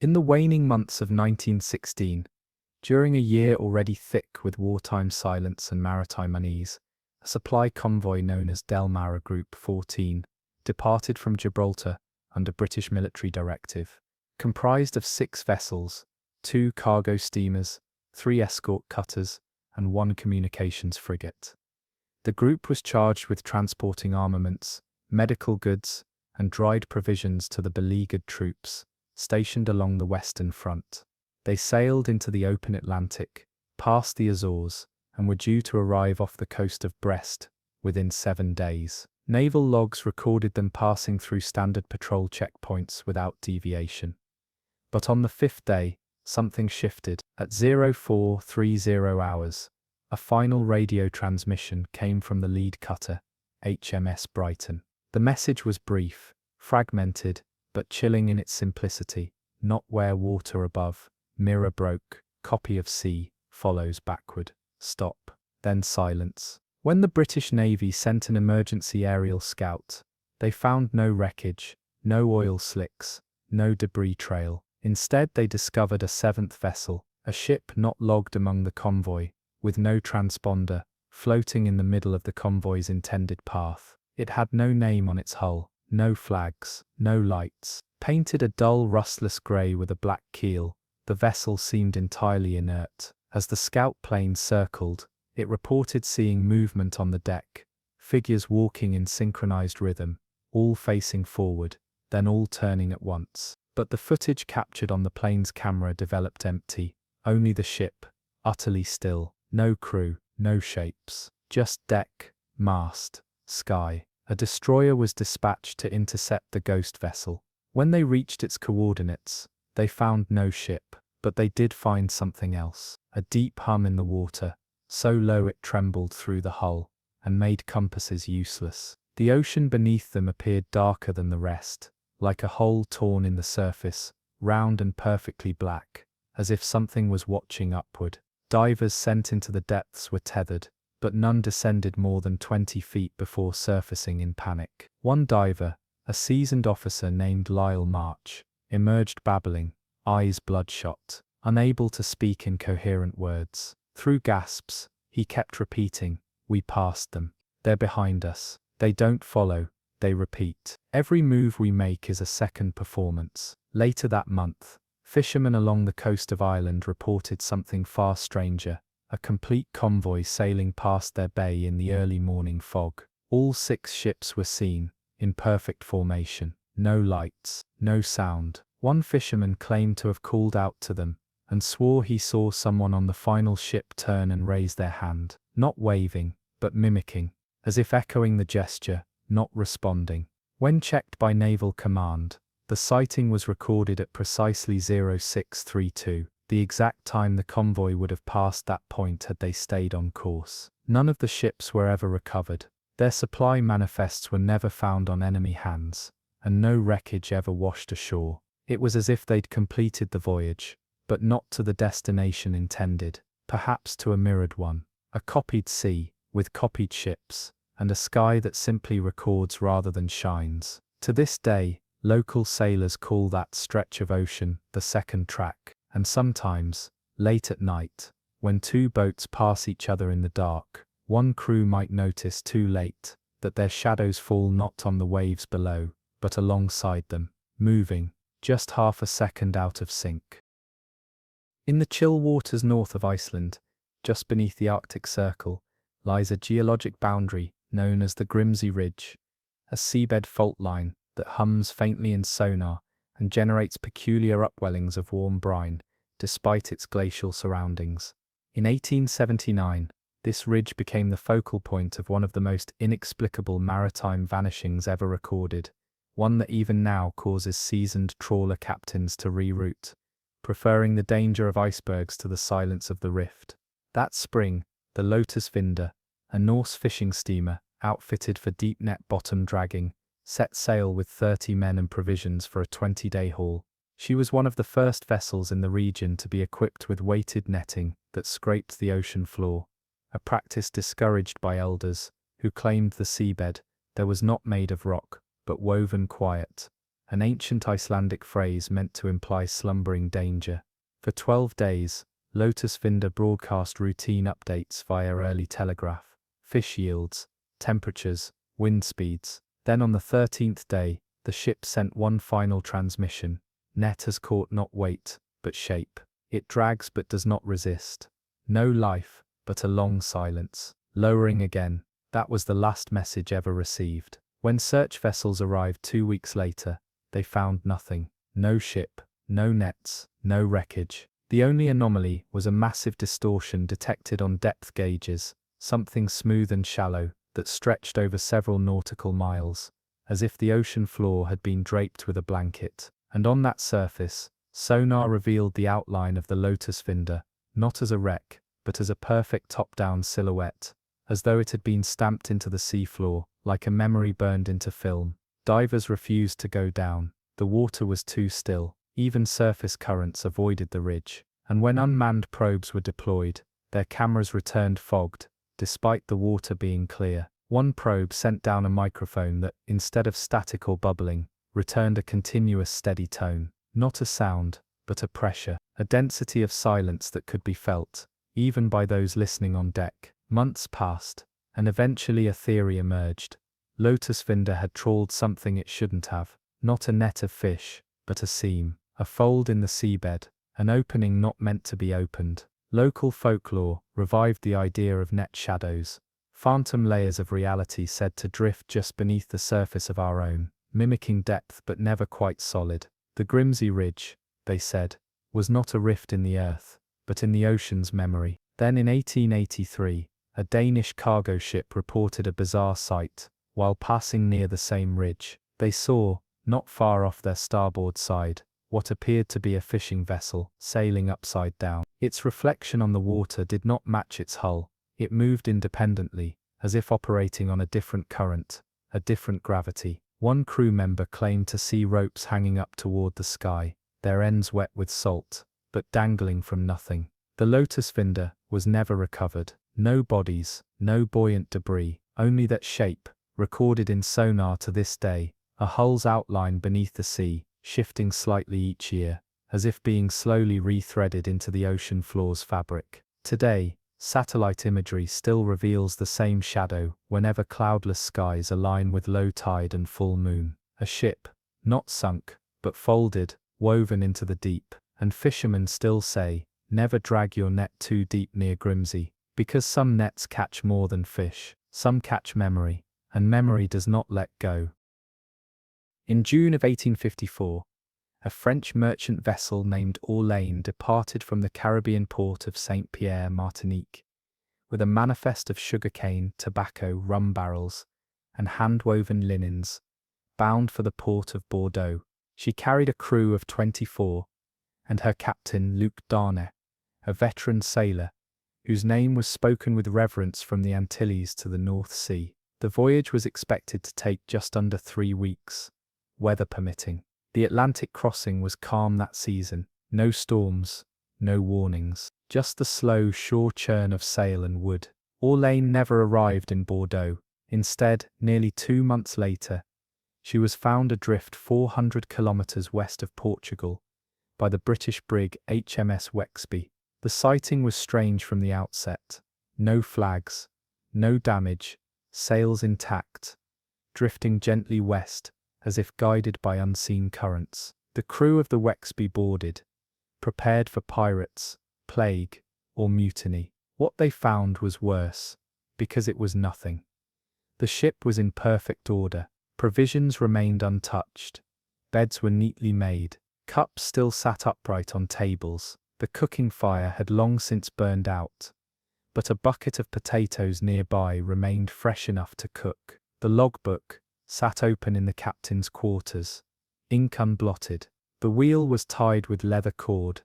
In the waning months of 1916, during a year already thick with wartime silence and maritime unease, a supply convoy known as Delmara Group 14 departed from Gibraltar under British military directive, comprised of 6 vessels, 2 cargo steamers, 3 escort cutters, and 1 communications frigate. The group was charged with transporting armaments, medical goods, and dried provisions to the beleaguered troops stationed along the Western Front. They sailed into the open Atlantic, past the Azores, and were due to arrive off the coast of Brest within 7 days. Naval logs recorded them passing through standard patrol checkpoints without deviation. But on the 5th day, something shifted. At 0430 hours, A final radio transmission came from the lead cutter, HMS Brighton. The message was brief, fragmented, but chilling in its simplicity. Not where water above, mirror broke, copy of sea, follows backward, stop, then silence. When the British Navy sent an emergency aerial scout, they found no wreckage, no oil slicks, no debris trail. Instead, they discovered a seventh vessel, a ship not logged among the convoy, with no transponder, floating in the middle of the convoy's intended path. It had no name on its hull, no flags, no lights. Painted a dull rustless grey with a black keel, the vessel seemed entirely inert. As the scout plane circled, it reported seeing movement on the deck, figures walking in synchronized rhythm, all facing forward, then all turning at once. But the footage captured on the plane's camera developed empty, only the ship, utterly still, no crew, no shapes, just deck, mast, sky. A destroyer was dispatched to intercept the ghost vessel. When they reached its coordinates, they found no ship, but they did find something else. A deep hum in the water, so low it trembled through the hull, and made compasses useless. The ocean beneath them appeared darker than the rest, like a hole torn in the surface, round and perfectly black, as if something was watching upward. Divers sent into the depths were tethered, but none descended more than 20 feet before surfacing in panic. One diver, a seasoned officer named Lyle March, emerged babbling, eyes bloodshot, unable to speak in coherent words. Through gasps, he kept repeating, "We passed them. They're behind us. They don't follow, they repeat. Every move we make is a second performance." Later that month, fishermen along the coast of Ireland reported something far stranger, a complete convoy sailing past their bay in the early morning fog. All 6 ships were seen, in perfect formation. No lights, no sound. One fisherman claimed to have called out to them, and swore he saw someone on the final ship turn and raise their hand, not waving, but mimicking, as if echoing the gesture, not responding. When checked by Naval Command, the sighting was recorded at precisely 0632, the exact time the convoy would have passed that point had they stayed on course. None of the ships were ever recovered. Their supply manifests were never found on enemy hands, and no wreckage ever washed ashore. It was as if they'd completed the voyage, but not to the destination intended, perhaps to a mirrored one. A copied sea, with copied ships, and a sky that simply records rather than shines. To this day, local sailors call that stretch of ocean the second track, and sometimes, late at night, when 2 boats pass each other in the dark, one crew might notice too late that their shadows fall not on the waves below, but alongside them, moving, just half a second out of sync. In the chill waters north of Iceland, just beneath the Arctic Circle, lies a geologic boundary known as the Grimsey Ridge, a seabed fault line that hums faintly in sonar and generates peculiar upwellings of warm brine, despite its glacial surroundings. In 1879, this ridge became the focal point of one of the most inexplicable maritime vanishings ever recorded, one that even now causes seasoned trawler captains to reroute, preferring the danger of icebergs to the silence of the rift. That spring, the Lotus Vinda, a Norse fishing steamer outfitted for deep net bottom dragging, set sail with 30 men and provisions for a 20-day haul. She was one of the first vessels in the region to be equipped with weighted netting that scraped the ocean floor, a practice discouraged by elders who claimed the seabed there was not made of rock, but woven quiet, an ancient Icelandic phrase meant to imply slumbering danger. For 12 days, Lotus Vinda broadcast routine updates via early telegraph, fish yields, temperatures, wind speeds. Then on the 13th day, the ship sent one final transmission. Net has caught not weight, but shape. It drags but does not resist. No life, but a long silence. Lowering again, that was the last message ever received. When search vessels arrived 2 weeks later, they found nothing. No ship, no nets, no wreckage. The only anomaly was a massive distortion detected on depth gauges, something smooth and shallow, that stretched over several nautical miles, as if the ocean floor had been draped with a blanket. And on that surface, sonar revealed the outline of the Lotus Vinda, not as a wreck, but as a perfect top-down silhouette, as though it had been stamped into the seafloor, like a memory burned into film. Divers refused to go down. The water was too still. Even surface currents avoided the ridge. And when unmanned probes were deployed, their cameras returned fogged, despite the water being clear. One probe sent down a microphone that, instead of static or bubbling, returned a continuous steady tone. Not a sound, but a pressure, a density of silence that could be felt, even by those listening on deck. Months passed, and eventually a theory emerged. Lotus Finder had trawled something it shouldn't have. Not a net of fish, but a seam, a fold in the seabed, an opening not meant to be opened. Local folklore revived the idea of net shadows, phantom layers of reality said to drift just beneath the surface of our own, mimicking depth but never quite solid. The Grimsey Ridge, they said, was not a rift in the earth, but in the ocean's memory. Then in 1883, a Danish cargo ship reported a bizarre sight. While passing near the same ridge, they saw, not far off their starboard side, what appeared to be a fishing vessel, sailing upside down. Its reflection on the water did not match its hull. It moved independently, as if operating on a different current, a different gravity. One crew member claimed to see ropes hanging up toward the sky, their ends wet with salt, but dangling from nothing. The Lotus Finder was never recovered. No bodies, no buoyant debris, only that shape, recorded in sonar to this day, a hull's outline beneath the sea, shifting slightly each year, as if being slowly rethreaded into the ocean floor's fabric. Today, satellite imagery still reveals the same shadow whenever cloudless skies align with low tide and full moon. A ship, not sunk, but folded, woven into the deep. And fishermen still say, never drag your net too deep near Grimsey, because some nets catch more than fish, some catch memory, and memory does not let go. In June of 1854, a French merchant vessel named Orleans departed from the Caribbean port of Saint Pierre, Martinique, with a manifest of sugarcane, tobacco, rum barrels, and hand-woven linens, bound for the port of Bordeaux. She carried a crew of 24, and her captain, Luc Darnay, a veteran sailor, whose name was spoken with reverence from the Antilles to the North Sea. The voyage was expected to take just under 3 weeks, weather permitting. The Atlantic crossing was calm that season. No storms, no warnings, just the slow shore churn of sail and wood. Orleans never arrived in Bordeaux. Instead, nearly 2 months later, she was found adrift 400 kilometers west of Portugal by the British brig HMS Wexby. The sighting was strange from the outset. No flags, no damage, sails intact, drifting gently west, as if guided by unseen currents. The crew of the Wexby boarded, prepared for pirates, plague, or mutiny. What they found was worse, because it was nothing. The ship was in perfect order. Provisions remained untouched. Beds were neatly made. Cups still sat upright on tables. The cooking fire had long since burned out, but a bucket of potatoes nearby remained fresh enough to cook. The logbook sat open in the captain's quarters, ink unblotted. The wheel was tied with leather cord,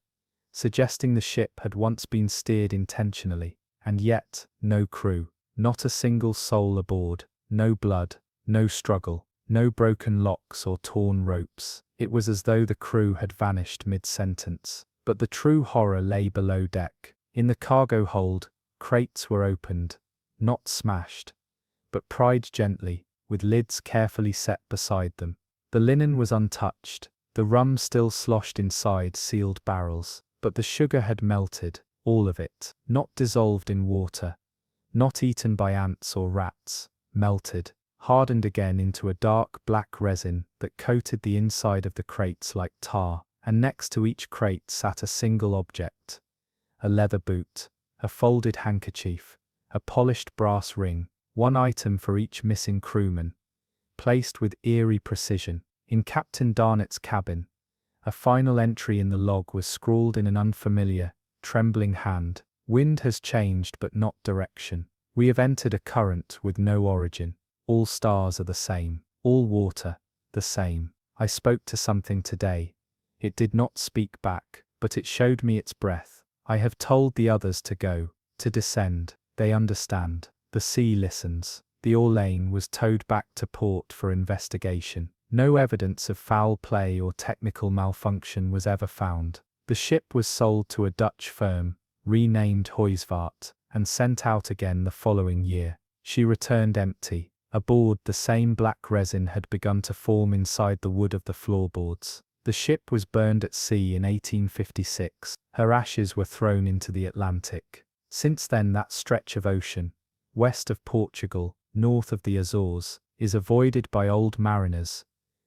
suggesting the ship had once been steered intentionally. And yet, no crew, not a single soul aboard, no blood, no struggle, no broken locks or torn ropes. It was as though the crew had vanished mid-sentence. But the true horror lay below deck. In the cargo hold, crates were opened, not smashed, but pried gently, with lids carefully set beside them. The linen was untouched, the rum still sloshed inside sealed barrels, but the sugar had melted, all of it, not dissolved in water, not eaten by ants or rats, melted, hardened again into a dark black resin that coated the inside of the crates like tar. And next to each crate sat a single object, a leather boot, a folded handkerchief, a polished brass ring, one item for each missing crewman, placed with eerie precision. In Captain Darnet's cabin, a final entry in the log was scrawled in an unfamiliar, trembling hand. Wind has changed but not direction. We have entered a current with no origin. All stars are the same, all water, the same. I spoke to something today. It did not speak back, but it showed me its breath. I have told the others to go, to descend. They understand. The sea listens. The Orlane was towed back to port for investigation. No evidence of foul play or technical malfunction was ever found. The ship was sold to a Dutch firm, renamed Huisvaart, and sent out again the following year. She returned empty. Aboard, the same black resin had begun to form inside the wood of the floorboards. The ship was burned at sea in 1856. Her ashes were thrown into the Atlantic. Since then, that stretch of ocean, west of Portugal, north of the Azores, is avoided by old mariners,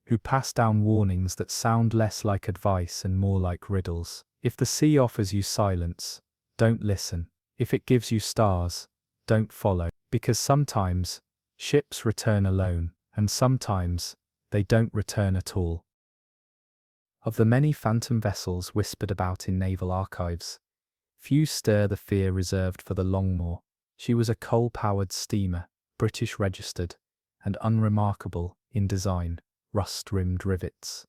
who pass down warnings that sound less like advice and more like riddles. If the sea offers you silence, don't listen. If it gives you stars, don't follow. Because sometimes, ships return alone, and sometimes, they don't return at all. Of the many phantom vessels whispered about in naval archives, few stir the fear reserved for the Longmore. She was a coal-powered steamer, British registered, and unremarkable in design. Rust-rimmed rivets,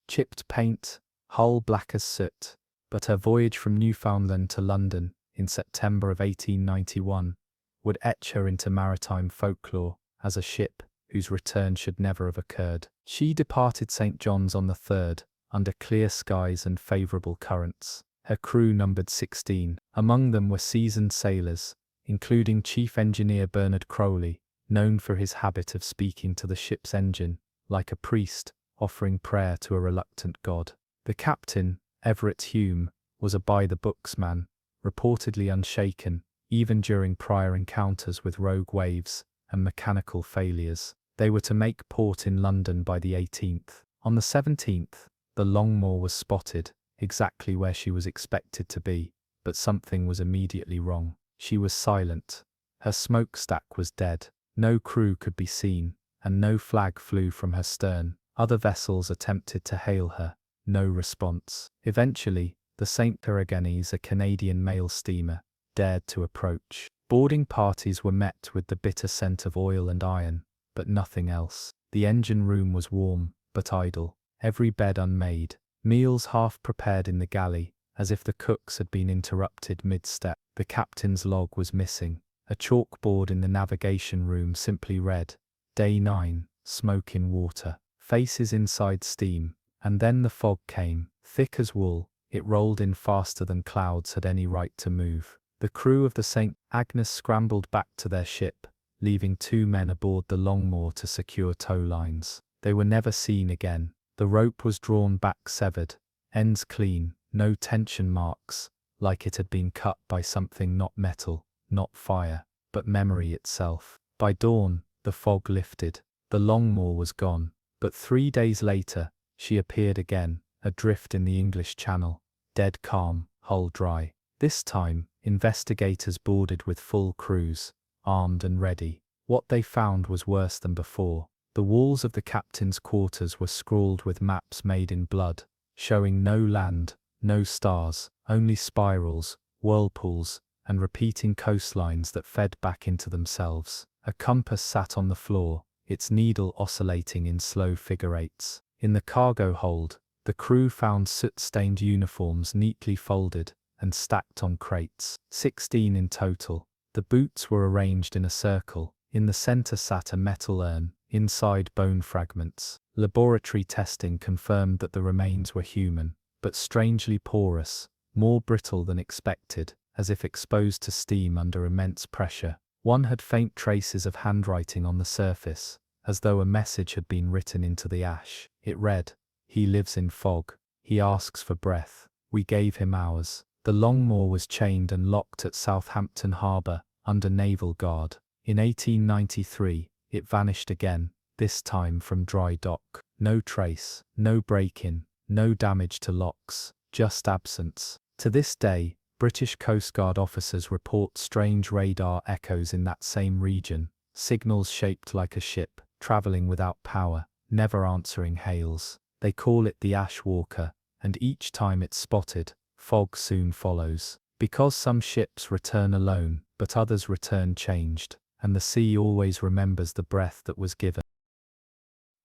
chipped paint, hull black as soot. But her voyage from Newfoundland to London in September of 1891 would etch her into maritime folklore as a ship whose return should never have occurred. She departed St. John's on the 3rd, under clear skies and favourable currents. Her crew numbered 16. Among them were seasoned sailors, including Chief Engineer Bernard Crowley, known for his habit of speaking to the ship's engine, like a priest, offering prayer to a reluctant god. The captain, Everett Hume, was a by-the-books man, reportedly unshaken, even during prior encounters with rogue waves and mechanical failures. They were to make port in London by the 18th. On the 17th, the Longmore was spotted, exactly where she was expected to be, but something was immediately wrong. She was silent. Her smokestack was dead. No crew could be seen, and no flag flew from her stern. Other vessels attempted to hail her. No response. Eventually, the St. Peregrines, a Canadian mail steamer, dared to approach. Boarding parties were met with the bitter scent of oil and iron, but nothing else. The engine room was warm, but idle. Every bed unmade. Meals half prepared in the galley, as if the cooks had been interrupted mid-step. The captain's log was missing. A chalkboard in the navigation room simply read, Day 9, smoke in water. Faces inside steam. And then the fog came, thick as wool. It rolled in faster than clouds had any right to move. The crew of the St. Agnes scrambled back to their ship, leaving 2 men aboard the Longmore to secure tow lines. They were never seen again. The rope was drawn back severed, ends clean, no tension marks, like it had been cut by something not metal, not fire, but memory itself. By dawn, the fog lifted. The Longmore was gone, but 3 days later, she appeared again, adrift in the English Channel, dead calm, hull dry. This time, investigators boarded with full crews, armed and ready. What they found was worse than before. The walls of the captain's quarters were scrawled with maps made in blood, showing no land, no stars, only spirals, whirlpools, and repeating coastlines that fed back into themselves. A compass sat on the floor, its needle oscillating in slow figure eights. In the cargo hold, the crew found soot-stained uniforms neatly folded and stacked on crates. 16 in total. The boots were arranged in a circle. In the center sat a metal urn, inside bone fragments. Laboratory testing confirmed that the remains were human, but strangely porous, more brittle than expected, as if exposed to steam under immense pressure. One had faint traces of handwriting on the surface, as though a message had been written into the ash. It read, "He lives in fog. He asks for breath. We gave him ours." The Longmore was chained and locked at Southampton Harbour, under naval guard. In 1893, it vanished again, this time from dry dock. No trace, no break-in, no damage to locks, just absence. To this day, British Coast Guard officers report strange radar echoes in that same region, signals shaped like a ship, travelling without power, never answering hails. They call it the Ash Walker, and each time it's spotted, fog soon follows. Because some ships return alone, but others return changed, and the sea always remembers the breath that was given.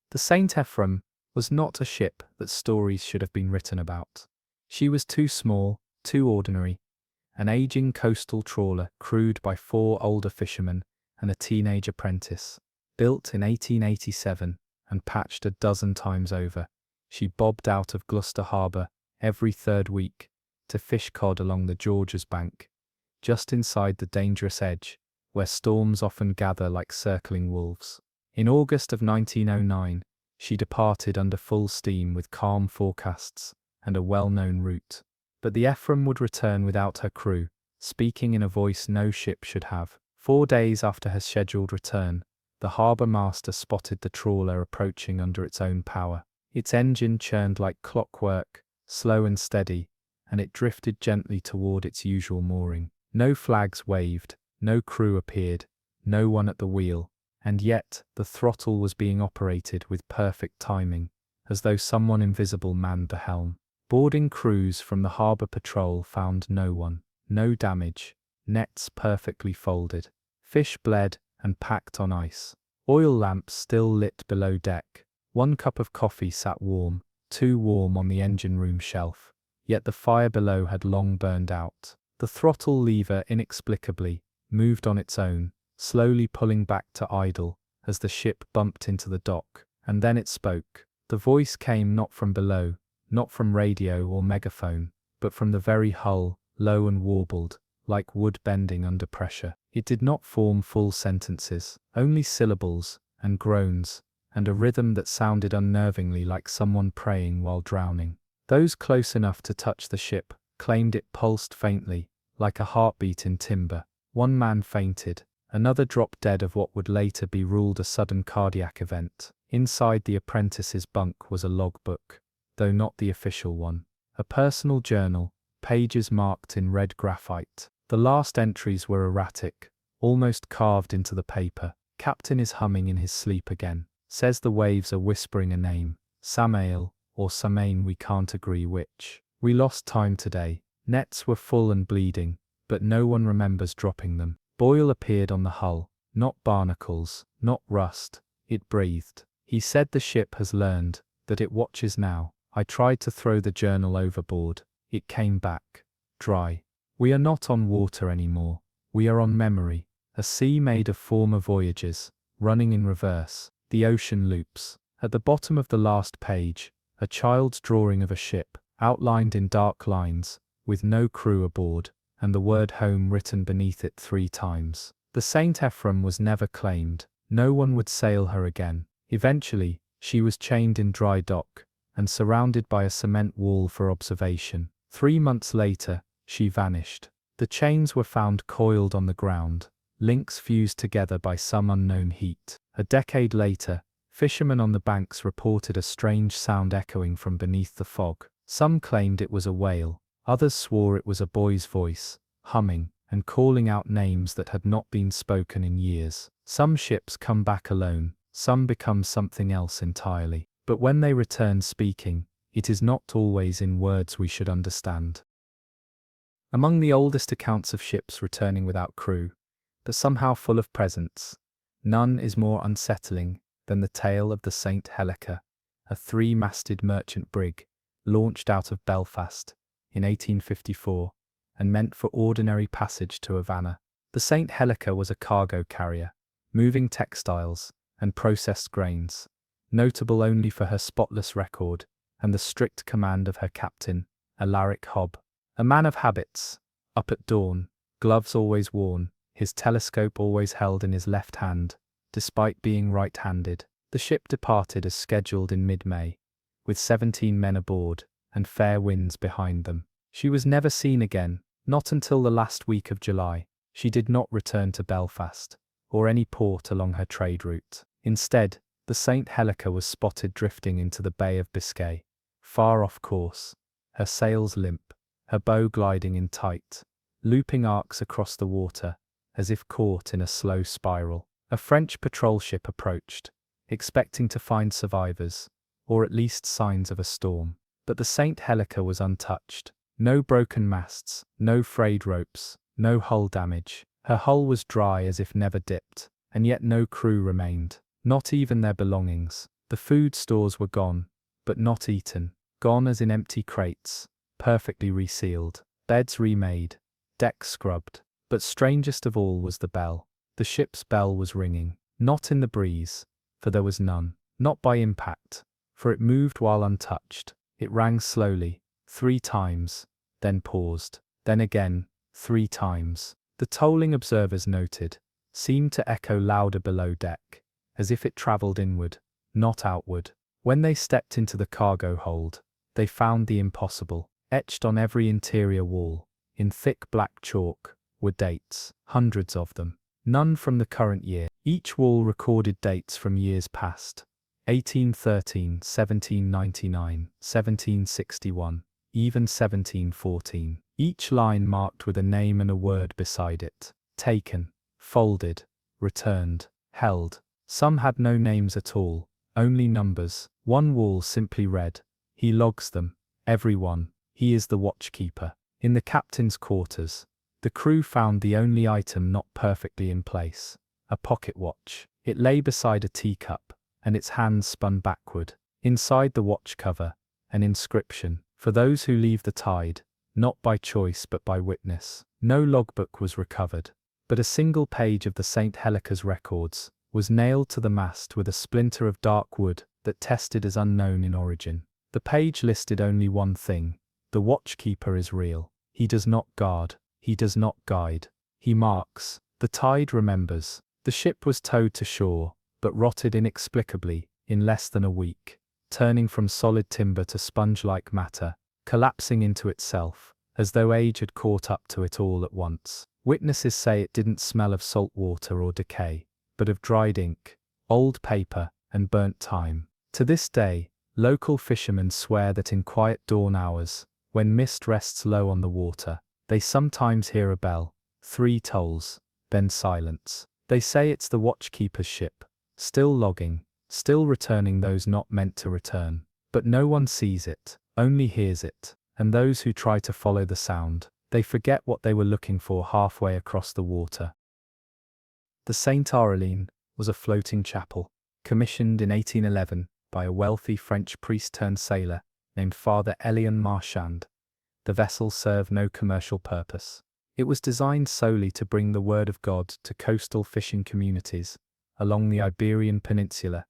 The Saint Ephrem was not a ship that stories should have been written about. She was too small, too ordinary, an aging coastal trawler crewed by 4 older fishermen and a teenage apprentice. Built in 1887 and patched a dozen times over, she bobbed out of Gloucester Harbour every 3rd week to fish cod along the George's bank, just inside the dangerous edge, where storms often gather like circling wolves. In August of 1909, she departed under full steam with calm forecasts and a well-known route. But the Ephraim would return without her crew, speaking in a voice no ship should have. 4 days after her scheduled return, the harbour master spotted the trawler approaching under its own power. Its engine churned like clockwork, slow and steady, and it drifted gently toward its usual mooring. No flags waved, no crew appeared, no one at the wheel, and yet the throttle was being operated with perfect timing, as though someone invisible manned the helm. Boarding crews from the harbour patrol found no one, no damage, nets perfectly folded, fish bled and packed on ice, oil lamps still lit below deck. 1 cup of coffee sat warm, too warm on the engine room shelf, yet the fire below had long burned out. The throttle lever inexplicably moved on its own, slowly pulling back to idle as the ship bumped into the dock, and then it spoke. The voice came not from below, not from radio or megaphone, but from the very hull, low and warbled, like wood bending under pressure. It did not form full sentences, only syllables and groans, and a rhythm that sounded unnervingly like someone praying while drowning. Those close enough to touch the ship claimed it pulsed faintly, like a heartbeat in timber. 1 man fainted, another dropped dead of what would later be ruled a sudden cardiac event. Inside the apprentice's bunk was a logbook, though not the official one. A personal journal, pages marked in red graphite. The last entries were erratic, almost carved into the paper. Captain is humming in his sleep again. Says the waves are whispering a name. Samael, or Samain, we can't agree which. We lost time today. Nets were full and bleeding, but no one remembers dropping them. Boil appeared on the hull. Not barnacles, not rust. It breathed. He said the ship has learned, that it watches now. I tried to throw the journal overboard. It came back. Dry. We are not on water anymore. We are on memory. A sea made of former voyages, running in reverse. The ocean loops. At the bottom of the last page, a child's drawing of a ship, outlined in dark lines, with no crew aboard, and the word home written beneath it 3 times. The Saint Ephraim was never claimed. No one would sail her again. Eventually, she was chained in dry dock, and surrounded by a cement wall for observation. 3 months later, she vanished. The chains were found coiled on the ground, links fused together by some unknown heat. A decade later, fishermen on the banks reported a strange sound echoing from beneath the fog. Some claimed it was a whale, others swore it was a boy's voice, humming and calling out names that had not been spoken in years. Some ships come back alone, some become something else entirely. But when they return speaking, it is not always in words we should understand. Among the oldest accounts of ships returning without crew, but somehow full of presence, none is more unsettling than the tale of the St. Helica, a 3-masted merchant brig, launched out of Belfast in 1854, and meant for ordinary passage to Havana. The St. Helica was a cargo carrier, moving textiles and processed grains, notable only for her spotless record and the strict command of her captain, Alaric Hobb. A man of habits, up at dawn, gloves always worn, his telescope always held in his left hand, despite being right-handed. The ship departed as scheduled in mid-May, with 17 men aboard and fair winds behind them. She was never seen again, not until the last week of July. She did not return to Belfast, or any port along her trade route. Instead, the St. Helica was spotted drifting into the Bay of Biscay, far off course, her sails limp, her bow gliding in tight, looping arcs across the water, as if caught in a slow spiral. A French patrol ship approached, expecting to find survivors, or at least signs of a storm. But the St. Helica was untouched. No broken masts, no frayed ropes, no hull damage. Her hull was dry as if never dipped, and yet no crew remained, not even their belongings. The food stores were gone, but not eaten, gone as in empty crates, perfectly resealed, beds remade, deck scrubbed. But strangest of all was the bell. The ship's bell was ringing, not in the breeze, for there was none, not by impact, for it moved while untouched. It rang slowly, 3 times, then paused, then again, 3 times. The tolling, observers noted, seemed to echo louder below deck, as if it travelled inward, not outward. When they stepped into the cargo hold, they found the impossible. Etched on every interior wall, in thick black chalk, were dates, hundreds of them. None from the current year. Each wall recorded dates from years past. 1813, 1799, 1761, even 1714. Each line marked with a name and a word beside it. Taken, folded, returned, held. Some had no names at all, only numbers. One wall simply read, "He logs them, every one. He is the watchkeeper." In the captain's quarters, the crew found the only item not perfectly in place, a pocket watch. It lay beside a teacup, and its hands spun backward. Inside the watch cover, an inscription, "For those who leave the tide, not by choice but by witness." No logbook was recovered, but a single page of the St. Helica's records was nailed to the mast with a splinter of dark wood that tested as unknown in origin. The page listed only one thing: the watchkeeper is real. He does not guard, he does not guide. He marks. The tide remembers. The ship was towed to shore, but rotted inexplicably in less than a week, turning from solid timber to sponge-like matter, collapsing into itself, as though age had caught up to it all at once. Witnesses say it didn't smell of salt water or decay, but of dried ink, old paper, and burnt time. To this day, local fishermen swear that in quiet dawn hours, when mist rests low on the water, they sometimes hear a bell, 3 tolls, then silence. They say it's the watchkeeper's ship, still logging, still returning those not meant to return. But no one sees it, only hears it, and those who try to follow the sound, they forget what they were looking for halfway across the water. The St. Aurélien was a floating chapel, commissioned in 1811 by a wealthy French priest-turned-sailor named Father Élian Marchand. The vessel served no commercial purpose. It was designed solely to bring the word of God to coastal fishing communities along the Iberian Peninsula,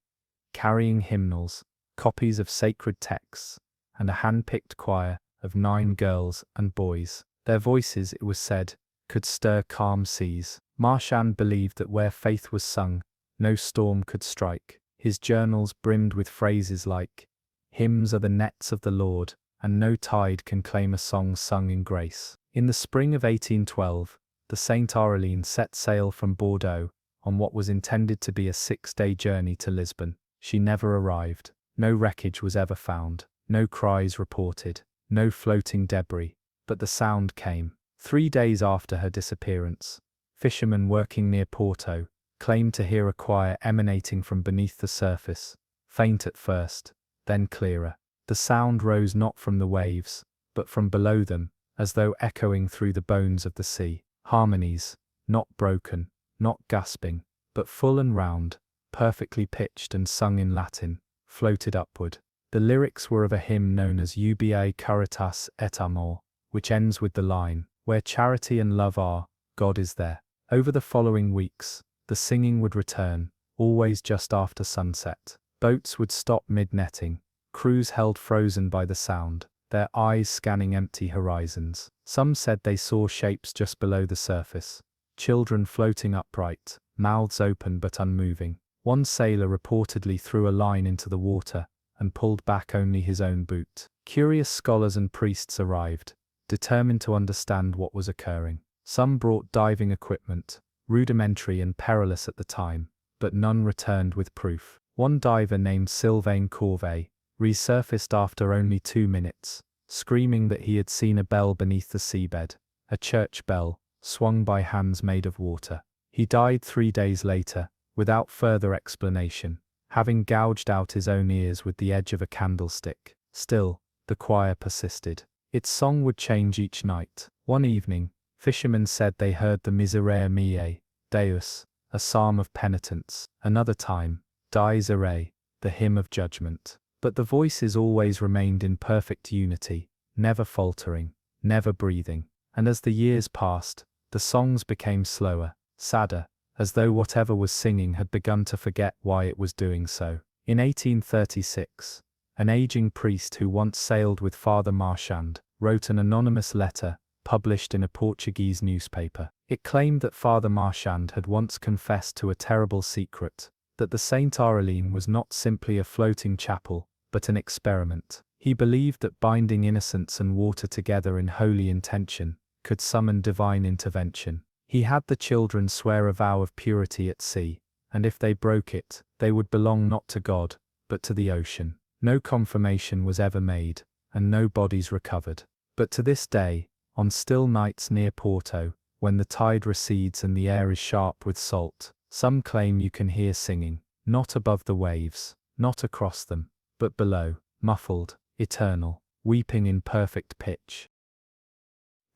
carrying hymnals, copies of sacred texts, and a hand-picked choir of 9 girls and boys. Their voices, it was said, could stir calm seas. Marchand believed that where faith was sung, no storm could strike. His journals brimmed with phrases like, "Hymns are the nets of the Lord, and no tide can claim a song sung in grace." In the spring of 1812, the St. Aurélien set sail from Bordeaux on what was intended to be a 6-day journey to Lisbon. She never arrived. No wreckage was ever found, no cries reported, no floating debris, but the sound came. 3 days after her disappearance, fishermen working near Porto claimed to hear a choir emanating from beneath the surface, faint at first, then clearer. The sound rose not from the waves, but from below them, as though echoing through the bones of the sea. Harmonies, not broken, not gasping, but full and round, perfectly pitched and sung in Latin, floated upward. The lyrics were of a hymn known as Ubi Caritas et Amor, which ends with the line, "Where charity and love are, God is there." Over the following weeks, the singing would return, always just after sunset. Boats would stop mid-netting, crews held frozen by the sound, their eyes scanning empty horizons. Some said they saw shapes just below the surface, children floating upright, mouths open but unmoving. One sailor reportedly threw a line into the water and pulled back only his own boot. Curious scholars and priests arrived, determined to understand what was occurring. Some brought diving equipment, rudimentary and perilous at the time, but none returned with proof. One diver named Sylvain Corvet resurfaced after only 2 minutes, screaming that he had seen a bell beneath the seabed, a church bell, swung by hands made of water. He died 3 days later, without further explanation, having gouged out his own ears with the edge of a candlestick. Still, the choir persisted. Its song would change each night. One evening, fishermen said they heard the Miserere Mie, Deus, a psalm of penitence. Another time, Dies Irae, the hymn of judgment. But the voices always remained in perfect unity, never faltering, never breathing. And as the years passed, the songs became slower, sadder, as though whatever was singing had begun to forget why it was doing so. In 1836, an aging priest who once sailed with Father Marchand wrote an anonymous letter published in a Portuguese newspaper. It claimed that Father Marchand had once confessed to a terrible secret, that the Saint Aurélien was not simply a floating chapel, but an experiment. He believed that binding innocence and water together in holy intention could summon divine intervention. He had the children swear a vow of purity at sea, and if they broke it, they would belong not to God, but to the ocean. No confirmation was ever made, and no bodies recovered. But to this day, on still nights near Porto, when the tide recedes and the air is sharp with salt, some claim you can hear singing, not above the waves, not across them, but below, muffled, eternal, weeping in perfect pitch.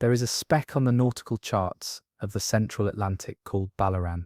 There is a speck on the nautical charts of the central Atlantic called Ballarat,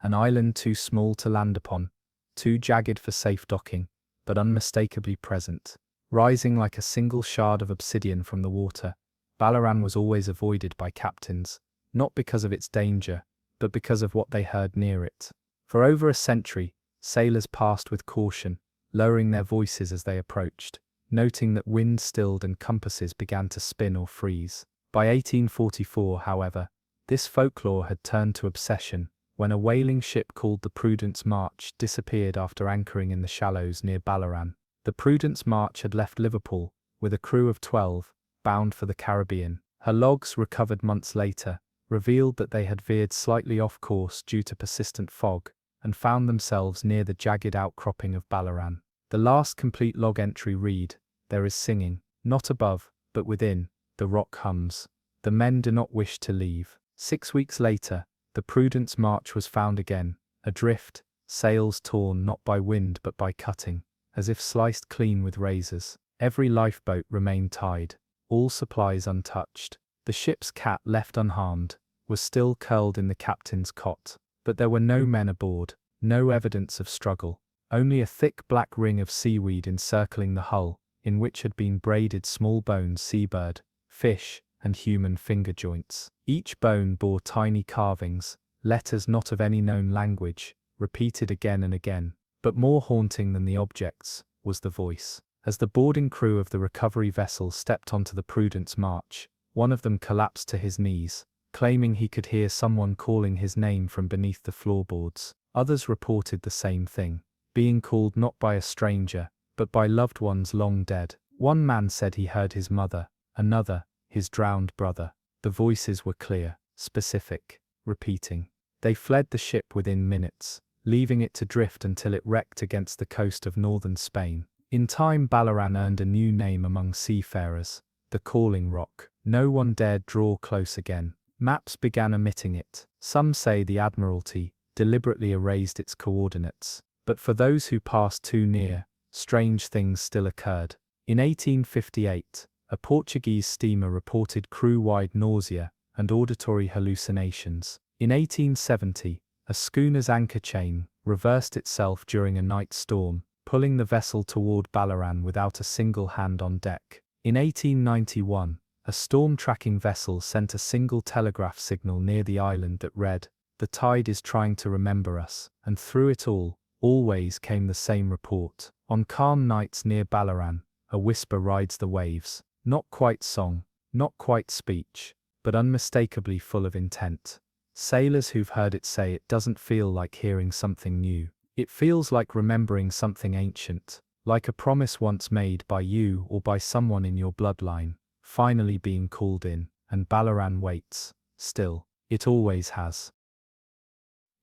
an island too small to land upon, too jagged for safe docking, but unmistakably present. Rising like a single shard of obsidian from the water, Ballarat was always avoided by captains, not because of its danger, but because of what they heard near it. For over a century, sailors passed with caution, lowering their voices as they approached, noting that wind stilled and compasses began to spin or freeze. By 1844, however, this folklore had turned to obsession, when a whaling ship called the Prudence March disappeared after anchoring in the shallows near Ballarat. The Prudence March had left Liverpool, with a crew of 12, bound for the Caribbean. Her logs, recovered months later, revealed that they had veered slightly off course due to persistent fog, and found themselves near the jagged outcropping of Ballarat. The last complete log entry read, "There is singing, not above, but within, the rock hums. The men do not wish to leave." 6 weeks later, the Prudence March was found again, adrift, sails torn not by wind but by cutting, as if sliced clean with razors. Every lifeboat remained tied, all supplies untouched. The ship's cat, left unharmed, was still curled in the captain's cot, but there were no men aboard, no evidence of struggle, only a thick black ring of seaweed encircling the hull, in which had been braided small bones, seabird, fish, and human finger joints. Each bone bore tiny carvings, letters not of any known language, repeated again and again. But more haunting than the objects was the voice. As the boarding crew of the recovery vessel stepped onto the Prudence March, one of them collapsed to his knees, claiming he could hear someone calling his name from beneath the floorboards. Others reported the same thing, being called not by a stranger, but by loved ones long dead. One man said he heard his mother, another, his drowned brother. The voices were clear, specific, repeating. They fled the ship within minutes, leaving it to drift until it wrecked against the coast of northern Spain. In time, Ballarat earned a new name among seafarers, the Calling Rock. No one dared draw close again. Maps began omitting it. Some say the Admiralty deliberately erased its coordinates. But for those who passed too near, strange things still occurred. In 1858, a Portuguese steamer reported crew-wide nausea and auditory hallucinations. In 1870, a schooner's anchor chain reversed itself during a night storm, pulling the vessel toward Ballarat without a single hand on deck. In 1891, a storm-tracking vessel sent a single telegraph signal near the island that read, "The tide is trying to remember us," and through it all, always came the same report. On calm nights near Ballarat, a whisper rides the waves, not quite song, not quite speech, but unmistakably full of intent. Sailors who've heard it say it doesn't feel like hearing something new. It feels like remembering something ancient, like a promise once made by you or by someone in your bloodline, finally being called in, and Ballarat waits, still. It always has.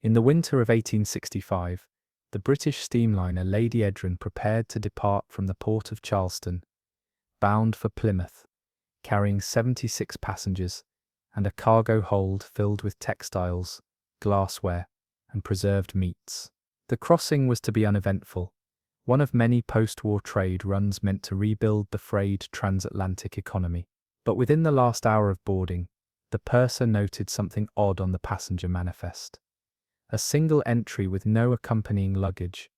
In the winter of 1865, the British steamliner Lady Edrin prepared to depart from the port of Charleston, bound for Plymouth, carrying 76 passengers and a cargo hold filled with textiles, glassware, and preserved meats. The crossing was to be uneventful, one of many post-war trade runs meant to rebuild the frayed transatlantic economy. But within the last hour of boarding, the purser noted something odd on the passenger manifest. A single entry with no accompanying luggage,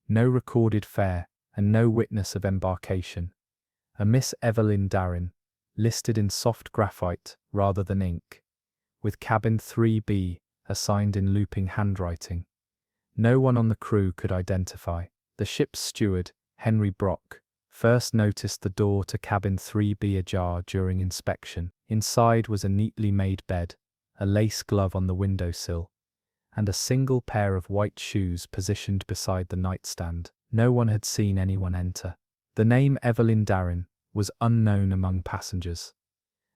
no recorded fare, and no witness of embarkation. A Miss Evelyn Darren, listed in soft graphite rather than ink, with cabin 3B assigned in looping handwriting. No one on the crew could identify. The ship's steward, Henry Brock, first noticed the door to cabin 3B ajar during inspection. Inside was a neatly made bed, a lace glove on the windowsill, and a single pair of white shoes positioned beside the nightstand. No one had seen anyone enter. The name Evelyn Darren was unknown among passengers,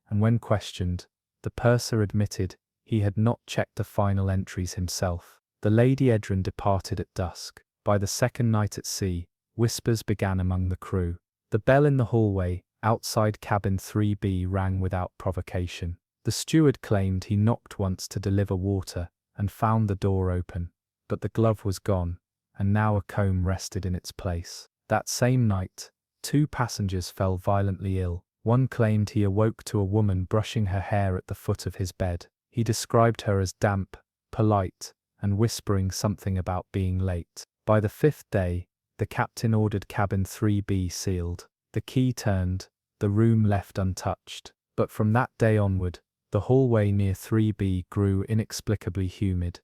and when questioned, the purser admitted he had not checked the final entries himself. The Lady Edrin departed at dusk. By the second night at sea, whispers began among the crew. The bell in the hallway outside cabin 3B rang without provocation. The steward claimed he knocked once to deliver water and found the door open, but the glove was gone, and now a comb rested in its place. That same night, 2 passengers fell violently ill. One claimed he awoke to a woman brushing her hair at the foot of his bed. He described her as damp, polite, and whispering something about being late. By the 5th day, the captain ordered cabin 3B sealed. The key turned, the room left untouched. But from that day onward, the hallway near 3B grew inexplicably humid.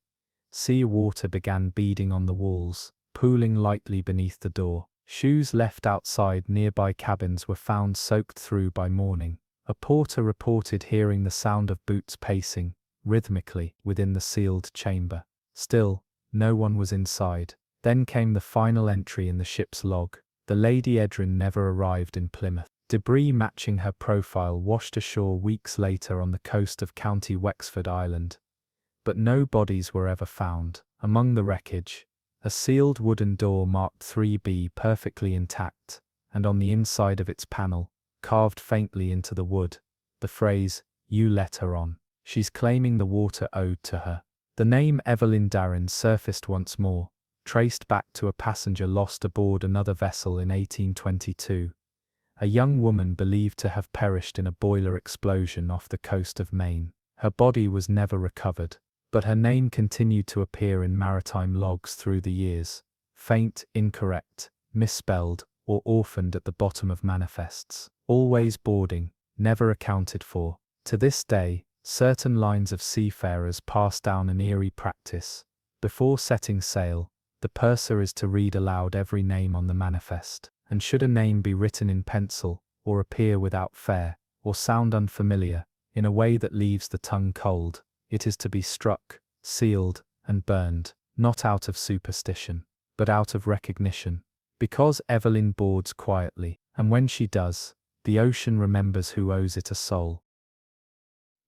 Sea water began beading on the walls, pooling lightly beneath the door. Shoes left outside nearby cabins were found soaked through by morning. A porter reported hearing the sound of boots pacing rhythmically within the sealed chamber. Still, no one was inside. Then came the final entry in the ship's log. The Lady Edrin never arrived in Plymouth. Debris matching her profile washed ashore weeks later on the coast of County Wexford Island, but no bodies were ever found. Among the wreckage, a sealed wooden door marked 3B perfectly intact, and on the inside of its panel, carved faintly into the wood, the phrase, "You let her on." She's claiming the water owed to her. The name Evelyn Darren surfaced once more, traced back to a passenger lost aboard another vessel in 1822. A young woman believed to have perished in a boiler explosion off the coast of Maine. Her body was never recovered, but her name continued to appear in maritime logs through the years, faint, incorrect, misspelled, or orphaned at the bottom of manifests. Always boarding, never accounted for. To this day, certain lines of seafarers pass down an eerie practice. Before setting sail, the purser is to read aloud every name on the manifest, and should a name be written in pencil, or appear without fare, or sound unfamiliar, in a way that leaves the tongue cold, it is to be struck, sealed, and burned, not out of superstition, but out of recognition. Because Evelyn boards quietly, and when she does, the ocean remembers who owes it a soul.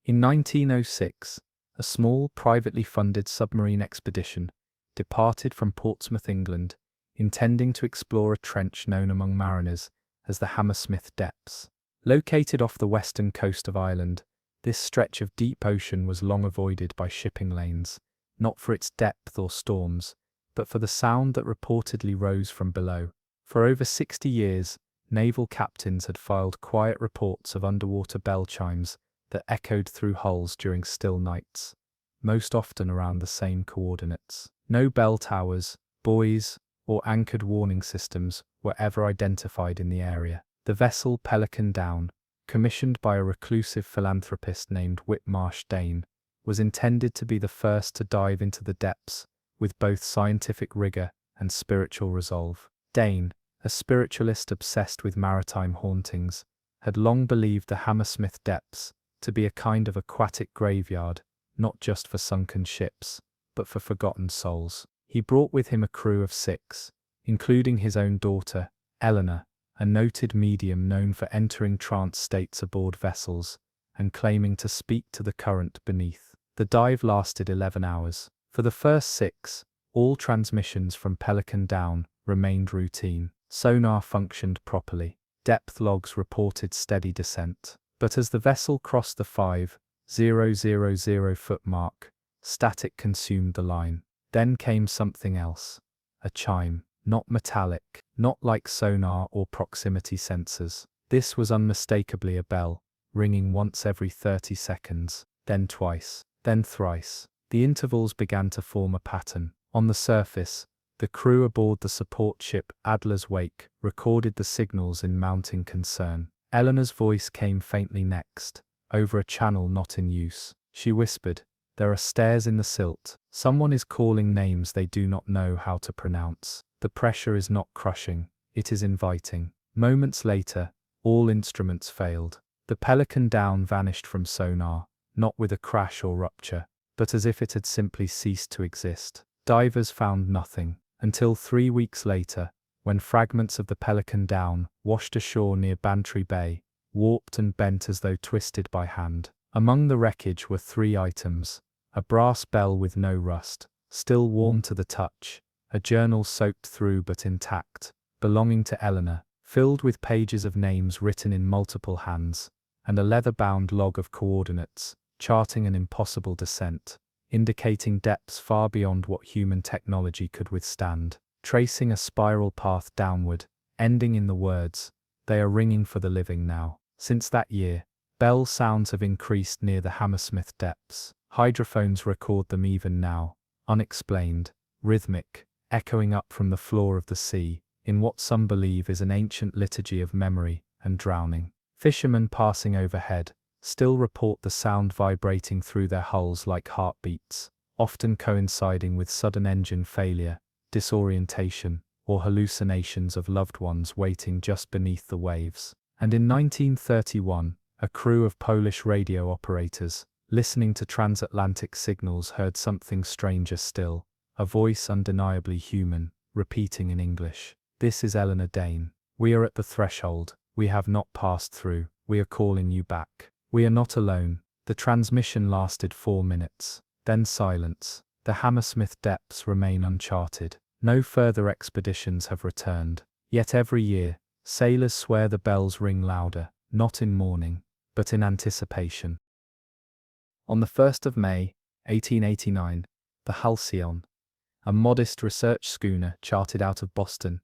In 1906, a small, privately funded submarine expedition departed from Portsmouth, England, intending to explore a trench known among mariners as the Hammersmith Depths. Located off the western coast of Ireland, this stretch of deep ocean was long avoided by shipping lanes, not for its depth or storms, but for the sound that reportedly rose from below. For over 60 years, naval captains had filed quiet reports of underwater bell chimes that echoed through hulls during still nights, most often around the same coordinates. No bell towers, buoys, or anchored warning systems were ever identified in the area. The vessel Pelican Down, commissioned by a reclusive philanthropist named Whitmarsh Dane, was intended to be the first to dive into the depths with both scientific rigor and spiritual resolve. Dane, a spiritualist obsessed with maritime hauntings, had long believed the Hammersmith Depths to be a kind of aquatic graveyard, not just for sunken ships, but for forgotten souls. He brought with him a crew of 6, including his own daughter, Eleanor, a noted medium known for entering trance states aboard vessels and claiming to speak to the current beneath. The dive lasted 11 hours. For the first 6, all transmissions from Pelican Down remained routine. Sonar functioned properly. Depth logs reported steady descent. But as the vessel crossed the 5,000 foot mark, static consumed the line. Then came something else. A chime. Not metallic, not like sonar or proximity sensors. This was unmistakably a bell, ringing once every 30 seconds, then twice, then thrice. The intervals began to form a pattern. On the surface, the crew aboard the support ship Adler's Wake recorded the signals in mounting concern. Eleanor's voice came faintly next, over a channel not in use. She whispered, "There are stairs in the silt. Someone is calling names they do not know how to pronounce. The pressure is not crushing, it is inviting." Moments later, all instruments failed. The Pelican Down vanished from sonar, not with a crash or rupture, but as if it had simply ceased to exist. Divers found nothing, until 3 weeks later, when fragments of the Pelican Down washed ashore near Bantry Bay, warped and bent as though twisted by hand. Among the wreckage were 3 items: a brass bell with no rust, still warm to the touch, a journal soaked through but intact, belonging to Eleanor, filled with pages of names written in multiple hands, and a leather-bound log of coordinates, charting an impossible descent, indicating depths far beyond what human technology could withstand, tracing a spiral path downward, ending in the words, "They are ringing for the living now." Since that year, bell sounds have increased near the Hammersmith depths. Hydrophones record them even now, unexplained, rhythmic, echoing up from the floor of the sea, in what some believe is an ancient liturgy of memory and drowning. Fishermen passing overhead still report the sound vibrating through their hulls like heartbeats, often coinciding with sudden engine failure, disorientation, or hallucinations of loved ones waiting just beneath the waves. And in 1931, a crew of Polish radio operators, listening to transatlantic signals, heard something stranger still, a voice undeniably human, repeating in English, "This is Eleanor Dane. We are at the threshold. We have not passed through. We are calling you back. We are not alone." The transmission lasted 4 minutes. Then silence. The Hammersmith depths remain uncharted. No further expeditions have returned. Yet every year, sailors swear the bells ring louder, not in mourning, but in anticipation. On the 1st of May, 1889, the Halcyon, a modest research schooner chartered out of Boston,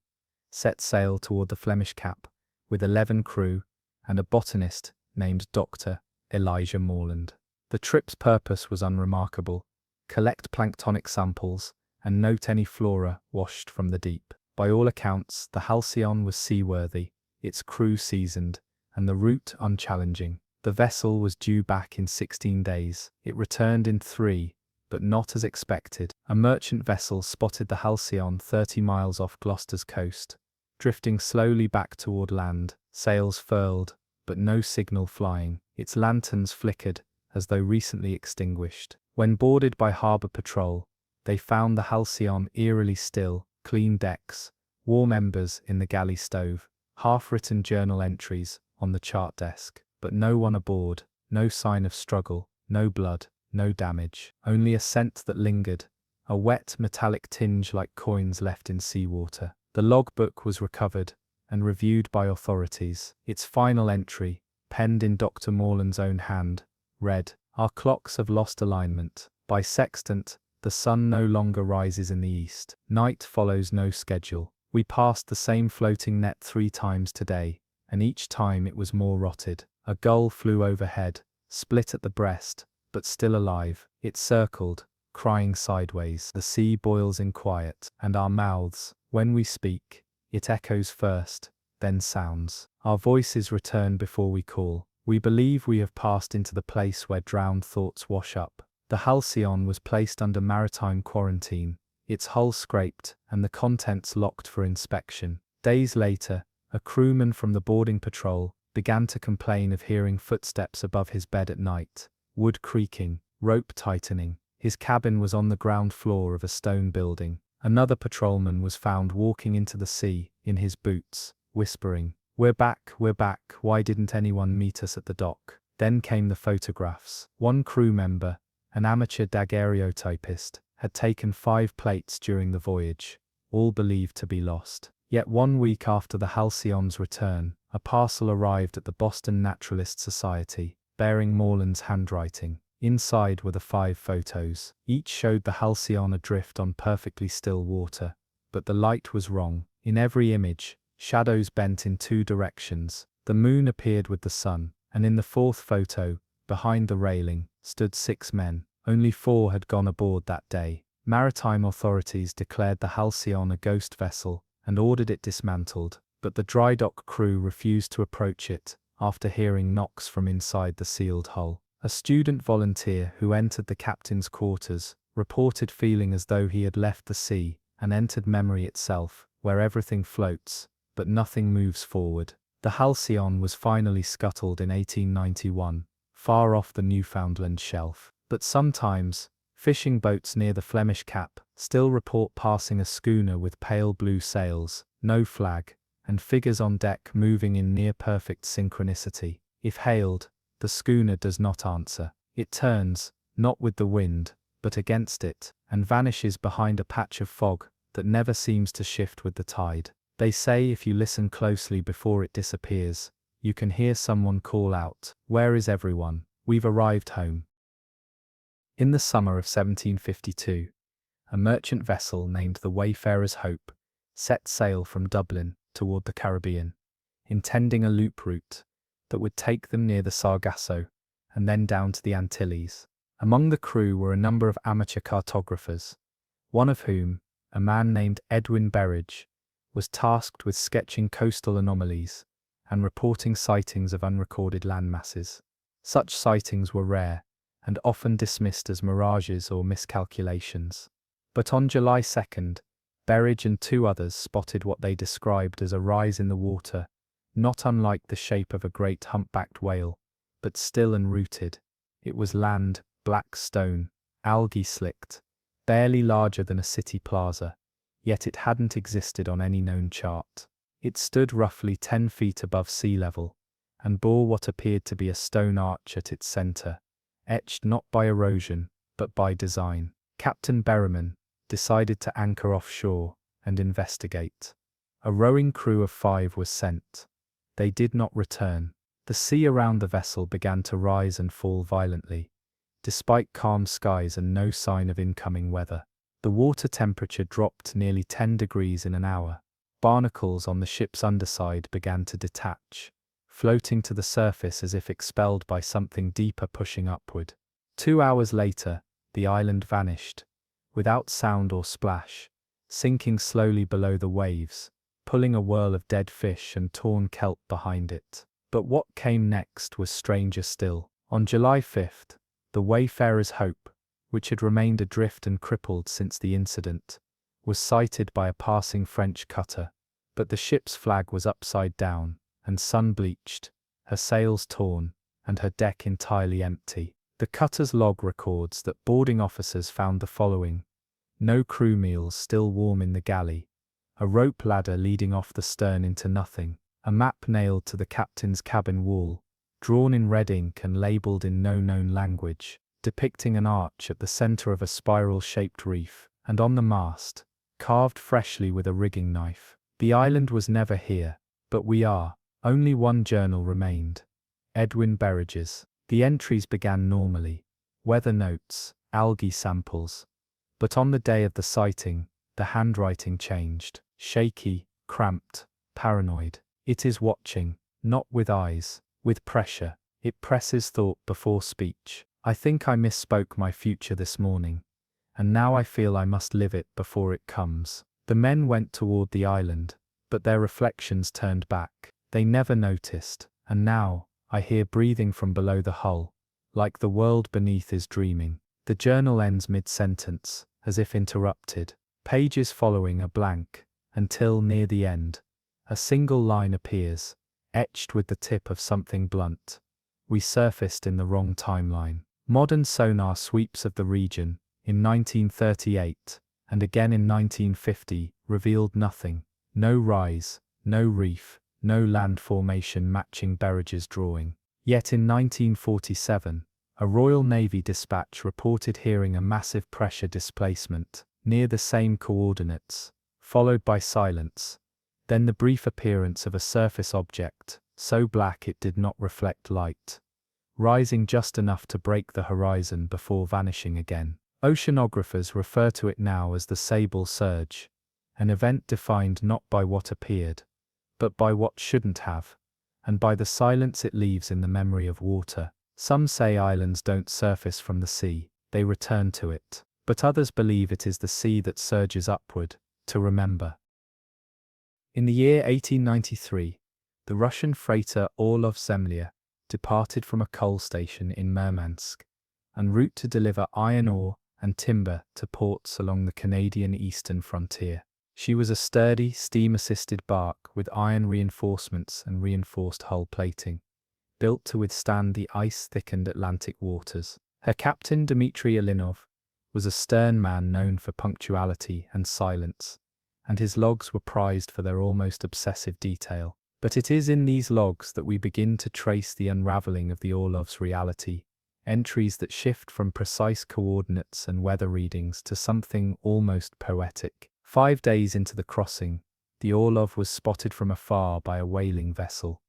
set sail toward the Flemish Cap, with 11 crew and a botanist named Dr. Elijah Morland. The trip's purpose was unremarkable: collect planktonic samples and note any flora washed from the deep. By all accounts, the Halcyon was seaworthy, its crew seasoned, and the route unchallenging. The vessel was due back in 16 days. It returned in 3, but not as expected. A merchant vessel spotted the Halcyon 30 miles off Gloucester's coast, drifting slowly back toward land, sails furled, but no signal flying. Its lanterns flickered, as though recently extinguished. When boarded by harbour patrol, they found the Halcyon eerily still, clean decks, warm embers in the galley stove, half-written journal entries on the chart desk, but no one aboard, no sign of struggle, no blood, no damage, only a scent that lingered, a wet metallic tinge like coins left in seawater. The logbook was recovered and reviewed by authorities. Its final entry, penned in Dr. Morland's own hand, read, "Our clocks have lost alignment. By sextant, the sun no longer rises in the east. Night follows no schedule. We passed the same floating net 3 times today, and each time it was more rotted. A gull flew overhead, split at the breast, but still alive. It circled, crying sideways. The sea boils in quiet, and our mouths, when we speak, it echoes first, then sounds. Our voices return before we call. We believe we have passed into the place where drowned thoughts wash up." The Halcyon was placed under maritime quarantine, its hull scraped and the contents locked for inspection. Days later, a crewman from the boarding patrol began to complain of hearing footsteps above his bed at night, wood creaking, rope tightening. His cabin was on the ground floor of a stone building. Another patrolman was found walking into the sea, in his boots, whispering, we're back, why didn't anyone meet us at the dock?" Then came the photographs. One crew member, an amateur daguerreotypist, had taken 5 plates during the voyage, all believed to be lost. Yet 1 week after the Halcyon's return, a parcel arrived at the Boston Naturalist Society, bearing Morland's handwriting. Inside were the 5 photos. Each showed the Halcyon adrift on perfectly still water, but the light was wrong. In every image, shadows bent in 2 directions. The moon appeared with the sun, and in the 4th photo, behind the railing, stood 6 men. Only 4 had gone aboard that day. Maritime authorities declared the Halcyon a ghost vessel and ordered it dismantled, but the dry dock crew refused to approach it after hearing knocks from inside the sealed hull. A student volunteer who entered the captain's quarters reported feeling as though he had left the sea and entered memory itself, where everything floats, but nothing moves forward. The Halcyon was finally scuttled in 1891, far off the Newfoundland shelf. But sometimes, fishing boats near the Flemish Cap still report passing a schooner with pale blue sails, no flag, and figures on deck moving in near-perfect synchronicity. If hailed, the schooner does not answer. It turns, not with the wind, but against it, and vanishes behind a patch of fog that never seems to shift with the tide. They say if you listen closely before it disappears, you can hear someone call out, "Where is everyone? We've arrived home." In the summer of 1752, a merchant vessel named the Wayfarer's Hope set sail from Dublin toward the Caribbean, intending a loop route that would take them near the Sargasso and then down to the Antilles. Among the crew were a number of amateur cartographers, one of whom, a man named Edwin Berridge, was tasked with sketching coastal anomalies and reporting sightings of unrecorded landmasses. Such sightings were rare and often dismissed as mirages or miscalculations. But on July 2nd, Berridge and two others spotted what they described as a rise in the water, not unlike the shape of a great humpbacked whale, but still and rooted. It was land, black stone, algae slicked, barely larger than a city plaza, yet it hadn't existed on any known chart. It stood roughly 10 feet above sea level, and bore what appeared to be a stone arch at its center, etched not by erosion, but by design. Captain Berryman decided to anchor offshore and investigate. A rowing crew of 5 was sent. They did not return. The sea around the vessel began to rise and fall violently, despite calm skies and no sign of incoming weather. The water temperature dropped nearly 10 degrees in an hour. Barnacles on the ship's underside began to detach, floating to the surface as if expelled by something deeper pushing upward. 2 hours later, the island vanished, without sound or splash, sinking slowly below the waves, pulling a whirl of dead fish and torn kelp behind it. But what came next was stranger still. On July 5th, the Wayfarer's Hope, which had remained adrift and crippled since the incident, was sighted by a passing French cutter, but the ship's flag was upside down and sun-bleached, her sails torn, and her deck entirely empty. The cutter's log records that boarding officers found the following: no crew meals still warm in the galley, a rope ladder leading off the stern into nothing, a map nailed to the captain's cabin wall, drawn in red ink and labelled in no known language, depicting an arch at the center of a spiral-shaped reef, and on the mast, carved freshly with a rigging knife, "The island was never here, but we are." Only one journal remained, Edwin Berridge's. The entries began normally, weather notes, algae samples. But on the day of the sighting, the handwriting changed, shaky, cramped, paranoid. It is watching, not with eyes, with pressure. It presses thought before speech. I think I misspoke my future this morning, and now I feel I must live it before it comes. The men went toward the island, but their reflections turned back. They never noticed, and now, I hear breathing from below the hull, like the world beneath is dreaming. The journal ends mid-sentence, as if interrupted. Pages following are blank, until near the end, a single line appears, etched with the tip of something blunt. We surfaced in the wrong timeline. Modern sonar sweeps of the region, in 1938, and again in 1950, revealed nothing. No rise, no reef, no land formation matching Berridge's drawing. Yet in 1947, a Royal Navy dispatch reported hearing a massive pressure displacement, near the same coordinates, followed by silence, then the brief appearance of a surface object, so black it did not reflect light, rising just enough to break the horizon before vanishing again. Oceanographers refer to it now as the Sable Surge, an event defined not by what appeared, but by what shouldn't have, and by the silence it leaves in the memory of water. Some say islands don't surface from the sea, they return to it, but others believe it is the sea that surges upward, to remember. In the year 1893, The Russian freighter Orlov Zemlya departed from a coal station in Murmansk, en route to deliver iron ore and timber to ports along the Canadian eastern frontier. She was a sturdy, steam-assisted bark with iron reinforcements and reinforced hull plating, built to withstand the ice-thickened Atlantic waters. Her captain, Dmitry Alinov, was a stern man known for punctuality and silence, and his logs were prized for their almost obsessive detail. But it is in these logs that we begin to trace the unraveling of the Orlov's reality, entries that shift from precise coordinates and weather readings to something almost poetic. 5 days into the crossing, the Orlov was spotted from afar by a whaling vessel.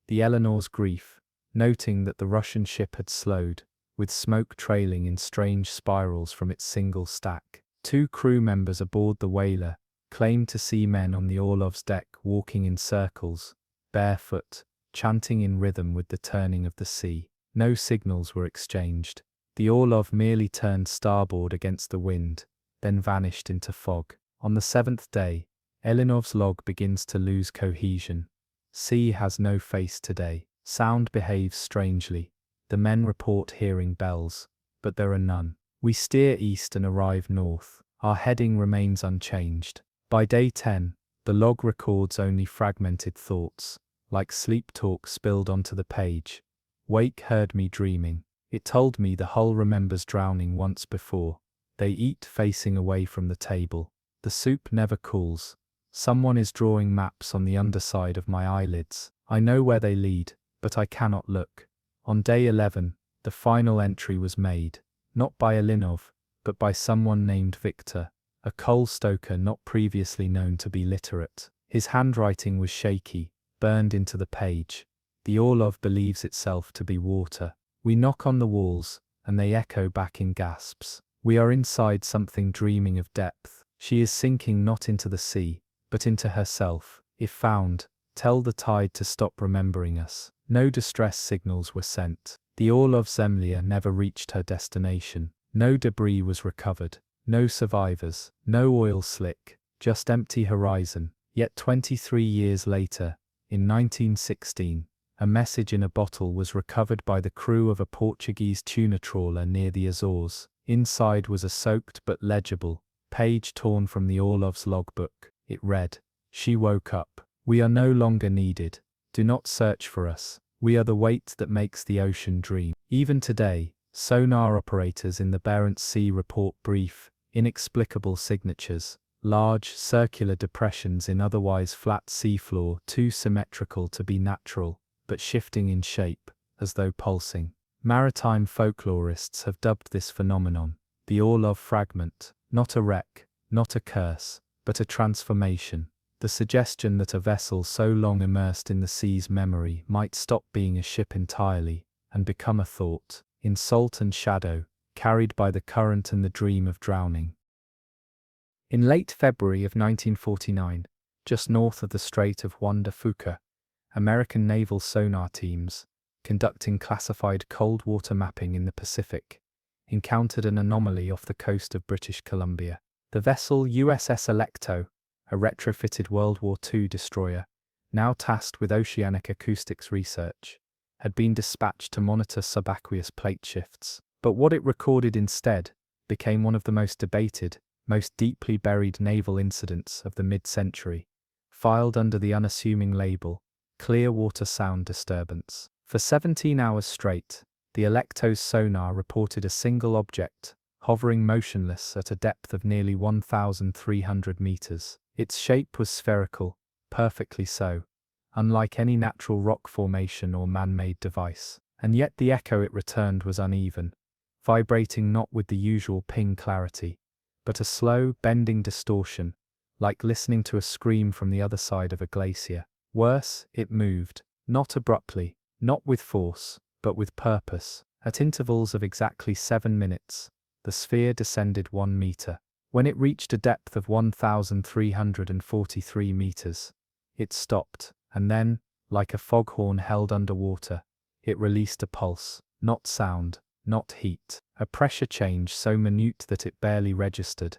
The Eleanor's grief, noting that the Russian ship had slowed, with smoke trailing in strange spirals from its single stack. 2 crew members aboard the whaler claimed to see men on the Orlov's deck walking in circles, barefoot, chanting in rhythm with the turning of the sea. No signals were exchanged. The Orlov merely turned starboard against the wind, then vanished into fog. On the 7th day, Eleanov's log begins to lose cohesion. Sea has no face today. Sound behaves strangely. The men report hearing bells, but there are none. We steer east and arrive north. Our heading remains unchanged. By day 10, the log records only fragmented thoughts, like sleep talk spilled onto the page. Wake heard me dreaming. It told me the hull remembers drowning once before. They eat facing away from the table. The soup never cools. Someone is drawing maps on the underside of my eyelids. I know where they lead, but I cannot look. On day 11, the final entry was made, not by Alinov, but by someone named Victor, a coal stoker not previously known to be literate. His handwriting was shaky, burned into the page. The Orlov believes itself to be water. We knock on the walls, and they echo back in gasps. We are inside something dreaming of depth. She is sinking not into the sea, but into herself. If found, tell the tide to stop remembering us. No distress signals were sent. The Orlov Zemlya never reached her destination. No debris was recovered. No survivors. No oil slick. Just empty horizon. Yet 23 years later, in 1916, a message in a bottle was recovered by the crew of a Portuguese tuna trawler near the Azores. Inside was a soaked but legible page torn from the Orlov's logbook. It read, "She woke up. We are no longer needed. Do not search for us. We are the weight that makes the ocean dream." Even today, sonar operators in the Barents Sea report brief, inexplicable signatures, large, circular depressions in otherwise flat seafloor too symmetrical to be natural, but shifting in shape, as though pulsing. Maritime folklorists have dubbed this phenomenon the Orlov fragment, not a wreck, not a curse, but a transformation. The suggestion that a vessel so long immersed in the sea's memory might stop being a ship entirely and become a thought, in salt and shadow, carried by the current and the dream of drowning. In late February of 1949, just north of the Strait of Juan de Fuca, American naval sonar teams, conducting classified cold water mapping in the Pacific, encountered an anomaly off the coast of British Columbia. The vessel USS Alecto, a retrofitted World War II destroyer, now tasked with oceanic acoustics research, had been dispatched to monitor subaqueous plate shifts. But what it recorded instead became one of the most debated, most deeply buried naval incidents of the mid-century, filed under the unassuming label, Clear Water Sound Disturbance. For 17 hours straight, the Alecto's sonar reported a single object, hovering motionless at a depth of nearly 1,300 meters. Its shape was spherical, perfectly so, unlike any natural rock formation or man-made device. And yet the echo it returned was uneven, vibrating not with the usual ping clarity, but a slow, bending distortion, like listening to a scream from the other side of a glacier. Worse, it moved, not abruptly, not with force, but with purpose. At intervals of exactly 7 minutes, the sphere descended 1 meter. When it reached a depth of 1,343 meters, it stopped, and then, like a foghorn held underwater, it released a pulse, not sound, not heat, a pressure change so minute that it barely registered,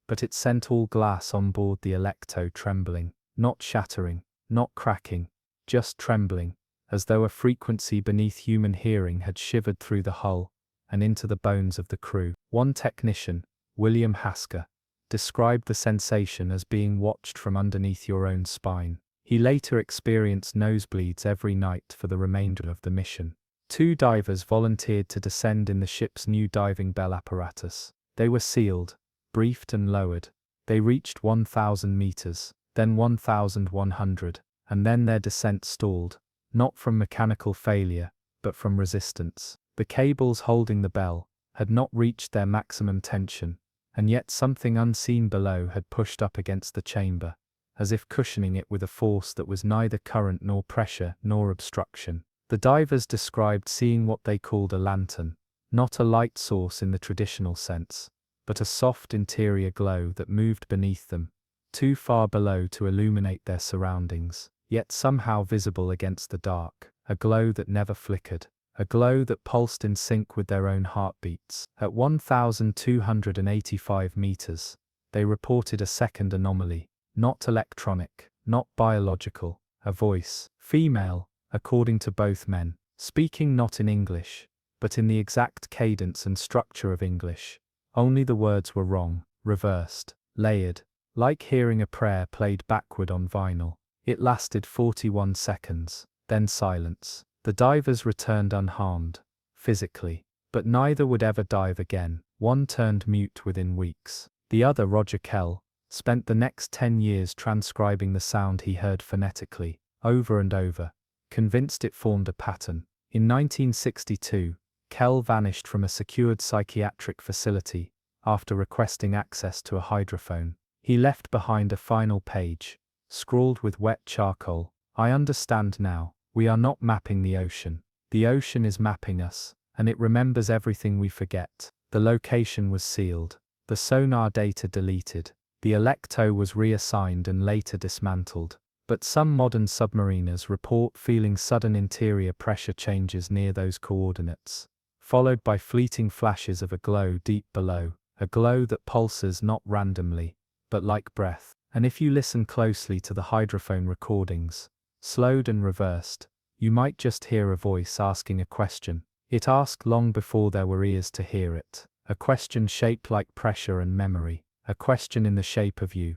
but it sent all glass on board the Alecto trembling, not shattering, not cracking, just trembling, as though a frequency beneath human hearing had shivered through the hull and into the bones of the crew. One technician, William Hasker, described the sensation as being watched from underneath your own spine. He later experienced nosebleeds every night for the remainder of the mission. 2 divers volunteered to descend in the ship's new diving bell apparatus. They were sealed, briefed and lowered. They reached 1,000 meters, then 1,100, and then their descent stalled, not from mechanical failure, but from resistance. The cables holding the bell had not reached their maximum tension, and yet something unseen below had pushed up against the chamber, as if cushioning it with a force that was neither current nor pressure nor obstruction. The divers described seeing what they called a lantern, not a light source in the traditional sense, but a soft interior glow that moved beneath them, too far below to illuminate their surroundings, yet somehow visible against the dark, a glow that never flickered, a glow that pulsed in sync with their own heartbeats. At 1,285 meters, they reported a second anomaly, not electronic, not biological, a voice, female, according to both men, speaking not in English, but in the exact cadence and structure of English. Only the words were wrong, reversed, layered, like hearing a prayer played backward on vinyl. It lasted 41 seconds, then silence. The divers returned unharmed, physically, but neither would ever dive again. One turned mute within weeks. The other, Roger Kell, spent the next 10 years transcribing the sound he heard phonetically, over and over, convinced it formed a pattern. In 1962, Kell vanished from a secured psychiatric facility after requesting access to a hydrophone. He left behind a final page, scrawled with wet charcoal. I understand now. We are not mapping the ocean. The ocean is mapping us, and it remembers everything we forget. The location was sealed, the sonar data deleted, the Electo was reassigned and later dismantled. But some modern submariners report feeling sudden interior pressure changes near those coordinates, followed by fleeting flashes of a glow deep below, a glow that pulses not randomly, but like breath. And if you listen closely to the hydrophone recordings, slowed and reversed, you might just hear a voice asking a question. It asked long before there were ears to hear it. A question shaped like pressure and memory. A question in the shape of you.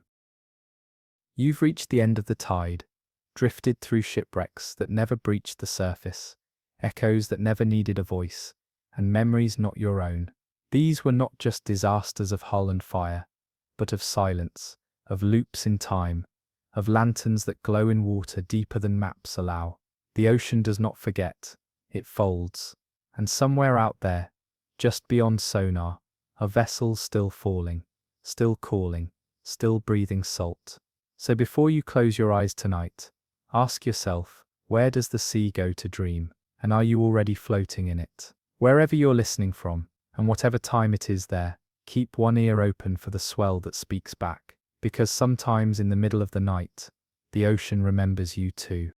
You've reached the end of the tide, drifted through shipwrecks that never breached the surface, echoes that never needed a voice, and memories not your own. These were not just disasters of hull and fire, but of silence, of loops in time, of lanterns that glow in water deeper than maps allow. The ocean does not forget, it folds, and somewhere out there, just beyond sonar, are vessels still falling, still calling, still breathing salt. So before you close your eyes tonight, ask yourself, where does the sea go to dream, and are you already floating in it? Wherever you're listening from, and whatever time it is there, keep one ear open for the swell that speaks back, because sometimes in the middle of the night, the ocean remembers you too.